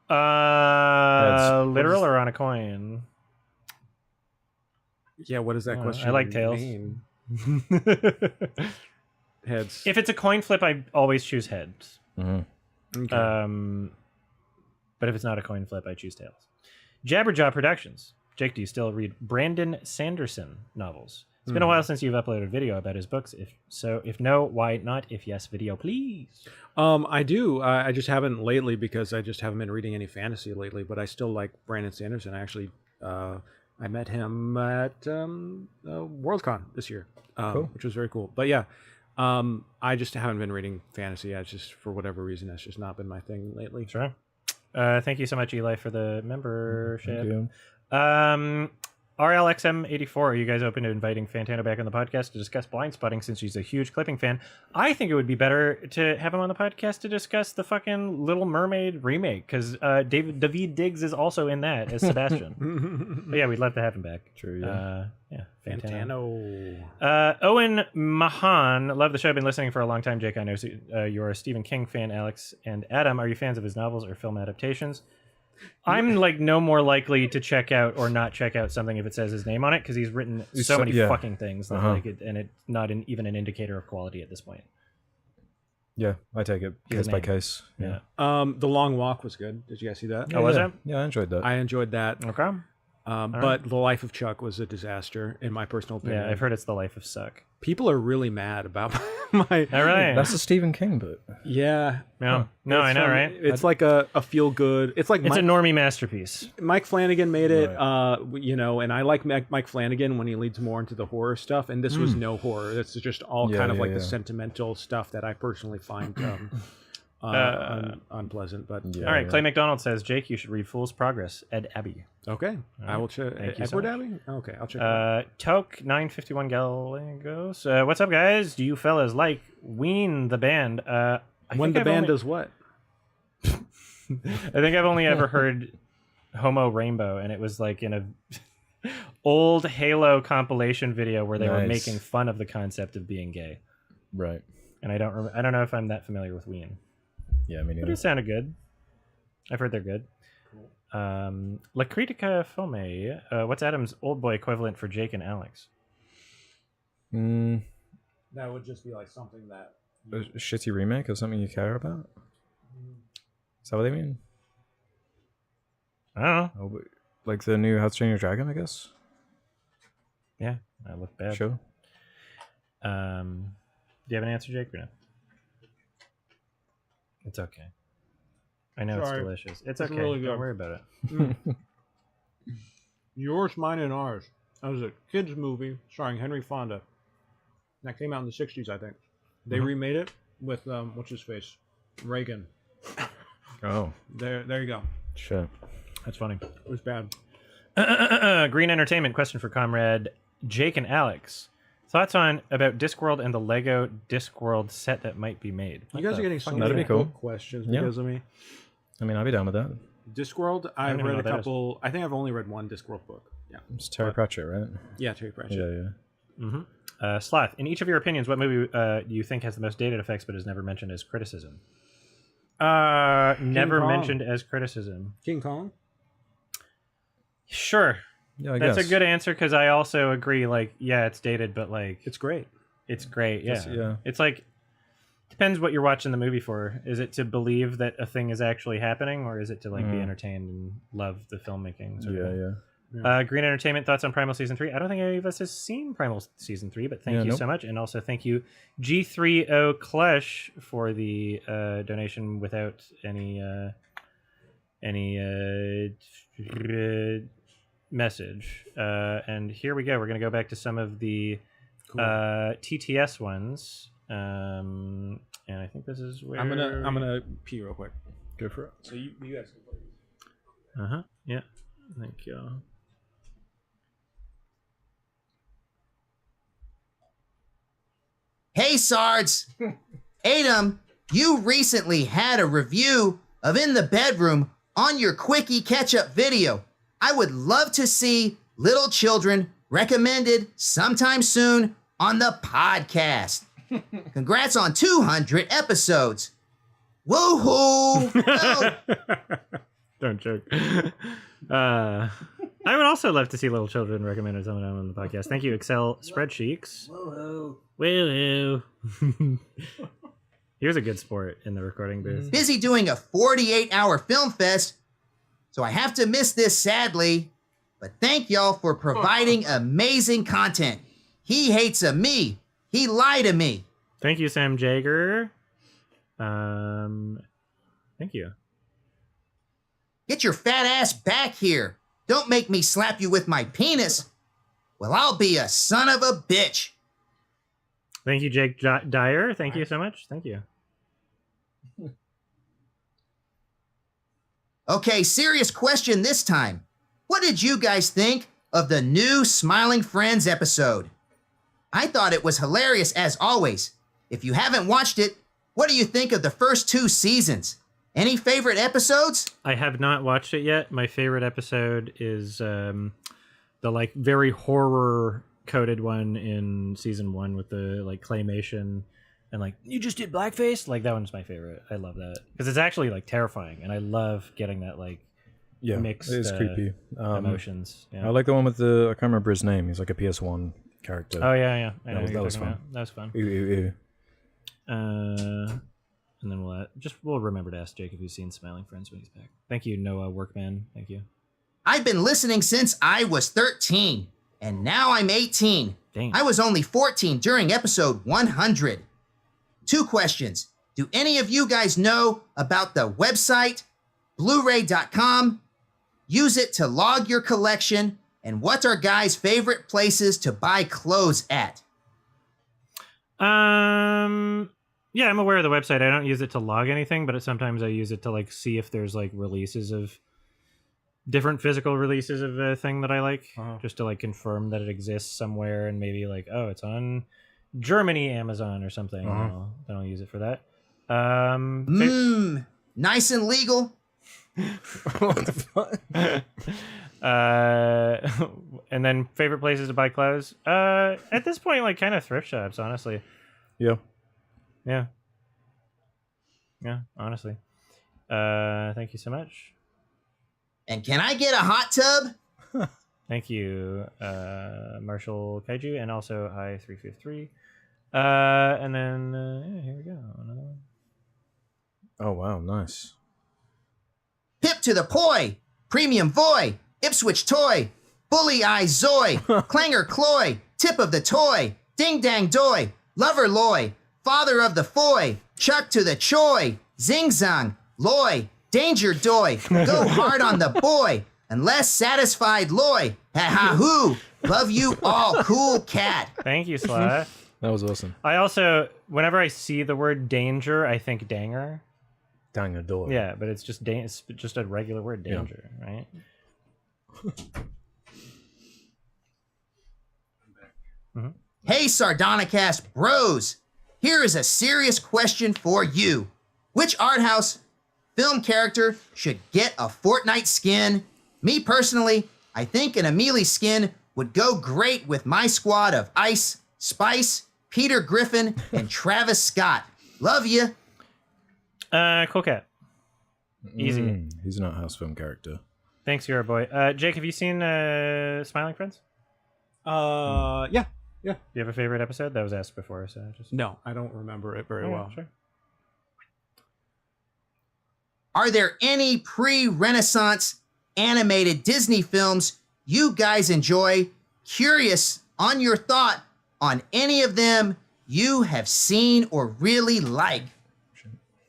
Heads. Literal or on a coin? Yeah. What does that question I like tails. mean? Heads. If it's a coin flip, I always choose heads. Mm-hmm. Okay. But if it's not a coin flip, I choose tails. Jabberjaw Productions. Jake, do you still read Brandon Sanderson novels? It's been a while since you've uploaded a video about his books. If so, if no, why not? If yes, video please. I do. I just haven't lately because I just haven't been reading any fantasy lately. But I still like Brandon Sanderson. I actually, I met him at Worldcon this year, Cool. which was very cool. But yeah, I just haven't been reading fantasy. It's just for whatever reason, that's just not been my thing lately. Sure. Thank you so much, Eli, for the membership. Thank you. RLXM84, are you guys open to inviting Fantano back on the podcast to discuss Blind Spotting since he's a huge clipping fan? I think it would be better to have him on the podcast to discuss the fucking Little Mermaid remake because David Diggs is also in that as Sebastian. But yeah, we'd love to have him back. True. Yeah. Yeah, Fantano. Fantano. Owen Mahan, love the show. Been listening for a long time, Jake. I know you're a Stephen King fan. Alex and Adam, are you fans of his novels or film adaptations? I'm like no more likely to check out or not check out something if it says his name on it because he's written so many fucking things that like it, and it's not even an indicator of quality at this point. Yeah, I take it He's case a by man. case. Yeah. The Long Walk was good. Did you guys see that? Oh, was yeah. it? Yeah, I enjoyed that. I enjoyed that. Okay. But The Life of Chuck was a disaster, in my personal opinion. Yeah, I've heard it's the life of suck. People are really mad about my All right. That's a Stephen King book. yeah. No, no, I know, right? It's like a feel good. It's like It's a normie masterpiece. Mike Flanagan made it, Right. you know, and I like Mike Flanagan when he leads more into the horror stuff. And this was no horror. This is just all Yeah, kind of yeah, like the yeah. sentimental stuff that I personally find unpleasant. But Yeah, All right, yeah. Clay McDonald says, Jake, you should read Fool's Progress, Ed Abbey. okay, I will check. Thank you so Edward much. Abbey. Okay, I'll check. It out. Toke 951 Gallegos. What's up, guys? Do you fellas like Ween the band? I When think the I've band only- does what? I think I've only ever heard Homo Rainbow, and it was like in a old Halo compilation video where they were Nice. making fun of the concept of being gay. Right. And I don't know if I'm that familiar with Ween, Yeah, me but neither. it sounded good. I've heard they're good. La Critica Fome. What's Adam's old boy equivalent for Jake and Alex? Mm, That would just be like something that. a shitty remake or something you care about? Is that what they mean? I don't know. Oh, like the new How to Train Your Dragon, I guess. Yeah, I look bad. Sure. Do you have an answer, Jake, or no? It's okay. I know Sorry. it's delicious. It's It's okay. really Don't good. worry about it. Yours, Mine, and Ours. That was a kids movie starring Henry Fonda. That came out in the '60s, I think. They remade it with what's his face, Reagan. Oh, There you go. shit. That's funny. It was bad. Green Entertainment question for comrade Jake and Alex. Thoughts on about Discworld and the Lego Discworld set that might be made? You guys are getting so That'd many be cool. book questions Yeah. because of me. I mean, I'd be down with that. Discworld, I've even know read a what that is. couple. I think I've only read one Discworld book. Yeah. It's Terry Pratchett, right? Yeah, Terry Pratchett. Yeah, yeah. Sloth, in each of your opinions, what movie do you think has the most dated effects but is never mentioned as criticism? Never Kong. mentioned as criticism. King Kong. Sure. Yeah, I That's guess. a good answer because I also agree, like, yeah, it's dated, but like It's great. it's great. Yeah. yeah. It's like depends what you're watching the movie for. Is it to believe that a thing is actually happening, or is it to like be entertained and love the filmmaking? sort of Yeah, thing? yeah. Green Entertainment, thoughts on Primal Season 3? I don't think any of us has seen Primal Season 3, but thank Yeah, you nope. so much. And also thank you, G3O Clush, for the donation without any message. And here we go. We're going to go back to some of the TTS ones. And I think this is where... I'm gonna pee real quick. Go for it. So you guys can play. Uh-huh. Yeah. Thank you. Hey, Sards. Adam, you recently had a review of In the Bedroom on your Quickie Catch-Up video. I would love to see Little Children recommended sometime soon on the podcast. Congrats on 200 episodes. Woohoo! Oh, Don't joke. I would also love to see little children recommended someone on the podcast. Thank you, Excel spreadsheets. woohoo. Woo-hoo. Here's a good sport in the recording booth. Busy doing a 48-hour film fest, so I have to miss this sadly. But thank y'all for providing amazing content. He hates a me. He lied to me. Thank you, Sam Jager. Thank you. Get your fat ass back here. Don't make me slap you with my penis. Well, I'll be a son of a bitch. Thank you, Jake Dyer. Thank you so much. Thank you. Okay, serious question this time. What did you guys think of the new Smiling Friends episode? I thought it was hilarious as always. If you haven't watched it, what do you think of the first 2 seasons? Any favorite episodes? I have not watched it yet. My favorite episode is the like very horror coded one in season 1 with the like claymation and like you just did blackface. Like that one's my favorite. I love that because it's actually like terrifying, and I love getting that like Yeah, mixed it is creepy. emotions. Yeah. I like the one with the, I can't remember his name. He's like a PS1 character. Oh yeah. I know That was- who you're that was talking fun. about. That was fun. Ew, ew, ew. And then we'll remember to ask Jake if he's seen Smiling Friends when he's back. Thank you, Noah Workman. Thank you. I've been listening since I was 13, and now I'm 18. Dang. I was only 14 during episode 100. 2 questions. Do any of you guys know about the website Blu-ray.com? Use it to log your collection. And what are guys' favorite places to buy clothes at? Yeah, I'm aware of the website. I don't use it to log anything, but sometimes I use it to like see if there's like releases of different physical releases of a thing that I like, just to like confirm that it exists somewhere, and maybe like, oh, it's on Germany Amazon or something. Then I'll use it for that. Nice and legal. What the fuck? And then favorite places to buy clothes. At this point, like kind of thrift shops, honestly. Yeah. Yeah, honestly. Thank you so much. And can I get a hot tub? Thank you, Marshall Kaiju, and also I353. And then yeah, here we go. Another one. Oh wow, nice. Hip to the poi, premium voy, Ipswich toy, bully eye zoy, clanger cloy, tip of the toy, ding dang doy, lover loy, father of the foy, chuck to the choy, zing zang, loy, danger doy, go hard on the boy, unless satisfied loy, ha ha hoo, love you all, cool cat. Thank you, Slat. That was awesome. I also, whenever I see the word danger, I think danger. Dang a door. Yeah, but it's just it's just a regular word, danger, right? Hey Sardonicast bros, here is a serious question for you. Which art house film character should get a Fortnite skin? Me personally, I think an Amelie skin would go great with my squad of Ice, Spice, Peter Griffin, and Travis Scott. Love ya. Cool cat. Easy. He's not a house film character. Thanks, you're a boy. Jake, have you seen Smiling Friends? Yeah. Do you have a favorite episode? That was asked before, so just No, I don't remember it very well. Sure. Are there any pre-Renaissance animated Disney films you guys enjoy? Curious on your thought on any of them you have seen or really like.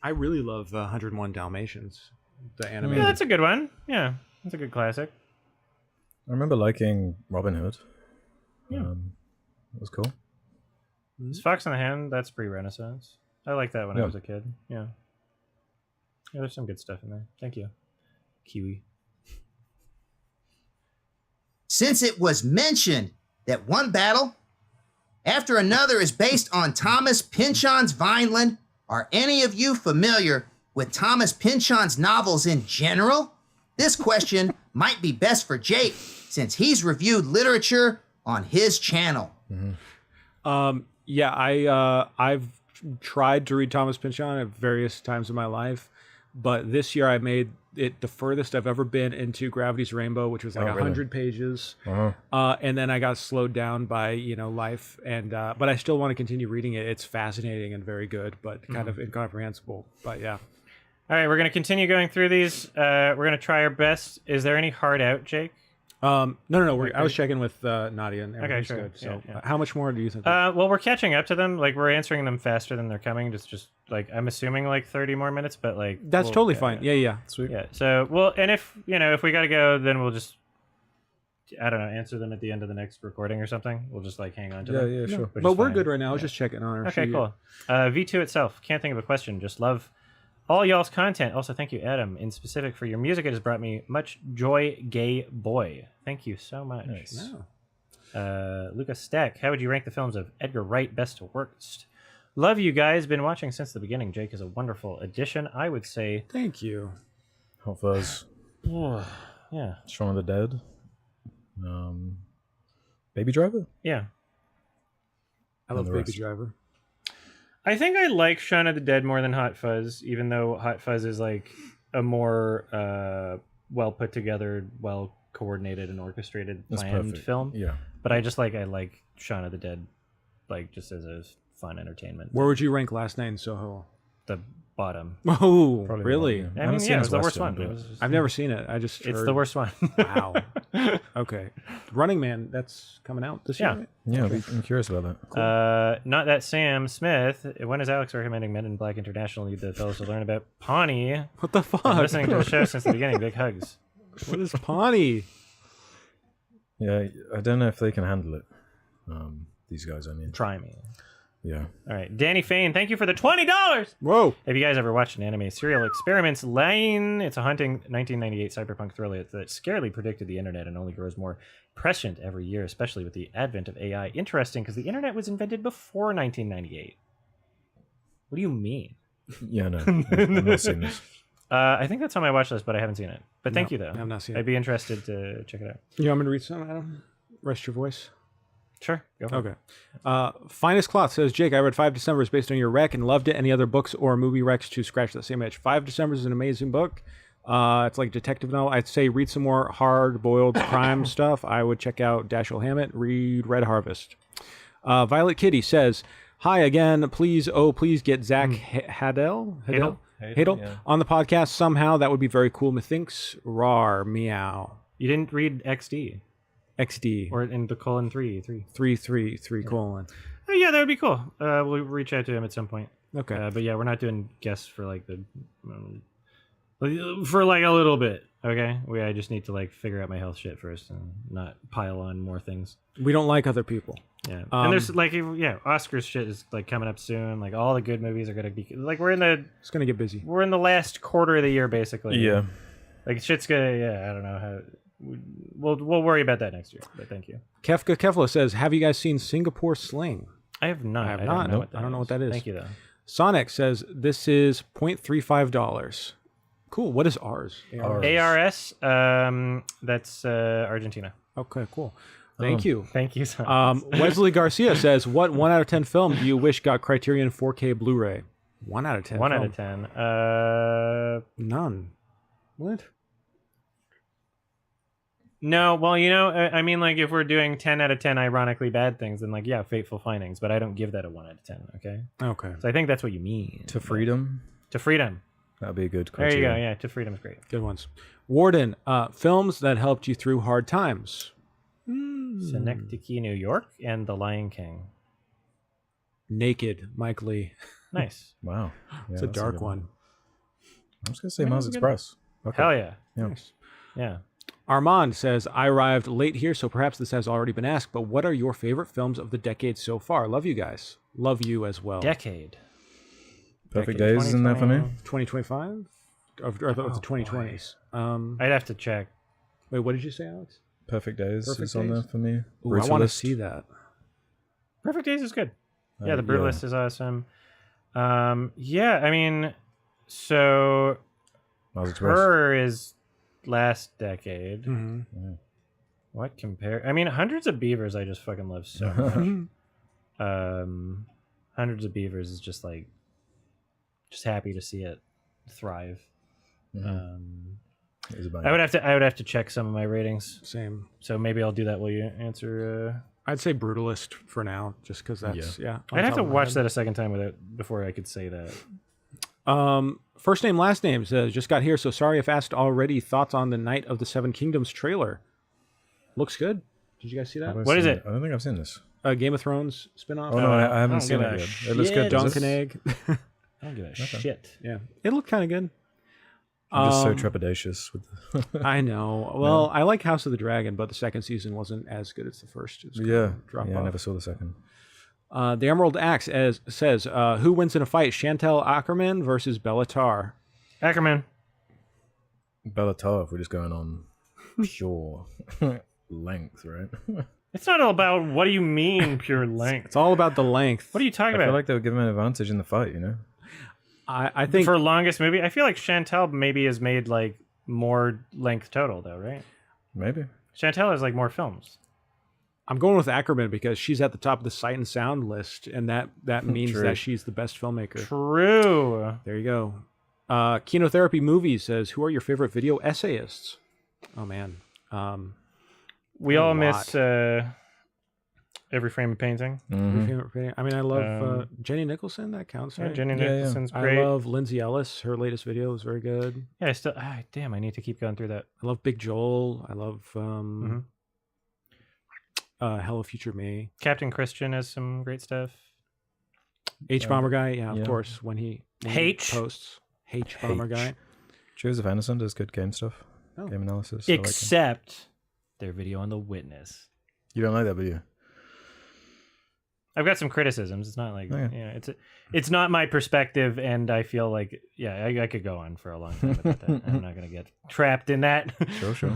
I really love 101 Dalmatians, the animated. Yeah, that's a good one. Yeah, that's a good classic. I remember liking Robin Hood. Yeah. It was cool. Is Fox in the Hand? That's pre-Renaissance. I liked that when I was a kid. Yeah. Yeah, there's some good stuff in there. Thank you, Kiwi. Since it was mentioned that one battle after another is based on Thomas Pynchon's Vineland, are any of you familiar with Thomas Pynchon's novels in general? This question might be best for Jake, since he's reviewed literature on his channel. I've tried to read Thomas Pynchon at various times in my life, but this year I made it the furthest I've ever been into Gravity's Rainbow, which was like 100 pages. And then I got slowed down by, life. And but I still want to continue reading it. It's fascinating and very good, but kind of incomprehensible. But yeah. All right, we're going to continue going through these. We're going to try our best. Is there any hard out, Jake? No. I was checking with Nadia, and everything's sure. good. So, Yeah. how much more do you think? Well, we're catching up to them. Like, we're answering them faster than they're coming. Just like, I'm assuming like 30 more minutes, but like That's totally fine. Yeah. Sweet. Yeah. So, well, and if we got to go, then we'll just, I don't know, answer them at the end of the next recording or something. We'll just like hang on to them. Yeah, sure. Which But is we're fine. good right now. I was just checking on her. Okay, cool. V2 itself. Can't think of a question. Just love all y'all's content. Also, thank you, Adam, in specific for your music. It has brought me much joy, gay boy. Thank you so much. Nice. Lucas Stack, how would you rank the films of Edgar Wright best to worst? Love you guys. Been watching since the beginning. Jake is a wonderful addition. I would say, Thank you. Hot Fuzz. yeah, Shaun of the Dead. Baby Driver. yeah. I love the Baby rest. Driver. I think I like Shaun of the Dead more than Hot Fuzz, even though Hot Fuzz is like a more well put together, well coordinated and orchestrated That's planned perfect. film. Yeah. But I like Shaun of the Dead, like just as a fun entertainment. Where would you rank Last Night in Soho? The bottom. Oh, Probably really? not, I haven't mean, seen yeah, it his was the worst Western, one. but- It was just- I've never seen it. I just It's heard... the worst one. Wow. Okay. Running Man, that's coming out this year, Yeah. right? Yeah, I'm curious about that. Not that Sam Smith. When is Alex recommending Men in Black International? Need the fellows to learn about Pawnee. What the Been fuck? listening to the show since the beginning. Big hugs. What is Pawnee? Yeah, I don't know if they can handle it. These guys, I mean. Try me. Yeah. All right, Danny Fain, thank you for the $20. Whoa. Have you guys ever watched an anime, Serial Experiments Lane? It's a haunting 1998 cyberpunk thriller that scarily predicted the internet and only grows more prescient every year, especially with the advent of AI. Interesting, because the internet was invented before 1998. What do you mean? Yeah, no. I've not seen this. I think that's on my watch list, but I haven't seen it. But thank No, you, though. I've not seen it. I'd be interested to check it out. You want me to read some, Adam? Rest your voice. Sure, go for it. Okay. Finest Cloth says, Jake, I read 5 Decembers based on your rec and loved it. Any other books or movie recs to scratch that same itch? 5 Decembers is an amazing book. It's like detective novel. I'd say read some more hard-boiled crime stuff. I would check out Dashiell Hammett. Read Red Harvest. Violet Kitty says, hi again. Please get Zach Hadel yeah. on the podcast somehow. That would be very cool. Methinks rar meow. You didn't read XD XD or in the colon 3. 333 colon. Oh, yeah, that would be cool. We'll reach out to him at some point. Okay. But yeah, we're not doing guests for like for like a little bit. Okay, I just need to like figure out my health shit first and not pile on more things. We don't like other people. Yeah, and there's like Oscars shit is like coming up soon. Like all the good movies are gonna be like It's gonna get busy. we're in the last quarter of the year basically. Yeah. like shit's gonna I don't know how. We'll worry about that next year. But thank you. Kefka Kefla says, have you guys seen Singapore Sling? I have not. I have don't not. know Nope. what that I don't know what that is. Thank you though. Sonic says, this is $0.35. Cool. What is ours? ARS. That's Argentina. Okay, cool. Thank you. Thank you. Sonic. Wesley Garcia says, what 1 out of 10 film do you wish got Criterion 4K Blu-ray? 1 out of 10. 1 out film. of 10. None. What? No, well, I mean, like, if we're doing 10 out of 10 ironically bad things, then, like, yeah, Fateful Findings, but I don't give that a 1 out of 10, okay? Okay. So I think that's what you mean. To Freedom. To Freedom. That'd be a good There you criteria. go, yeah, To Freedom's great. Good ones. Warden, films that helped you through hard times. Synecdoche, New York, and The Lion King. Naked, Mike Lee. Nice. Wow. Yeah, It's a that's dark good one. I was going to say Mars Express. Okay. Hell yeah. Yeah. Nice. Yeah. Armand says, I arrived late here, so perhaps this has already been asked, but what are your favorite films of the decade so far? Love you guys. Love you as well. Decade. Perfect Decade. Days isn't that for me? 2025? Or the 2020s. I'd have to check. Wait, what did you say, Alex? Perfect Days Perfect is on Days? there for me. Ooh, I want to Brutalist. see that. Perfect Days is good. Yeah, The yeah. Brutalist is awesome. Yeah, I mean, so Mars Express. Her is last decade. Mm-hmm. What compare? I mean, Hundreds of Beavers I just fucking love so much. Hundreds of Beavers is just like, just happy to see it thrive. It is a I would have to check some of my ratings. Same. So maybe I'll do that while you answer. I'd say Brutalist for now, just because that's, yeah. on I'd have top to of my watch head. that a second time before I could say that. First name, last name says, just got here, so sorry if asked already. Thoughts on the Night of the Seven Kingdoms trailer? Looks good. Did you guys see that? What is it? I don't think I've seen this. Game of Thrones spinoff. Oh, no, I haven't don't seen give it a yet. It looks good. shit. does Dunk and it? egg. I don't give a shit. Yeah, it looked kind of good. I'm just so trepidatious with I know. Well, I like House of the Dragon, but the second season wasn't as good as the first. It was yeah. kinda drop I off. never saw the second. The Emerald Axe says, who wins in a fight, Chantal Ackerman versus Bellatar? Ackerman. Bellatar, if we're just going on pure length, right? It's not all about what do you mean pure length. It's all about the length. What are you talking I about? feel like they were giving an advantage in the fight, you know? I think For longest movie, I feel like Chantal maybe has made like more length total though, right? Maybe. Chantal has like more films. I'm going with Ackerman because she's at the top of the Sight and Sound list, and that means True. that she's the best filmmaker. True. There you go. Kenotherapy Movies says, who are your favorite video essayists? Oh man. We A all lot. miss Every frame of painting. Mhm. I mean, I love Jenny Nicholson. That counts, Yeah, right? Jenny Yeah, yeah. Nicholson's great. I love Lindsay Ellis. Her latest video was very good. Yeah, I still. Damn, I need to keep going through that. I love Big Joel. I love Mhm. Hello Future Me. Captain Christian has some great stuff. H Bomber Guy. Yeah, of yeah. course. When he H? posts H Bomber H. Guy. Joseph Anderson does good game stuff. Oh. Game analysis. I like him. Except their video on The Witness. You don't like that video? I've got some criticisms. It's not like Okay. it's not my perspective, and I feel like I could go on for a long time about that. I'm not gonna get trapped in that. Sure.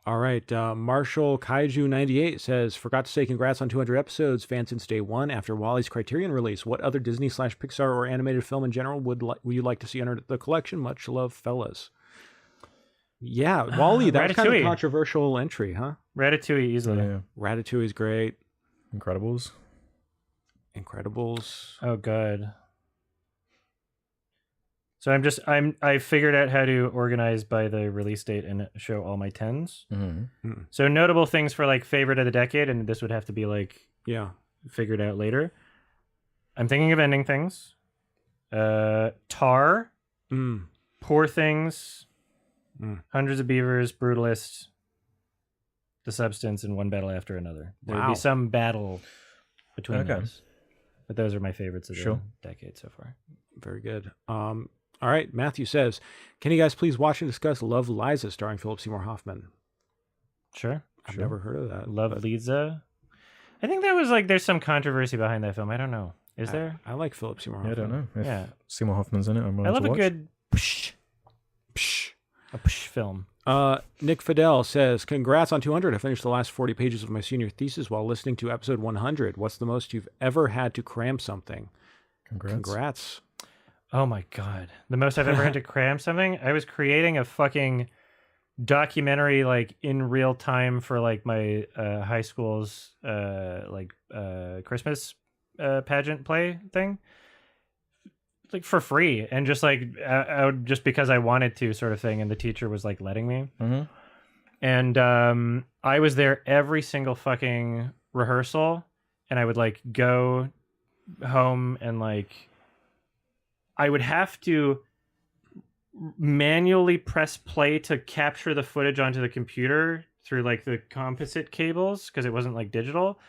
All right. Marshall Kaiju 98 says, forgot to say congrats on 200 episodes. Fan since day one after Wally's Criterion release. What other Disney/Pixar or animated film in general would you like to see under the collection? Much love, fellas. Yeah, Wally, that was kind of a Ratatouille. controversial entry, huh? Ratatouille easily. Yeah. Ratatouille is great. Incredibles. Incredibles. Oh, good. So I figured out how to organize by the release date and show all my 10s. Mm-hmm. So notable things for like favorite of the decade, and this would have to be like Yeah. figured out later. I'm thinking of ending things. Tar, Poor Things, Hundreds of Beavers, Brutalist, The Substance, and One Battle After Another. There would Wow. be some battle between Okay. those. But those are my favorites of Sure. the decade so far. Very good. All right. Matthew says, can you guys please watch and discuss Love Liza starring Philip Seymour Hoffman? Sure. I've never heard of that. Love but Lisa. I think that was like, there's some controversy behind that film. I don't know. Is there? I like Philip Seymour Yeah, I Hoffman. don't know. If Yeah. Seymour Hoffman's in it, I'm willing I love to a watch. good psh, a psh film. Nick Fidel says, congrats on 200. I finished the last 40 pages of my senior thesis while listening to episode 100. What's the most you've ever had to cram something? Congrats. Oh my God. The most I've ever had to cram something. I was creating a fucking documentary like in real time for like my high school's Christmas pageant play thing. Like for free and just like just because I wanted to sort of thing, and the teacher was like letting me. Mm-hmm. And I was there every single fucking rehearsal, and I would like go home and like I would have to manually press play to capture the footage onto the computer through like the composite cables because it wasn't like digital,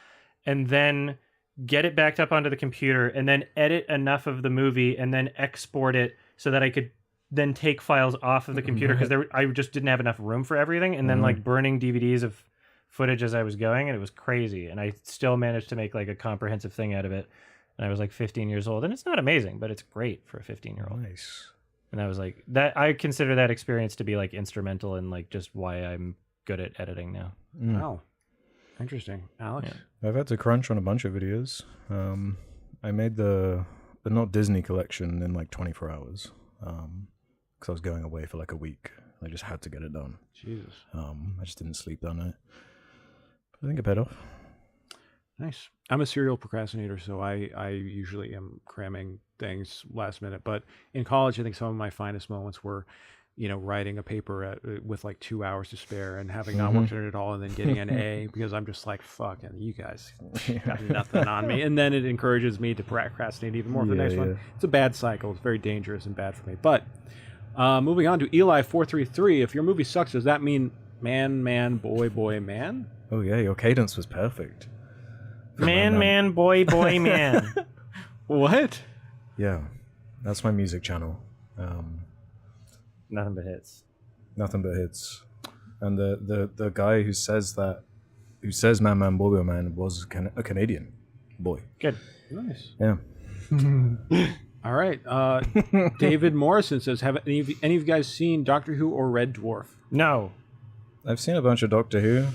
and then get it backed up onto the computer and then edit enough of the movie and then export it so that I could then take files off of the computer because I just didn't have enough room for everything, and then like burning DVDs of footage as I was going, and it was crazy, and I still managed to make like a comprehensive thing out of it. And I was like 15 years old, and it's not amazing, but it's great for a 15-year-old. Nice. And I was like, that I consider that experience to be like instrumental in like just why I'm good at editing now. Wow. Interesting. Alex? I've had to crunch on a bunch of videos. I made the Not Disney collection in like 24 hours because I was going away for like a week. I just had to get it done. Jesus. I just didn't sleep that night. But I think it paid off. Nice. I'm a serial procrastinator, so I usually am cramming things last minute. But in college, I think some of my finest moments were, writing a paper with like 2 hours to spare and having not worked on it at all, and then getting an A because I'm just like, fucking, you guys got nothing on me. And then it encourages me to procrastinate even more for the next one. It's a bad cycle. It's very dangerous and bad for me. But moving on to Eli433, if your movie sucks, does that mean man, boy, man? Oh yeah, your cadence was perfect. Man, boy, man. What? Yeah, that's my music channel. Nothing but hits. Nothing but hits. And the guy who says man, boy, man was a Canadian boy. Good. Nice. Yeah. All right. David Morrison says, have any of you guys seen Doctor Who or Red Dwarf? No. I've seen a bunch of Doctor Who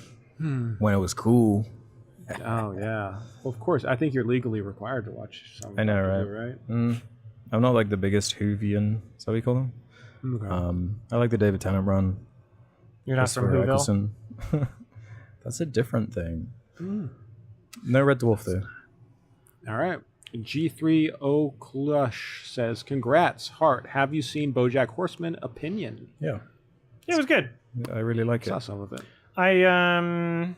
when it was cool. Oh, yeah. Well, of course. I think you're legally required to watch some. I know, Doctor Who, right? I'm not like the biggest Whovian. Is that what you call them? Okay. I like the David Tennant run. You're not from Christopher Whoville? Eccleston. That's a different thing. No Red Dwarf though. All right. G3O Clush says, congrats, Hart. Have you seen BoJack Horseman? Opinion. Yeah. Yeah, it was good. I really like Saw it. some of it. I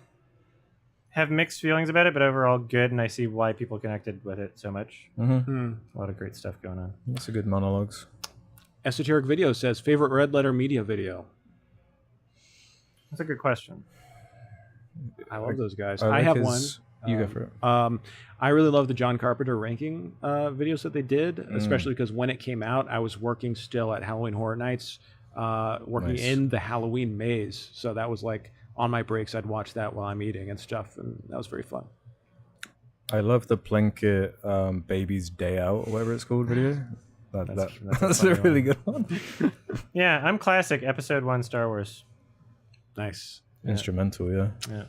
have mixed feelings about it, but overall good, and I see why people connected with it so much. Mm-hmm. A lot of great stuff going on. That's a good monologues. Esoteric Video says, favorite Red Letter Media video. That's a good question. I love those guys. I I like have his- one. You go for it. I really love the John Carpenter ranking videos that they did, especially because when it came out, I was working still at Halloween Horror Nights, working Nice. in the Halloween maze. So that was like on my breaks, I'd watch that while I'm eating and stuff, and that was very fun. I love the Plinkett Baby's Day Out, or whatever it's called video. That's a really good one. Yeah, I'm classic. Episode 1 Star Wars. Nice. Instrumental, yeah. Yeah.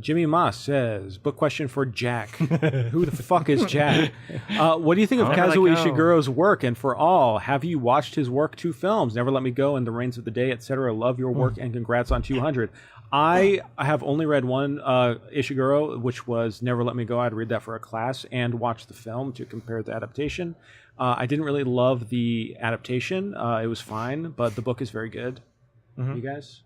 Jimmy Moss says, book question for Jack. Who the fuck is Jack? What do you think of Never Let Kazuo Go. Ishiguro's work? And for all, have you watched his work? 2 films, Never Let Me Go and The Reigns of the Day, etc. Love your work and congrats on 200. I have only read one Ishiguro, which was Never Let Me Go. I'd read that for a class and watch the film to compare the adaptation. I didn't really love the adaptation. It was fine, but the book is very good. You guys?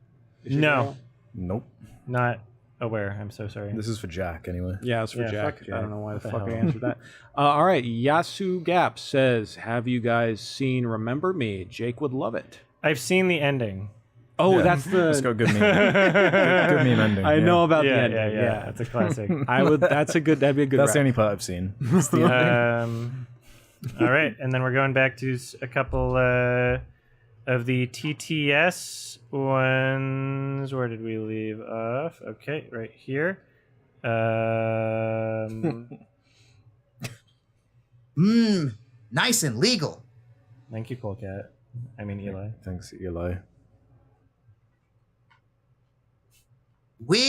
No. Nope. Not aware. I'm so sorry. This is for Jack, anyway. Yeah, it's for Yeah, Jack. fuck Jack. I don't know why the What fuck the I hell? answered that. All right, Yasu Gap says, have you guys seen Remember Me? Jake would love it. I've seen the ending. Oh, Yeah. that's the... It's got good meme. good meme ending. I yeah. know about the Yeah, ending. yeah. That's a classic. I would. That's a good. That'd be a good. That's the rap. only part I've seen. It's the ending. All right, and then we're going back to a couple of the TTS ones. Where did we leave off? Okay, right here. Nice and legal. Thank you, Polecat. I mean Eli. Thanks, Eli.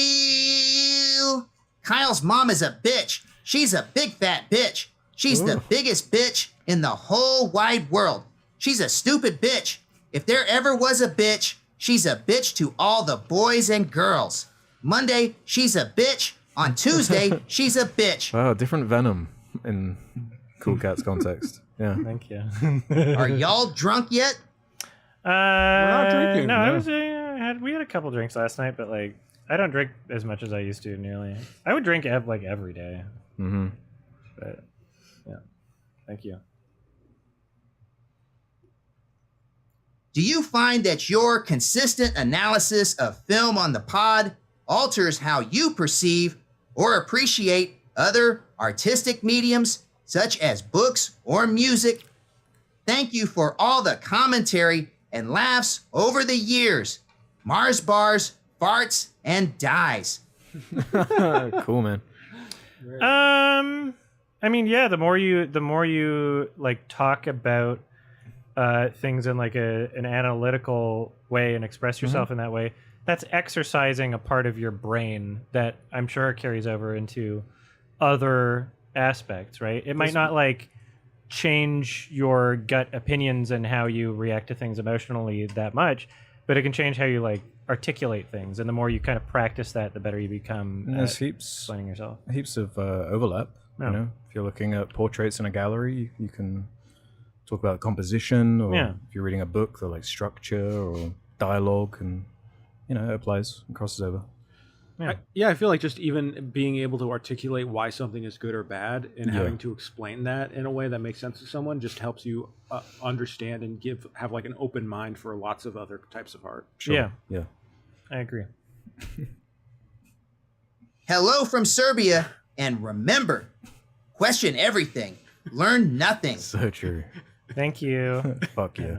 Will, Kyle's mom is a bitch. She's a big fat bitch. She's the biggest bitch in the whole wide world. She's a stupid bitch. If there ever was a bitch, she's a bitch to all the boys and girls. Monday, she's a bitch. On Tuesday, she's a bitch. Wow, different Venom in Cool Cat's context. Yeah. Thank you. Are y'all drunk yet? not drinking, No, no. we had a couple drinks last night, but like I don't drink as much as I used to. Nearly, I would drink like every day. Mm-hmm. But yeah, thank you. Do you find that your consistent analysis of film on the pod alters how you perceive or appreciate other artistic mediums, such as books or music? Thank you for all the commentary and laughs over the years. Mars bars, farts, and dies. Cool, man. I mean, yeah. The more you like talk about things in like an analytical way and express yourself in that way, that's exercising a part of your brain that I'm sure carries over into other aspects, right? It might not like change your gut opinions and how you react to things emotionally that much, but it can change how you like articulate things. And the more you kind of practice that, the better you become And at there's heaps explaining yourself. of overlap. Yeah. You know, if you're looking at portraits in a gallery, you can talk about composition, or Yeah. if you're reading a book, the like structure or dialogue, and you know, it applies and crosses over. I feel like just even being able to articulate why something is good or bad and Yeah. having to explain that in a way that makes sense to someone just helps you understand and have like an open mind for lots of other types of art. Sure. Yeah. Yeah. I agree. Hello from Serbia, and remember, question everything, learn nothing. So true. Thank you. Fuck yeah.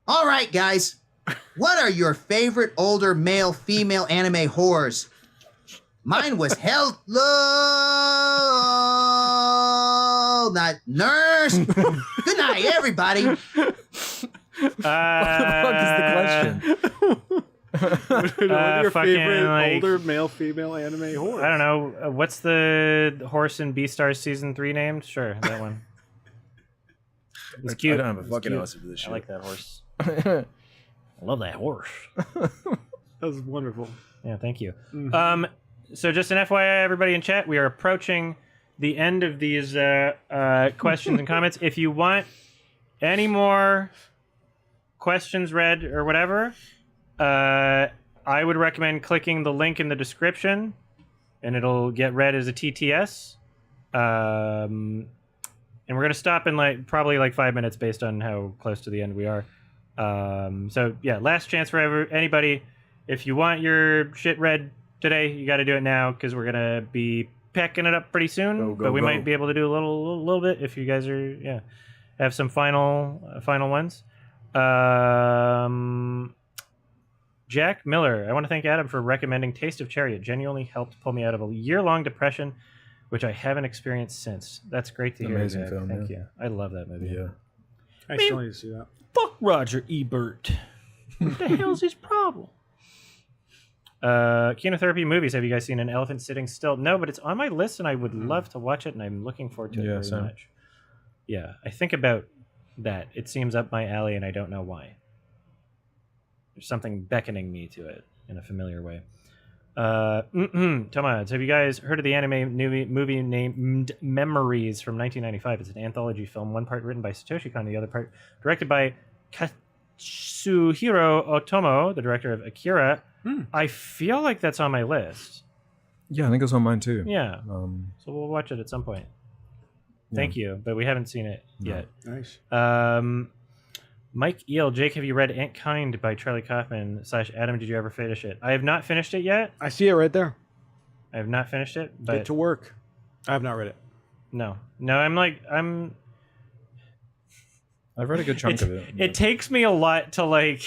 All right, guys. What are your favorite older male, female anime horrors? Mine was Hello, not Nurse. Good night, everybody. What the fuck is the question? What are your fucking, favorite like- older male, female anime horror? I don't know. What's the Horse and Beastars season 3 named? Sure, that one. It's cute. I don't have a It's fucking cute. answer for this shit. I like that horse. I love that horse. That was wonderful. Yeah, thank you. So just an FYI, everybody in chat, we are approaching the end of these questions and comments. If you want any more questions read or whatever, I would recommend clicking the link in the description, and it'll get read as a TTS. And we're gonna stop in probably 5 minutes based on how close to the end we are. So yeah, last chance for anybody. If you want your shit read today, you got to do it now because we're gonna be packing it up pretty soon. But we might be able to do a little bit if you guys are have some final ones. Jack Miller, I want to thank Adam for recommending Taste of Cherry. It genuinely helped pull me out of a year-long depression, which I haven't experienced since. That's great to hear. Amazing Jack. film. Thank you. I love that movie. Yeah. I still need to see that. Fuck Roger Ebert. What the hell's his problem? Chemotherapy movies. Have you guys seen An Elephant Sitting Still? No, but it's on my list, and I would love to watch it, and I'm looking forward to it very much. Yeah, I think about that. It seems up my alley, and I don't know why. There's something beckoning me to it in a familiar way. Tomads, have you guys heard of the anime movie named Memories from 1995? It's an anthology film, one part written by Satoshi Kon, the other part directed by Katsuhiro Otomo, the director of Akira. I feel like that's on my list. Yeah, I think it's on mine too. Yeah. So we'll watch it at some point. Thank you, but we haven't seen it yet. Nice. Mike Eel, Jake, have you read Antkind by Charlie Kaufman / Adam? Did you ever finish it? I have not finished it yet. I see it right there. I have not finished it. But Get to work. I have not read it. No. I've read a good chunk of it. It takes me a lot to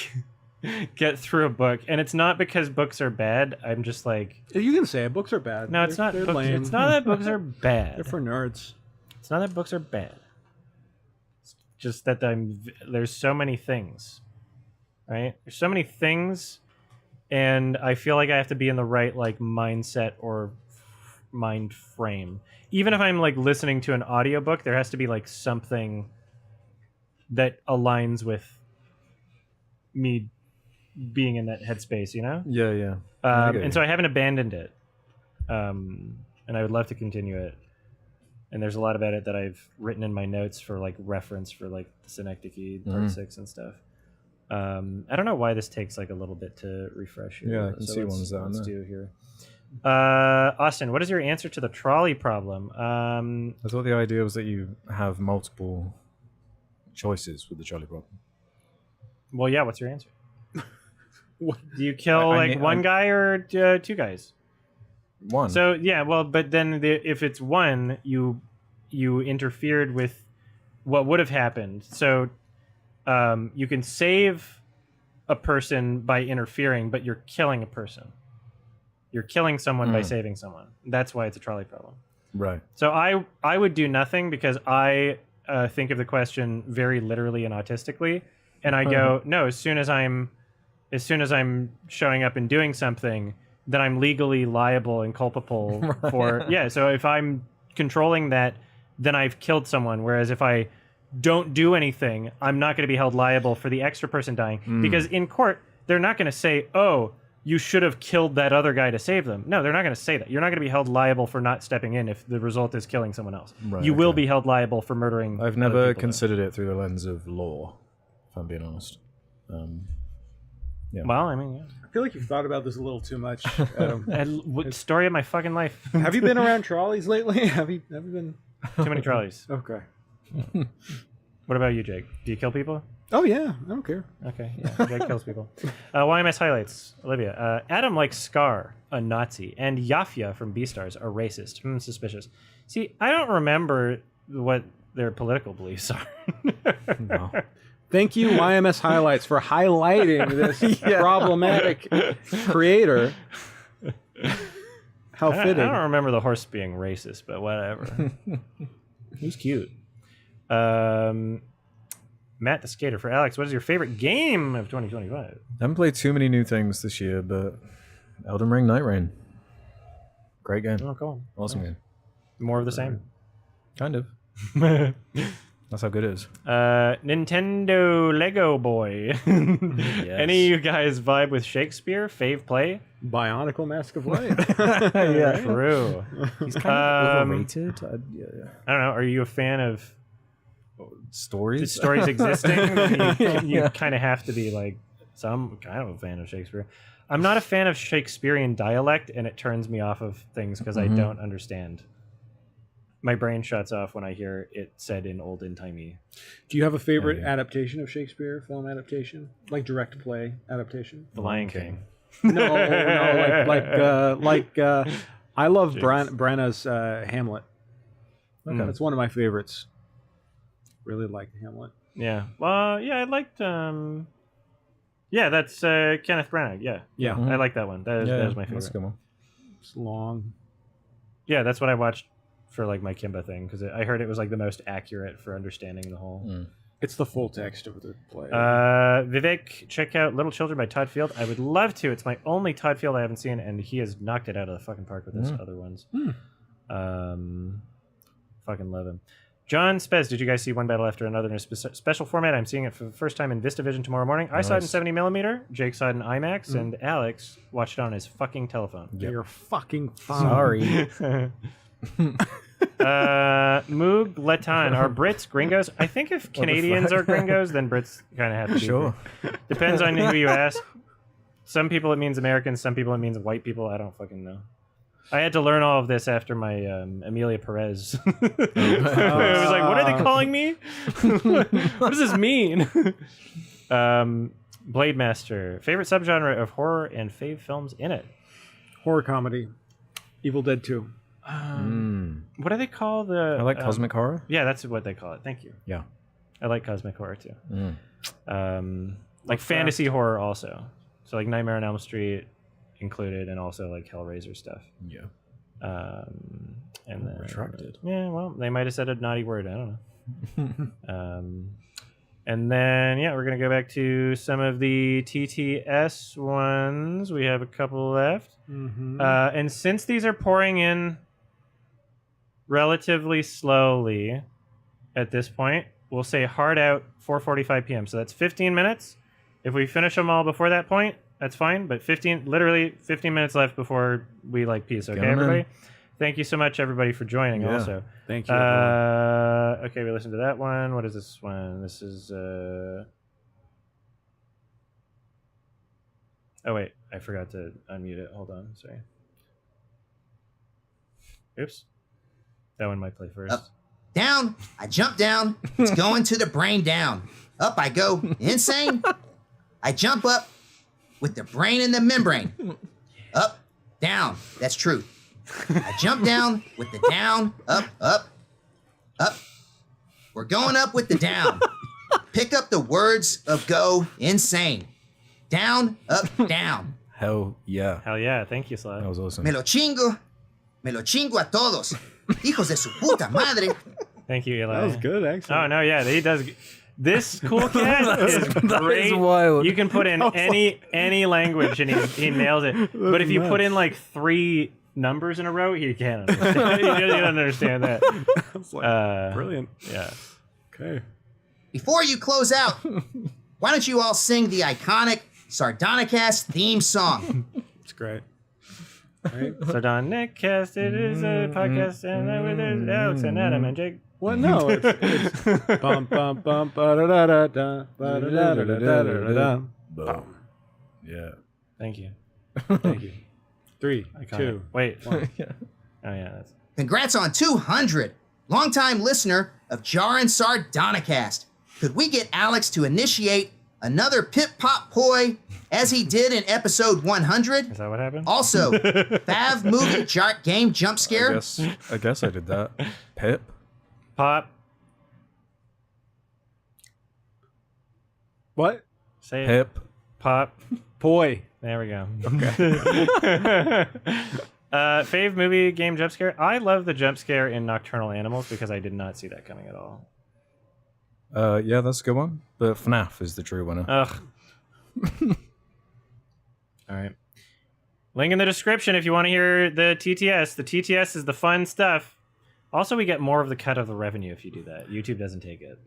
get through a book, and it's not because books are bad. I'm just You can say it. Books are bad. No, it's not. They're Books, lame. it's not that books are bad. They're for nerds. It's not that books are bad. It's just that there's so many things, right? There's so many things, and I feel like I have to be in the right mindset or mind frame. Even if I'm listening to an audiobook, there has to be something that aligns with me being in that headspace, Yeah. And so I haven't abandoned it, and I would love to continue it. And there's a lot about it that I've written in my notes for reference for the Synecdoche Part 6 and stuff. I don't know why this takes a little bit to refresh here. Yeah, I can see ones down there. Let's do here. Austin, what is your answer to the trolley problem? I thought the idea was that you have multiple choices with the trolley problem. Well, yeah. What's your answer? Do you kill one guy or two guys? One. So yeah, well, but then if it's one, you interfered with what would have happened. So you can save a person by interfering, but you're killing a person. You're killing someone by saving someone. That's why it's a trolley problem. Right. So I would do nothing because I think of the question very literally and autistically, and I go, no. As soon as I'm showing up and doing something, then I'm legally liable and culpable for So if I'm controlling that, then I've killed someone. Whereas if I don't do anything, I'm not going to be held liable for the extra person dying because in court they're not going to say, "Oh, you should have killed that other guy to save them." No, they're not going to say that. You're not going to be held liable for not stepping in if the result is killing someone else. Right, you will be held liable for murdering. I've never considered it through the lens of law, if I'm being honest. Yeah. Well, I mean, I feel like you've thought about this a little too much, Adam. Story of my fucking life. Have you been around trolleys lately? Have you been? Too many trolleys. Okay. What about you, Jake? Do you kill people? Oh yeah, I don't care. Okay, yeah, Jake kills people. YMS highlights. Olivia. Adam likes Scar, a Nazi, and Yafia from Beastars, a racist. Suspicious. See, I don't remember what their political beliefs are. No. Thank you, YMS Highlights, for highlighting this problematic creator. How fitting. I don't remember the horse being racist, but whatever. He's cute. Matt the Skater for Alex. What is your favorite game of 2025? I haven't played too many new things this year, but Elden Ring Night Rain. Great game. Oh, cool. Awesome game. More of the same. Kind of. That's how good it is. Nintendo Lego Boy. Yes. Any of you guys vibe with Shakespeare? Fave play? Bionicle Mask of Light. Yeah. True. He's kind of overrated. I don't know. Are you a fan of Stories? stories existing? You kind of have to be So I'm kind of a fan of Shakespeare. I'm not a fan of Shakespearean dialect, and it turns me off of things because I don't understand. My brain shuts off when I hear it said in olden-timey. Do you have a favorite adaptation of Shakespeare, film adaptation? Like direct play adaptation? The Lion King. No, I love Branagh's Hamlet. Okay, that's one of my favorites. Really like Hamlet. Yeah. Well, yeah, I liked. Yeah, that's Kenneth Branagh. Yeah. Yeah. I like that one. That is my favorite. That's a good one. It's long. Yeah, that's what I watched for like my Kimba thing because I heard it was like the most accurate for understanding the whole. It's the full text of the play. Vivek, check out Little Children by Todd Field. I would love to. It's my only Todd Field I haven't seen, and he has knocked it out of the fucking park with his other ones. Fucking love him. John Spez, did you guys see One Battle After Another in a special format? I'm seeing it for the first time in VistaVision tomorrow morning. I saw it in 70mm. Jake saw it in IMAX, and Alex watched it on his fucking telephone. You're fucking fine. Sorry. Moog Letan, are Brits gringos? I think if Canadians are gringos, then Brits kind of have to be. Sure. Depends on who you ask. Some people it means Americans, some people it means white people. I don't fucking know. I had to learn all of this after my Amelia Perez. I was like, what are they calling me? What does this mean? Blade Master, favorite subgenre of horror and fave films in it? Horror comedy. Evil Dead 2. What do they call the... I like cosmic horror. Yeah, that's what they call it. Thank you. Yeah. I like cosmic horror too. Like fantasy horror also. So like Nightmare on Elm Street included, and also like Hellraiser stuff. Yeah. And then Retracted. Yeah, well, they might have said a naughty word. I don't know. And then we're gonna go back to some of the TTS ones. We have a couple left. And since these are pouring in relatively slowly at this point, we'll say hard out 4:45 p.m. So that's 15 minutes. If we finish them all before that point, that's fine. But 15 minutes left before we like peace. Okay, everybody. Thank you so much, everybody, for joining. Also, thank you. Okay, we listened to that one. What is this one? This is. Oh wait, I forgot to unmute it. Hold on, sorry. Oops, that one might play first. Up, down, I jump down. It's going to the brain down. Up I go, insane. I jump up with the brain in the membrane. Up, down. That's true. I jump down with the down, up, up, up. We're going up with the down. Pick up the words of go insane. Down, up, down. Hell yeah. Hell yeah! Thank you, Slav. That was awesome. Me lo chingo a todos. Hijos de su puta madre. Thank you, Eli. That was good, actually. Oh no, yeah, he does. This cool cat is That great. is wild. You can put in any language and he nails it. But if you put in like 3 numbers in a row, he can't understand. He doesn't understand that. Brilliant. Yeah. Okay. Before you close out, why don't you all sing the iconic Sardonicast theme song? It's great. Right? Sardonicast, it is a podcast, and with Alex and Adam and Jake. What? No, it's bum bum bum ba da da da da ba da da da da da da. Boom. Yeah. Thank you. Thank you. 3, Iconic. 2. Wait. Yeah. Oh yeah. That's... Congrats on 200. Longtime listener of Jar and Sardonicast. Could we get Alex to initiate another pip pop poi as he did in episode 100? Is that what happened? Also, Fav movie game jump scare. I guess I did that. Pip. Pop. What? Say it. Pip. Pop. Poi. There we go. Okay. Fave movie game jump scare. I love the jump scare in Nocturnal Animals because I did not see that coming at all. Yeah, that's a good one. But FNAF is the true winner. Ugh. All right. Link in the description if you want to hear the TTS. The TTS is the fun stuff. Also, we get more of the cut of the revenue if you do that. YouTube doesn't take it.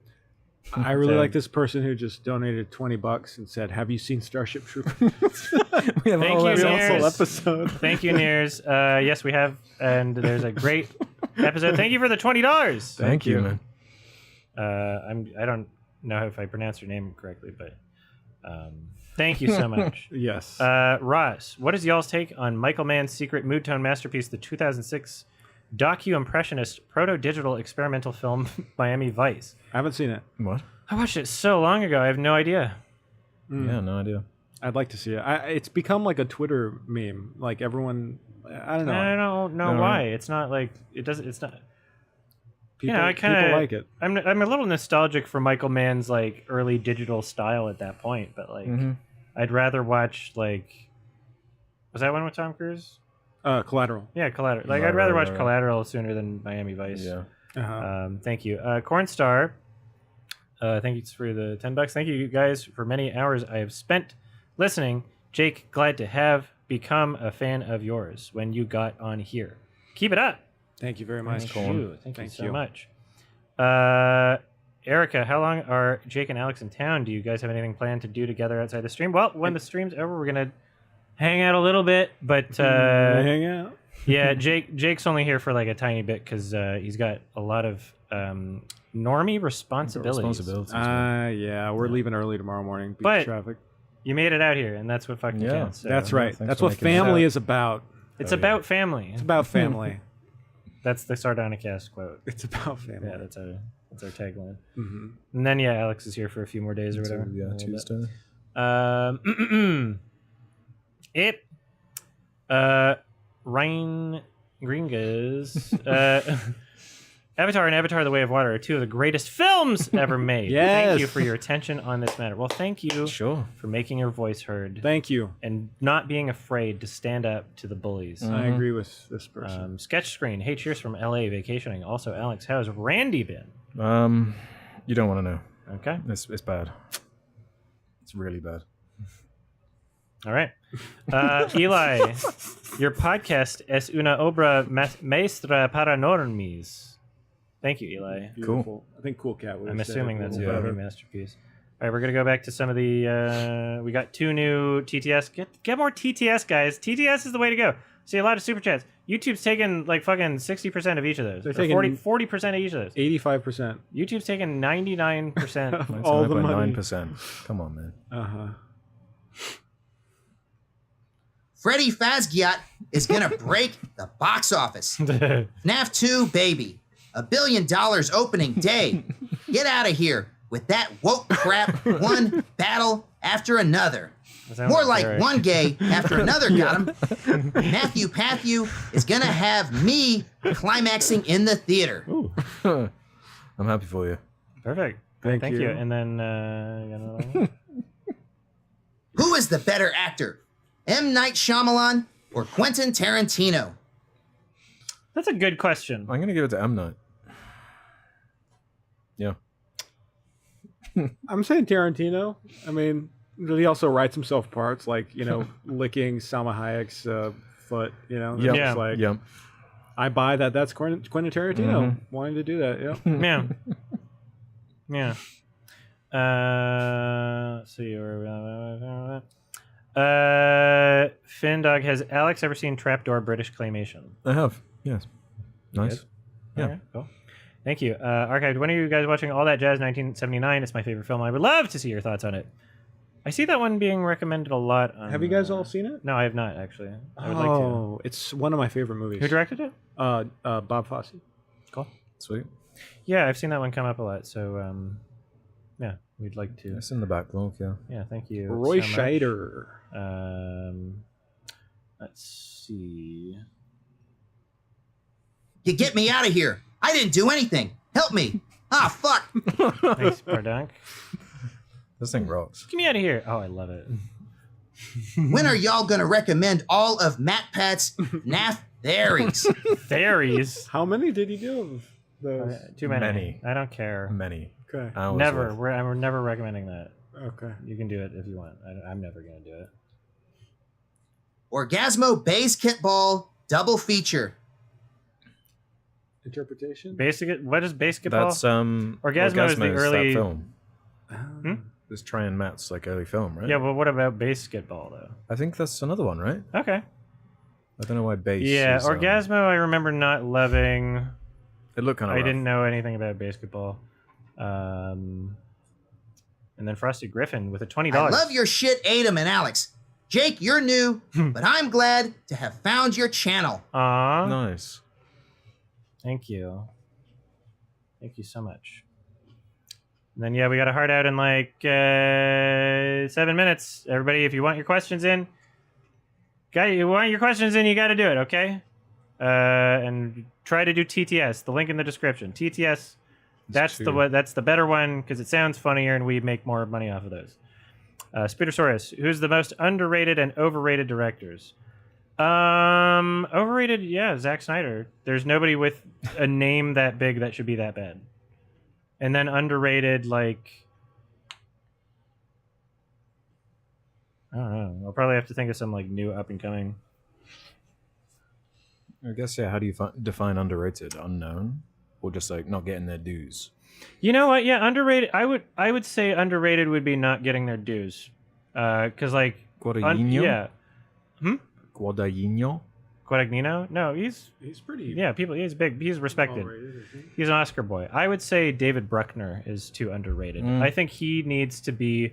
I really So- like this person who just donated $20 and said, "Have you seen Starship Troopers?" We have Thank all you, that Nears. Full episode. Thank you, Nears. Yes, we have, and there's a great episode. Thank you for the $20. Thank you, man. I don't know if I pronounced your name correctly, but Thank you so much. Yes. Ross, what is y'all's take on Michael Mann's secret mood tone masterpiece, the 2006 docu-impressionist proto-digital experimental film Miami Vice? I haven't seen it. What? I watched it so long ago. I have no idea. Yeah, no idea. I'd like to see it. It's become like a Twitter meme. Like everyone, I don't know. I don't know No. why. It's not like it doesn't. It's not. People, I people kinda like it. I'm a little nostalgic for Michael Mann's like early digital style at that point, but like I'd rather watch like was that one with Tom Cruise? Collateral. Yeah, Collateral. Like Right, I'd rather right, watch right. Collateral sooner than Miami Vice. Yeah. Uh-huh. Thank you, Cornstar. Thank you for the $10. Thank you guys for many hours I have spent listening. Jake, glad to have become a fan of yours when you got on here. Keep it up. Thank you very much. Thank you. Thank you Thank so you. much. Erica, how long are Jake and Alex in town? Do you guys have anything planned to do together outside the stream? Well, when the stream's over, we're gonna hang out a little bit, but Hang out. yeah, Jake's only here for like a tiny bit because he's got a lot of normie responsibilities. Yeah, we're leaving early tomorrow morning. Beat But- traffic. You made it out here, and that's what fucking Yeah. counts. So That's right. thanks That's for what making it family out. is about. It's Oh, yeah. about family. It's about family. That's the Sardonicast quote. It's about family. Yeah, that's our tagline. Mhm. And then yeah, Alex is here for a few more days or whatever. A Yeah, little bit. Tuesday. Ryan Gringas. Avatar and Avatar: The Way of Water are two of the greatest films ever made. Yes. Thank you for your attention on this matter. Well, thank you Sure. for making your voice heard Thank you. and not being afraid to stand up to the bullies. I agree with this person. Sketch Screen. Hey, cheers from LA vacationing. Also, Alex, how's Randy been? You don't want to know. Okay. It's bad. It's really bad. All right. Eli, your podcast es una obra maestra para normies. Thank you, Eli. Beautiful. I think Cool Cat would I'm have said assuming it a that's little a better. masterpiece. All right, we're going to go back to some of the... we got 2 new TTS. Get more TTS, guys. TTS is the way to go. See a lot of Super Chats. YouTube's taking like fucking 60% of each of those. They're Or taking 40% of each of those. 85%. YouTube's taking 99%. Mine's All the money. 9%. Come on, man. Uh-huh. Freddy Fazgiat is gonna break the box office. FNAF 2, baby. $1 billion opening day. Get out of here with that woke crap, one battle after another. More like Derek. one gay after another got him. Matthew Patthew is gonna have me climaxing in the theater. I'm happy for you. Perfect. Thank you. you. And then... you got another one? Who is the better actor? M. Night Shyamalan or Quentin Tarantino? That's a good question. I'm gonna give it to M Night. Yeah. I'm saying Tarantino. I mean, he also writes himself parts like, licking Salma Hayek's foot, That's Yep. Yeah. just like, Yeah. I buy that. That's Quentin Tarantino wanting to do that. Yeah. Yeah. Yeah. Let's see. Findog, has Alex ever seen Trapdoor British Claymation? I have. Yes. Nice. Yeah. Okay, cool. Thank you. Archived, when are you guys watching All That Jazz 1979? It's my favorite film. I would love to see your thoughts on it. I see that one being recommended a lot. On, Have you guys all seen it? No, I have not, actually. I would like to. Oh, it's one of my favorite movies. Who directed it? Bob Fosse. Cool. Sweet. Yeah, I've seen that one come up a lot. So, yeah, we'd like to. It's in the backlog, yeah. Yeah, thank you. Roy so much. Scheider. Let's see. You get me out of here. I didn't do anything. Help me. Ah, fuck. Thanks, Pardunk. This thing rocks. Get me out of here. Oh, I love it. When are y'all gonna recommend all of Matt Pat's FNAF theories? Fairies. How many did he do of those? Too many. Many. I don't care. Many. Okay. Hours Never. worth. We're never recommending that. Okay. You can do it if you want. I'm never going to do it. Orgasmo Basketball double feature. Interpretation? What is basketball? That's Orgasmo is the early- that film. Hmm? It's Try and Matt's like early film, right? Yeah, but what about basketball though? I think that's another one, right? Okay. I don't know why bass. Yeah, is, Orgasmo. I remember not loving. It looked kind of. I didn't know anything about basketball. And then Frosted Griffin with a $20. I love your shit, Adam and Alex. Jake, you're new, but I'm glad to have found your channel. Aw. Nice. Thank you. Thank you so much. And then, yeah, we got a heart out in like 7 minutes. Everybody, if you want your questions in, you want your questions in, you got to do it, okay? And try to do TTS. The link in the description. TTS. That's the better one because it sounds funnier and we make more money off of those. Spoodersaurus, who's the most underrated and overrated directors? Overrated, yeah, Zack Snyder. There's nobody with a name that big that should be that bad. And then underrated, like, I don't know. I'll probably have to think of some like new up and coming. I guess, yeah, how do you define underrated? Unknown? Or just like not getting their dues? You know what? Yeah, underrated. I would say underrated would be not getting their dues. Because like Guadagnino? Yeah. Guadagnino? Guadagnino? No, he's pretty. yeah. He's big. He's respected. He's an Oscar boy. I would say David Bruckner is too underrated. I think he needs to be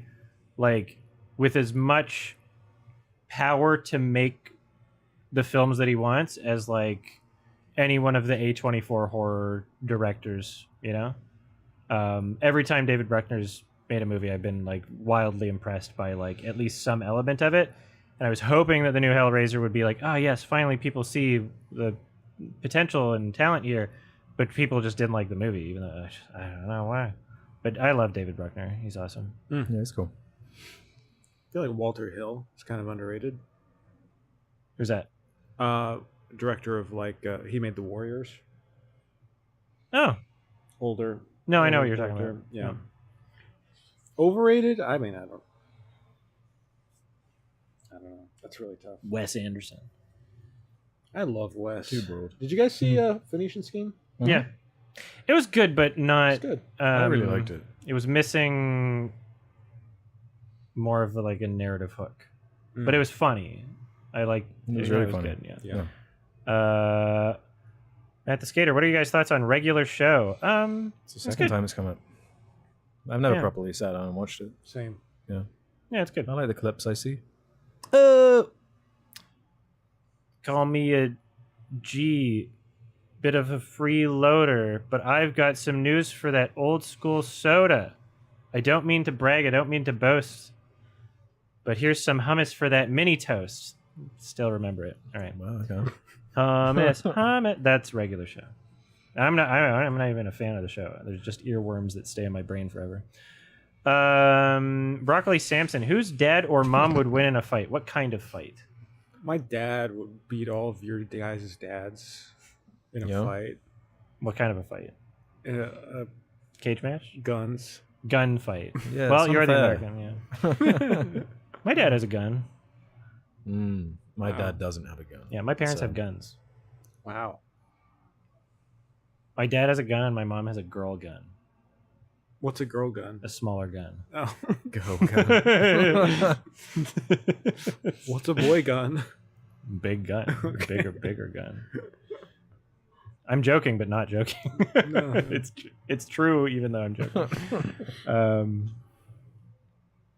like with as much power to make the films that he wants as like any one of the A24 horror directors, you know? Every time David Bruckner's made a movie, I've been like wildly impressed by like at least some element of it. And I was hoping that the new Hellraiser would be like, oh yes, finally people see the potential and talent here. But people just didn't like the movie, even though I don't know why. But I love David Bruckner. He's awesome. Yeah, it's cool. I feel like Walter Hill is kind of underrated. Who's that? Director of like he made The Warriors. Oh. Older. No, I know what you're talking director. about. Yeah. Overrated? I mean, I don't know. That's really tough. Wes Anderson. I love Wes. Too broad. Did you guys see Phoenician Scheme? Yeah. It was good, but not... It's good. I really liked it. It was missing more of like a narrative hook. But it was funny. I like it. Was really funny. Good, yeah. Matt the Skater, what are you guys' thoughts on regular show? It's the second time it's come up. I've never properly sat down and watched it. Same. Yeah. Yeah, it's good. I like the clips I see. Call me a G, bit of a freeloader, but I've got some news for that old school soda. I don't mean to brag, I don't mean to boast, but here's some hummus for that mini toast. Still remember it. All right. Well, okay. Hummus. That's regular show. I'm not even a fan of the show. There's just earworms that stay in my brain forever. Broccoli Samson, whose dad or mom would win in a fight? What kind of fight? My dad would beat all of your guys' dads in a fight. What kind of a fight? Cage match? Guns. Gun fight. Yeah, well, it's you're the unfair. American, yeah. My dad has a gun. My dad doesn't have a gun. Yeah, my parents have guns. Wow. My dad has a gun. My mom has a girl gun. What's a girl gun? A smaller gun. Oh. Go gun. What's a boy gun? Big gun. Bigger gun. I'm joking, but not joking. No. It's true, even though I'm joking.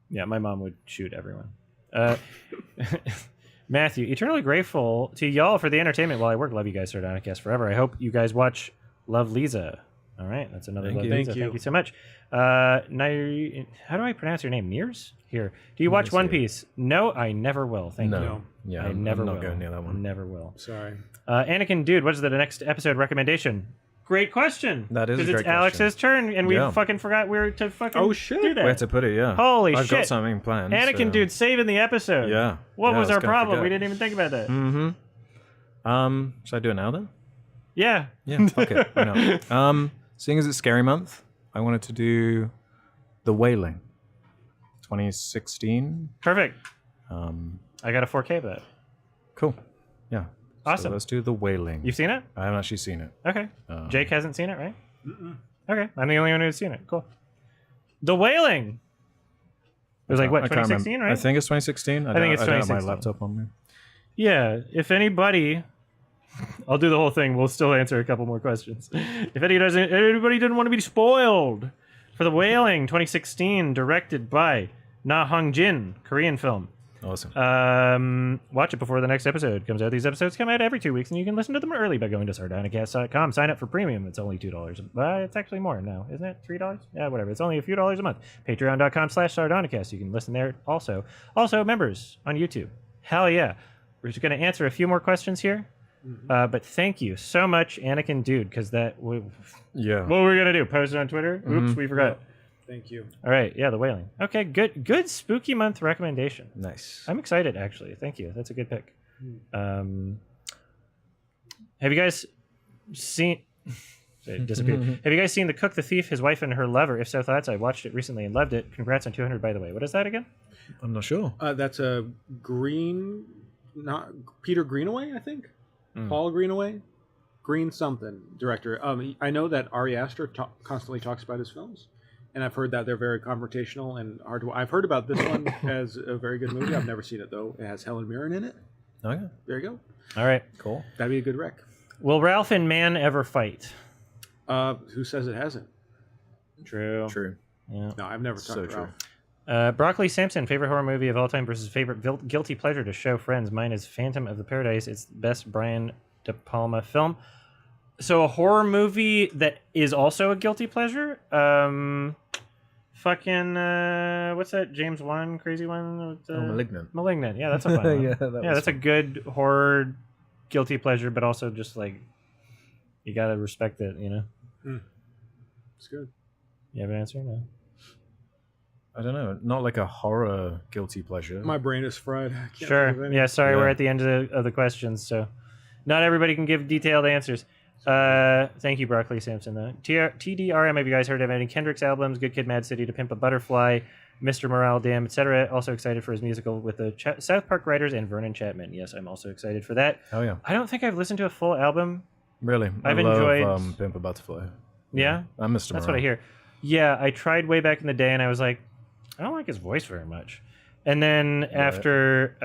Yeah, my mom would shoot everyone. Matthew, eternally grateful to y'all for the entertainment while I work. Love you guys, Sardonicast forever. I hope you guys watch Love Lisa. All right, that's another Love Lisa. Thank you so much. How do I pronounce your name? Nears? Here. Do you watch One Piece? No, I never will. Thank you. Yeah, I never will. I'm not going near that one. Never will. Sorry. Anakin, dude, what is the next episode recommendation? Great question. That is a great because it's Alex's turn, and we fucking forgot where to fucking do that. Where to put it, yeah. Holy I've shit. got something planned. Anakin, dude, saving the episode. Yeah. What was our problem? Forget. We didn't even think about that. Should I do it now then? Yeah. Yeah, fuck it. Why not? Seeing as it's Scary Month, I wanted to do The Wailing. 2016. Perfect. I got a 4K of that. Cool. Yeah. Awesome. So let's do The Wailing. You've seen it? I haven't actually seen it. Okay. Jake hasn't seen it, right? Okay. I'm the only one who's seen it. Cool. The Wailing. It was like, what, 2016, right? I think it's 2016. I think it's I don't have 2016. my laptop on me. Yeah. If anybody... I'll do the whole thing. We'll still answer a couple more questions. If anybody doesn't want to be spoiled For The Wailing 2016, directed by Na Hong Jin, Korean film. Awesome. Watch it before the next episode comes out. These episodes come out every 2 weeks, and you can listen to them early by going to sardonicast.com. Sign up for premium. It's only $2. It's actually more now, isn't it? $3? Yeah, whatever. It's only a few dollars a month. Patreon.com/sardonicast. You can listen there also. Also, members on YouTube. Hell yeah. We're just going to answer a few more questions here. But thank you so much, Anakin Dude, because Yeah. what were we going to do? Post it on Twitter? Oops, we forgot. Thank you. All right, yeah, The Wailing. Okay, good spooky month recommendation. Nice. I'm excited, actually. Thank you. That's a good pick. Have you guys seen... It disappeared. Have you guys seen The Cook, the Thief, His Wife, and Her Lover? If so, thoughts. I watched it recently and loved it. Congrats on 200, by the way. What is that again? I'm not sure. That's a Peter Greenaway, I think. Paul Greenaway, Green something director. I know that Ari Aster constantly talks about his films, and I've heard that they're very confrontational and hard to. I've heard about this one as a very good movie. I've never seen it though. It has Helen Mirren in it. Okay. There you go. All right. Cool. That'd be a good rec. Will Ralph and Man ever fight? Who says it hasn't? True. Yeah. No, I've never talked So to true. Ralph. Broccoli Sampson, favorite horror movie of all time versus favorite guilty pleasure to show friends. Mine is Phantom of the Paradise. It's the best Brian De Palma film. So a horror movie that is also a guilty pleasure. What's that James Wan crazy one? Malignant. Malignant. Yeah, that's a fun one. Yeah, That's a good horror guilty pleasure, but also just like you gotta respect it. It's good. You have an answer? No. I don't know. Not like a horror guilty pleasure. My brain is fried. I can't think of Sure. any. Yeah, sorry, Yeah. we're at the end of the questions, so not everybody can give detailed answers. Thank you, Broccoli Sampson, though. TDRM, have you guys heard of any Kendrick's albums? Good Kid, Mad City, To Pimp a Butterfly, Mr. Morale, Damn, etc. Also excited for his musical with the South Park writers and Vernon Chapman. Yes, I'm also excited for that. Oh yeah. I don't think I've listened to a full album. Really. I've I love, enjoyed- Pimp a Butterfly. Yeah? I'm Mr. That's what I hear. Yeah, I tried way back in the day, and I was like, I don't like his voice very much. And then after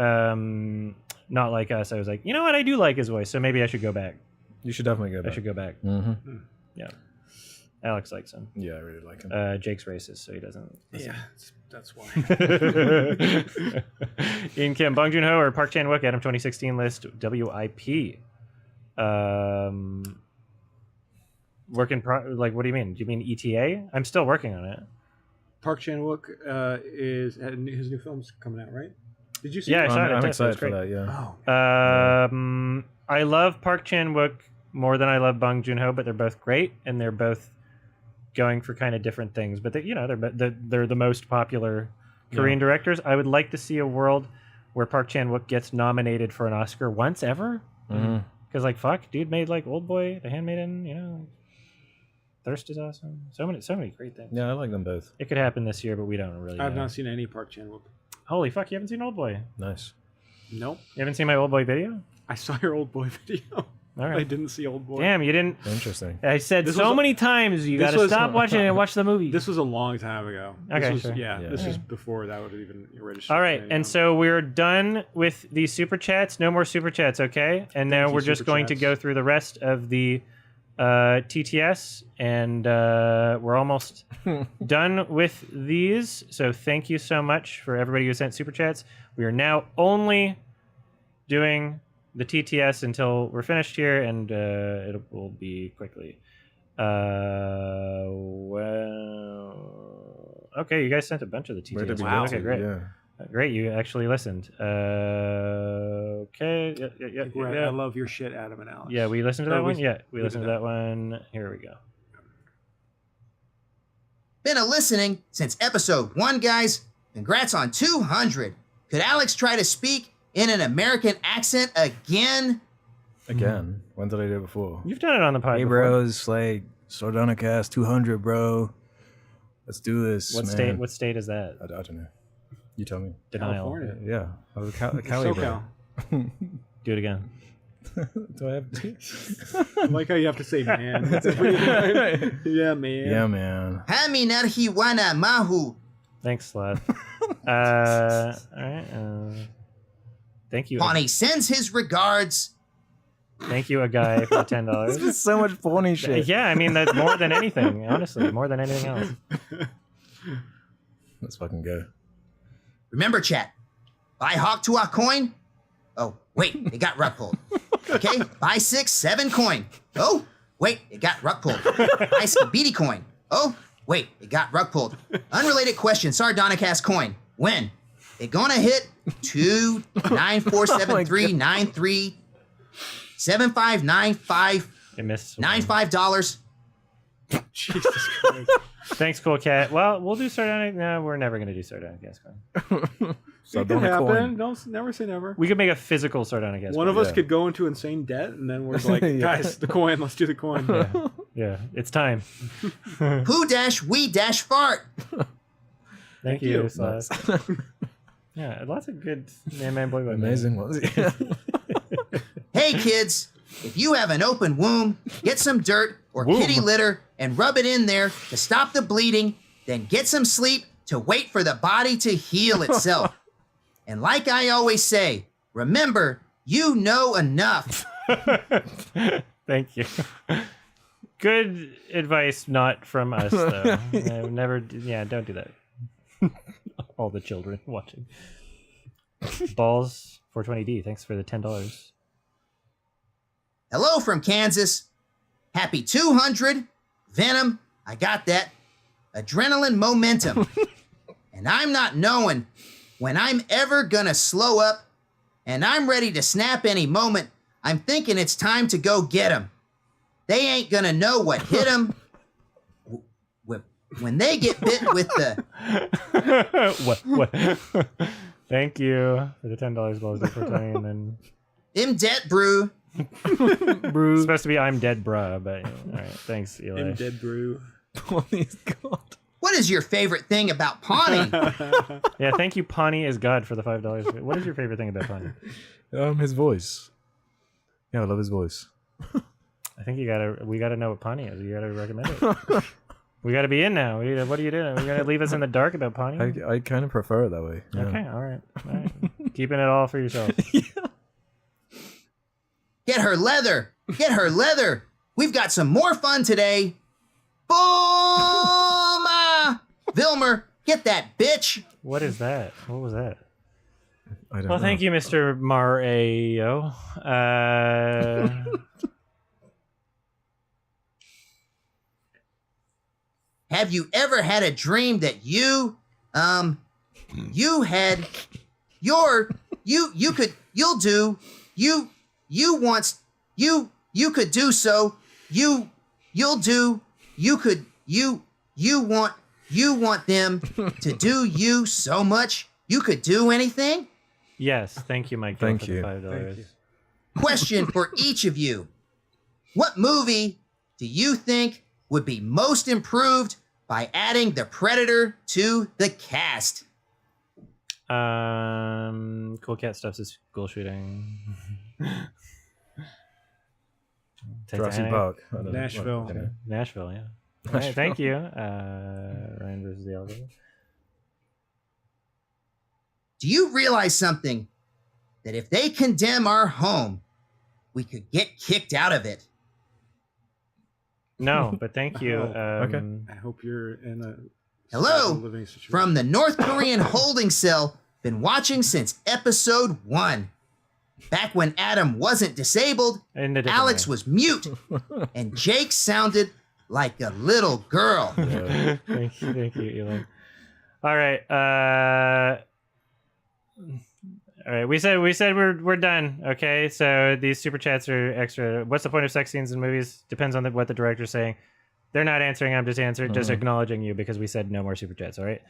Not Like Us, I was like, you know what? I do like his voice, so maybe I should go back. You should definitely go I back. should go back. Mm-hmm. Yeah. Alex likes him. Yeah, I really like him. Jake's racist, so he doesn't. Yeah, that's why. Ian Kim, Bong Joon Ho or Park Chan Wook, Adam 2016 list, WIP. What do you mean? Do you mean ETA? I'm still working on it. Park Chan Wook his new film's coming out, right? Did you see Yeah, it? I saw it. I'm It excited was for great. that, yeah. Oh. I love Park Chan Wook more than I love Bong Joon Ho, but they're both great, and they're both going for kind of different things. But they're the most popular Korean directors. I would like to see a world where Park Chan Wook gets nominated for an Oscar once ever. Because fuck, dude made Old Boy, The Handmaiden, Thirst is awesome. So many great things. Yeah, I like them both. It could happen this year, but we don't really. I've know. not seen any Park Chan Wook. Holy fuck! You haven't seen Old Boy? Nice. Nope. You haven't seen my Old Boy video? I saw your Old Boy video. All right. I didn't see Old Boy. Damn, you didn't. Interesting. I said This so was- many times you this gotta was- stop watching it and watch the movie. This was a long time ago. Okay, This was, sure. yeah, Yeah. this was Okay. before that would have even registered. All right, and so we're done with the super chats. No more super chats, okay? And now you, we're just Super going to Chats. go through the rest of the TTS, and we're almost done with these. So thank you so much for everybody who sent super chats. We are now only doing the TTS until we're finished here, and it will be quickly. Okay, you guys sent a bunch of the Where did TTS. we Wow. go to? Okay, great. Yeah. Great, you actually listened. Okay. I love your shit, Adam and Alex. Yeah, we listened to that we- one? Yeah, we we listened did to that one. Here we go. Been a listening since episode 1, guys. Congrats on 200. Could Alex try to speak in an American accent again? Again. When did I do it before? You've done it on the pod Hey, before. bros. Sardonicast 200, bro. Let's do this, What man. state is that? I don't know. You tell me. Denial. California. Yeah. I was a Cali bro. SoCal. Do it again. Do I have to? I like how you have to say man. Yeah, man. Yeah, man. Hami narhiwana mahu. Thanks, Slav. All right. Thank you. Pawnee sends his regards. Thank you, a guy, for the $10. There's so much porny shit. Yeah, I mean, that's more than anything, honestly, more than anything else. Let's fucking go. Remember, chat. Buy Hawk to a coin. Oh, wait, it got rug pulled. Okay, buy 6, 7 coin. Oh, wait, it got rug pulled. Buy Skibidi coin. Oh, wait, it got rug pulled. Unrelated question, Sardonicast coin. When? It gonna hit 2 9 4 7 3 9 3 7 5 9 5 It missed. $95. Jesus Christ. Thanks, Cool Cat. Well, we'll do Sardonic. No, we're never going to do Sardonic coin. It can happen. Don't never say never. We could make a physical Sardonic One of us could go into insane debt, and then we're like, guys, the coin. Let's do the coin. Yeah, it's time. Who dash we dash fart. Thank you. Slash. Yeah, lots of good man, boy, boy. Amazing ones. Hey kids, if you have an open womb, get some dirt or kitty litter and rub it in there to stop the bleeding, then get some sleep to wait for the body to heal itself. And like I always say, remember, you know enough. Thank you. Good advice, not from us, though. Never, yeah, don't do that. All the children watching. Balls 420D, thanks for the $10. Hello from Kansas. Happy 200. Venom, I got that. Adrenaline momentum. And I'm not knowing when I'm ever gonna slow up, and I'm ready to snap any moment. I'm thinking it's time to go get 'em. They ain't gonna know what hit 'em when they get bit with the... What? Thank you for the $10, balls 420, and then... Im debt brew. It's supposed to be I'm dead, bruh, but all right. Thanks, Eli. I'm dead brew. Please God. What is your favorite thing about Pawnee? Yeah, thank you, Pawnee is God, for the $5. What is your favorite thing about Pawnee? His voice. Yeah, I love his voice. I think we gotta know what Pawnee is. You gotta recommend it. We gotta be in now. What are you doing? We're gonna leave us in the dark about Pawnee? I kind of prefer it that way. Yeah. Okay, all right. Keeping it all for yourself. Get her leather. Get her leather. We've got some more fun today. Boom! Vilmer, get that bitch. What is that? What was that? I don't Well, know. thank you, Mr. Mario. Have you ever had a dream that you want them to do you so much you could do anything? Yes, thank you, Mike. Thank for the you. $5. Question for each of you. What movie do you think would be most improved by adding the Predator to the cast? Cool Cat stuffs is school shooting. Jurassic Titanic. Park. I don't know. Nashville. Okay. Nashville, yeah. All right, thank you. Ryan versus the algorithm. Do you realize something? That if they condemn our home, we could get kicked out of it. No, but thank you. Okay. I hope you're in a Hello living situation. from the North Korean holding cell. Been watching since episode 1. Back when Adam wasn't disabled, In a different Alex way. was mute, and Jake sounded like a little girl. Yeah. Thank you, Eli. All right. All right. We said we're done. Okay. So these super chats are extra. What's the point of sex scenes in movies? Depends on what the director's saying. They're not answering. I'm just just acknowledging you because we said no more super chats. All right.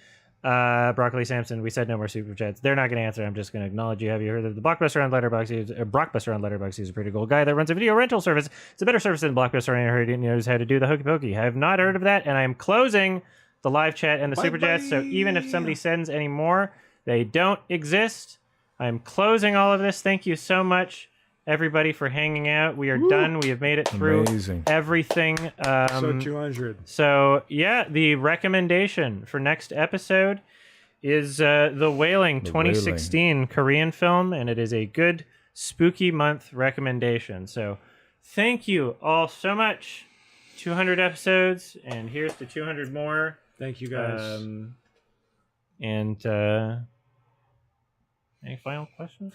Broccoli Sampson, we said no more super chats. They're not going to answer. I'm just going to acknowledge you. Have you heard of the Blockbuster on Letterboxd? Blockbuster on Letterboxd. He's a pretty cool guy that runs a video rental service. It's a better service than Blockbuster, and I heard he knows how to do the hokey pokey. I have not heard of that, and I am closing the live chat and the super chats. So even if somebody sends any more, they don't exist. I'm closing all of this. Thank you so much, everybody, for hanging out. We are done. We have made it through Amazing. everything. So 200. So, yeah, the recommendation for next episode is The Wailing, 2016 Korean film, and it is a good spooky month recommendation. So thank you all so much. 200 episodes, and here's to 200 more. Thank you guys. And any final questions?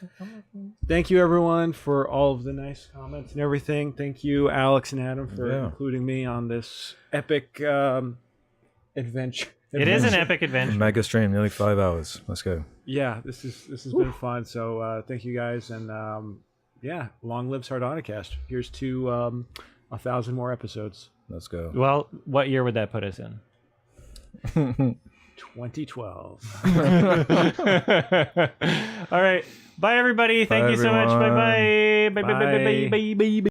Thank you, everyone, for all of the nice comments and everything. Thank you, Alex and Adam, for including me on this epic adventure. It is an epic adventure. Mega stream, nearly 5 hours. Let's go. Yeah, this has been fun. So thank you guys, and long live Sardonicast. Here's to 1,000 more episodes. Let's go. Well, what year would that put us in? 2012. All right. Bye, everybody. Thank you so much. Bye-bye. Bye-bye. Bye-bye. Bye-bye.